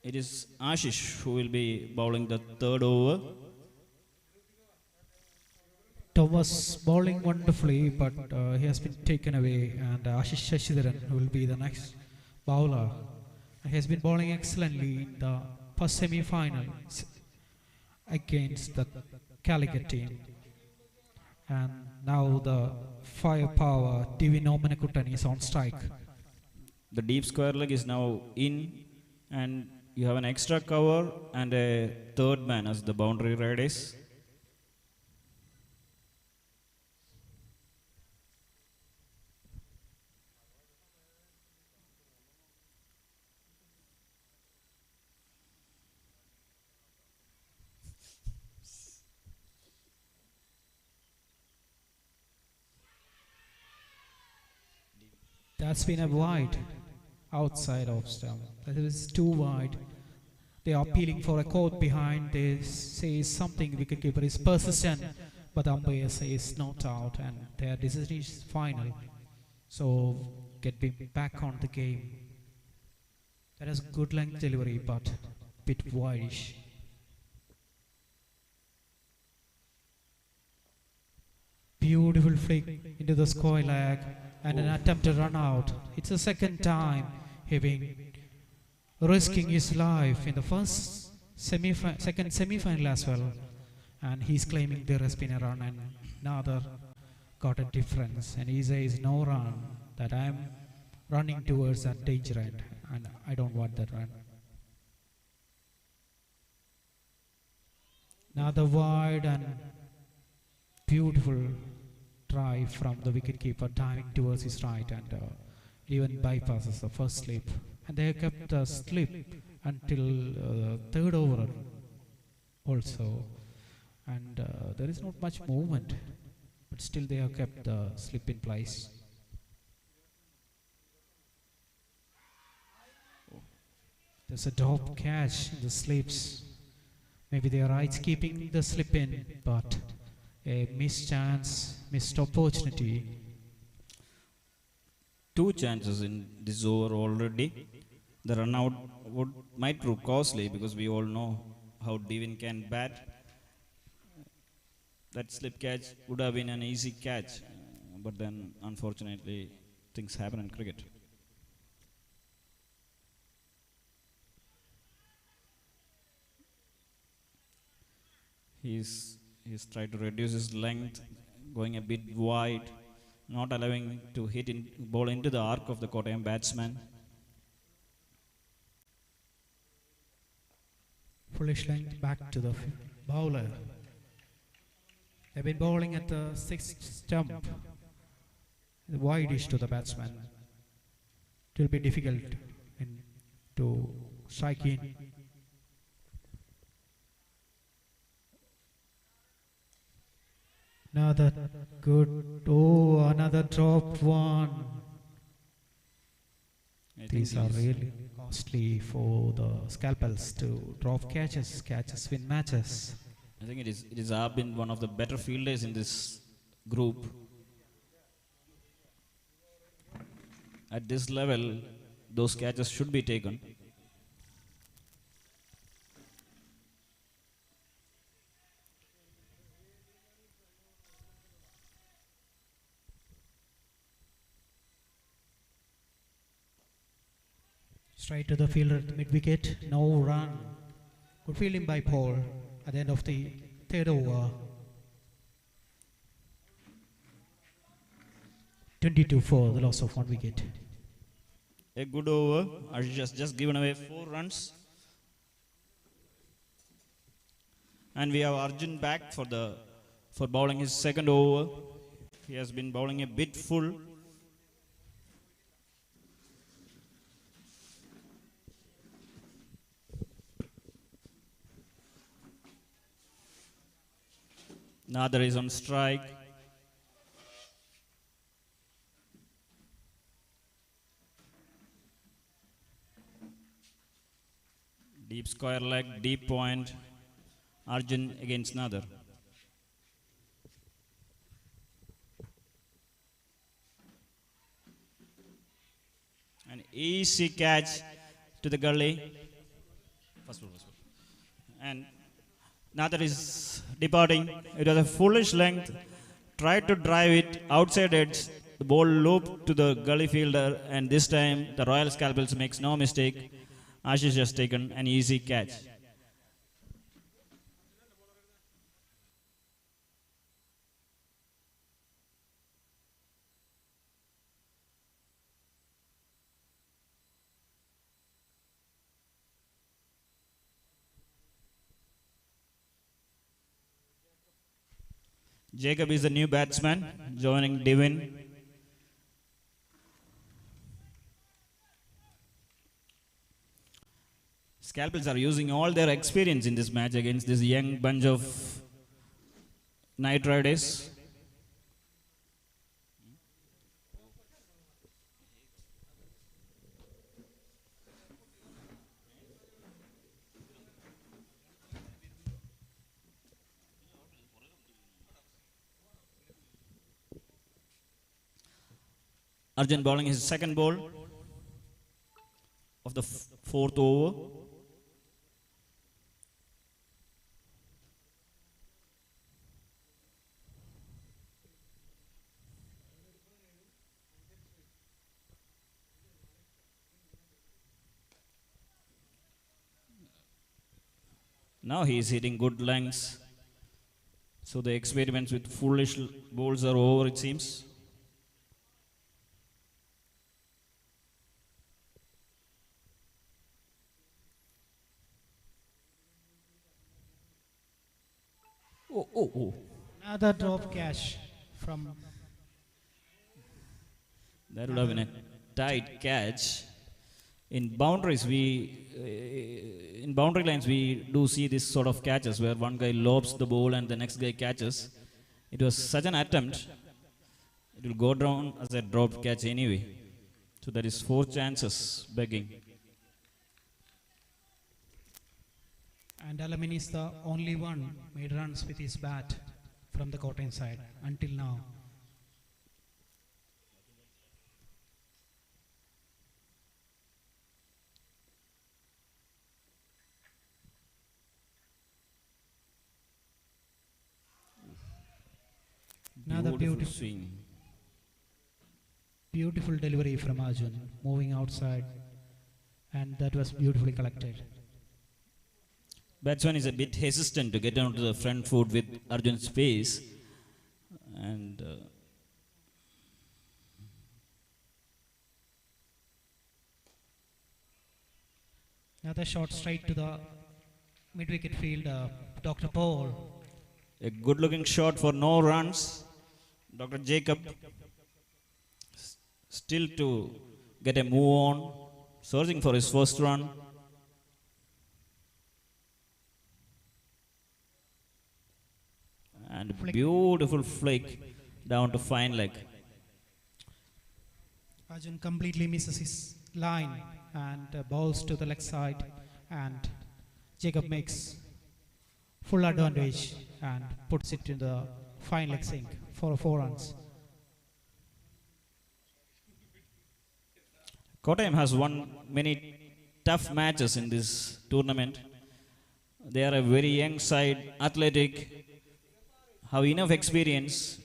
it is Ashish who will be bowling the 3rd over. Thomas bowling wonderfully, but he has been taken away, and Ashish Shashidharan will be the next bowler. He has been bowling excellently in the first semi-final against the Calicut team. And now the firepower Divin Omanakutan is on strike. The deep square leg is now in, and you have an extra cover and a 3rd man as the boundary radius. That's been a wide outside of stump. That is too wide. They are appealing for a caught behind. They say something wicketkeeper is persistent, but the umpire says not out, and their decision is final. So get back on the game. That is good length delivery, but a bit wideish. Beautiful flick into the square leg and an attempt to run out. It's the second time having risking his life in the second semi-final as well, and he's claiming there has been a run, and another got a difference, and he says no run, that I am running towards that danger end and I don't want that run. Another wide and beautiful try from the wicketkeeper, diving towards his right, and even bypasses the first slip. And they have kept the slip until the 3rd over also. And there is not much movement, but still they have kept the slip in place. There's a drop catch in the slips. Maybe they are right keeping the slip in, but a missed chance, missed opportunity. 2 chances in this over already. The run out might prove costly because we all know how Divin can bat. That slip catch would have been an easy catch, but then unfortunately things happen in cricket. He's tried to reduce his length, going a bit wide, not allowing to hit ball into the arc of the Kottayam batsman. Foolish length back to the bowler. They've been bowling at the 6th stump, wide-ish to the batsman. It will be difficult to strike in. Another good, another dropped one. These are really costly for the scalpels to drop catches win matches. I think it is been one of the better fielders in this group. At this level, those catches should be taken. Straight to the fielder at mid wicket. No run. Good fielding by Paul at the end of the third over. 22 for the loss of 1 wicket. A good over. Ashish has just given away 4 runs. And we have Arjun back for bowling his second over. He has been bowling a bit full. Nadar is on strike. Deep square leg, deep point. Arjun against Nadar. An easy catch to the gully. First ball. And Nadar is departing. It was a foolish length. Tried to drive it outside edge. The ball looped to the gully fielder, and this time the Royal Scalpels makes no mistake. Ashish has taken an easy catch. Jacob is the new batsman, joining Devin. Scalpels are using all their experience in this match against this young bunch of Knight Riders. Arjun bowling his second ball of the fourth over. Now he is hitting good lengths. So the experiments with foolish balls are over, it seems. Oh. Another drop catch from. That would have been a tight catch. In boundaries, in boundary lines, we do see this sort of catches where one guy lobs the ball and the next guy catches. It was such an attempt. It will go down as a drop catch anyway. So there is 4 chances begging. And Alamin is the only one made runs with his bat from the court inside until now. Another beautiful swing. Beautiful delivery from Arjun, moving outside, and that was beautifully collected. Batsman is a bit hesitant to get onto the front foot with Arjun's pace, and Another shot straight to the mid-wicket field, Dr. Paul. a good-looking shot for no runs. Dr. Jacob still to get a move on, searching for his first run. And beautiful flick down to fine leg. Arjun completely misses his line and bowls to the leg side, and Jacob makes full advantage and puts it in the fine leg sink for 4 runs. Kottayam has won many tough matches in this tournament. They are a very young side, athletic, have enough experience.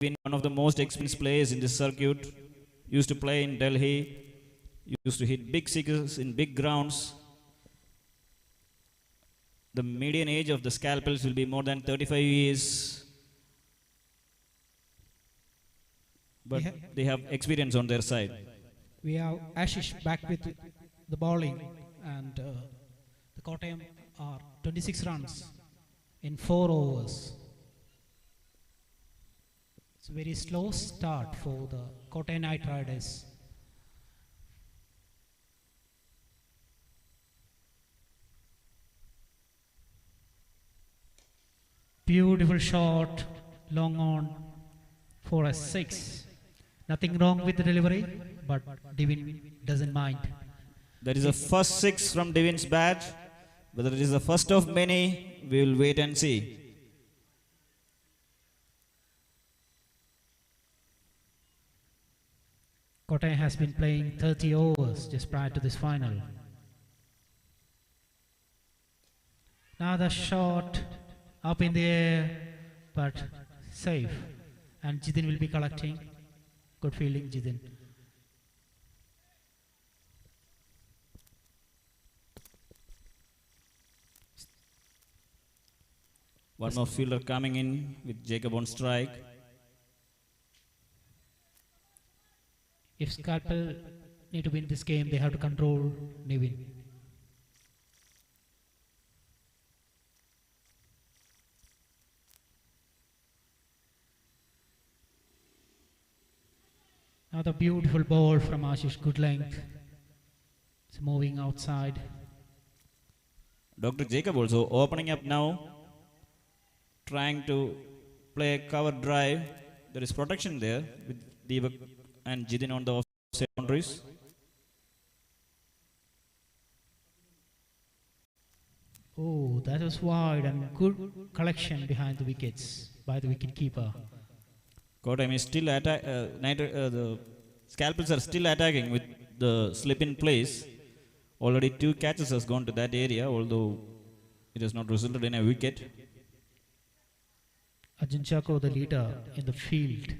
Been one of the most experienced players in this circuit. Used to play in Delhi, used to hit big sixes in big grounds. The median age of the scalpels will be more than 35 years. But they have experience on their side. We have Ashish back with the bowling, and the Kottayam are 26 runs in 4 overs. It's a very slow start for the Kottayam Knight Riders. Beautiful shot, long on for a 6. Nothing wrong with the delivery, but Divin doesn't mind. That is the first 6 from Devin's bat. Whether it is the first of many, we will wait and see. Kottayam has been playing 30 overs just prior to this final. Now the shot up in the air, but safe. And Jidin will be collecting. Good fielding, Jidin. One more fielder coming in with Jacob on strike. If Scalpel need to win this game, they have to control Nevin. Another beautiful ball from Ashish, good length. It's moving outside. Dr. Jacob also opening up now, trying to play a cover drive. There is protection there with Deepak and Jidin on the offside boundaries. Oh, that was wide and good collection behind the wickets by the wicket keeper. Kottayam is still the scalpels are still attacking with the slip in place. Already 2 catches has gone to that area, although it has not resulted in a wicket. Arjun Chako, the leader in the field.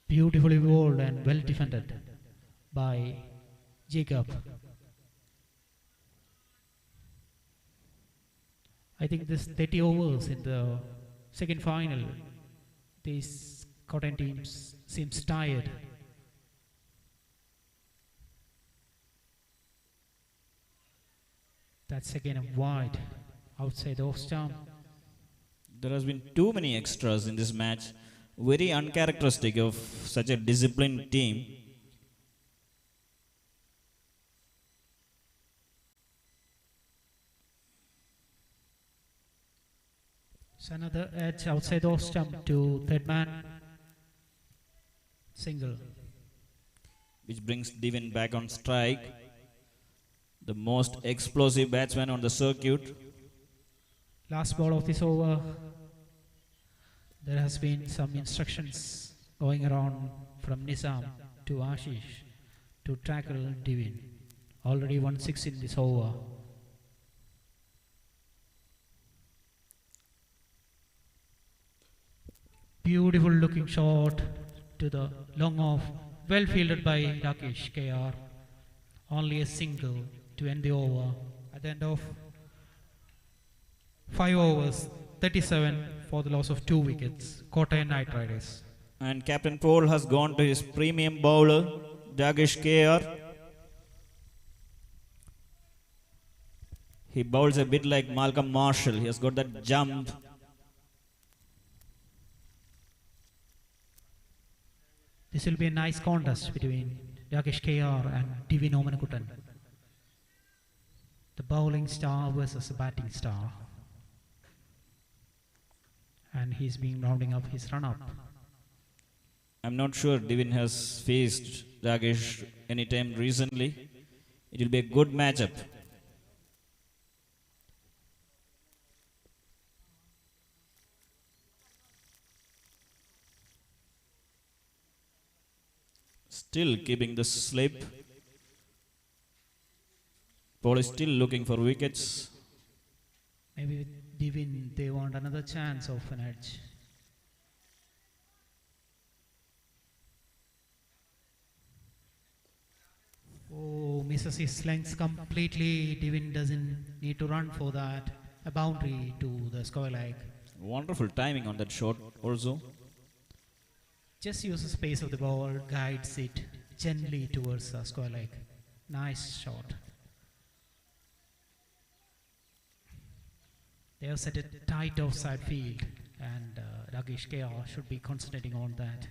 Beautifully bowled and well defended by Jacob. I think this 30 overs in the second final, these Kottayam teams seems tired. That's again a wide outside the off stump. There has been too many extras in this match. Very uncharacteristic of such a disciplined team. It's another edge outside the off stump to third man. Single. Which brings Devin back on strike. The most explosive batsman on the circuit. Last ball of this over. There has been some instructions going around from Nizam to Ashish to tackle Devin. Already 1-6 in this over. Beautiful looking shot to the long off. Well fielded by Rakesh KR. Only a single to end the over. At the end of 5 overs, 37 for the loss of 2 wickets. Kottayam Knight Riders. And Captain Paul has gone to his premium bowler, Dagesh KR. He bowls a bit like Malcolm Marshall. He has got that jump. This will be a nice contest between Dagesh KR and Divin Omanakuttan. The bowling star versus the batting star. And he's been rounding up his run-up. I'm not sure Devin has faced Dagesh anytime recently. It will be a good matchup. Still keeping the slip. Paul is still looking for wickets. Maybe with Divin, they want another chance of an edge. Oh, misses his length completely. Devin doesn't need to run for that. A boundary to the square leg. Wonderful timing on that shot also. Just use the space of the ball, guides it gently towards the square leg. Nice shot. They have set a tight offside field, and Rakesh KR should be concentrating on that.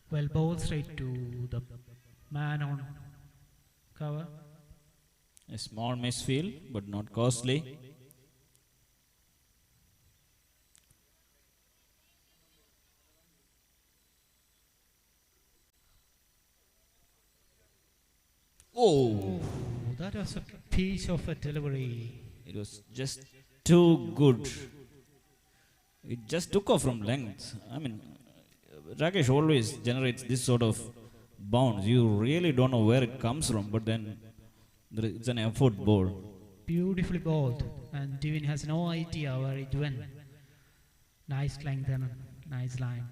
Well, ball straight to the man on cover. A small misfield, but not costly. Oh, Oh, that was a piece of a delivery. it was just too good. It just took off from length. I mean, Rakesh always generates this sort of bounce. You really don't know where it comes from, but then it's an effort ball. Beautifully bowled, and Devin has no idea where it went. Nice length and nice line.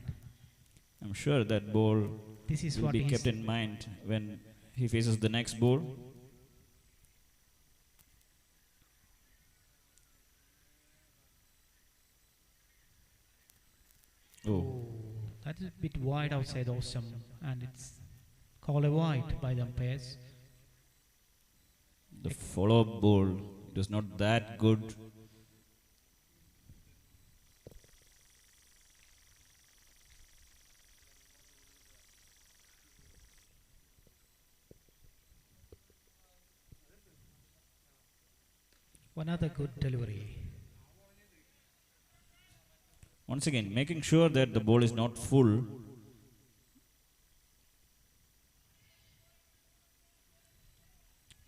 I'm sure that ball This is will what be he's kept in mind when he faces the next ball. Oh, that is a bit wide outside awesome, and it's called a wide by the umpires. the follow-up ball, it was not that good. Another good delivery. Once again, making sure that the ball is not full.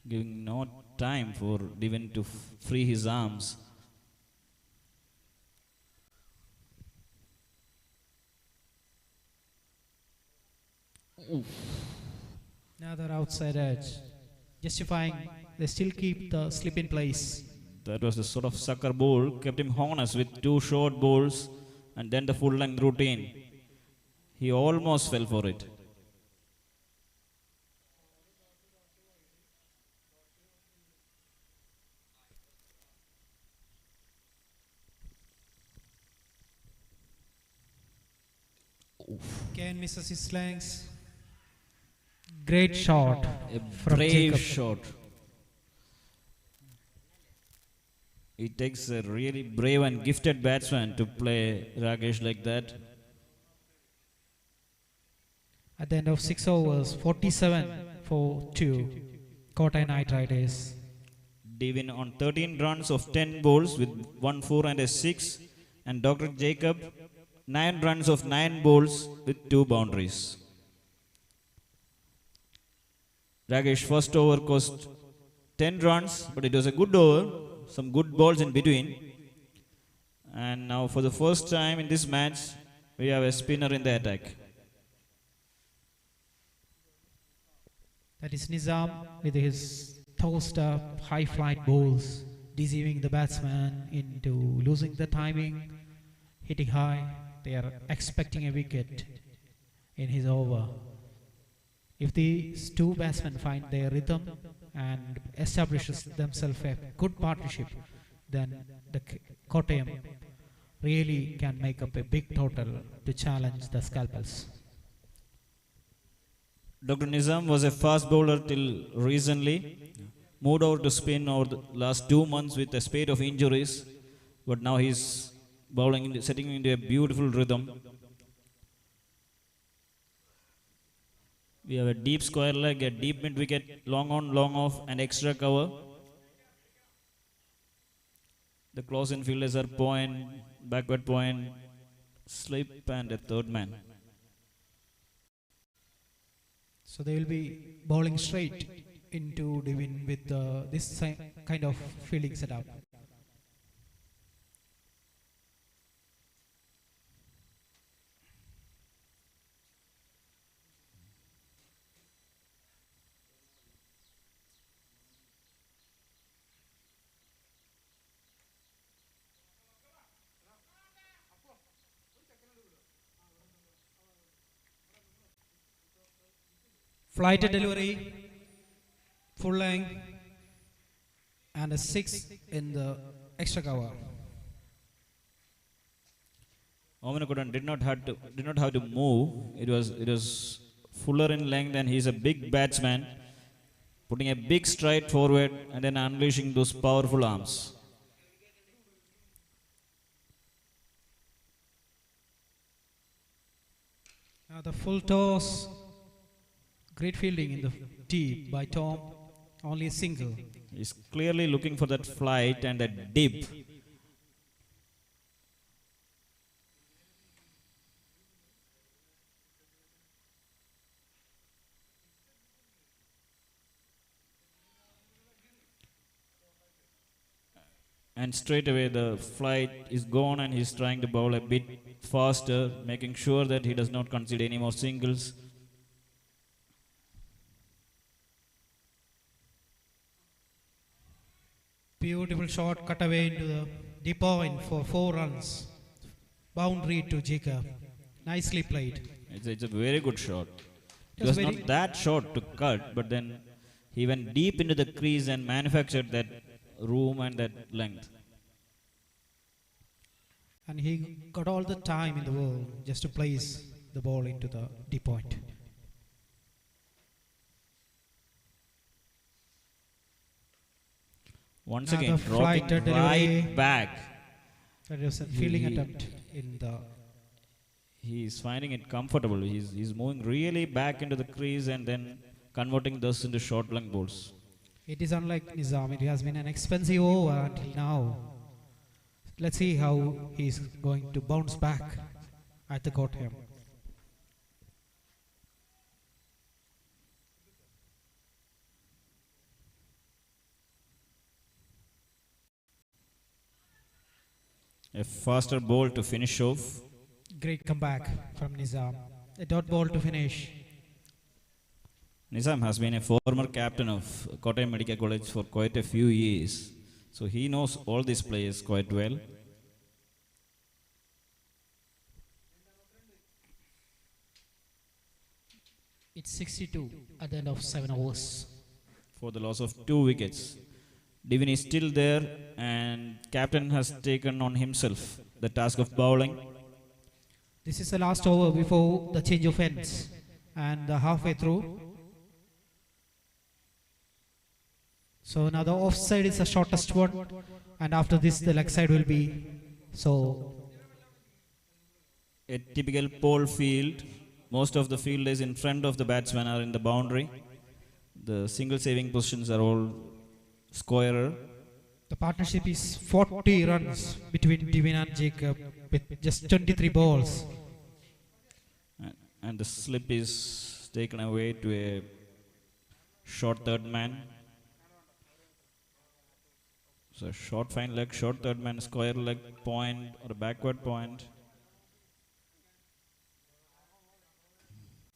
Giving no time for Devin to free his arms. Another outside edge. Justifying, they still keep the slip in place. That was the sort of sucker ball, kept him honest with two short balls and then the full length routine. He almost fell for it. Ken misses his lengths. Great shot A from brave Jacob. shot. It takes a really brave and gifted batsman to play Rakesh like that. At the end of 6 overs, 47 for 2. Kotai Knight Riders. Devin on 13 runs of 10 balls with 1 4 and a 6, and Dr. Jacob 9 runs of 9 balls with 2 boundaries. Rakesh first over cost 10 runs, but it was a good over, some good balls in between. And now for the first time in this match, we have a spinner in the attack. That is Nizam with his tossed up high flight balls, deceiving the batsman into losing the timing, hitting high. They are expecting a wicket in his over. If these two batsmen find their rhythm and establishes themselves a good partnership, then the Kottayam really can make up a big total to challenge the Scalpels. Dr. Nizam was a fast bowler till recently, moved over to spin over the last 2 months with a spate of injuries, but now he's bowling, setting into a beautiful rhythm. We have a deep square leg, a deep mid wicket, long on, long off, and extra cover. The close-in fielders are point, backward point, slip, and a third man. So they will be bowling straight into Devin with this kind of fielding setup. Flighted delivery, full length, and a 6 in the extra cover. Omenakudan did not have to move. It was fuller in length, and he's a big batsman, putting a big stride forward and then unleashing those powerful arms. Now the full toss, great fielding in the deep by Tom, only a single. He's clearly looking for that flight and that dip. And straight away the flight is gone, and he's trying to bowl a bit faster, making sure that he does not concede any more singles. Beautiful shot cut away into the deep point for 4 runs. Boundary to Jacob. Nicely played. It's a very good shot. It Just was very- not that short to cut, but then he went deep into the crease and manufactured that room and that length. And he got all the time in the world just to place the ball into the deep point. Once Another again, dropping flighted delivery. right back. That was a fielding He- attempt in the. He's finding it comfortable. He's moving really back into the crease and then converting those into short length balls. It is unlike Nizam. It has been an expensive over until now. Let's see how he's going to bounce back at the Kottayam. A faster ball to finish off. Great comeback from Nizam. A dot ball to finish. Nizam has been a former captain of Kottayam Medical College for quite a few years, so he knows all these players quite well. It's 62 at the end of 7 overs. For the loss of 2 wickets, Divin is still there, and captain has taken on himself the task of bowling. This is the last over before the change of ends. And halfway through. So now the offside is the shortest one. And after this, the leg side will be. So A typical pole field. Most of the fielders in front of the batsman are in the boundary. The single saving positions are all squarer. the partnership is 40 runs between Divin and Jacob with just 23 balls. And the slip is taken away to a short third man. So short fine leg, short third man, square leg point or a backward point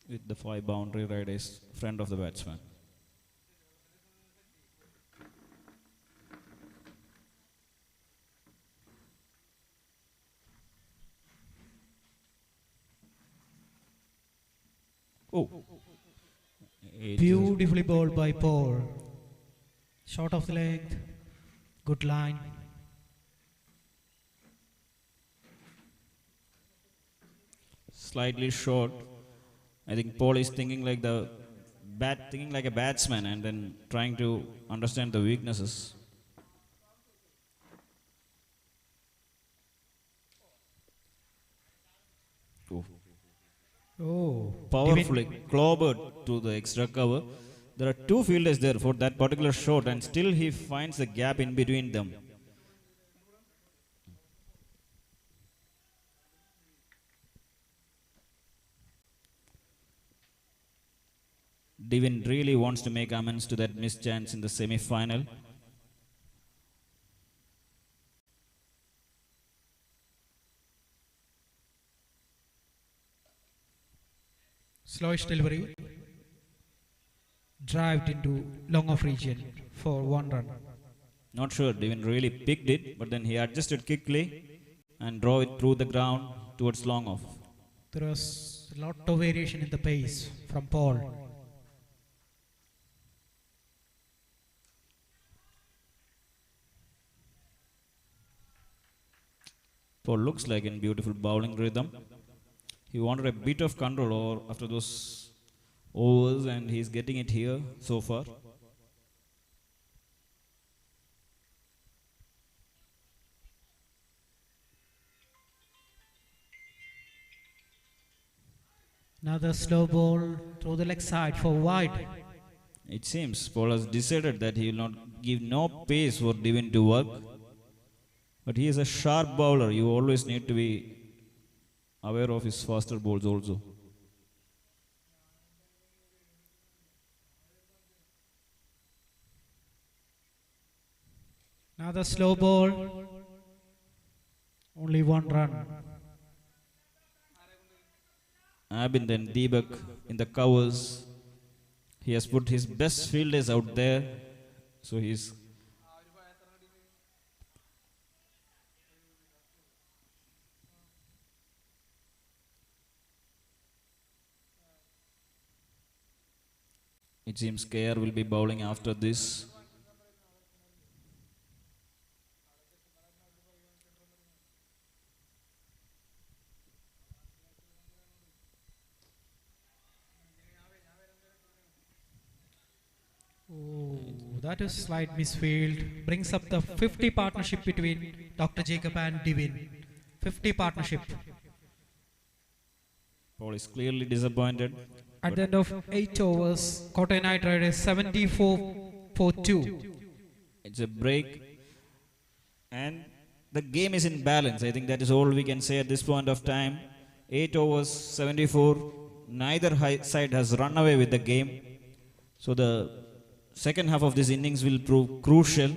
with the 5 boundary riders front of the batsman. Oh, it Beautifully bowled by Paul. Short of the length, good line. slightly short. I think Paul is thinking like thinking like a batsman and then trying to understand the weaknesses. Oh, Oh, powerfully clobbered to the extra cover. There are 2 fielders there for that particular shot, and still he finds the gap in between them. Divin really wants to make amends to that missed chance in the semi-final. slowish delivery. Drived into long off region for 1 run. Not sure Divin really picked it, but then he adjusted quickly and drove it through the ground towards long off. There was a lot of variation in the pace from Paul. Paul looks like in beautiful bowling rhythm. He wanted a bit of control over after those overs, and he's getting it here so far. Another slow ball through the leg side for wide. It seems Paul has decided that he will not give no pace for Devin to work. But he is a sharp bowler. You always need to be aware of his faster balls also. Another slow ball. Only one run. Abin then Deepak in the covers. He has put his best fielders out there. So he's it seems KR will be bowling after this. Oh, that is slight misfield. Brings up the 50 partnership between Dr. Jacob and Divin. 50 partnership. Paul is clearly disappointed. At the end of 8 overs, Kotai Knight Riders 74 for 2. It's a break. And the game is in balance. I think that is all we can say at this point of time. 8 overs, 74. Neither side has run away with the game. So the second half of this innings will prove crucial.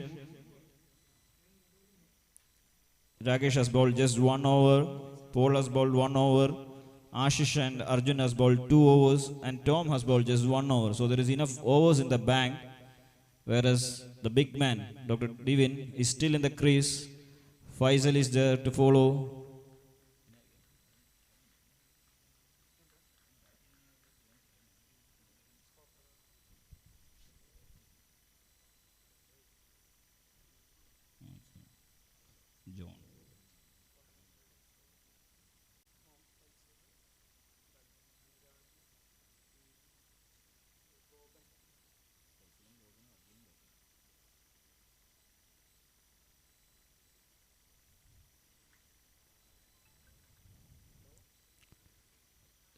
Rakesh has bowled just 1 over. Paul has bowled 1 over. Ashish and Arjun has bowled 2 overs. And Tom has bowled just 1 over. So there is enough overs in the bank. Whereas the big man, Dr. Devin, is still in the crease. Faisal is there to follow. John.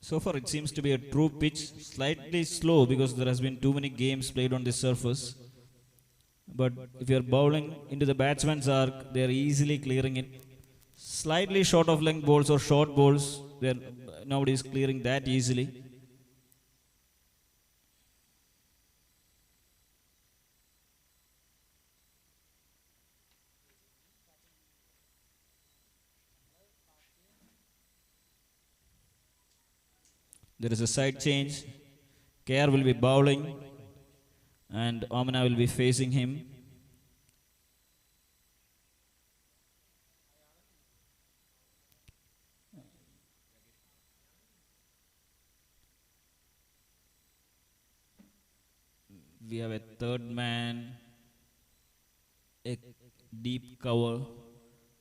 So far it seems to be a true pitch, slightly slow because there has been too many games played on this surface. But if you are bowling into the batsman's arc, they are easily clearing it. Slightly short of length balls or short balls, nobody is clearing that easily. There is a side change. KR will be bowling and Omina will be facing him. We have a third man, a deep cover,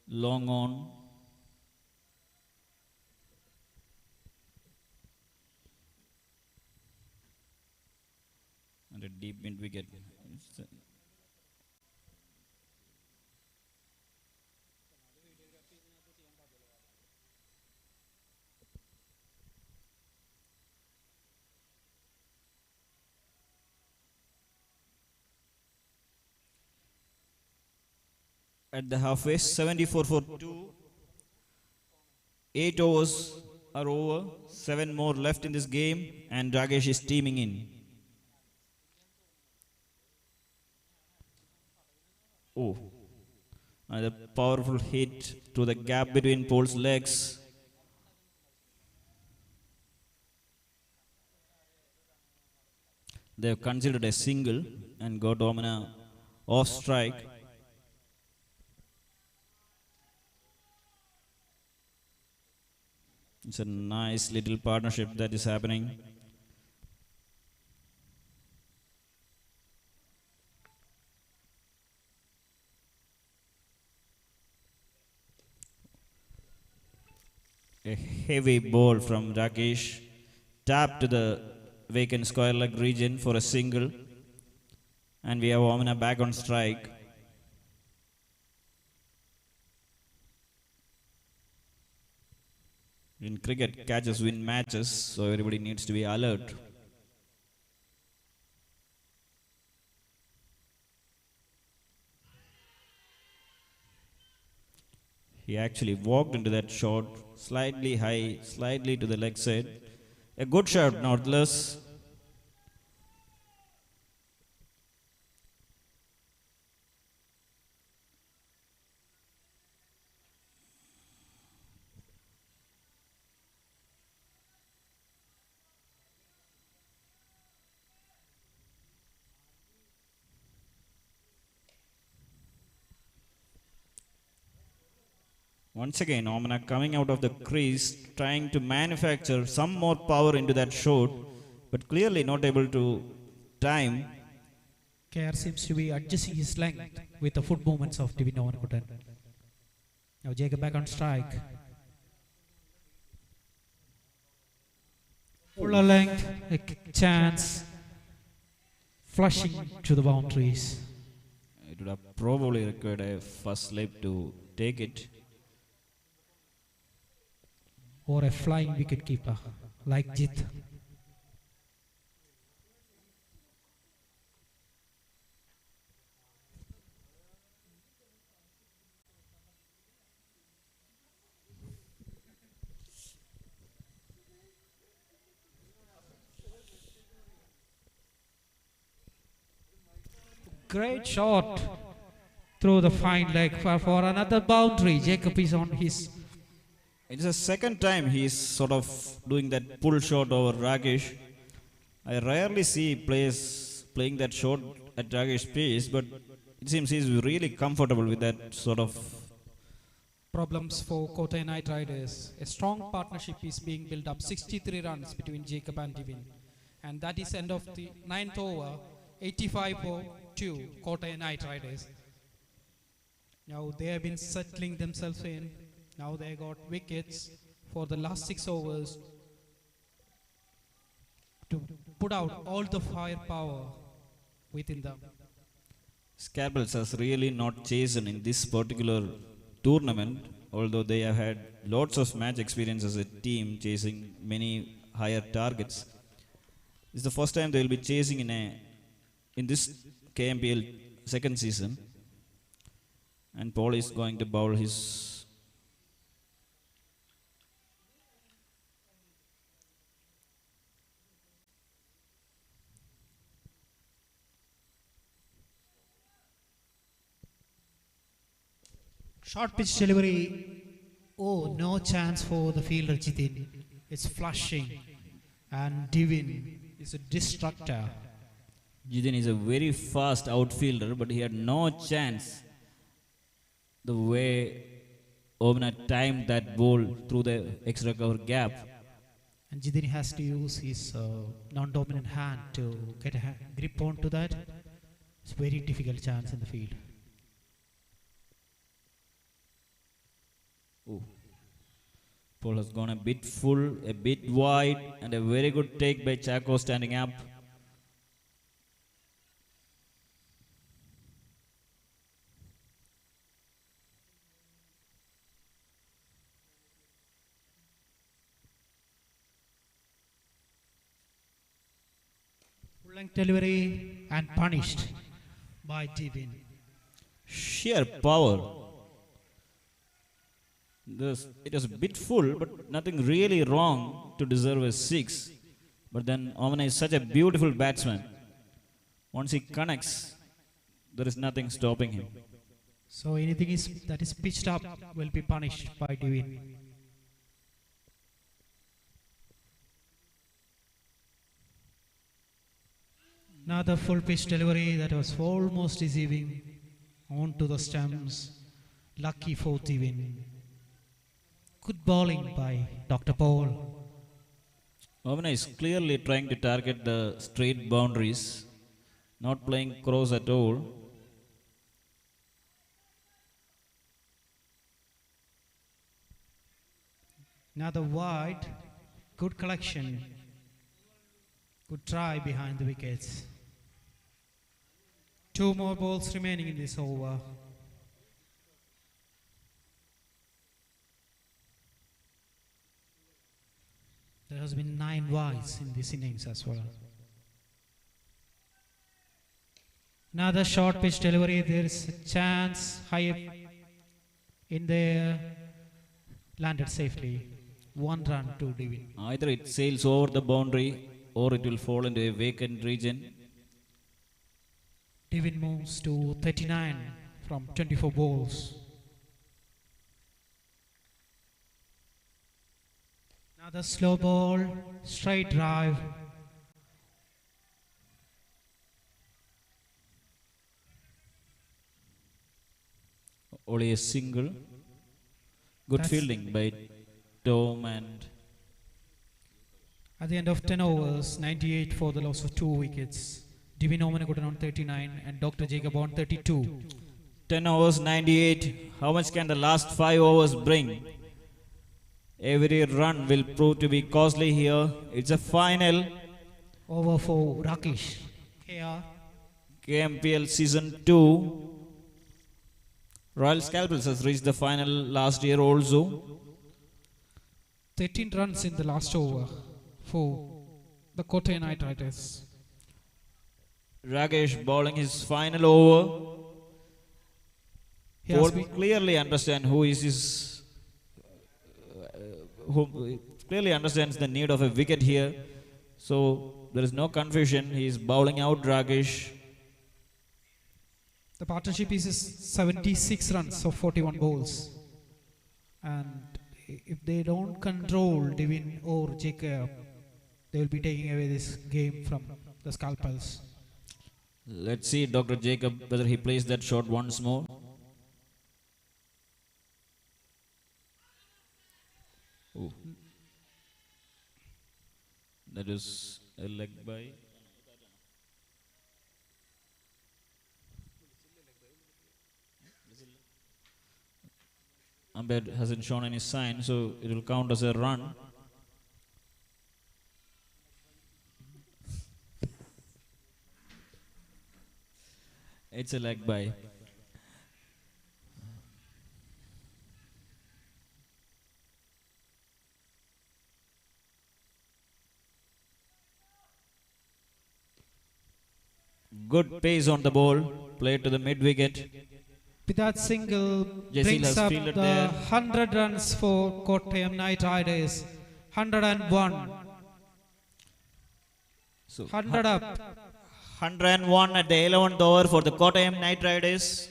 long on. And a deep mid wicket. At the halfway, 74 for 2. 8 overs are over. 7 more left in this game, and Rakesh is teaming in. Oh, another powerful hit to the gap between Paul's legs. They have considered a single and got Omina off strike. It's a nice little partnership that is happening. A heavy ball from Rakesh. Tap to the vacant square leg region for a single. And we have Omana back on strike. In cricket, catches win matches, so everybody needs to be alert. He actually walked into that shot, slightly high, slightly to the leg side. A good shot, nonetheless. Once again, Omana coming out of the crease, trying to manufacture some more power into that shot, but clearly not able to time. KR seems to be adjusting his length with the foot movements of Divin Ovankutan. Now Jacob back on strike. Fuller length, a chance, flushing to the boundaries. It would have probably required a first slip to take it. Or a flying wicket keeper like Jit. Great shot through the fine leg for another boundary. Jacob is on his. It's the second time he's sort of doing that pull shot over Rakesh. I rarely see players playing that shot at Rakesh's pace, but it seems he's really comfortable with that sort of. Problems for Kotai Knight Riders. A strong partnership is being built up. 63 runs between Jacob and Divin. And that is end of the 9th over. 85 for 2 Kotai Knight Riders. Now they have been settling themselves in. Now they got wickets for the last 6 overs to put out all the firepower within them. Scarpels has really not chosen in this particular tournament, although they have had lots of match experience as a team chasing many higher targets. It's the first time they will be chasing in this KMPL second season, and Paul is going to bowl his. Short pitch delivery. Oh, no chance for the fielder Jitin. It's flushing. And Divin is a destructor. Jitin is a very fast outfielder, but he had no chance. The way Omna timed that ball through the extra cover gap. And Jitin has to use his non-dominant hand to get a grip onto that. It's a very difficult chance in the field. Oh. Paul has gone a bit full, a bit wide, and a very good take by Chaco standing up. Full length delivery and punished by Divin. Sheer power. It was a bit full, but nothing really wrong to deserve a 6. But then Omana is such a beautiful batsman. Once he connects, there is nothing stopping him. So anything that is pitched up will be punished by Divin. Another full pitch delivery that was almost deceiving onto the stumps. Lucky for Divin. Good bowling by Dr. Paul. Omana is clearly trying to target the straight boundaries, not playing cross at all. Another wide, good collection, good try behind the wickets. 2 more balls remaining in this over. There has been 9 wides in this innings as well. Another short pitch delivery. There is a chance high up in there, landed safely. 1 run to Devin. Either it sails over the boundary or it will fall into a vacant region. Devin moves to 39 from 24 balls. Another slow ball, straight drive. Only a single. Good That's- fielding by Tom and At the end of 10 overs, 98 for the loss of 2 wickets. Devin Omenagudan on 39 and Dr. Jacob on 32. 10 overs 98. How much can the last 5 overs bring? Every run will prove to be costly here. It's a final Over for Rakesh. KR. KMPL season 2. Royal Scalpels has reached the final last year also. 13 runs in the last over for the Kottayam Knight Riders. Rakesh bowling his final over. He has Paul been- clearly understand who is his who clearly understands the need of a wicket here. So there is no confusion. He is bowling out Rakesh. The partnership is 76 runs of 41 balls. And if they don't control Devin or Jacob, they will be taking away this game from the Scalpels. Let's see Dr. Jacob whether he plays that shot once more. Oh. That is a leg by. Umpire hasn't shown any sign, so it will count as a run. It's a leg by. Good pace on the ball, played to the mid wicket. With that single Jasil brings has up fielded the there. 100 runs for Kottayam Knight Riders. 101. So 100 up. 101 at the 11th over for the Kottayam Knight Riders.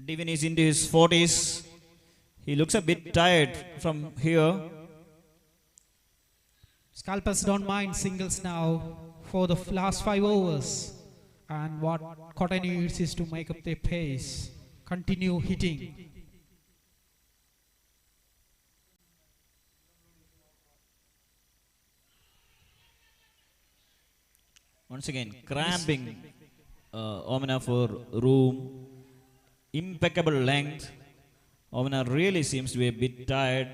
Devin is into his 40s. He looks a bit tired from here. Scalpers don't mind singles now for the last 5 overs. And what Kottayam needs is to make up their pace. Continue hitting. Once again, cramping Omena for room. Impeccable length. Omena really seems to be a bit tired.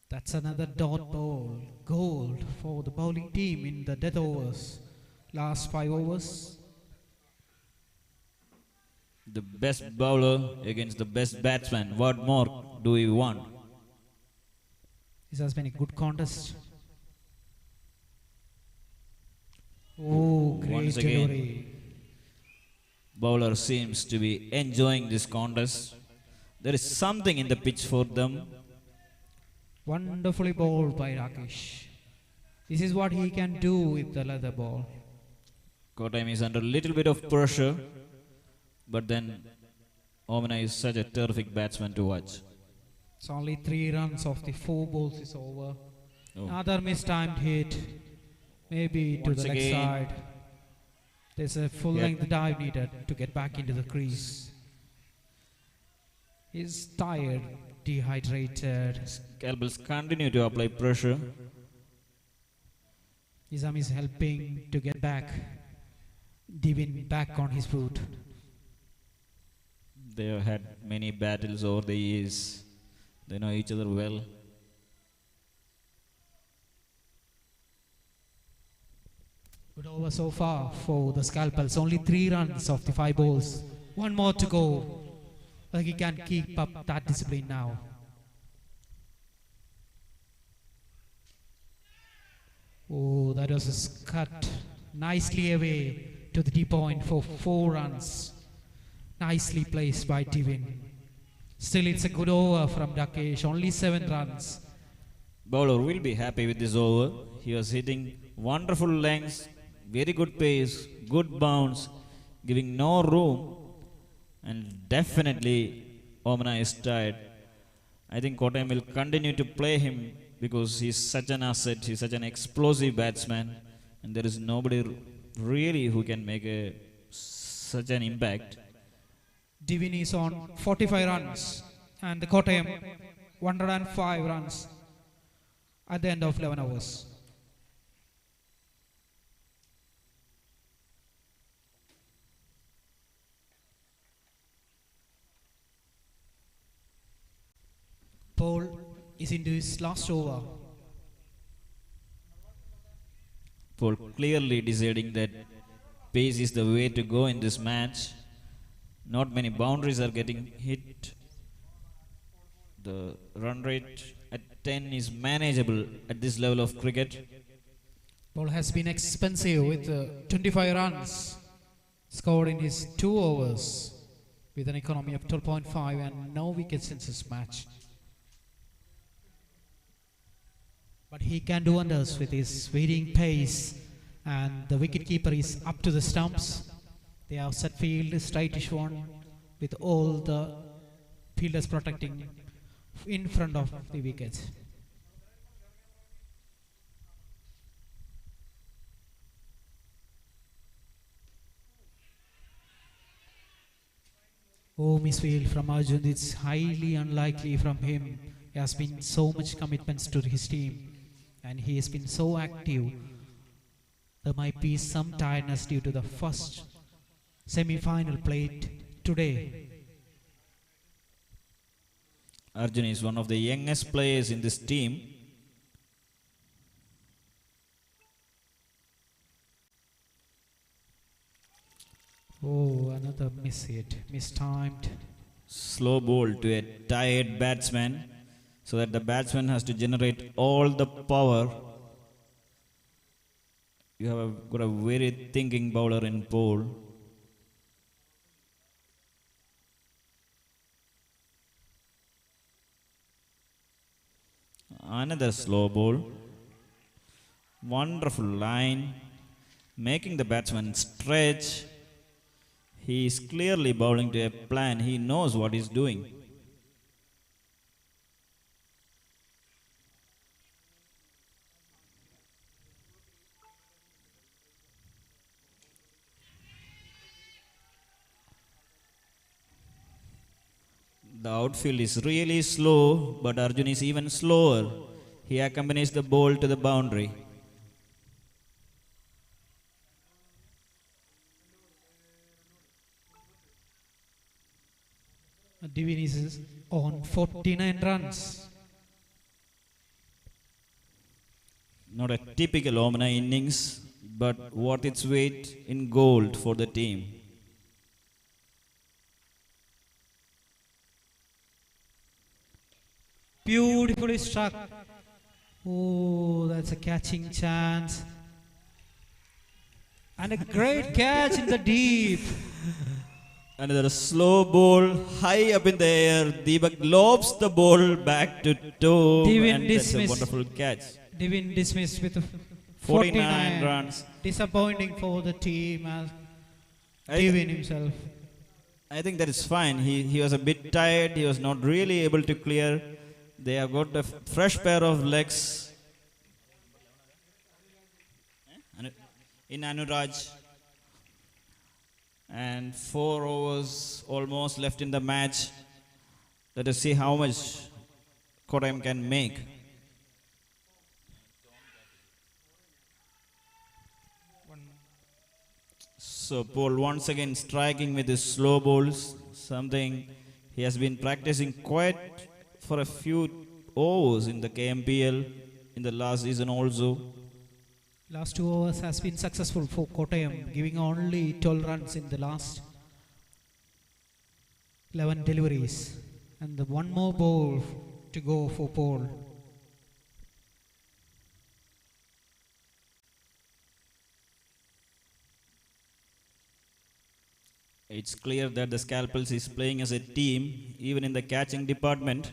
That's another dot ball. Gold for the bowling team in the death overs. Last 5 overs. The best bowler against the best batsman. What more do we want? This has been a good contest. Oh, great Once again. delivery. Bowler seems to be enjoying this contest. There is something in the pitch for them. Wonderfully bowled by Rakesh. This is what he can do with the leather ball. Kottayam is under a little bit of pressure, but then Omena is such a terrific batsman to watch. It's only 3 runs of the 4 balls is over. Oh. Another mistimed hit. Maybe to Once the leg again. side. There's a full Yeah. length dive needed to get back into the crease. He's tired, dehydrated. Scalpels continue to apply pressure. Nizam is helping to get back. Devin back on his foot. They have had many battles over the years. They know each other well. Good over so far for the Scalpels. Only 3 runs of the 5 balls. One more to go. I think he can keep up that discipline now. Oh, that was cut nicely away to the deep point for 4 runs. Nicely placed by Divin. Still, it's a good over from Dakesh. Only 7 runs. Bowler will be happy with this over. He was hitting wonderful lengths, very good pace, good bounce, giving no room, and definitely Omana is tired. I think Kottayam will continue to play him because he's such an asset, he's such an explosive batsman, and there is nobody really who can make such an impact. Divin is on 45 runs and the Kottayam 105 runs at the end of 11 hours. Paul is into his last over. Paul clearly deciding that pace is the way to go in this match. Not many boundaries are getting hit. The run rate at 10 is manageable at this level of cricket. Paul has been expensive with 25 runs scored in his 2 overs with an economy of 12.5 and no wickets in this match. But he can do wonders with his varying pace, and the wicketkeeper is up to the stumps. They have set field, straightish one, with all the fielders protecting in front of the wickets. Oh, misfield from Arjun, it's highly unlikely from him. He has been so much commitments to his team and he has been so active. There might be some tiredness due to the first semi-final played today. Arjun is one of the youngest players in this team. Oh, another miss hit, mistimed. Slow ball to a tired batsman, so that the batsman has to generate all the power. You have got a very thinking bowler in Paul. Another slow ball. Wonderful line, making the batsman stretch. He is clearly bowling to a plan. He knows what he's doing. The outfield is really slow, but Arjun is even slower. He accompanies the ball to the boundary. Divin is on 49 runs. Not a typical Omana innings, but worth its weight in gold for the team. Beautifully struck. Oh, that's a catching chance. And a great catch in the deep. Another slow ball high up in the air. Deepak lobs the ball back to toe, Divin and that's a dismissed. wonderful catch. Divin dismissed with 49 runs. Disappointing for the team as I Divin himself. I think that is fine. He was a bit tired. He was not really able to clear. They have got a fresh pair of legs in Anuraj. And 4 overs almost left in the match. Let us see how much Kottayam can make. So Paul once again striking with his slow balls, something he has been practicing quite for a few overs in the KMPL in the last season also. Last 2 overs has been successful for Kottayam, giving only 12 runs in the last 11 deliveries. And the one more ball to go for Paul. It's clear that the Scalpels is playing as a team, even in the catching department.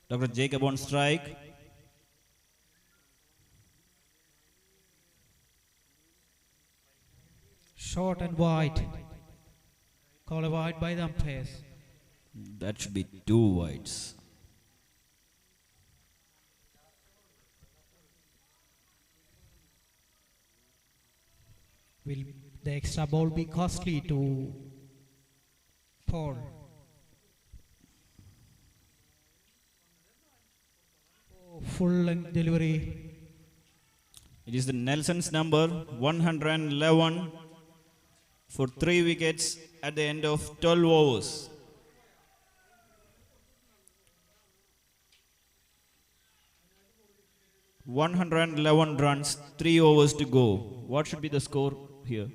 Dr. Jacob on strike. Short and wide. Call a wide by the umpires. That should be 2 wides. Will the extra ball be costly to Paul? Oh, full length delivery. It is the Nelson's number 111 for 3 wickets at the end of 12 overs. $111 runs, 3 overs to go. What should be the score here?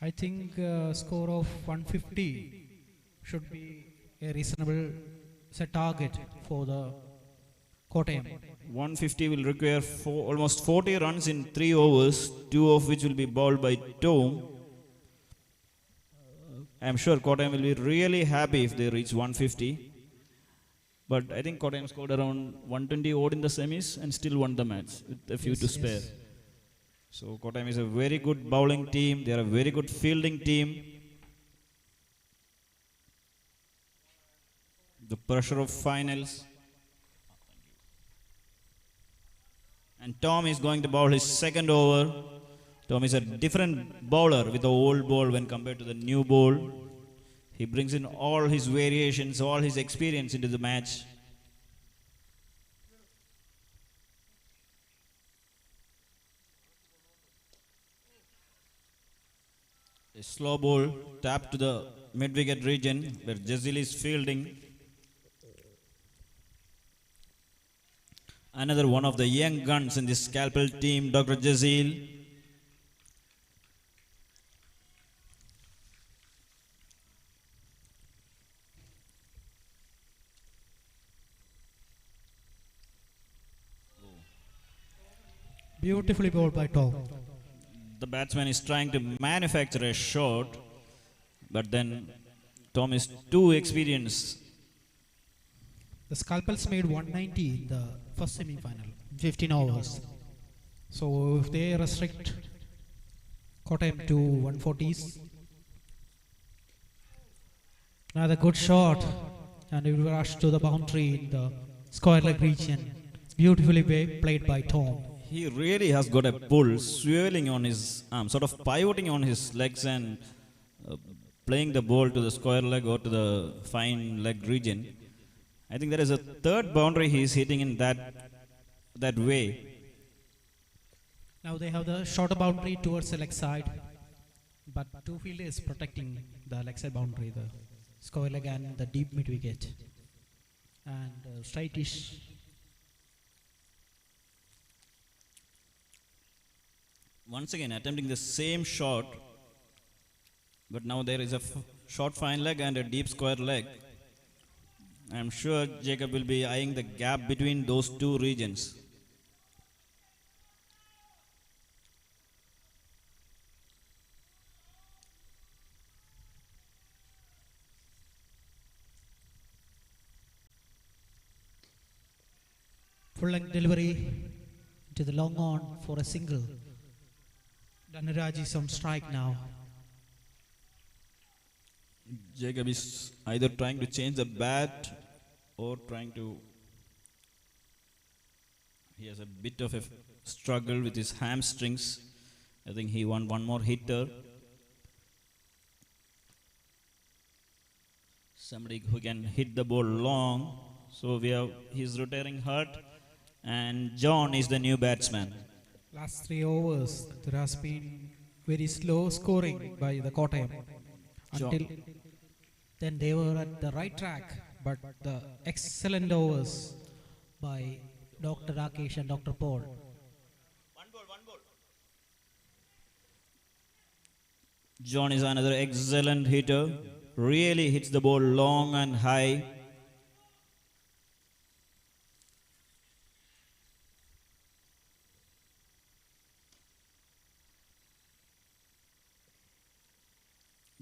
I think score of 150 should be a reasonable set target for the Kottayam. 150 will require almost 40 runs in 3 overs, 2 of which will be bowled by Tom. I am sure Kottayam will be really happy if they reach 150. But I think Kottayam scored around 120 odd in the semis and still won the match with a few to spare. So Kottayam is a very good bowling team. They are a very good fielding team. The pressure of finals. And Tom is going to bowl his second over. Tom is a different bowler with the old ball when compared to the new ball. He brings in all his variations, all his experience into the match. A slow ball tap to the mid-wicket region where Jazil is fielding. Another one of the young guns in this Scalpel team, Dr. Jazil. Beautifully bowled by Tom. The batsman is trying to manufacture a shot, but then Tom is too experienced. The Scalpels made 190 in the first semi-final, 15 overs. So if they restrict Kottayam to 140s, another good shot, and it will rush to the boundary in the square leg region. Beautifully played by Tom. He really has got a pull, swiveling on his arm, sort of pivoting on his legs and playing the ball to the square leg or to the fine leg region. I think there is a third boundary he is hitting in that way. Now they have the shorter boundary towards the leg side, but two fielders protecting the leg side boundary, the square leg and the deep mid wicket. And straightish. Once again attempting the same shot, but now there is a short fine leg and a deep square leg. I am sure Jacob will be eyeing the gap between those two regions. Full length delivery to the long on for a single. Dhanaraj is on strike now. Jacob is either trying to change the bat or trying to. He has a bit of a struggle with his hamstrings. I think he won one more hitter. Somebody who can hit the ball long. So we have he's retiring hurt, and John is the new batsman. Last 3 overs, there has been very slow scoring by the Kottayam. John. Until then, they were at the right track, but the excellent overs by Dr. Rakesh and Dr. Paul. John is another excellent hitter. Really hits the ball long and high.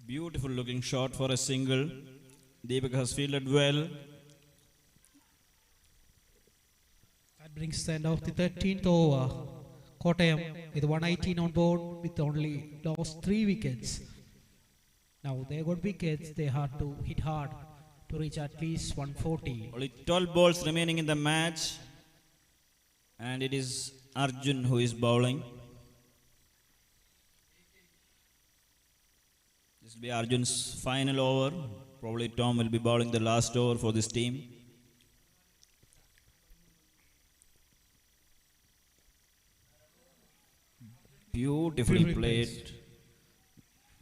Beautiful looking shot for a single. Deepak has fielded well. That brings the end of the 13th over. Kottayam with 118 on board with only lost 3 wickets. Now they got wickets, they had to hit hard to reach at least 140. Only 12 balls remaining in the match. And it is Arjun who is bowling. This will be Arjun's final over. Probably Tom will be bowling the last over for this team. Beautifully Beautifully played. placed.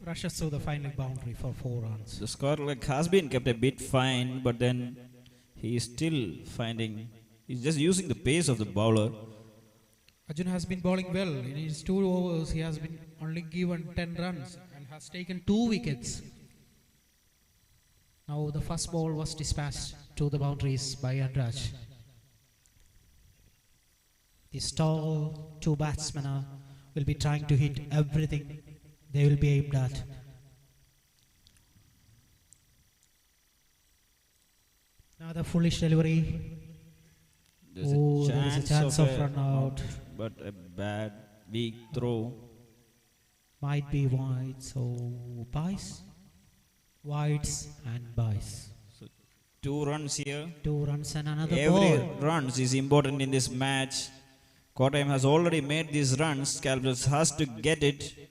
Rushes through the final boundary for 4 runs. The score has been kept a bit fine, but then he is still he's just using the pace of the bowler. Arjun has been bowling well. In his 2 overs, he has been only given 10 runs and has taken 2 wickets. Now the first ball was dispatched to the boundaries by Andraj. These tall 2 batsmen will be trying to hit everything they will be aimed at. Another foolish delivery. There's Oh, a there is a chance, chance of, of run out. but a bad, weak throw. Might be wide, so buys, wides and buys. 2 runs here. 2 runs and another Every ball. runs is important in this match. Kottayam has already made these runs. Calvus has to get it.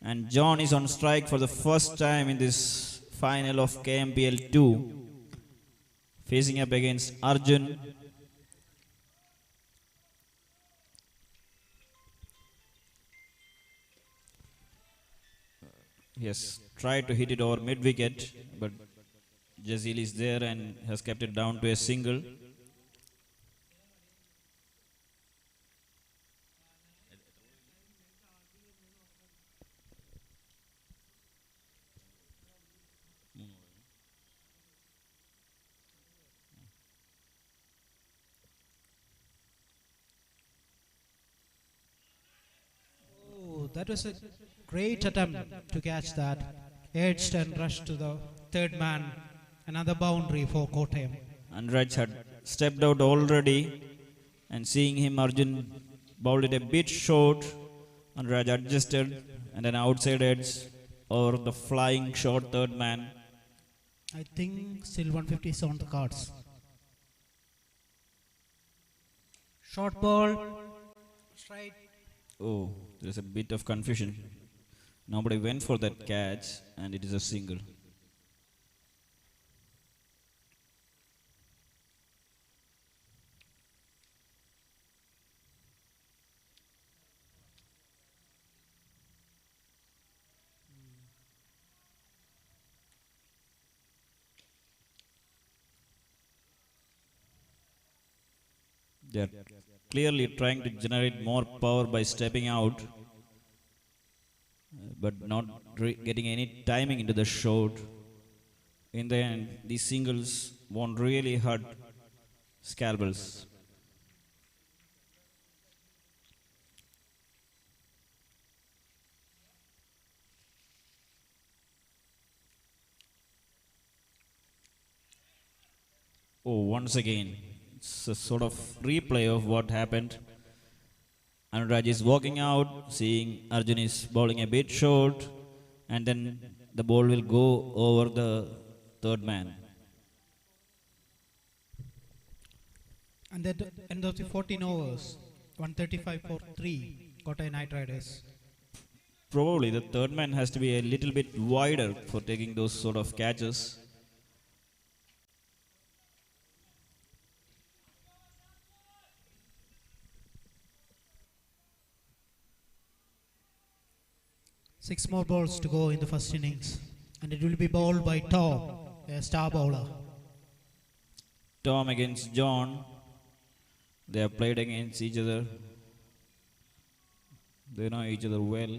And John is on strike for the first time in this final of KMPL 2. Facing up against Arjun. He has tried to hit it over mid-wicket, but Jazil is there and has kept it down to a single. Oh, that was a great attempt to catch that. Edged and rushed to the 3rd man. Another boundary for Kottayam. Andraj had stepped out already, and seeing him, Arjun bowled it a bit short. Andraj adjusted, and an outside edge over the flying short 3rd man. I think still 150 is on the cards. Short ball. Straight. Oh, there is a bit of confusion. Nobody went for that catch, and it is a single. They are clearly trying to generate more power by stepping out, but not getting any timing into the shot. In the end, these singles won't really hurt Scalpels. Oh, once again, it's a sort of replay of what happened. Anuraj is walking out, seeing Arjun is bowling a bit short, and then the ball will go over the 3rd man. And at the end of the 14 overs, 135 for 3, Kottayam Knight Riders. Probably the 3rd man has to be a little bit wider for taking those sort of catches. 6 more balls to go in the first innings, and it will be bowled by Tom, a star bowler. Tom against John. They have played against each other. They know each other well.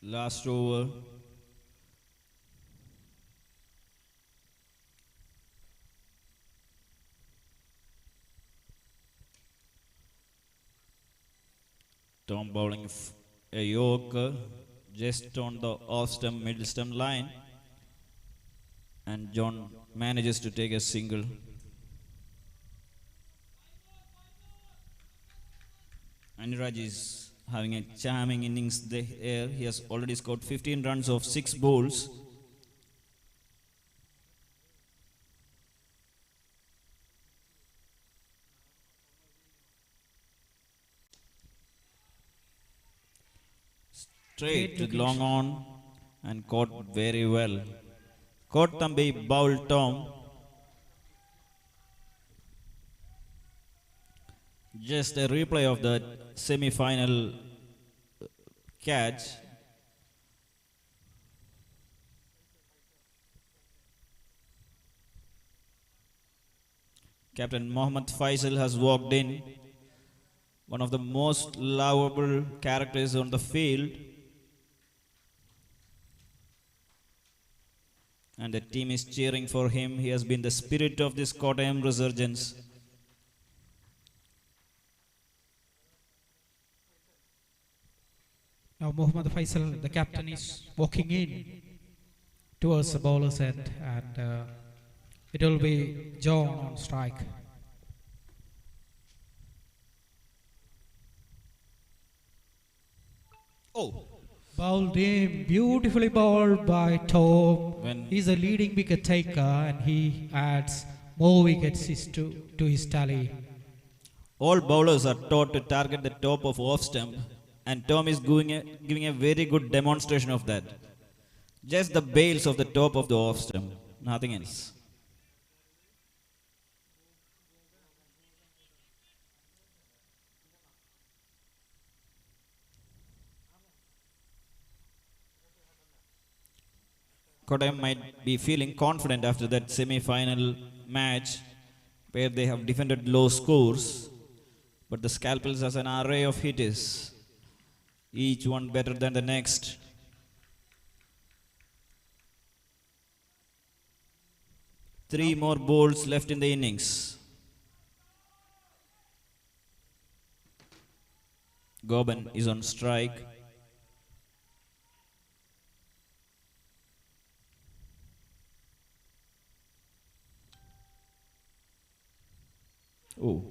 Last over. Tom bowling a Yorker just on the off stump, middle stump line, and John manages to take a single. Aniraj is having a charming innings there. He has already scored 15 runs off 6 balls. Straight with long on and caught very well. Caught Thambi, bowled Tom. Just a replay of the semi-final catch. Captain Mohammad Faisal has walked in. One of the most lovable characters on the field. And the team is cheering for him. He has been the spirit of this Kottayam resurgence. Now Mohammad Faisal, the captain, is walking in towards the bowler's end, and it will be John on strike. Oh! Bowled him, beautifully bowled by Tom. He's a leading wicket taker, and he adds more wickets to his tally. All bowlers are taught to target the top of off stump, and Tom is giving a very good demonstration of that. Just the bails of the top of the off stump, nothing else. Kottayam might be feeling confident after that semi-final match where they have defended low scores, but the Scalpels has an array of hitters, each one better than the next. Three more balls left in the innings. Goban is on strike. Oh,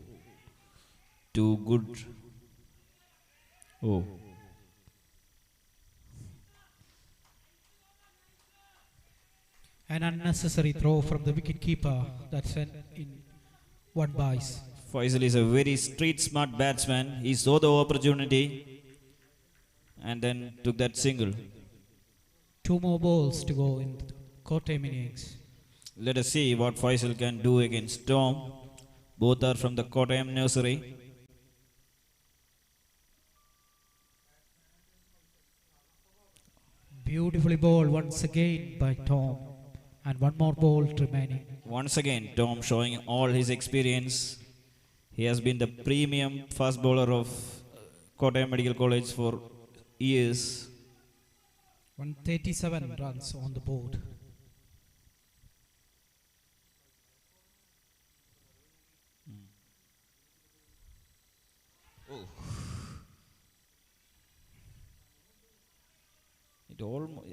too good. Oh. An unnecessary throw from the wicketkeeper that sent in one base. Faisal is a very street smart batsman. He saw the opportunity and then took that single. 2 more balls to go in Kottayam innings. Let us see what Faisal can do against Tom. Both are from the Kottayam nursery. Beautifully bowled once again by Tom, and 1 more ball remaining. Once again, Tom showing all his experience. He has been the premium fast bowler of Kottayam Medical College for years. 137 runs on the board.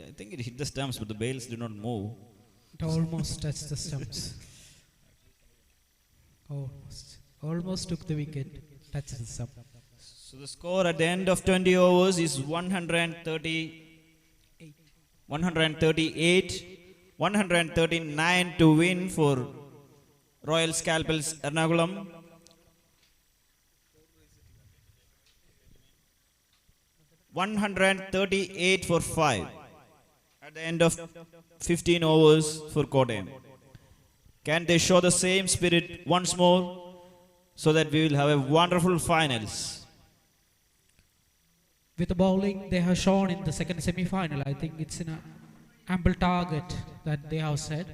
I think it hit the stumps, but the bails did not move. It almost touched the stumps. Almost took the wicket, touched the stump. So the score at the end of 20 overs is 138, 139 to win for Royal Scalpels Ernakulam. 138 for 5 at the end of 15 overs for Kottayam. Can they show the same spirit once more so that we will have a wonderful finals? With the bowling they have shown in the second semi-final, I think it's an ample target that they have set.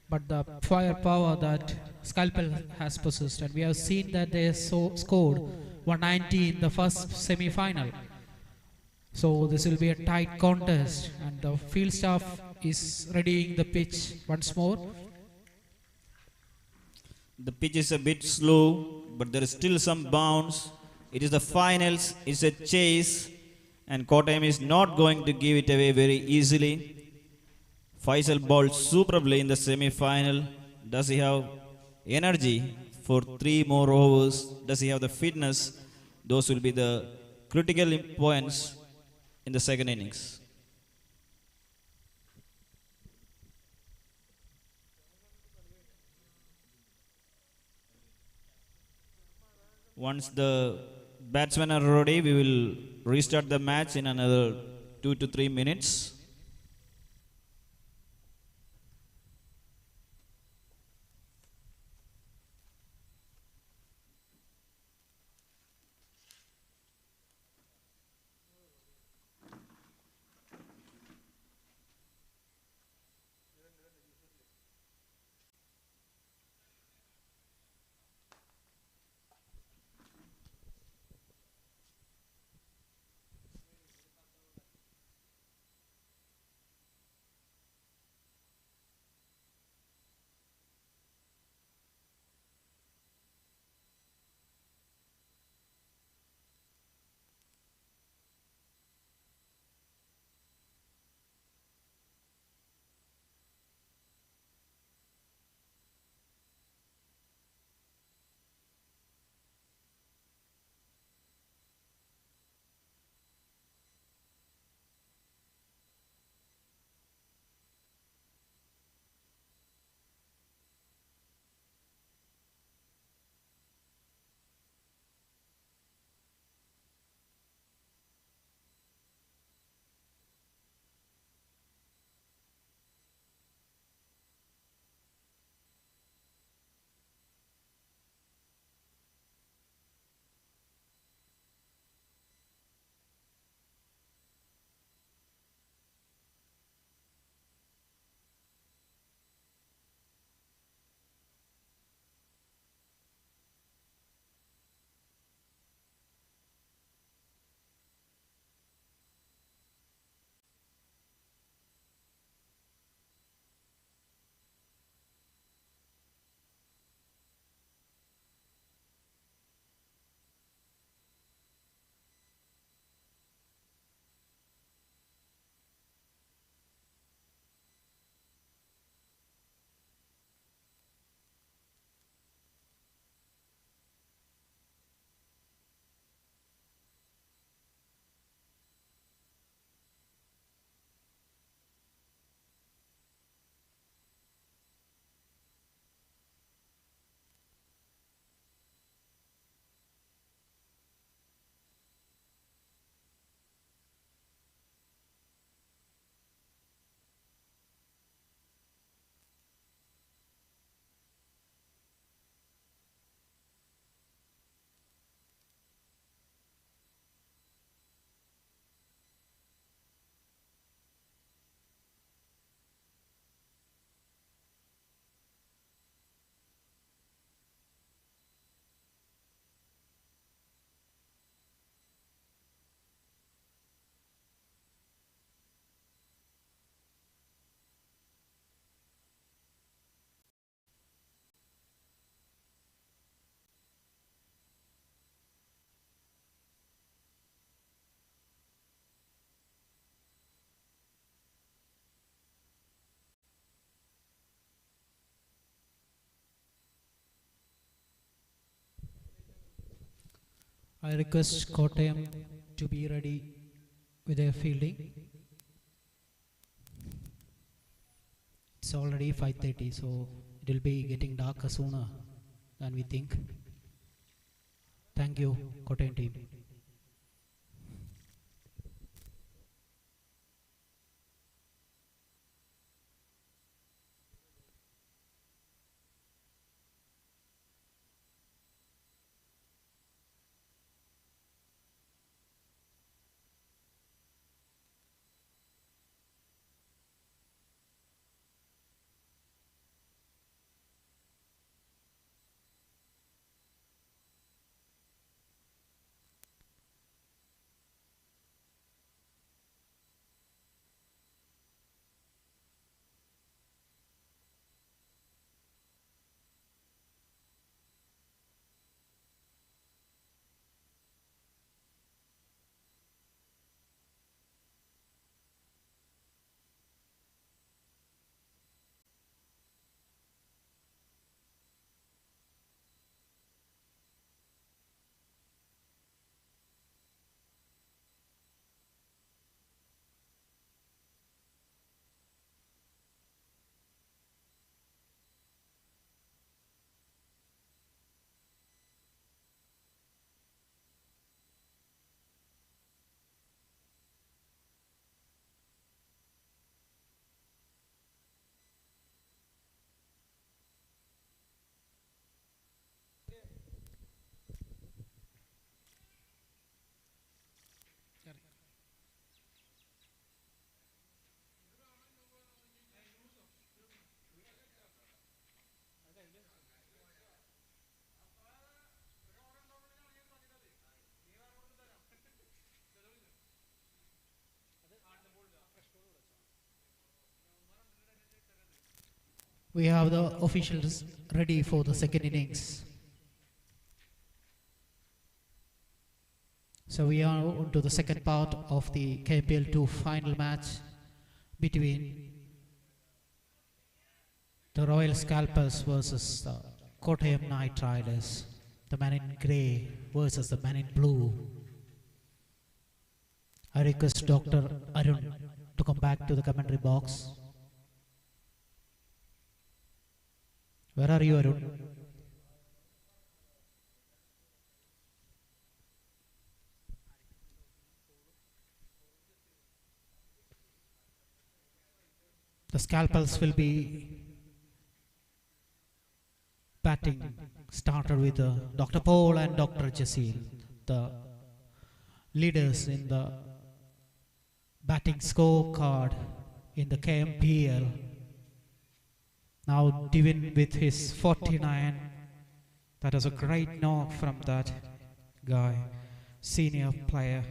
But the firepower that Scalpel has possessed, and we have seen that they scored 190 in the first semi-final. So this will be a tight contest, and the field staff is readying the pitch once more. The pitch is a bit slow, but there is still some bounce. It is the finals, it's a chase, and Kottayam is not going to give it away very easily. Faisal bowled superbly in the semi-final. Does he have energy for 3 more overs? Does he have the fitness? Those will be the critical points in the second innings. Once the batsmen are ready, we will restart the match in another 2 to 3 minutes. I request Kottayam to be ready with their fielding. It's already 5:30, so it will be getting darker sooner than we think. Thank you, Kottayam team. We have the officials ready for the second innings. So we are on to the second part of the KMPL 2 final match between the Royal Scalpers versus the Kottayam Knight Riders. The man in grey versus the man in blue. I request Dr. Arun to come back to the commentary box. Where are you, Arun? The Scalpels will be batting, started with Dr. Paul and Dr. Jasil, the leaders in the batting scorecard in the KMPL. Now Divin with his 49. That was a great knock from that guy, senior player.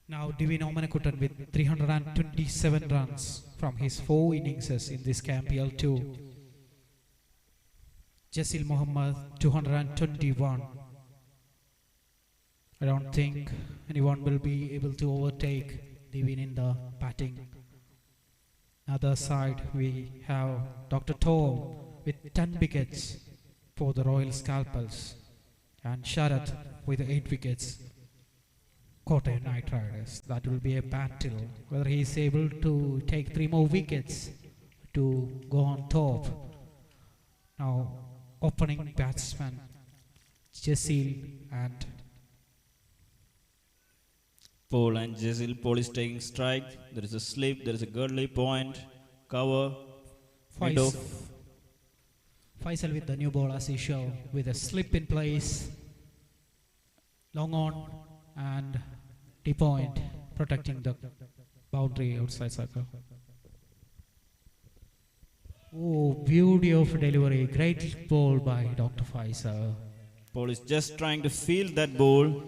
Now Divin Omanakuttan with 327 runs from his 4 innings in this KMPL 2. Jasil Muhammad 221. I don't think anyone will be able to overtake Divin in the batting. Other side we have Dr. Tom with 10 wickets for the Royal Scalpels and Sharad with 8 wickets. Kottayam Knight Riders. That will be a battle. Whether he is able to take 3 more wickets to go on top. Now, opening batsman Jasil and Paul and Jasil. Paul is taking strike. There is a slip. There is a Girdley point. Cover. Mid off. Faisal with the new ball as usual with a slip in place. Long on and point protecting the boundary outside circle. Oh, beauty of delivery. Great ball by Dr. Faisal. Paul is just trying to field that ball,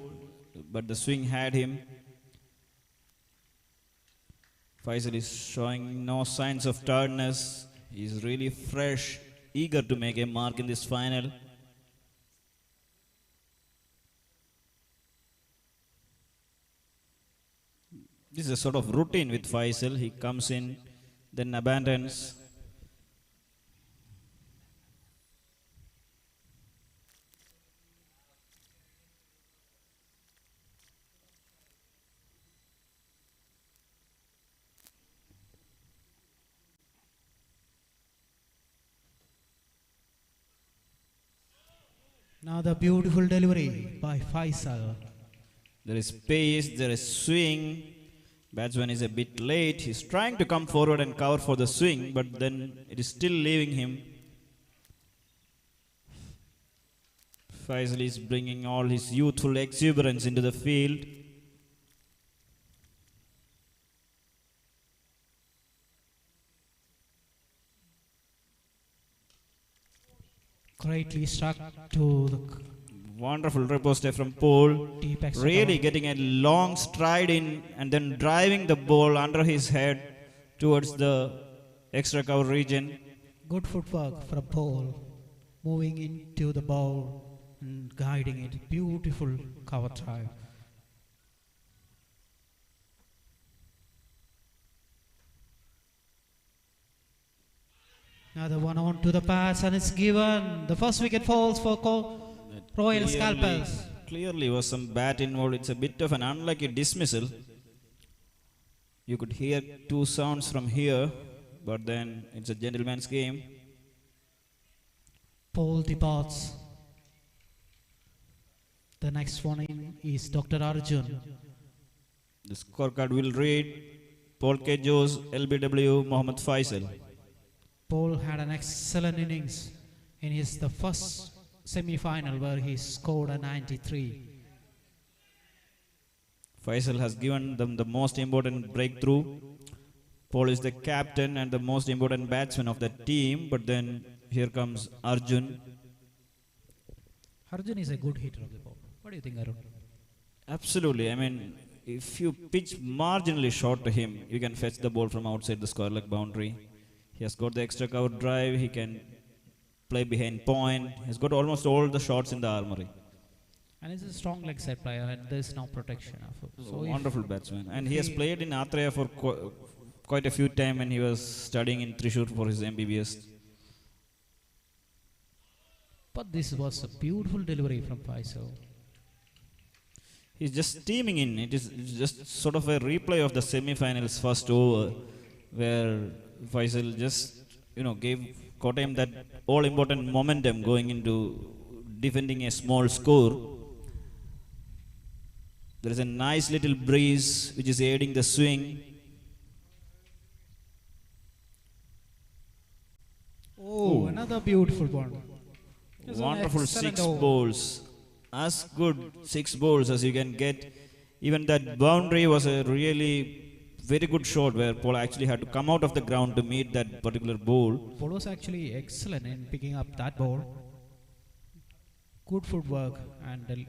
but the swing had him. Faisal is showing no signs of tiredness. He is really fresh, eager to make a mark in this final. This is a sort of routine with Faisal. He comes in, then abandons. Now the beautiful delivery by Faisal. There is pace, there is swing. Batsman is a bit late. He's trying to come forward and cover for the swing, but then it is still leaving him. Faisal is bringing all his youthful exuberance into the field. Greatly struck to the Wonderful riposte from Paul. deep extra Really cover. getting a long stride in and then driving the ball under his head towards the extra cover region. Good footwork from Paul. Moving into the ball and guiding it. Beautiful cover drive. Another one on to the pass and it's given. The first wicket falls for Royal Scalpels. Clearly was some bat involved. It's a bit of an unlucky dismissal. You could hear 2 sounds from here, but then it's a gentleman's game. Paul departs. The next one in is Dr. Arjun. The scorecard will read Paul K. Jose, LBW, Mohammad Faisal. Paul had an excellent innings in the first semi-final where he scored a 93. Faisal has given them the most important breakthrough. Paul is the captain and the most important batsman of the team, but then here comes Arjun. Arjun is a good hitter of the ball. What do you think, Arun? Absolutely. I mean, if you pitch marginally short to him, you can fetch the ball from outside the square leg boundary. He has got the extra cover drive. He can play behind point. He's got almost all the shots in the armory. And he's a strong leg side player, and there's no protection of him. So if- Wonderful batsman. And if he has played in Atreya for quite a few time when he was studying in Thrissur for his MBBS. But this was a beautiful delivery from Faisal. He's just steaming in. It's just sort of a replay of the semi-finals first over, where Faisal just gave Kottayam that all-important momentum going into defending a small score. There is a nice little breeze which is aiding the swing. Oh, another beautiful one. It was an Wonderful excellent 6 over. balls. As good 6 balls as you can get. Even that boundary was a really very good shot where Paul actually had to come out of the ground to meet that particular ball. Paul was actually excellent in picking up that ball. Good footwork and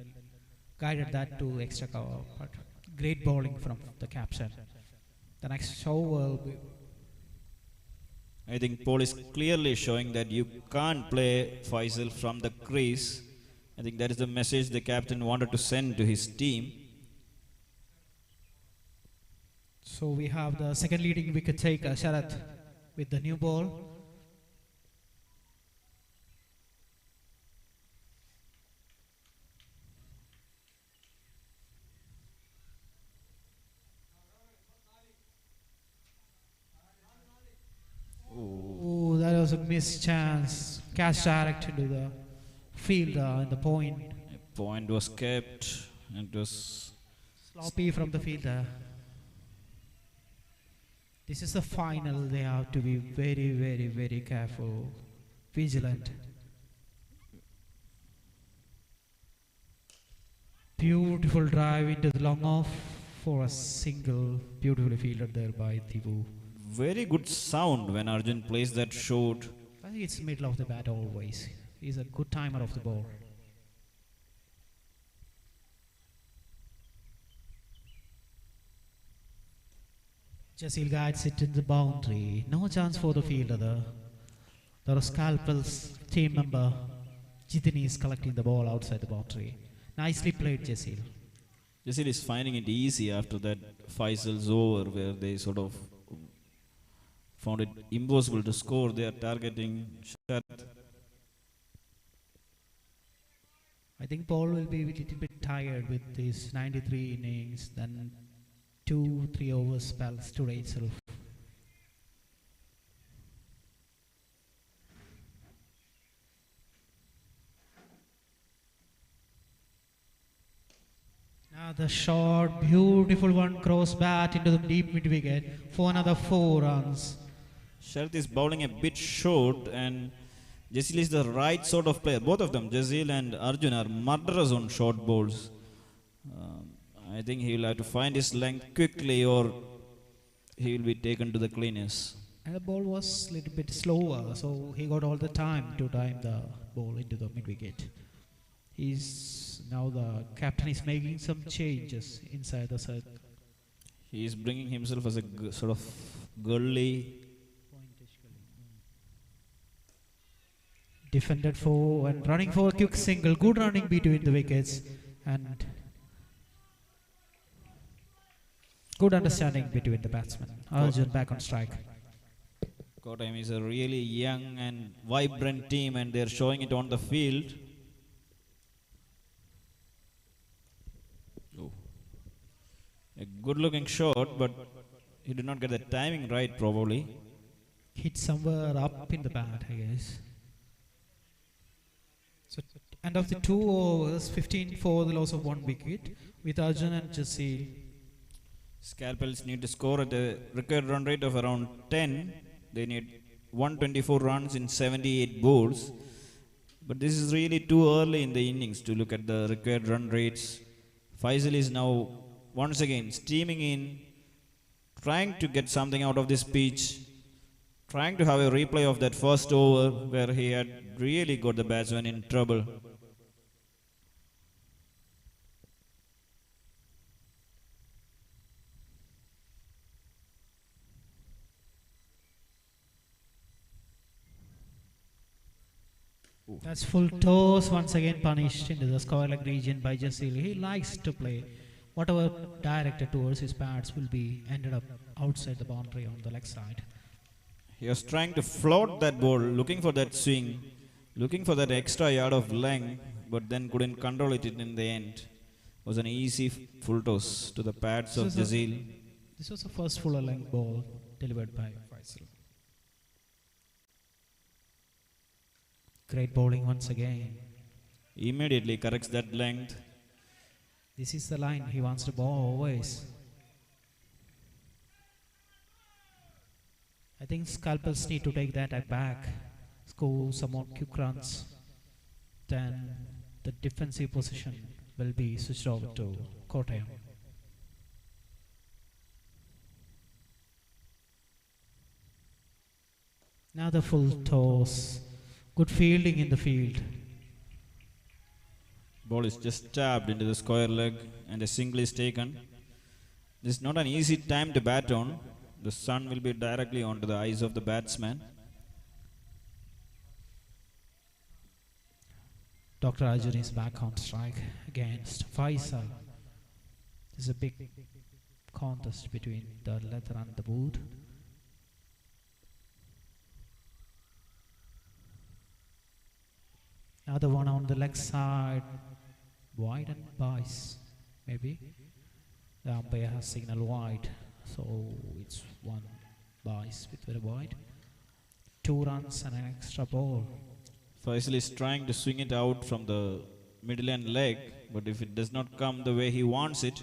guided that to extra cover. But great bowling from the captain. The next over, I think Paul is clearly showing that you can't play Faisal from the crease. I think that is the message the captain wanted to send to his team. so we have the second leading wicket taker, Sharath, with the new ball. Oh, that was a missed chance. Catch direct into the fielder in the point. A point was kept and it was Sloppy from the fielder. This is the final. They have to be very, very, very careful, vigilant. Beautiful drive into the long off for a single, beautifully fielded there by Thivu. very good sound when Arjun plays that shot. I think it's middle of the bat always. He's a good timer of the ball. Jasil guides it in the boundary. No chance for the fielder there. The Scalpel's team member Jitini is collecting the ball outside the boundary. Nicely played, Jasil. Jasil is finding it easy after that Faisal's over where they sort of found it impossible to score. They are targeting Sharath. I think Paul will be a little bit tired with his 93 innings, then 2-3 overs spells today itself. Now the short, beautiful one cross bat into the deep mid wicket for another 4 runs. Sharath is bowling a bit short and Jasil is the right sort of player. Both of them, Jasil and Arjun, are murderers on short balls. I think he will have to find his length quickly or he will be taken to the cleaners. And the ball was a little bit slower, so he got all the time to time the ball into the mid wicket. He's now the captain is making some changes inside the circle. He is bringing himself as a sort of girly. Defended for and running for a quick single. Good running between the wickets and good understanding between the batsmen. Arjun back on strike. Kottayam is a really young and vibrant team and they are showing it on the field. Oh. A good looking shot, but he did not get the timing right probably. Hit somewhere up in the bat, I guess. So end of the 2 overs, 15 for the loss of 1 wicket with Arjun and Jasil. Scalpels need to score at a required run rate of around 10. They need 124 runs in 78 balls. But this is really too early in the innings to look at the required run rates. Faisal is now once again steaming in, trying to get something out of this pitch, trying to have a replay of that first over where he had really got the batsman in trouble. That's full toss once again punished into the square leg region by Jasil. He likes to play. Whatever directed towards his pads will be ended up outside the boundary on the leg side. He was trying to float that ball, looking for that swing, looking for that extra yard of length, but then couldn't control it in the end. It was an easy full toss to the pads of Jazil. This was the first full length ball delivered by Faisal. Great bowling once again. Immediately corrects that length. This is the line he wants to bowl always. I think scalpels need to take that back, score some more quick runs. Then the defensive position will be switched over to Kottayam. Now the full toss. Good fielding in the field. Ball is just tapped into the square leg and a single is taken. This is not an easy time to bat on. The sun will be directly onto the eyes of the batsman. Dr. Arjun is back on strike against Faisal. This is a big contest between the leather and the wood. Another one on the leg side, wide and bias, maybe. The umpire has signaled wide, so it's one bias with very wide. 2 runs and an extra ball. Faisal is trying to swing it out from the middle end leg, but if it does not come the way he wants it,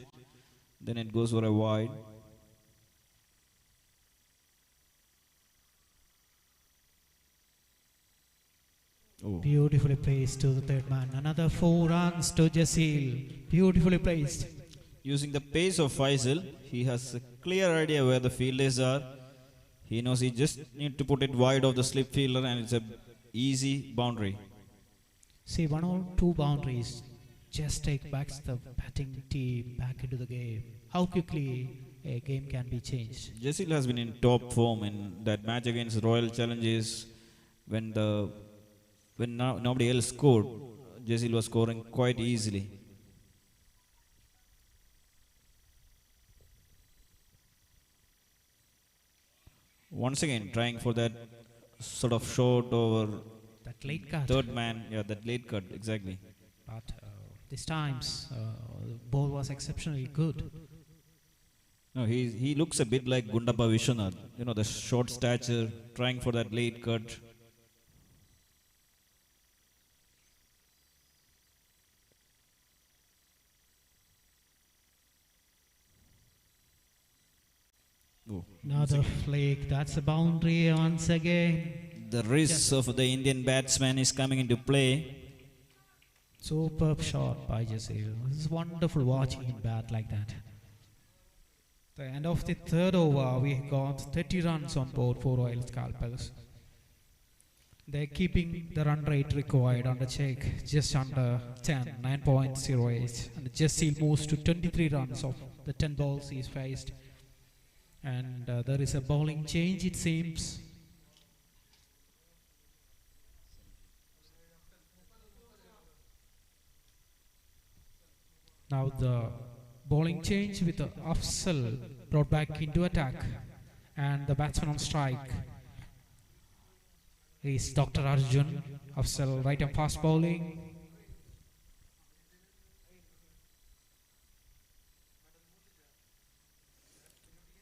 then it goes for a wide. Oh. Beautifully placed to the third man. Another 4 runs to Jasil. Beautifully placed. Using the pace of Faisal, he has a clear idea where the fielders are. He knows he just need to put it wide of the slip fielder and it's a easy boundary. See, 1 or 2 boundaries just take back the batting team back into the game. How quickly a game can be changed. Jasil has been in top form in that match against Royal Challenges when nobody else scored. Jasil was scoring quite easily. Once again trying for that sort of short over That late cut. third man. Yeah, that late cut, exactly. But this time, the ball was exceptionally good. No, he looks a bit like Gundappa Vishwanath. You know, the short stature, trying for that late cut. Oh, Another flake. That's a boundary once again. the wrist of the Indian batsman is coming into play. Superb shot by Jasil. This is wonderful watching him bat like that. The end of the third over, we got 30 runs on board for Royal Scalpels. They're keeping the run rate required on the check just under 10, 9.08. And Jasil moves to 23 runs of the 10 balls he's faced. And there is a bowling change, it seems. Now the bowling change with the Afzal brought back into attack. And the batsman on strike is Dr. Arjun. Afzal right and fast bowling.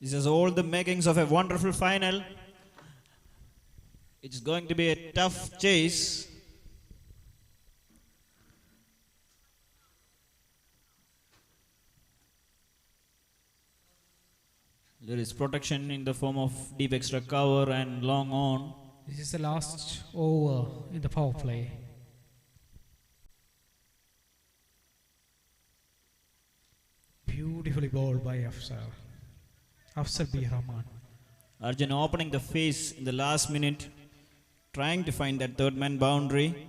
This has all the makings of a wonderful final. It's going to be a tough chase. There is protection in the form of deep extra cover and long on. This is the last over in the power play. Beautifully bowled by Afzal. Afzal B. Rahman. Arjun opening the face in the last minute, trying to find that third man boundary.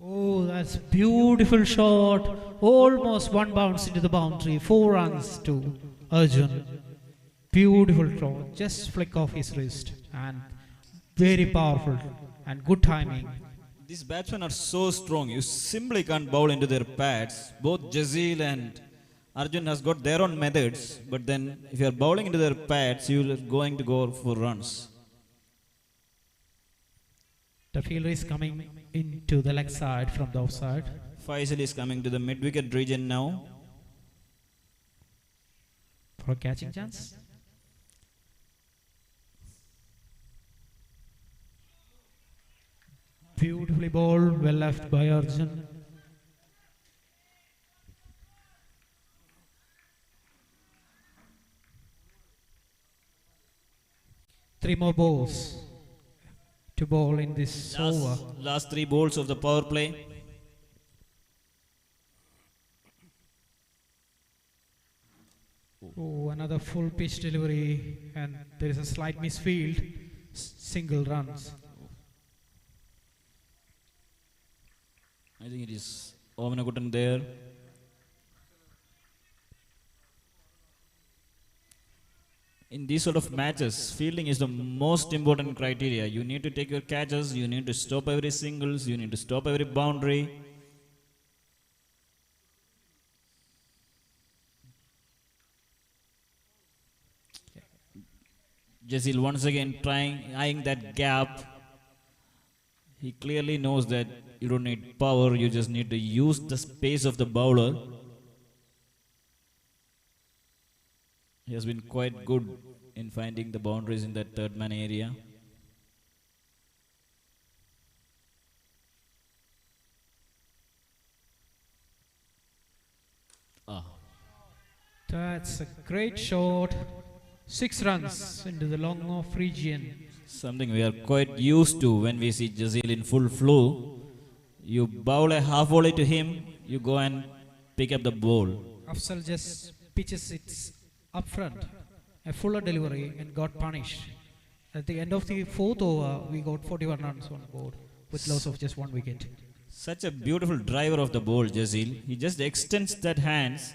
Oh, that's beautiful shot. Almost one bounce into the boundary. 4 runs to Arjun. Beautiful throw. Just flick off his wrist. And very powerful. And good timing. These batsmen are so strong, you simply can't bowl into their pads. Both Jazeel and Arjun has got their own methods, but then if you are bowling into their pads, you are going to go for runs. The fielder is coming into the leg side from the offside. Faisal is coming to the mid-wicket region now. For a catching chance. Beautifully bowled, well left by Arjun. Three more balls to bowl in this over. Last 3 balls of the power play. Oh, another full pitch delivery, and there is a slight misfield. Single runs. I think it is Omenagutan there. In these sort of matches, fielding is the most important criteria. You need to take your catches, you need to stop every singles, you need to stop every boundary. Jazeel once again eyeing that gap. He clearly knows that you don't need power, you just need to use the space of the bowler. He has been quite good in finding the boundaries in that third man area. That's a great shot. 6 runs into the long off region. Something we are quite used to when we see Jazeel in full flow. You bowl a half volley to him, you go and pick up the ball. Afzal just pitches it up front, a fuller delivery, and got punished. At the end of the 4th over, we got 41 runs on board with loss of just 1 wicket. Such a beautiful driver of the ball, Jazeel. He just extends that hands,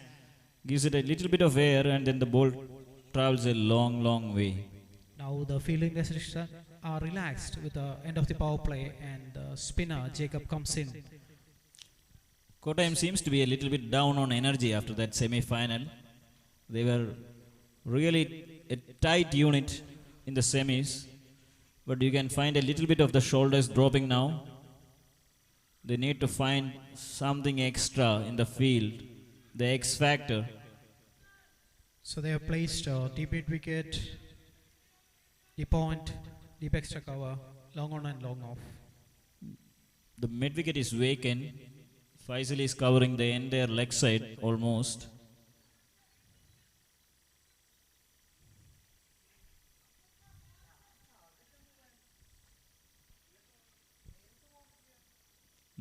gives it a little bit of air, and then the ball travels a long, long way. Now the fielding restrictions are relaxed with the end of the power play, and the spinner Jacob comes in. Kottayam seems to be a little bit down on energy after that semi-final. They were really a tight unit in the semis, but you can find a little bit of the shoulders dropping now. They need to find something extra in the field, the X factor. So they have placed deep mid wicket, deep point, deep extra cover, long on and long off. The mid wicket is vacant. Faisal is covering the entire leg side almost.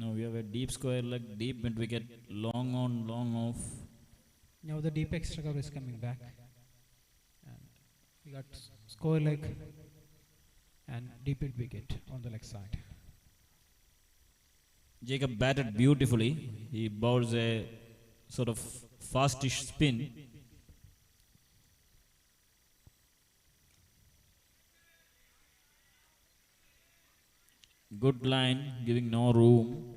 Now we have a deep square leg, deep mid wicket, long on, long off. Now the deep extra cover is coming back. And we got square leg and deep mid wicket on the leg side. Jacob batted beautifully. He bowls a sort of fastish spin. Good line, giving no room.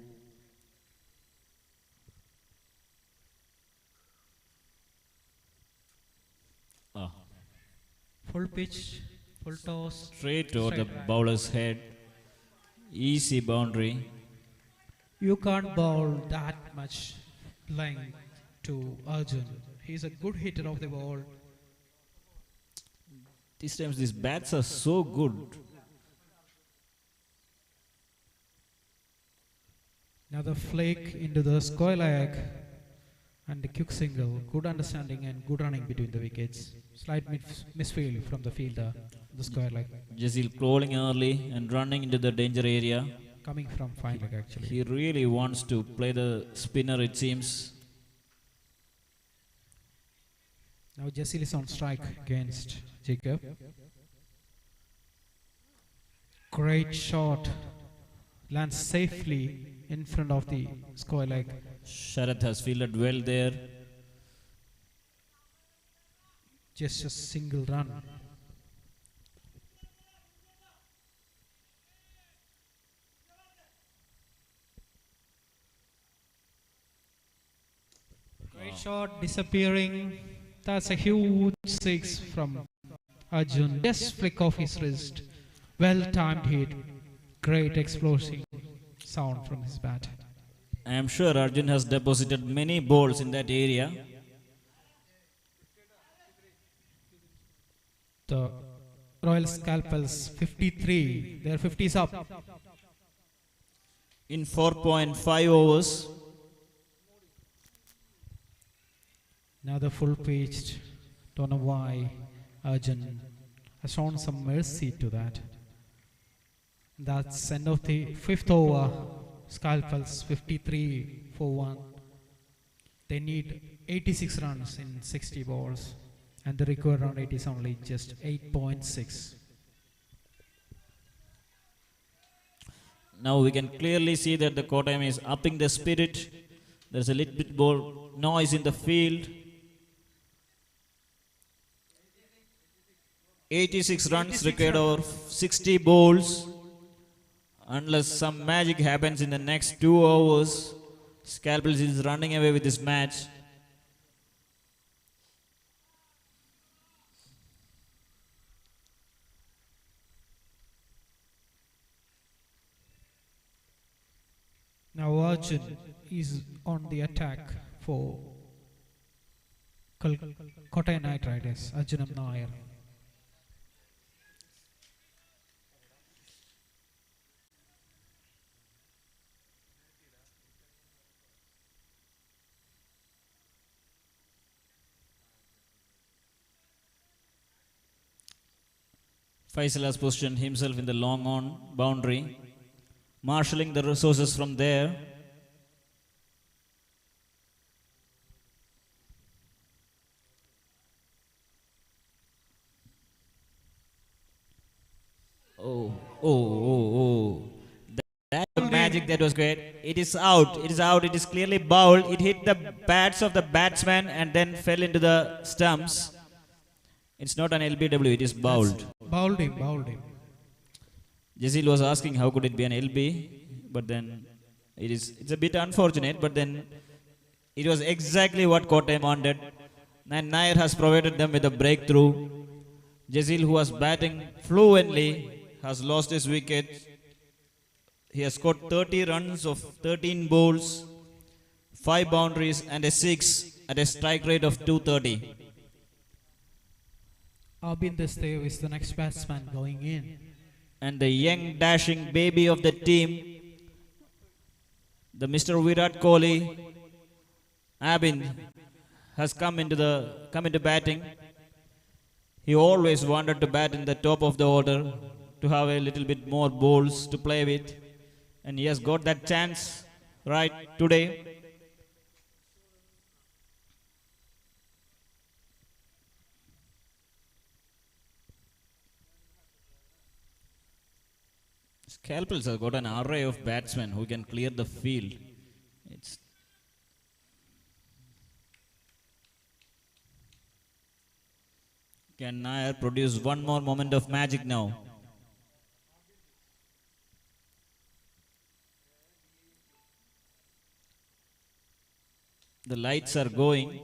Full pitch, full toss. Straight over the straight line. bowler's head. Easy boundary. You can't bowl that much length to Arjun. He's a good hitter of the ball. These times these bats are so good. Another flake into the square leg and a quick single. Good understanding and good running between the wickets. Slight misfield from the fielder, the square leg. Jazeel crawling early and running into the danger area. Coming from fine leg actually. He really wants to play the spinner, it seems. Now Jazeel is on strike against Jacob. Great shot. Lands safely in front of the square leg. Sharath has fielded well there. Just a single run. Great shot disappearing. That's a huge six from Arjun. Just flick off his wrist. Well timed hit. Great explosive sound from his bat. I am sure Arjun has deposited many balls in that area. The Royal Scalpels 53. Their 50 is up. In 4.5 overs. Now the full pitched. Don't know why Arjun has shown some mercy to that. That's end of the fifth over. Scalpels 53 for 1. They need 86 runs in 60 balls. And the required run rate is only just 8.6. Now we can clearly see that the Kottayam is upping the spirit. There's a little bit more noise in the field. 86 runs required over 60 balls. Unless some magic happens in the next 2 hours, Scalpels is running away with this match. Now Arjun is on the attack for Kottayam Knight Riders. Arjunam Nair. Faisal has positioned himself in the long on boundary, marshalling the resources from there. Oh, oh, oh, oh. That magic, that was great. It is out. It is out. It is clearly bowled. It hit the bats of the batsman and then fell into the stumps. It's not an LBW. It is bowled. Bowled him, bowled him. Jazil was asking how could it be an LB, but then it's a bit unfortunate, but then it was exactly what Kottayam wanted. And Nair has provided them with a breakthrough. Jazil, who was batting fluently, has lost his wicket. He has scored 30 runs of 13 balls, 5 boundaries and a 6 at a strike rate of 230. Abin Destev is the next batsman going in. And the young dashing baby of the team, the Mr. Virat Kohli, Abin, has come into batting. He always wanted to bat in the top of the order, to have a little bit more balls to play with, and he has got that chance right today. Scalpels have got an array of batsmen who can clear the field. Can Nair produce one more moment of magic now? The lights are going.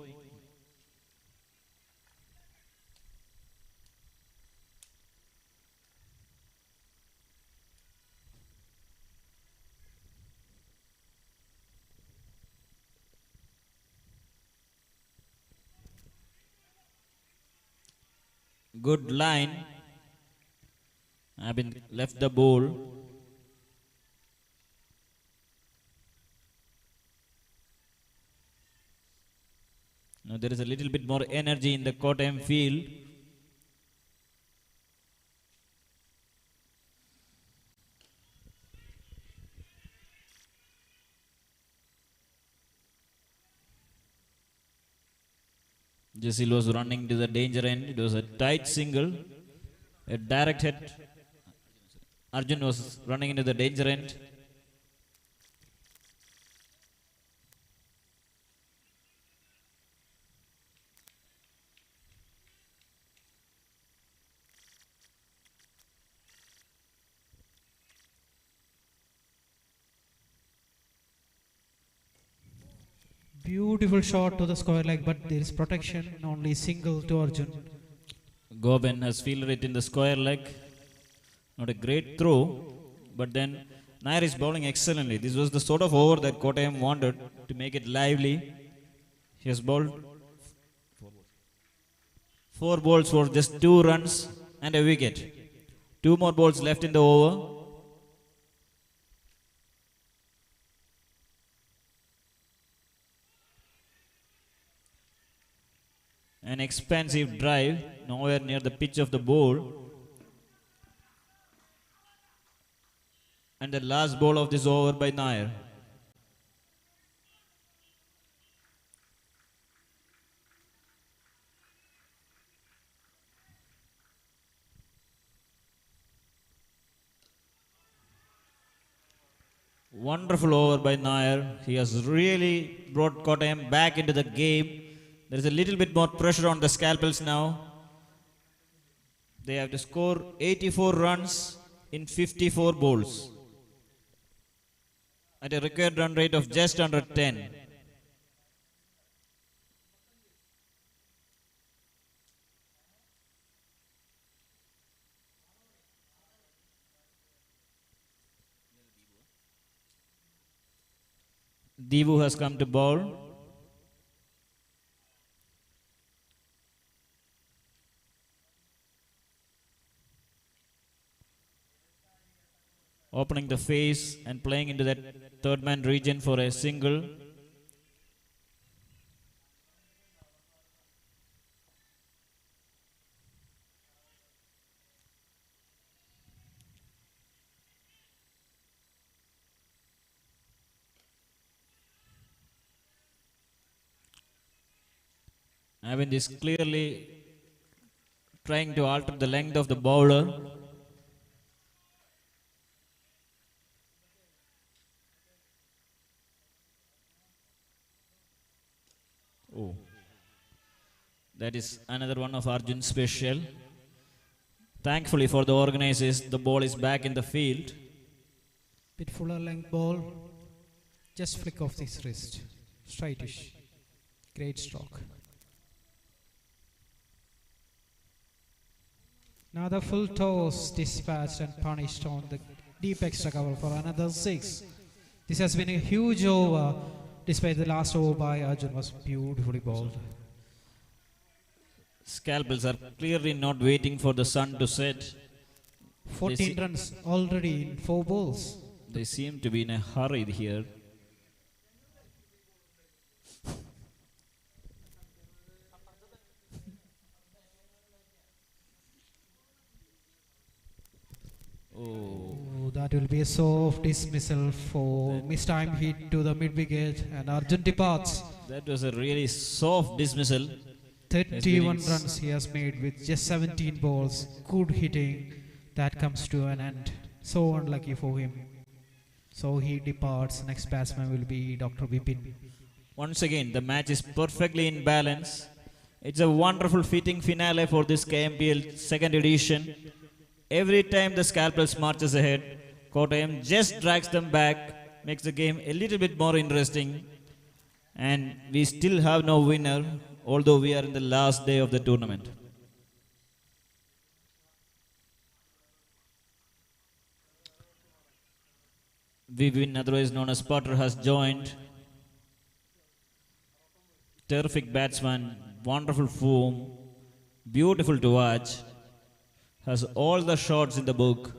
Good line. I've been left the ball. Now there is a little bit more energy in the Kottayam field. Jasil was running to the danger end. It was a tight single, a direct hit. Arjun was running into the danger end. Beautiful shot to the square leg, but there is protection, only single to Arjun. Goben has fielded it in the square leg. Not a great throw, but then Nair is bowling excellently. This was the sort of over that Kottayam wanted to make it lively. He has bowled 4 balls for just 2 runs and a wicket. 2 more balls left in the over. An expansive drive, nowhere near the pitch of the ball. And the last ball of this over by Nair. Wonderful over by Nair. He has really brought Kottayam back into the game. There is a little bit more pressure on the Scalpels now. They have to score 84 runs in 54 balls at a required run rate of just under 10. Devu has come to bowl. Opening the face and playing into that third man region for a single. Avin is clearly trying to alter the length of the bowler. Oh, that is another one of Arjun's special. Thankfully for the organizers, the ball is back in the field. Bit fuller length ball. Just flick off this wrist. Straightish. Great stroke. Now the full toss dispatched and punished on the deep extra cover for another 6. This has been a huge over, despite the last over by Arjun was beautifully bowled. Scalpels are clearly not waiting for the sun to set. 14 runs already in 4 balls. They seem to be in a hurry here. Oh, that will be a soft dismissal for mistimed hit to the mid wicket, and Arjun departs. That was a really soft dismissal. 31 runs he has made with just 17 balls. Good hitting. That comes to an end. So unlucky for him. So he departs. Next batsman will be Dr. Vipin. Once again, the match is perfectly in balance. It's a wonderful fitting finale for this KMPL second edition. Every time the Scalpels marches ahead, Kottayam just drags them back, makes the game a little bit more interesting. And we still have no winner, although we are in the last day of the tournament. Vivin, otherwise known as Potter, has joined. Terrific batsman, wonderful form, beautiful to watch. Has all the shots in the book,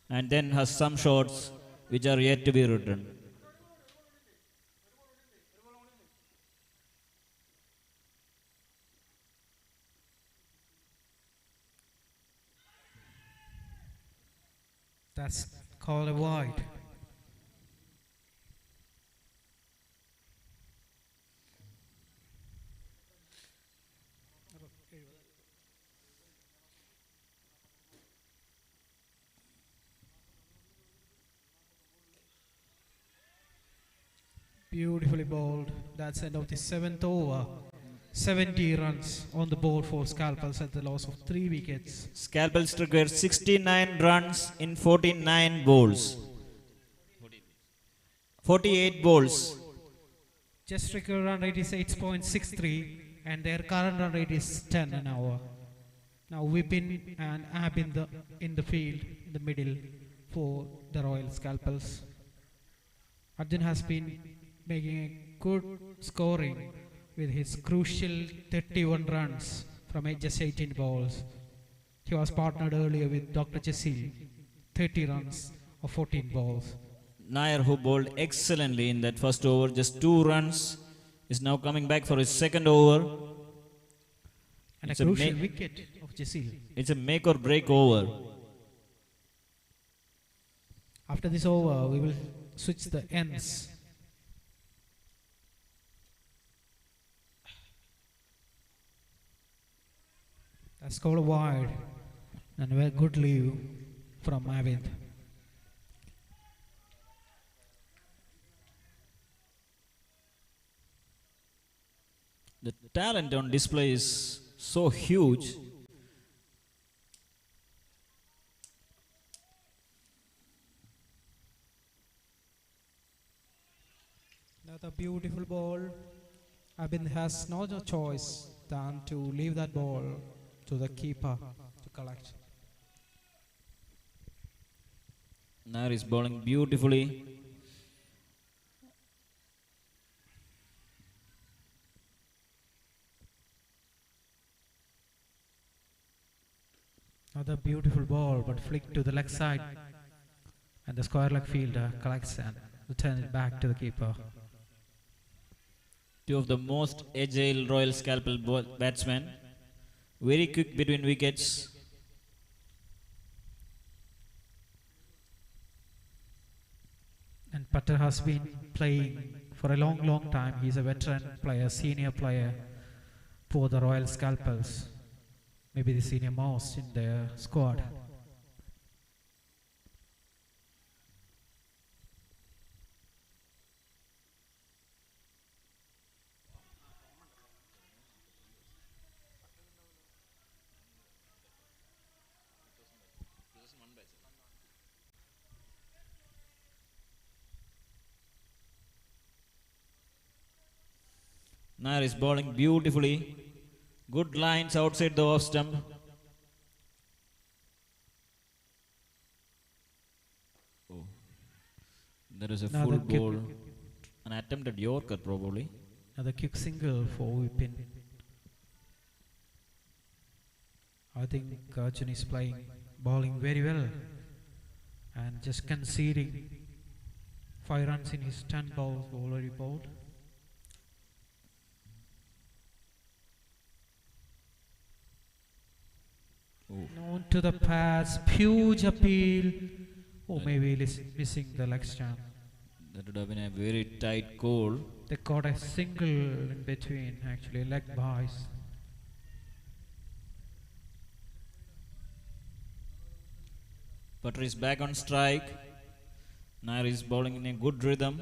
and then has some shots which are yet to be written. That's called a wide. Beautifully bowled. That's end of the 7th over. 70 runs on the board for Scalpels at the loss of 3 wickets. Scalpels required 69 runs in 49 balls. 48 balls. Just record run rate is 8.63 and their current run rate is 10 an hour. Now Vipin and Ab in the field, in the middle for the Royal Scalpels. Arjun has been making a good scoring with his crucial 31 runs from just 18 balls. He was partnered earlier with Dr. Chesil, 30 runs of 14 balls. Nair, who bowled excellently in that first over, just 2 runs, is now coming back for his second over. And It's a a crucial ma- wicket of Chesil. It's a make or break over. After this over, we will switch the ends. That's called a wide and a very good leave from Avind. The talent on display is so huge. Another beautiful ball. Abind has no choice than to leave that ball to the keeper to collect. Nair is bowling beautifully. Another beautiful ball, but flicked to the leg side. And the square leg fielder collects and returns it back to the keeper. Two of the most agile Royal Scalpel batsmen. Very quick between wickets. And Patter has been playing for a long time. He's a veteran player, senior player for the Royal Scalpels. Maybe the senior most in their squad. Nair is bowling beautifully. Good lines outside the off stump. Oh. There is a Another full kick. ball. An attempted Yorker probably. Another kick single for Vipin. I think Arjun is bowling very well and just conceding 5 runs in his 10 balls already bowled. On to the pass, huge appeal. Oh, maybe missing the leg stump. That would have been a very tight call. They got a single in between, actually, leg buys. Putter is back on strike. Nair is bowling in a good rhythm.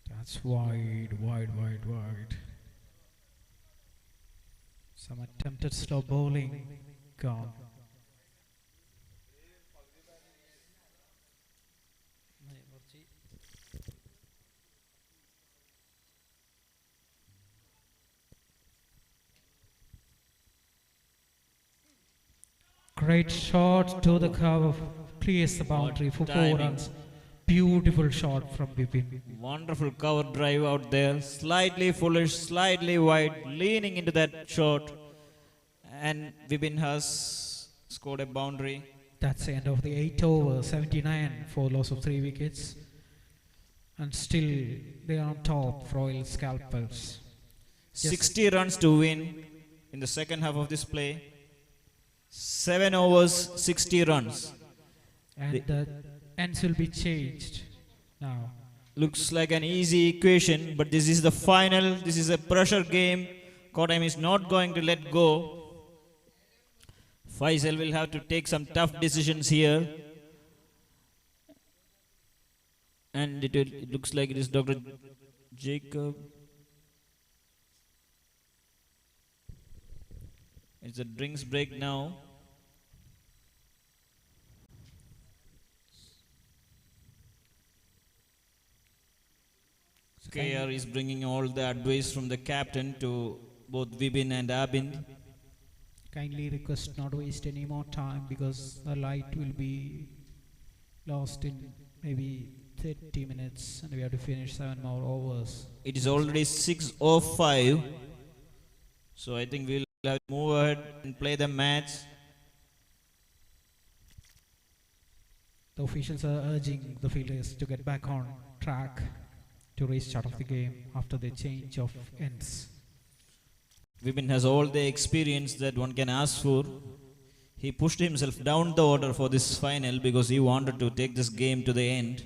That's wide. Some attempted slow bowling. Gone. Great shot to the cover. Clears the boundary for 4 timing. runs. Beautiful shot from Bipin. Wonderful cover drive out there. Slightly foolish, slightly wide, leaning into that shot. And Vipin has scored a boundary. That's the end of the 8 over, 79 for loss of 3 wickets. And still they are on top, Royal Scalpels. 60 runs to win in the second half of this play. 7 overs, 60 runs. And the ends will be changed now. Looks like an easy equation, but this is the final. This is a pressure game. Kottayam is not going to let go. Faisal will have to take some tough decisions here. And it looks like it is Dr. Jacob. It's a drinks break now. So KR is bringing all the advice from the captain to both Vibin and Abind. Kindly request not to waste any more time because the light will be lost in maybe 30 minutes and we have to finish 7 more overs. It is already 6:05. So I think we'll have to move ahead and play the match. The officials are urging the fielders to get back on track to restart of the game after the change of ends. Vibin has all the experience that one can ask for. He pushed himself down the order for this final because he wanted to take this game to the end.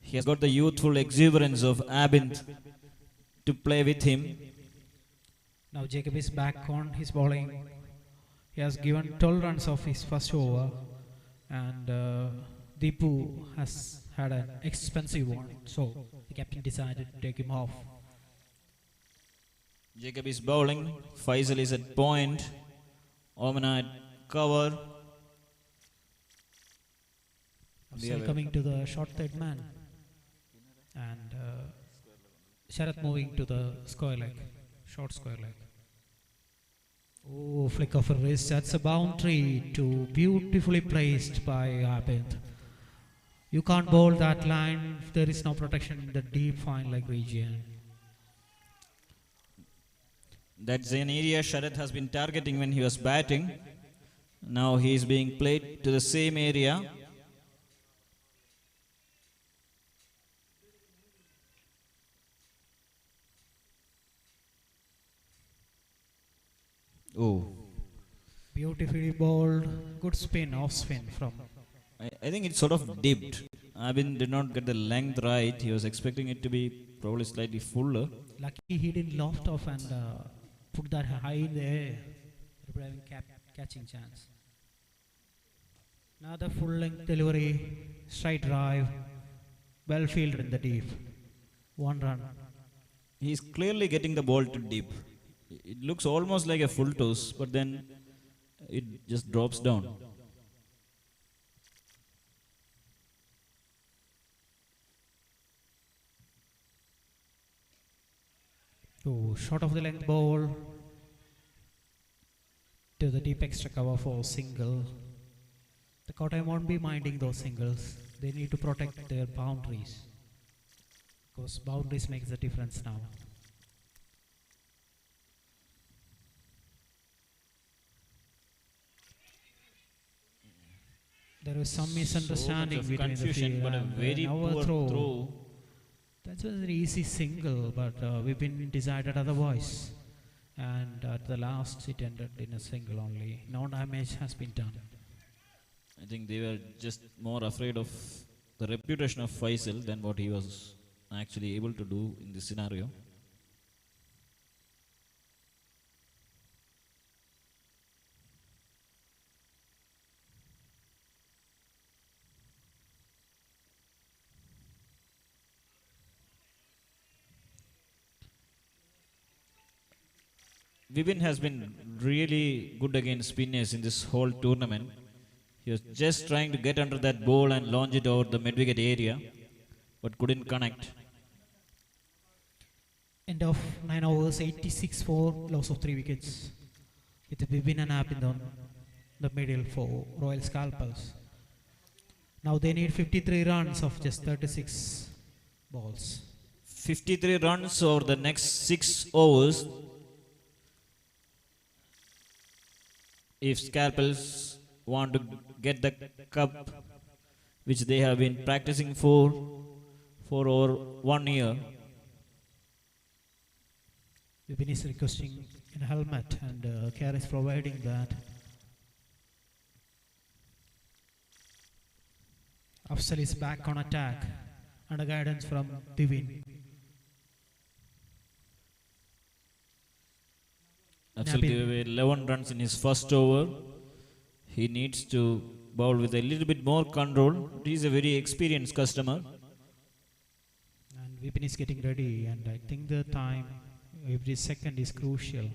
He has got the youthful exuberance of Abind to play with him. Now Jacob is back on his bowling. He has given 12 runs of his first over and Deepu has had an expensive one. So the captain decided to take him off. Jacob is bowling. Faisal is at point. Omana at cover. Afsal coming to the short third man. And Sharath moving to the square leg. Short square leg. Oh, flick of a wrist. That's a boundary to beautifully placed by Abid. You can't bowl that line if there is no protection in the deep fine leg region. That's an area Sharath has been targeting when he was batting. Now he is being played to the same area. Oh, Beautifully bowled. Good spin, off spin from. I think it sort of dipped. Abin did not get the length right. He was expecting it to be probably slightly fuller. Lucky he didn't loft off and put that high in the air. He would have catching chance. Another full length delivery, straight drive, well fielded in the deep. 1 run. He's clearly getting the ball to deep. It looks almost like a full toss, but then it just drops down. Oh, short of the length ball to the deep extra cover for single. The Kottayam won't be minding those singles. They need to protect their boundaries because boundaries makes the difference now. There was some misunderstanding So much of between the confusion, field but a and very our poor throw. That was an easy single, but we've been decided otherwise. And at the last, it ended in a single only. No damage has been done. I think they were just more afraid of the reputation of Faisal than what he was actually able to do in this scenario. Vibin has been really good against spinners in this whole tournament. He was just trying to get under that ball and launch it over the mid-wicket area, but couldn't connect. End of 9 overs, 86 for loss of 3 wickets. With Vibin and Abid on the middle for Royal Scalpers. Now they need 53 runs of just 36 balls. 53 runs over the next 6 overs. If Scalpels want to get the cup, which they have been practicing for over 1 year. Vibin is requesting a helmet and Care is providing that. Afsal is back on attack under guidance from Divin. Afsal gave away 11 runs in his first over. He needs to bowl with a little bit more control. He is a very experienced customer. And Vipin is getting ready, and I think the time, every second is crucial.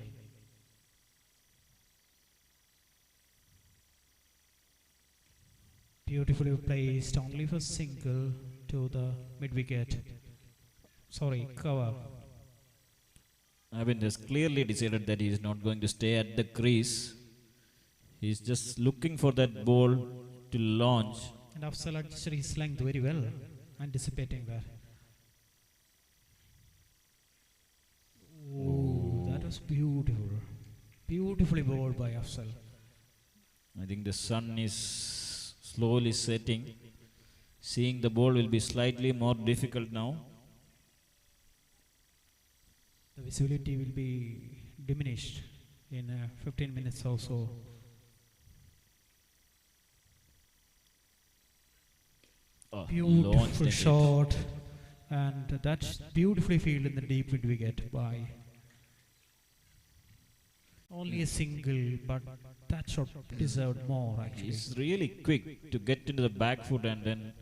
Beautifully placed, only for single to the mid wicket. Sorry, cover. Abin has clearly decided that he is not going to stay at the crease. He is just looking for that ball to launch. And Afsal adjusted his length very well, anticipating that. Oh, that was beautiful. Beautifully bowled by Afsal. I think the sun is slowly setting. Seeing the ball will be slightly more difficult now. The visibility will be diminished in 15 minutes or so. Beautiful shot, and that's beautifully fielded in the deep mid wicket by only a single, but that shot deserved more actually. He's really quick to get into the back foot and then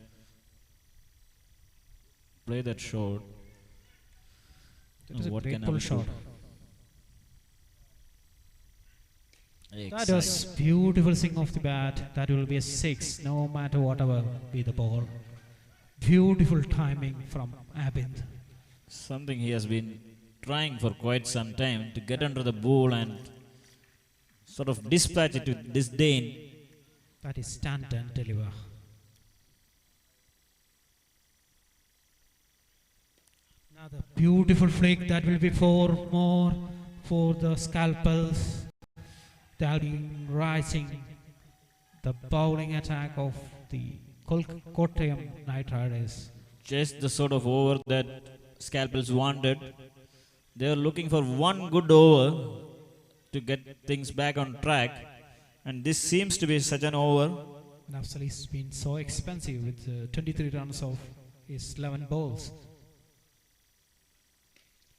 play that shot. That was a What great can pull Abin shot. do? That was beautiful swing of the bat. That will be a 6, no matter whatever be the ball. Beautiful timing from Abind. Something he has been trying for quite some time to get under the ball and sort of dispatch it with disdain. That is stand and deliver. Another beautiful flick. That will be 4 more for the scalpels. They'll be rising the bowling attack of the Kottayam Knight Riders. Just the sort of over that Scalpels wanted. They are looking for one good over to get things back on track, and this seems to be such an over. And Afsal has been so expensive with 23 runs of his 11 balls.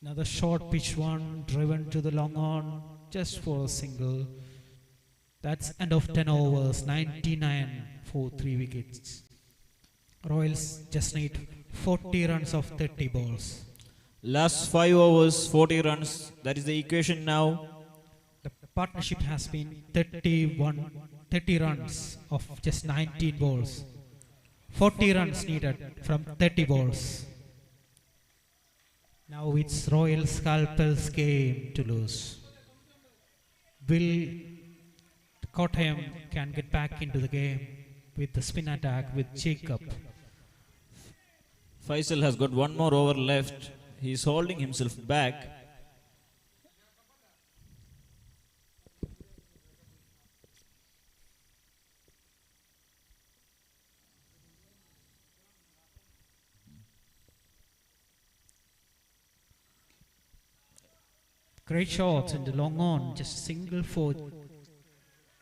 Another short pitch one driven to the long on just for a single. That's end of 10 overs, 99 for 3 wickets. Royals just need 40 runs of 30 balls. Last 5 overs, 40 runs. That is the equation now. The partnership has been 30 runs of just 19 balls. 40 runs needed from 30 balls. Now it's Royal Scalpels' game to lose. Will Kottayam can get back into the game with the spin attack with Jacob? Faisal has got one more over left. He is holding himself back. Great shots in the long on, just single for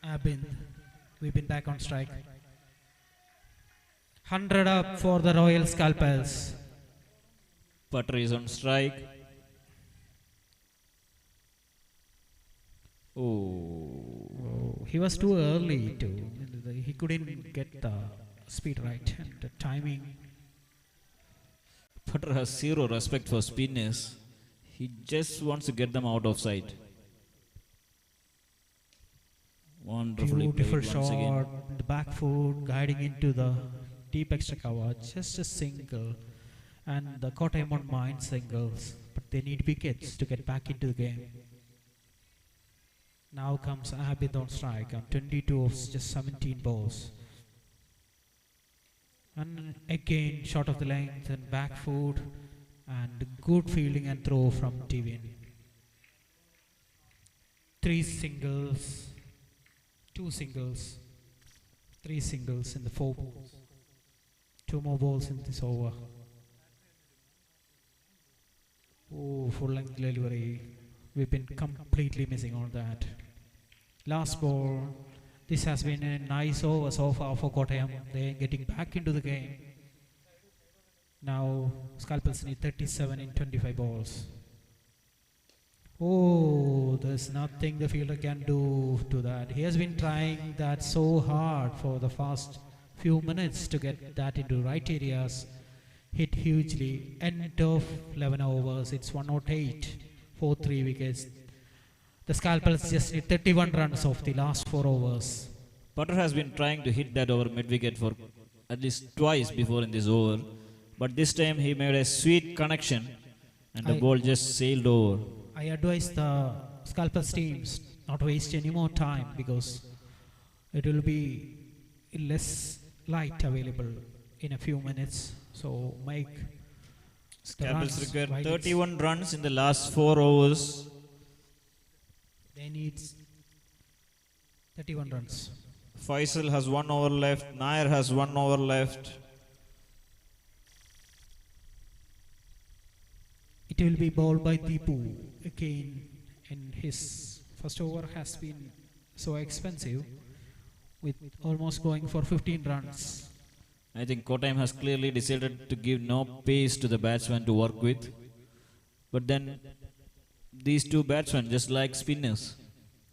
Abind. We've been back on strike. 100 up for the Royal Scalpels. Putter is on strike. Oh, he was too early to. He couldn't get the speed right and the timing. Putter has zero respect for spinners. He just wants to get them out of sight. Wonderfully Beautiful played shot, once again. the back foot guiding into the deep extra cover, just a single. And the Kottayam won't mind singles, but they need wickets to get back into the game. Now comes Abid on strike on 22 of just 17 balls. And again, shot of the length and back foot, and good fielding and throw from Divin. 3 singles, 2 singles, 3 singles in the 4 balls. 2 more balls in this over. Oh, full length delivery. We've been completely missing on that. Last ball. This has been a nice over so far for Kottayam. They're getting back into the game. Now Scalpels need 37 in 25 balls. Oh, there's nothing the fielder can do to that. He has been trying that so hard for the first few minutes to get that into right areas. Hit hugely. End of 11 overs. It's 108 for 3 wickets. The Scalpels just need 31 runs of the last 4 overs. Potter has been trying to hit that over mid-wicket for at least twice before in this over, but this time he made a sweet connection and the I- ball just sailed over. I advise the scalpers teams not to waste any more time because it will be less light available in a few minutes. So make the Scalpels runs required while it's- 31 runs in the last 4 overs. They need 31 runs. Faisal has 1 over left, Nair has 1 over left. It will be bowled by Deepu again, and his first over has been so expensive, with almost going for 15 runs. I think Kottayam has clearly decided to give no pace to the batsman to work with. But then these two batsmen just like spinners.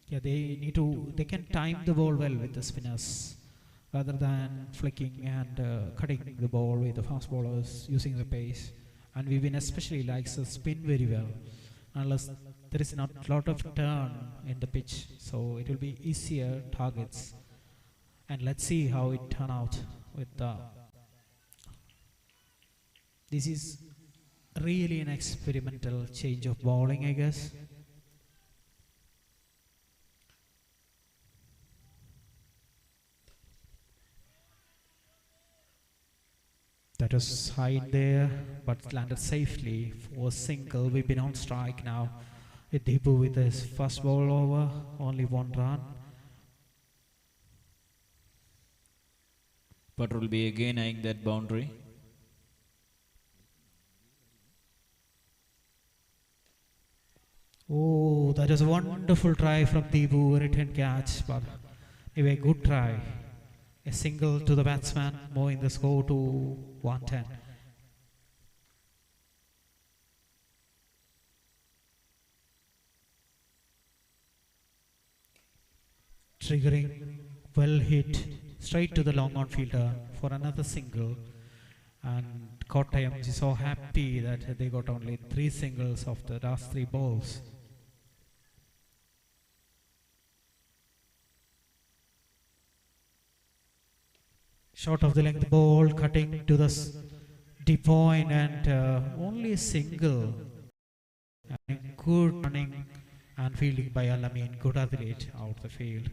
Yeah, they can time the ball well with the spinners rather than flicking and cutting the ball with the fast bowlers using the pace. And Vivin especially likes the spin very well, unless there is not a lot of turn in the pitch, so it will be easier targets. And let's see how it turn out with the. This is really an experimental change of bowling, I guess. That was high in there, but landed safely for a single. We've been on strike now. With Deepu with his first ball over, only 1 run. Potter will be again eyeing that boundary. Oh, that is a wonderful try from Deepu, return catch, but anyway, good try. A single to the batsman, moving the score to 110. Triggering, well hit, straight to the long on fielder for another single. And Kottayam is so happy that they got only 3 singles of the last 3 balls. Short of the length ball, cutting to the deep point, and only a single. And good running and fielding by Alamin, good athlete out the field.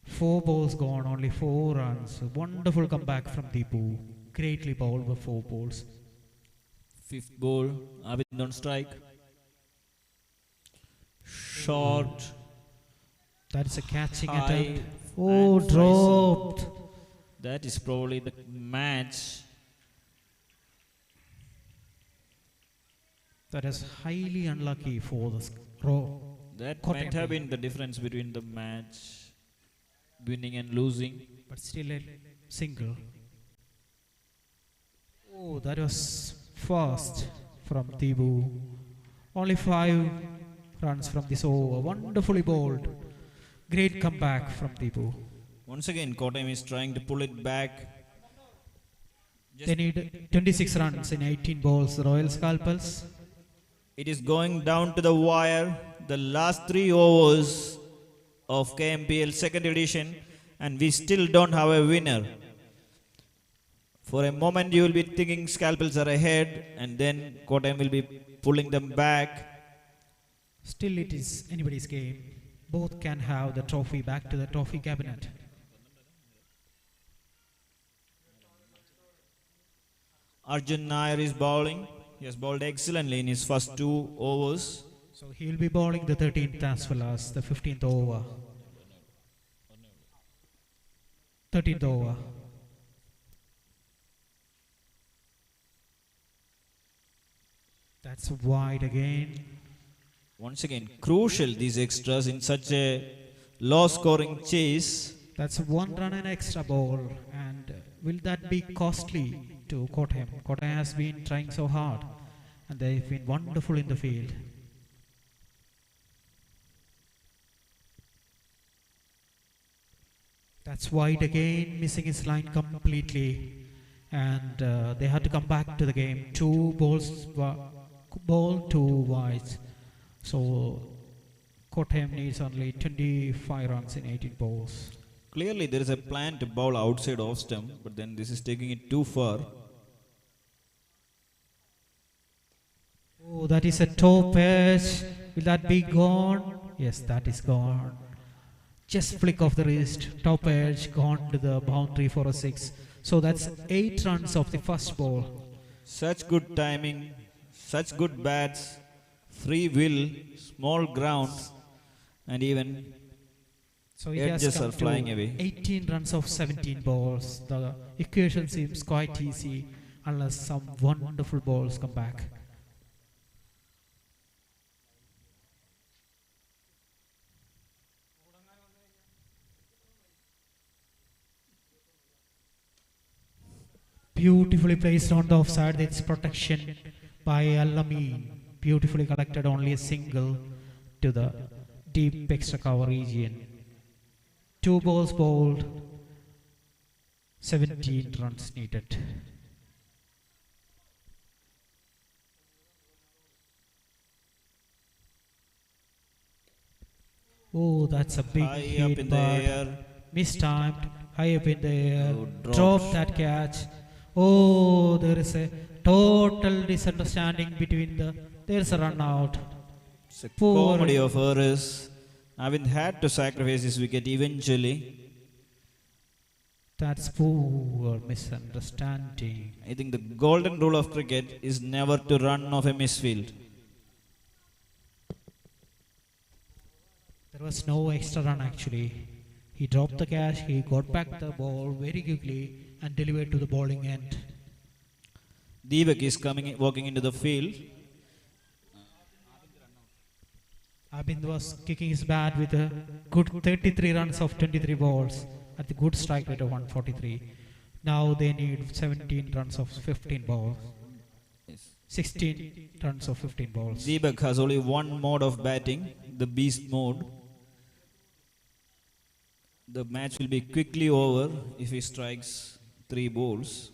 4 balls gone, only 4 runs. Wonderful comeback from Deepu. Greatly bowled with 4 balls. 5th ball, Abid on strike. Short. That is a catching High attempt. Oh, and dropped. That is probably the match. That is highly unlucky for the row. That Kottayam might have team. been the difference between the match, winning and losing. But still a single. Oh, that was fast from Deepu. Only 5 runs from this over. Wonderfully bowled. Great comeback from Deepu. Once again, Kottayam is trying to pull it back. They need 26 runs in 18 balls. The Royal Scalpels. It is going down to the wire. The last 3 overs of KMPL second edition, and we still don't have a winner. For a moment you will be thinking Scalpels are ahead, and then Kottayam will be pulling them back. Still it is anybody's game. Both can have the trophy back to the trophy cabinet. Arjun Nair is bowling. He has bowled excellently in his first 2 overs. So he will be bowling the 13th as well as the 15th over. 13th over. That's wide again. Once again, crucial these extras in such a low scoring chase. That's 1 run and extra ball. And will that be costly to Kottayam? Kottayam has been trying so hard, and they've been wonderful in the field. That's wide again, missing his line completely. And they had to come back to the game. 2 balls, ball, 2 wides. So Kottayam needs only 25 runs in 18 balls. Clearly, there is a plan to bowl outside off stump, but then this is taking it too far. Oh, that is a top edge. Will that be gone? Yes, that is gone. Just flick of the wrist, top edge, gone to the boundary for a 6. So that's 8 runs of the first ball. Such good timing, such good bats, free will, small ground, and even So it has edges come are flying to away. 18 runs of 17 balls. The equation seems quite easy unless some wonderful balls come back. Beautifully placed on the offside, that's protection by Al-Amin. Beautifully collected, only a single to the deep extra cover region. 2 balls bowled, 17 runs needed. Oh, that's a big High hit, up in the but air. mistimed. High up in the air, Oh, dropped that catch. Oh, there is a total misunderstanding between the. There's a run out. It's a Poor. comedy of errors. Arvind had to sacrifice his wicket eventually. That's poor misunderstanding. I think the golden rule of cricket is never to run off a misfield. There was no extra run actually. He dropped the catch, he got back the ball very quickly and delivered to the bowling end. Deepak is walking into the field. Abind was kicking his bat with a good 33 runs of 23 balls at the good strike rate of 143. Now they need 17 runs of 15 balls. 16 runs of 15 balls. Deepak has only one mode of batting, the beast mode. The match will be quickly over if he strikes 3 balls.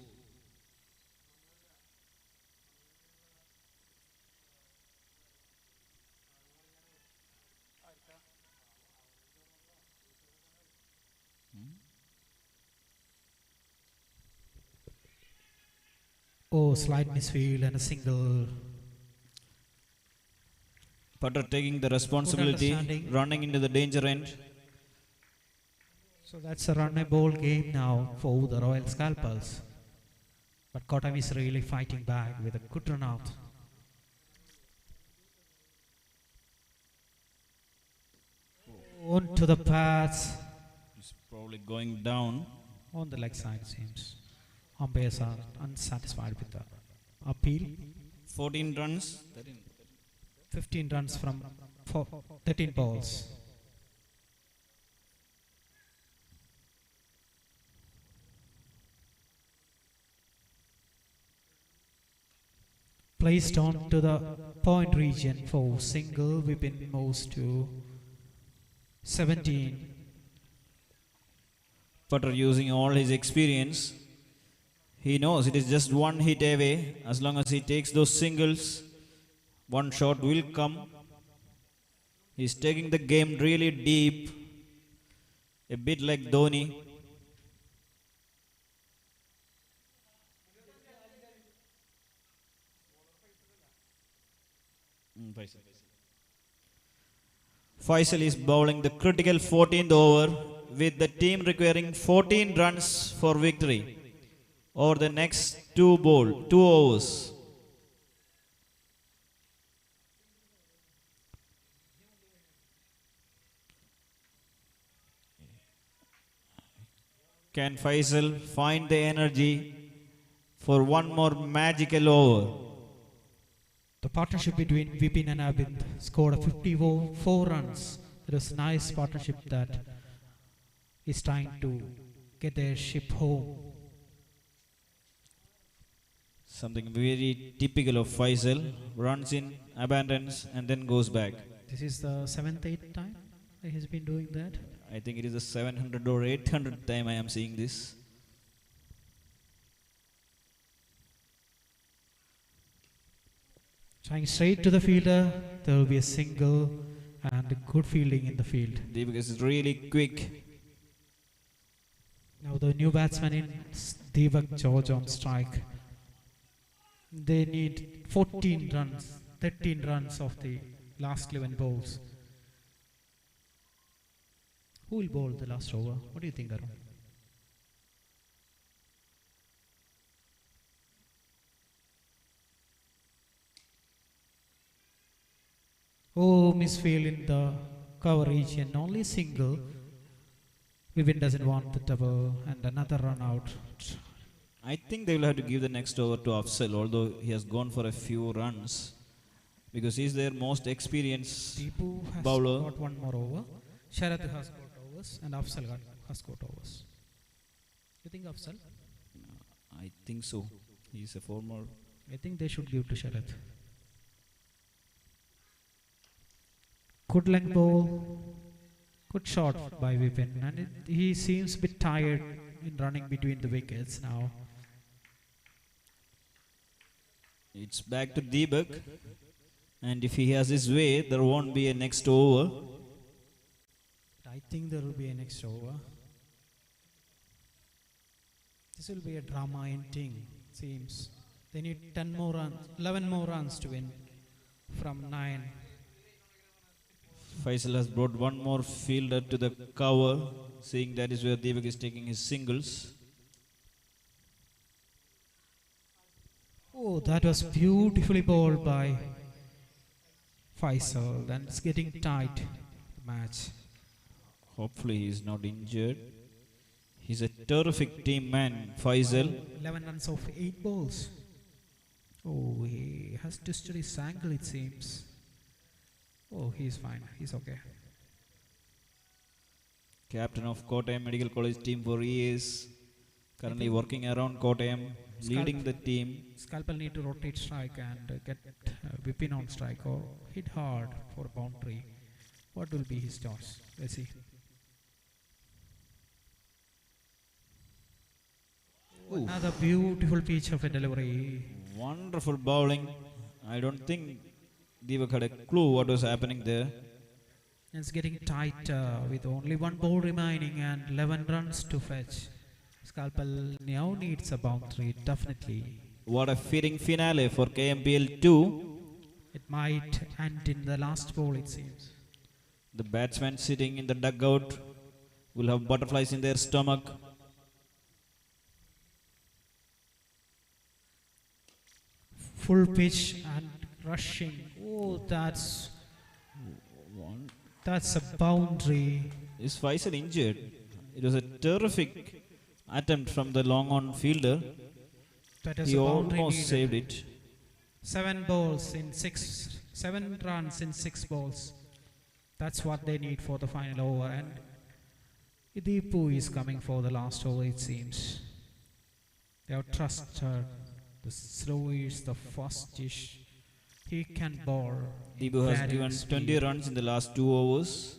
Oh, slight misfield and a single. Putter taking the responsibility, understanding. running into the danger end. So that's a run-a-ball game now for the Royal Scalpers. But Kotam is really fighting back with a good run out. On to the pads He's probably going down. on the leg side seems. Umpires are unsatisfied with the appeal. 14 runs. 15 runs from 13 balls. Placed on to the point region for single, Vipin moves to 17. Putter using all his experience. He knows it is just one hit away. As long as he takes those singles, one shot will come. He's taking the game really deep. A bit like Dhoni. Faisal is bowling the critical 14th over with the team requiring 14 runs for victory over the next two overs. Can Faisal find the energy for one more magical over? The partnership between Vipin and Abind scored a 54 runs. It was a nice partnership that is trying to get their ship home. Something very typical of Faisal. Runs in, abandons, and then goes back. This is the 7th, 8th time that he's been doing that. I think it is the 700 or 800th time I am seeing this. Trying straight to the fielder, there will be a single and a good fielding in the field. Deepak is really quick. Now the new batsman in Deepak George on strike. They need 14 runs, 13 runs of the last 11 balls. Who will bowl the last over? What do you think, Arun? Oh, misfield in the cover region. Only single. Vivin doesn't want the double and another run out. I think they will have to give the next over to Afzal, although he has gone for a few runs, because he's their most experienced Deepu has bowler. got one more over. Sharath has got overs and Afzal has got overs. You think Afzal? I think so. He's a former. I think they should give to Sharath. Good length ball. Good shot by Vipin. And he seems a bit tired in running between the wickets now. It's back to Deepak. And if he has his way, there won't be a next over. I think there will be a next over. This will be a drama ending, seems. They need 10 more runs, 11 more runs to win from 9. Faisal has brought one more fielder to the cover, seeing that is where Deepak is taking his singles. Oh, that was beautifully bowled by Faisal, and it's getting tight, the match. Hopefully he is not injured. He's a terrific team man, Faisal. 11 runs of 8 balls. Oh, he has twisted his ankle, it seems. Oh, he's fine. He's okay. Captain of Kottayam Medical College team for years. Currently working around Kottayam, leading the team. Scalpel need to rotate strike and get Vipin on strike or hit hard for a boundary. What will be his toss? Let's see. Another beautiful pitch of a delivery. Wonderful bowling. I don't think Deepak had a clue what was happening there. It's getting tight with only one ball remaining and 11 runs to fetch. Scalpel now needs a boundary, definitely. What a fitting finale for KMPL 2. It might end in the last ball, it seems. The batsmen sitting in the dugout will have butterflies in their stomach. Full pitch and rushing. Oh, that's a boundary. Is Faisal injured? It was a terrific attempt from the long on fielder. That is He a boundary almost needed. saved it. 7 runs in 6 balls. That's what they need for the final over. And Deepu is coming for the last over, it seems. They have trusted the slowish, the fastish. He can bowl. Deepu has Very given speed. 20 runs in the last 2 overs.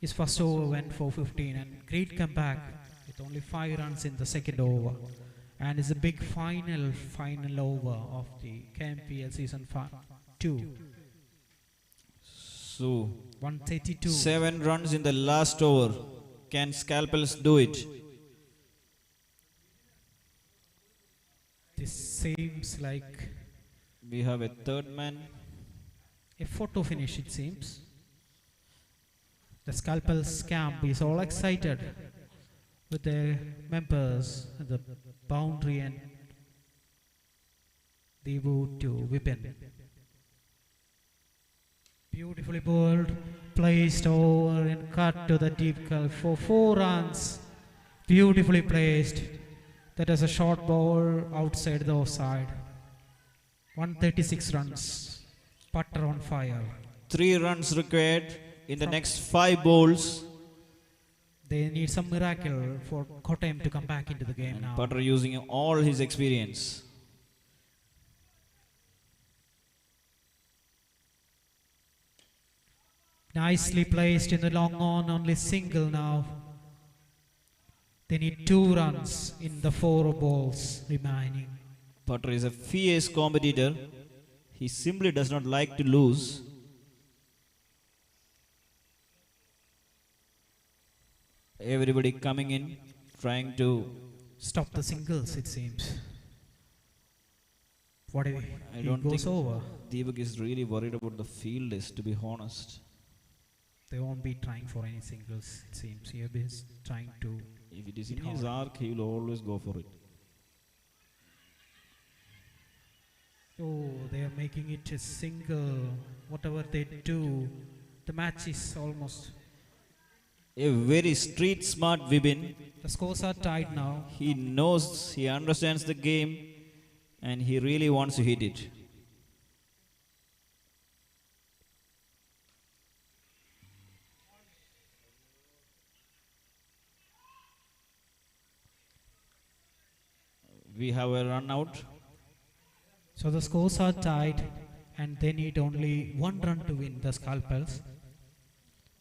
His first over went for 15 and great comeback with only 5 runs in the second over. And it's a big final over of the KMPL season 2. So, 132. 7 runs in the last over. Can Scalpels do it? This seems like We have a third man. a photo finish, it seems. The Scalpels camp is all excited with their members, the boundary and Deepu to Vipin. Beautifully bowled, placed over and cut to the deep curve for 4 runs. Beautifully placed. That is a short ball outside the offside. 136 runs. Putter on fire. 3 runs required in the next 5 balls. They need some miracle for Kottayam to come back into the game now. Putter using all his experience. Nicely placed in the long on, only single now. They need 2 runs in the 4 balls remaining. Putter is a fierce competitor. He simply does not like to lose. Everybody coming in trying to. stop the singles, it seems. What if I he don't goes think over? Deepak is really worried about the field list, to be honest. They won't be trying for any singles, it seems. He is trying to. If it is in It his hard. arc, he will always go for it. Oh, they are making it a single. Whatever they do, the match is almost. A very street smart Vibin. The scores are tied now. He knows, he understands the game, and he really wants to hit it. We have a run out. So the scores are tied, and they need only one run to win the scalpels.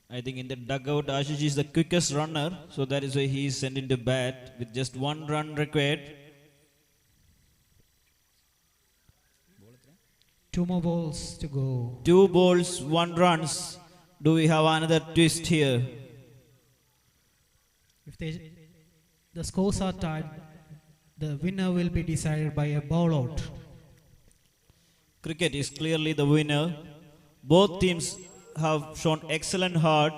I think in the dugout, Ashish is the quickest runner, so that is why he is sent into bat with just one run required. Two more balls to go. 2 balls, 1 runs. Do we have another twist here? If the scores are tied, the winner will be decided by a ball out. Cricket is clearly the winner. Both teams have shown excellent heart.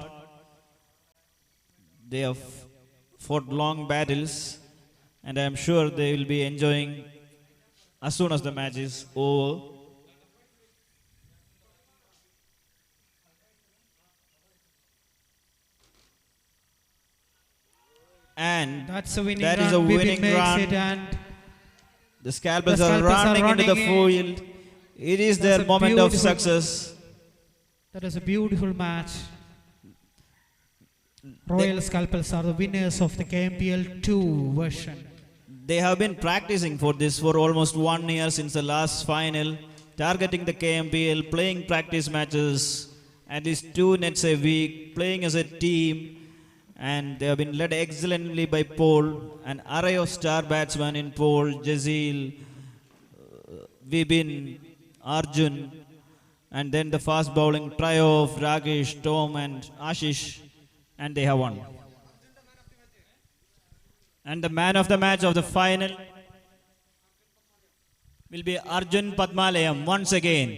They have fought long battles, and I am sure they will be enjoying as soon as the match is over. And That's a winning that run. is a Bibin winning makes run. it, and The scalpers, The are Scalpers are running into the running in. field. It is That's their a moment of beautiful- success. that is a beautiful match. Royal Scalpels are the winners of the KMPL 2 version. They have been practicing for this for almost 1 year since the last final, targeting the KMPL, playing practice matches, at least 2 nets a week, playing as a team, and they have been led excellently by Paul, an array of star batsmen in Paul, Jazil, Vibin, Arjun, and then the fast bowling trio of Rakesh, Tom, and Ashish, and they have won. And the man of the match of the final will be Arjun Padmalayam once again.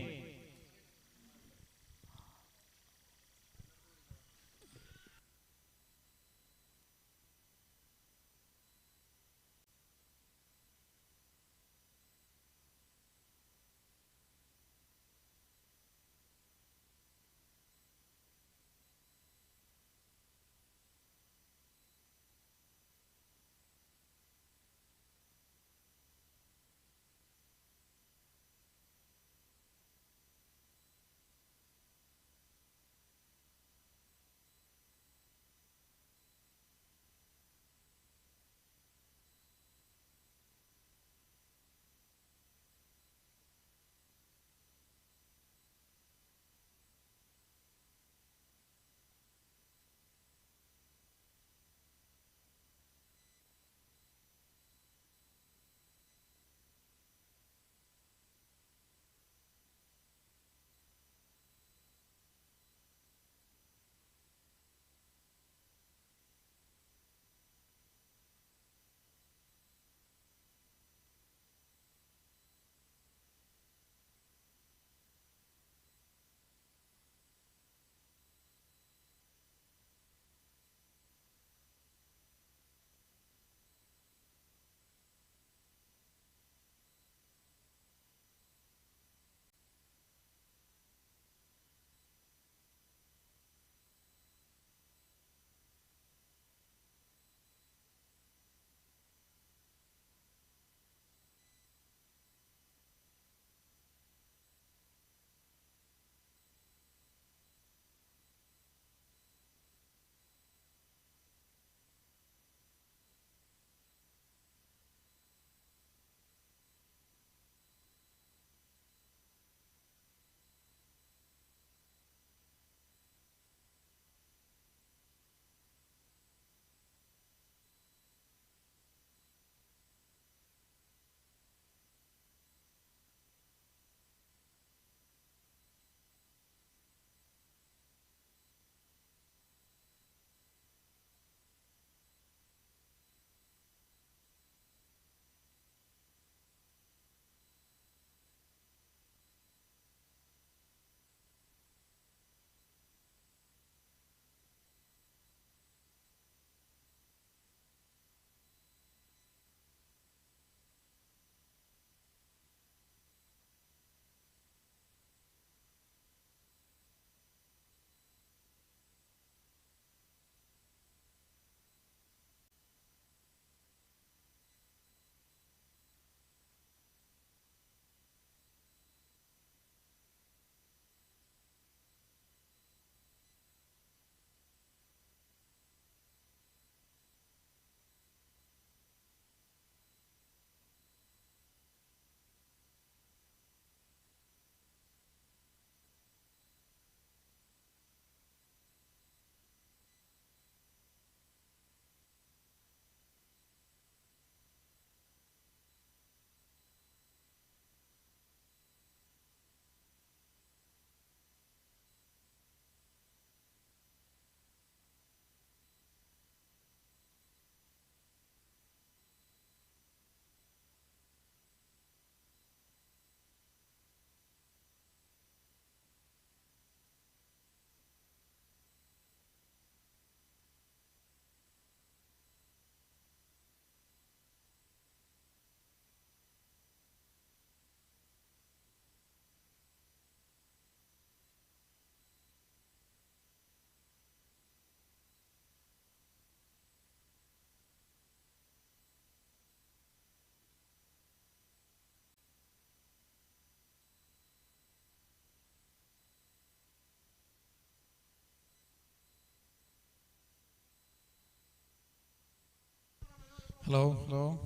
Hello, hello.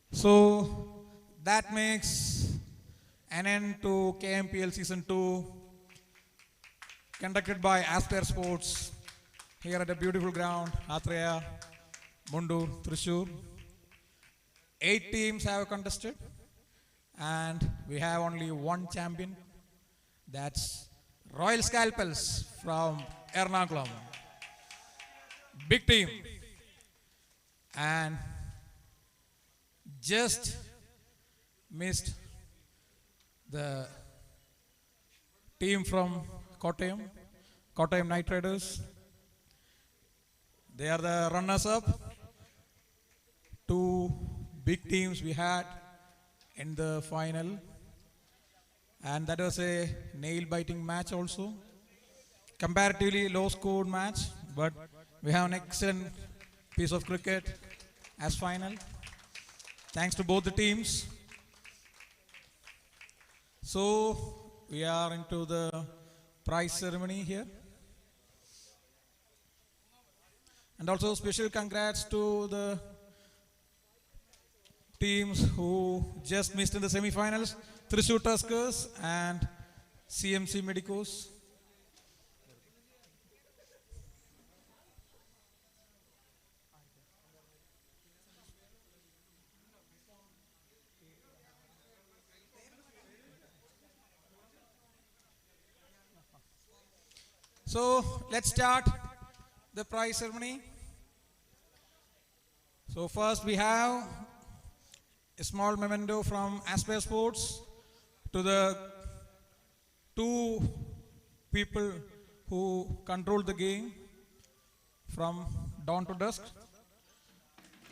So that makes an end to KMPL Season 2, conducted by Aspire Sports here at a beautiful ground, Athreya, Mundur, Thrissur. 8 teams have contested, and we have only one champion. That's Royal Scalpels from Ernakulam. Big team. And just missed the team from Kottayam Knight Riders. They are the runners up. Two big teams we had in the final, and that was a nail-biting match also. Comparatively low-scored match, but we have an excellent piece of cricket as final. Thanks to both the teams. So we are into the prize ceremony here. And also special congrats to the teams who just missed in the semi-finals, Thrissur Tuskers and CMC Medicos. So let's start the prize ceremony. So first we have a small memento from Aspire Sports to the two people who control the game from dawn to dusk.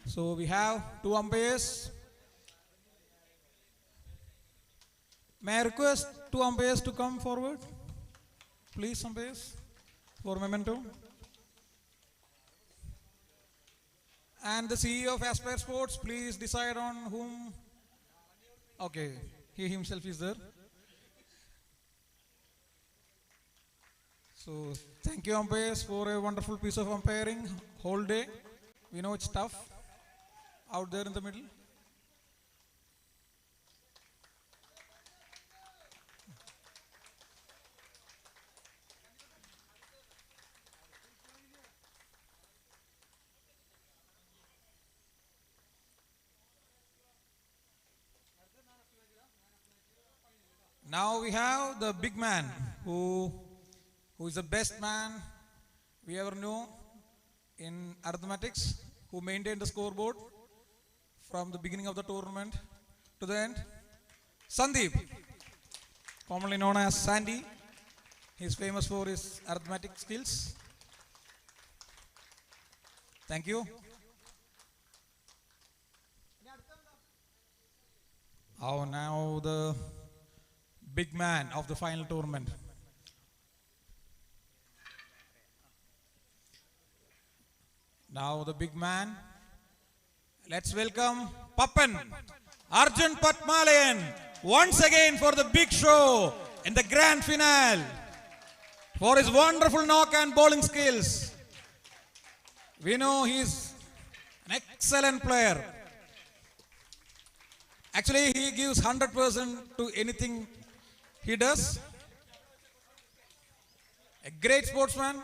So we have two umpires. May I request two umpires to come forward? Please, umpires, for memento. And the CEO of Aspire Sports, please decide on whom. Okay, he himself is there. So thank you, umpires, for a wonderful piece of umpiring whole day. We know it's tough out there in the middle. Now we have the big man who is the best man we ever knew in arithmetics, who maintained the scoreboard from the beginning of the tournament to the end. Sandeep, commonly known as Sandy. He's famous for his arithmetic skills. Thank you. Oh, now the big man of the final tournament. Now the big man. Let's welcome Pappan, Arjun Patmalayan, once again for the big show in the grand finale for his wonderful knock and bowling skills. We know he's an excellent player. Actually, he gives 100% to anything he does. A great sportsman,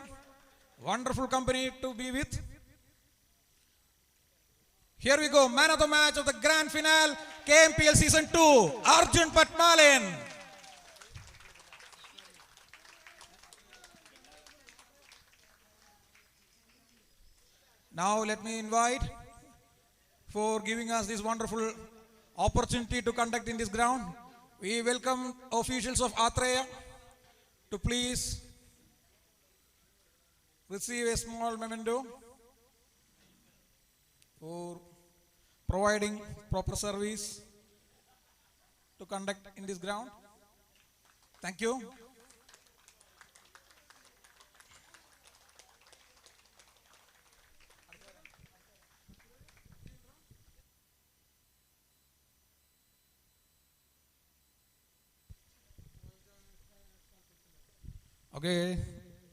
wonderful company to be with. Here we go, man of the match of the grand finale, KMPL Season 2, Arjun Patmalayan. Now let me invite, for giving us this wonderful opportunity to conduct in this ground, we welcome officials of Athreya to please receive a small memento for providing proper service to conduct in this ground. Thank you. Okay,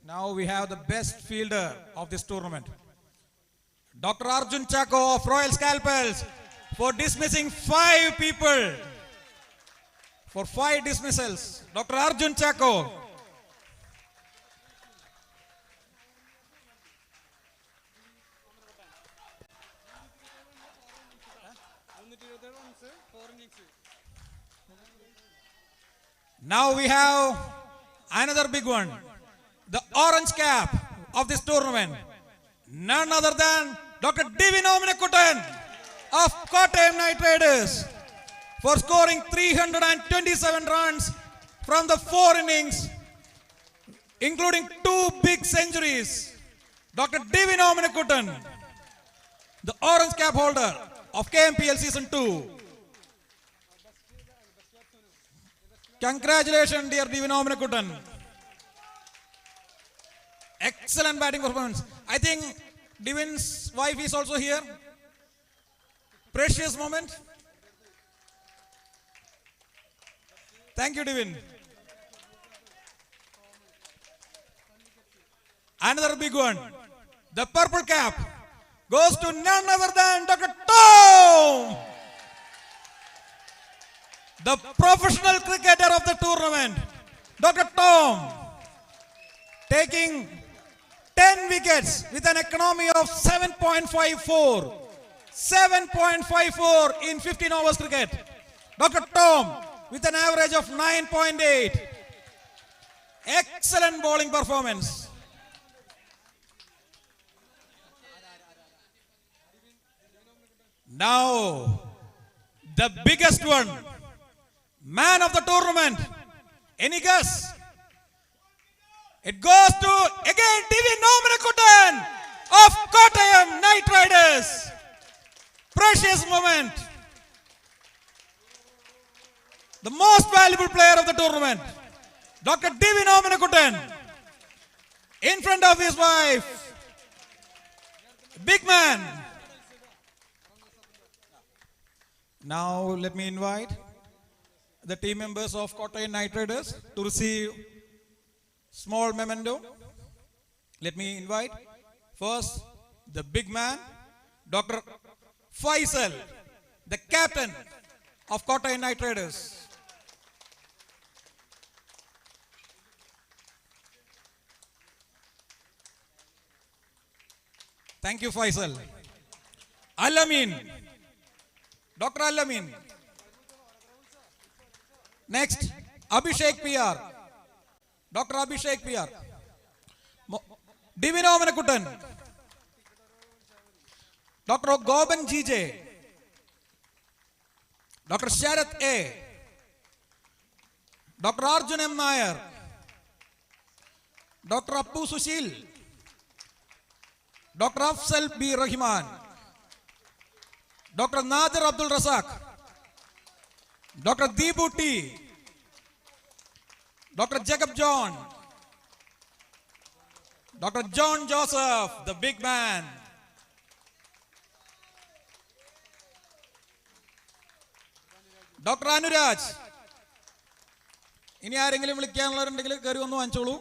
now we have the best fielder of this tournament. Dr. Arjun Chako of Royal Scalpels for dismissing 5 people. For 5 dismissals. Dr. Arjun Chako. Now we have another big one. The orange cap of this tournament. None other than Dr. Divin Omenekutan of Kottayam Knight Riders for scoring 327 runs from the 4 innings, including 2 big centuries. Dr. Divin Omenekutan, the orange cap holder of KMPL Season 2. Congratulations, dear Divin Omenekutan. Excellent batting performance. I think Divin's wife is also here. Precious moment. Thank you, Divin. Another big one. The purple cap goes to none other than Dr. Tom, the professional cricketer of the tournament. Dr. Tom taking 10 wickets with an economy of 7.54. 7.54 in 15 overs cricket. Dr. Tom with an average of 9.8. Excellent bowling performance. Now, the biggest one. Man of the tournament. Any guess? It goes to, again, Divin Omenekutan of Kottayam Knight Riders. Precious moment. The most valuable player of the tournament, Dr. Divin Omenekutan, in front of his wife. Big man. Now let me invite the team members of Kottayam Knight Riders to receive small memento. Let me invite first the big man, Dr. Faisal, the captain of Kottayam Knight Riders. Thank you, Faisal. Alamin, Dr. Alamin. Next, Abhishek PR. Dr. Abhishek PR. Divin Omenekutan. Dr. Goban GJ. Dr. Sharath A. Dr. Arjun M. Nair. Dr. Appu Sushil. Dr. Afzal B. Rahman. Dr. Nadir Abdul Razak. Dr. Deepu T. Dr. Jacob John. Dr. John Joseph, the big man. Dr. Anuraj. ഇനി ആരെങ്കിലും വിളിക്കാനുള്ളവരുണ്ടെങ്കിൽ കയറി ഒന്ന് വാങ്ങിച്ചോളൂ.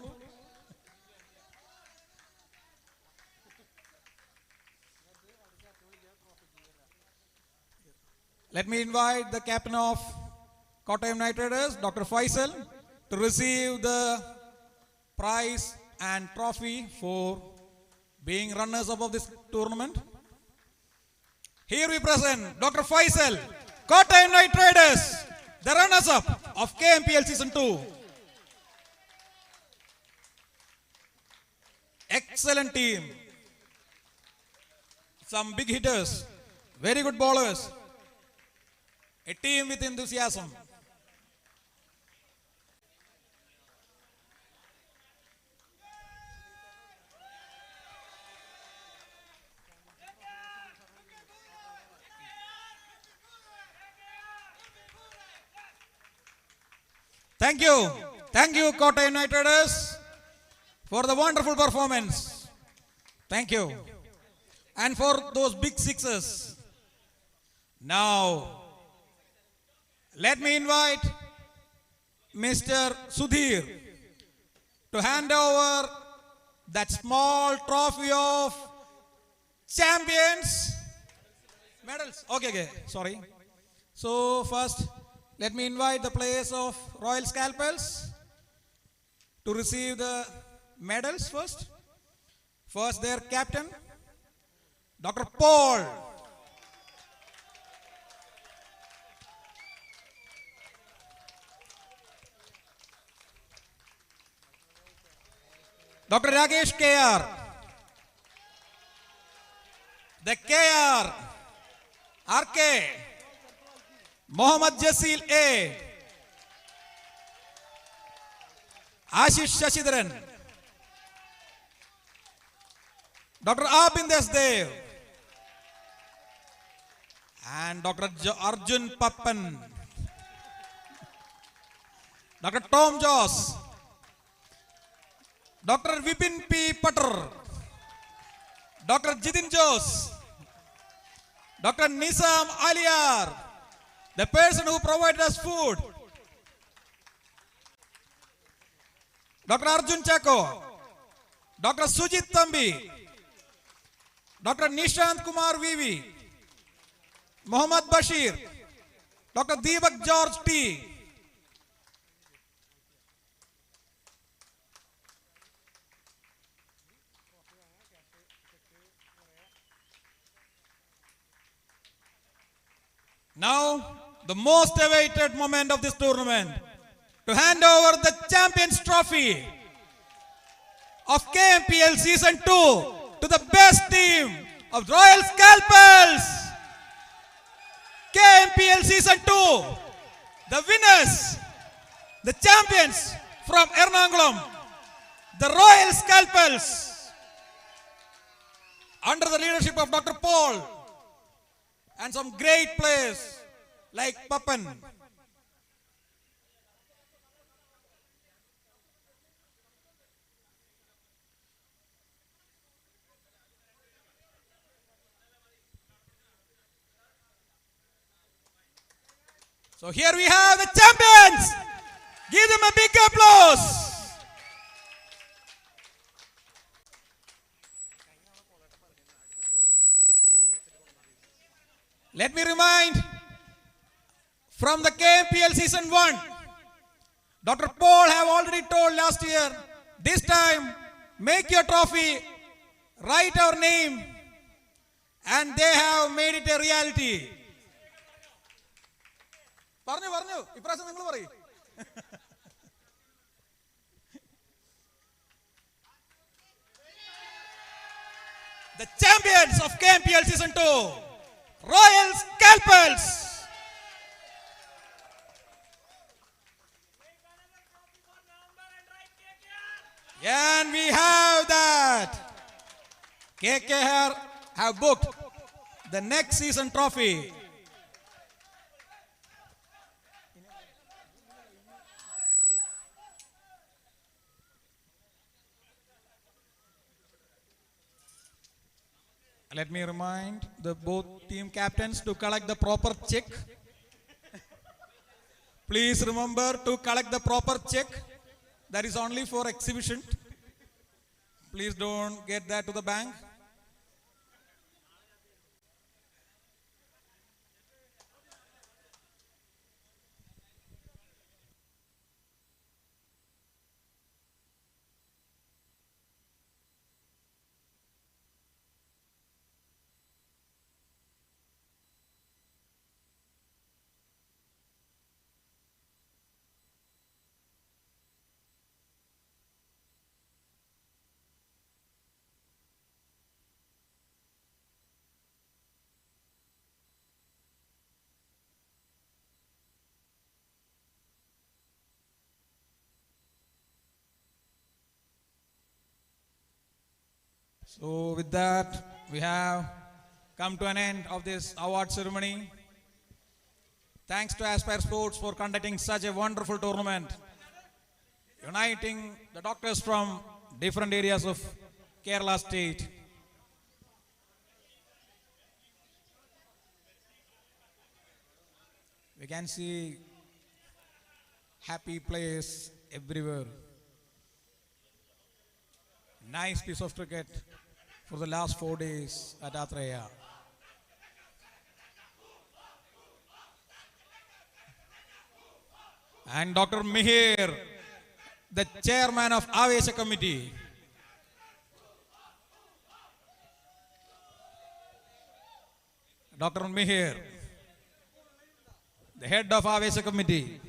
Let me invite the captain of Kottayam Knight Riders, Dr. Faisal, to receive the prize and trophy for being runners-up of this tournament. Here we present Dr. Faisal, Kottayam Knight Riders, the runners-up of KMPL Season 2. Excellent team. Some big hitters, very good bowlers. A team with enthusiasm. Thank you. Thank you, Kottayam Knight Riders, for the wonderful performance. Thank you. And for those big sixes. Now, let me invite Mr. Sudhir to hand over that small trophy of champions. Medals. Okay. Sorry. So first, let me invite the players of Royal Scalpels to receive the medals first. First, their captain, Dr. Paul. Dr. Rakesh KR. The KR. RK. Mohammad Jasil A. Ashish Shashidharan. Dr. Abindes Dev. And Dr. Arjun Pappan. Dr. Tom Joss. Dr. Vipin P. Patter. Dr. Jitin Jose. Dr. Nisam Aliar, the person who provided us food. Dr. Arjun Chako. Dr. Sujit Tambi. Dr. Nishant Kumar Vivi. Muhammad Bashir. Dr. Deepak George T. Now, the most awaited moment of this tournament, to hand over the Champions Trophy of KMPL Season 2 to the best team of Royal Scalpels. KMPL Season 2, the winners, the champions from Ernakulam, the Royal Scalpels, under the leadership of Dr. Paul and some great players like Papan. So here we have the champions. Give them a big applause. Let me remind, from the KMPL Season 1, Dr. Paul have already told last year, this time, make your trophy, write our name, and they have made it a reality. The champions of KMPL Season 2, Royal Scalpels. And we have that. KKR have booked the next season trophy. Let me remind the both team captains to collect the proper check. Please remember to collect the proper check. That is only for exhibition. Please don't get that to the bank. So with that, we have come to an end of this award ceremony. Thanks to Aspire Sports for conducting such a wonderful tournament, uniting the doctors from different areas of Kerala state. We can see happy players everywhere. Nice piece of cricket for the last 4 days at Atreya. And Dr. Mihir, the chairman of Avesha committee. Dr. Mihir, the head of Avesha committee.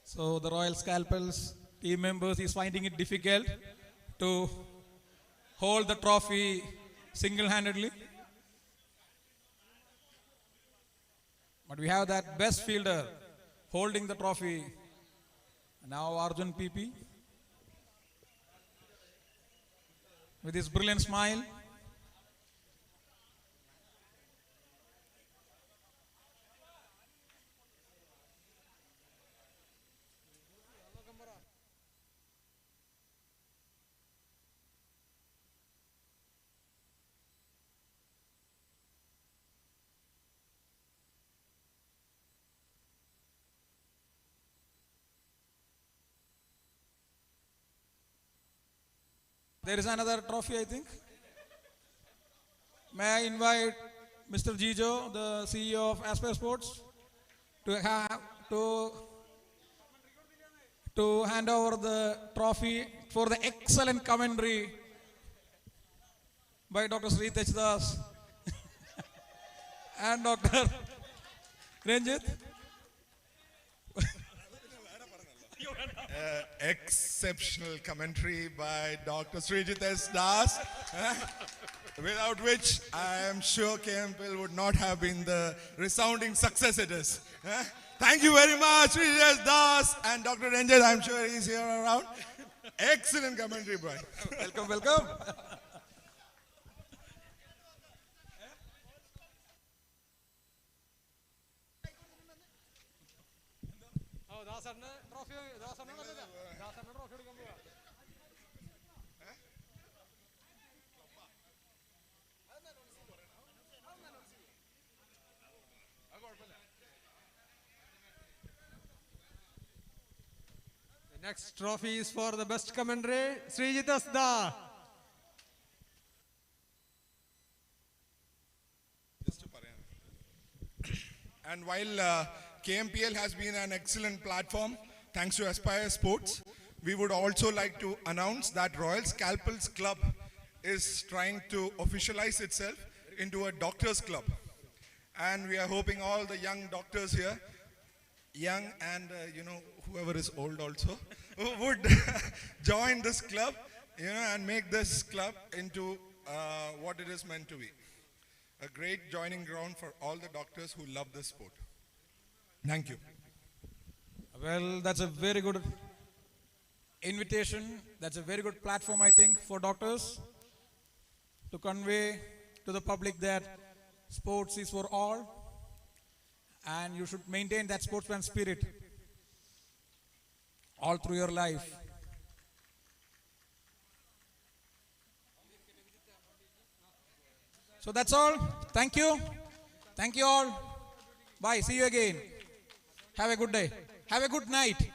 So the Royal Scalpels team members is finding it difficult to hold the trophy single-handedly. But we have that best fielder holding the trophy. Now Arjun PP with his brilliant smile. There is another trophy, I think. May I invite Mr. Jijo, the CEO of Aspire Sports, to hand over the trophy for the excellent commentary by Dr. Sritech Das and Dr. Ranjit. Exceptional commentary by Dr. Srijit S. Das, without which I am sure KMPL would not have been the resounding success it is. Thank you very much, Srijit S. Das and Dr. Ranjit. I'm sure he's here around. Excellent commentary, boy. Welcome, welcome. The next trophy is for the best commentary, Srijit Asda. And while KMPL has been an excellent platform, thanks to Aspire Sports, we would also like to announce that Royal Scalpels Club is trying to officialize itself into a doctors club. And we are hoping all the young doctors here, young and whoever is old also, would join this club, and make this club into what it is meant to be. A great joining ground for all the doctors who love this sport. Thank you. Well, that's a very good invitation. That's a very good platform, I think, for doctors to convey to the public that sports is for all and you should maintain that sportsman spirit all through your life. So that's all. Thank you. Thank you all. Bye. See you again. Have a good day. Have a good night.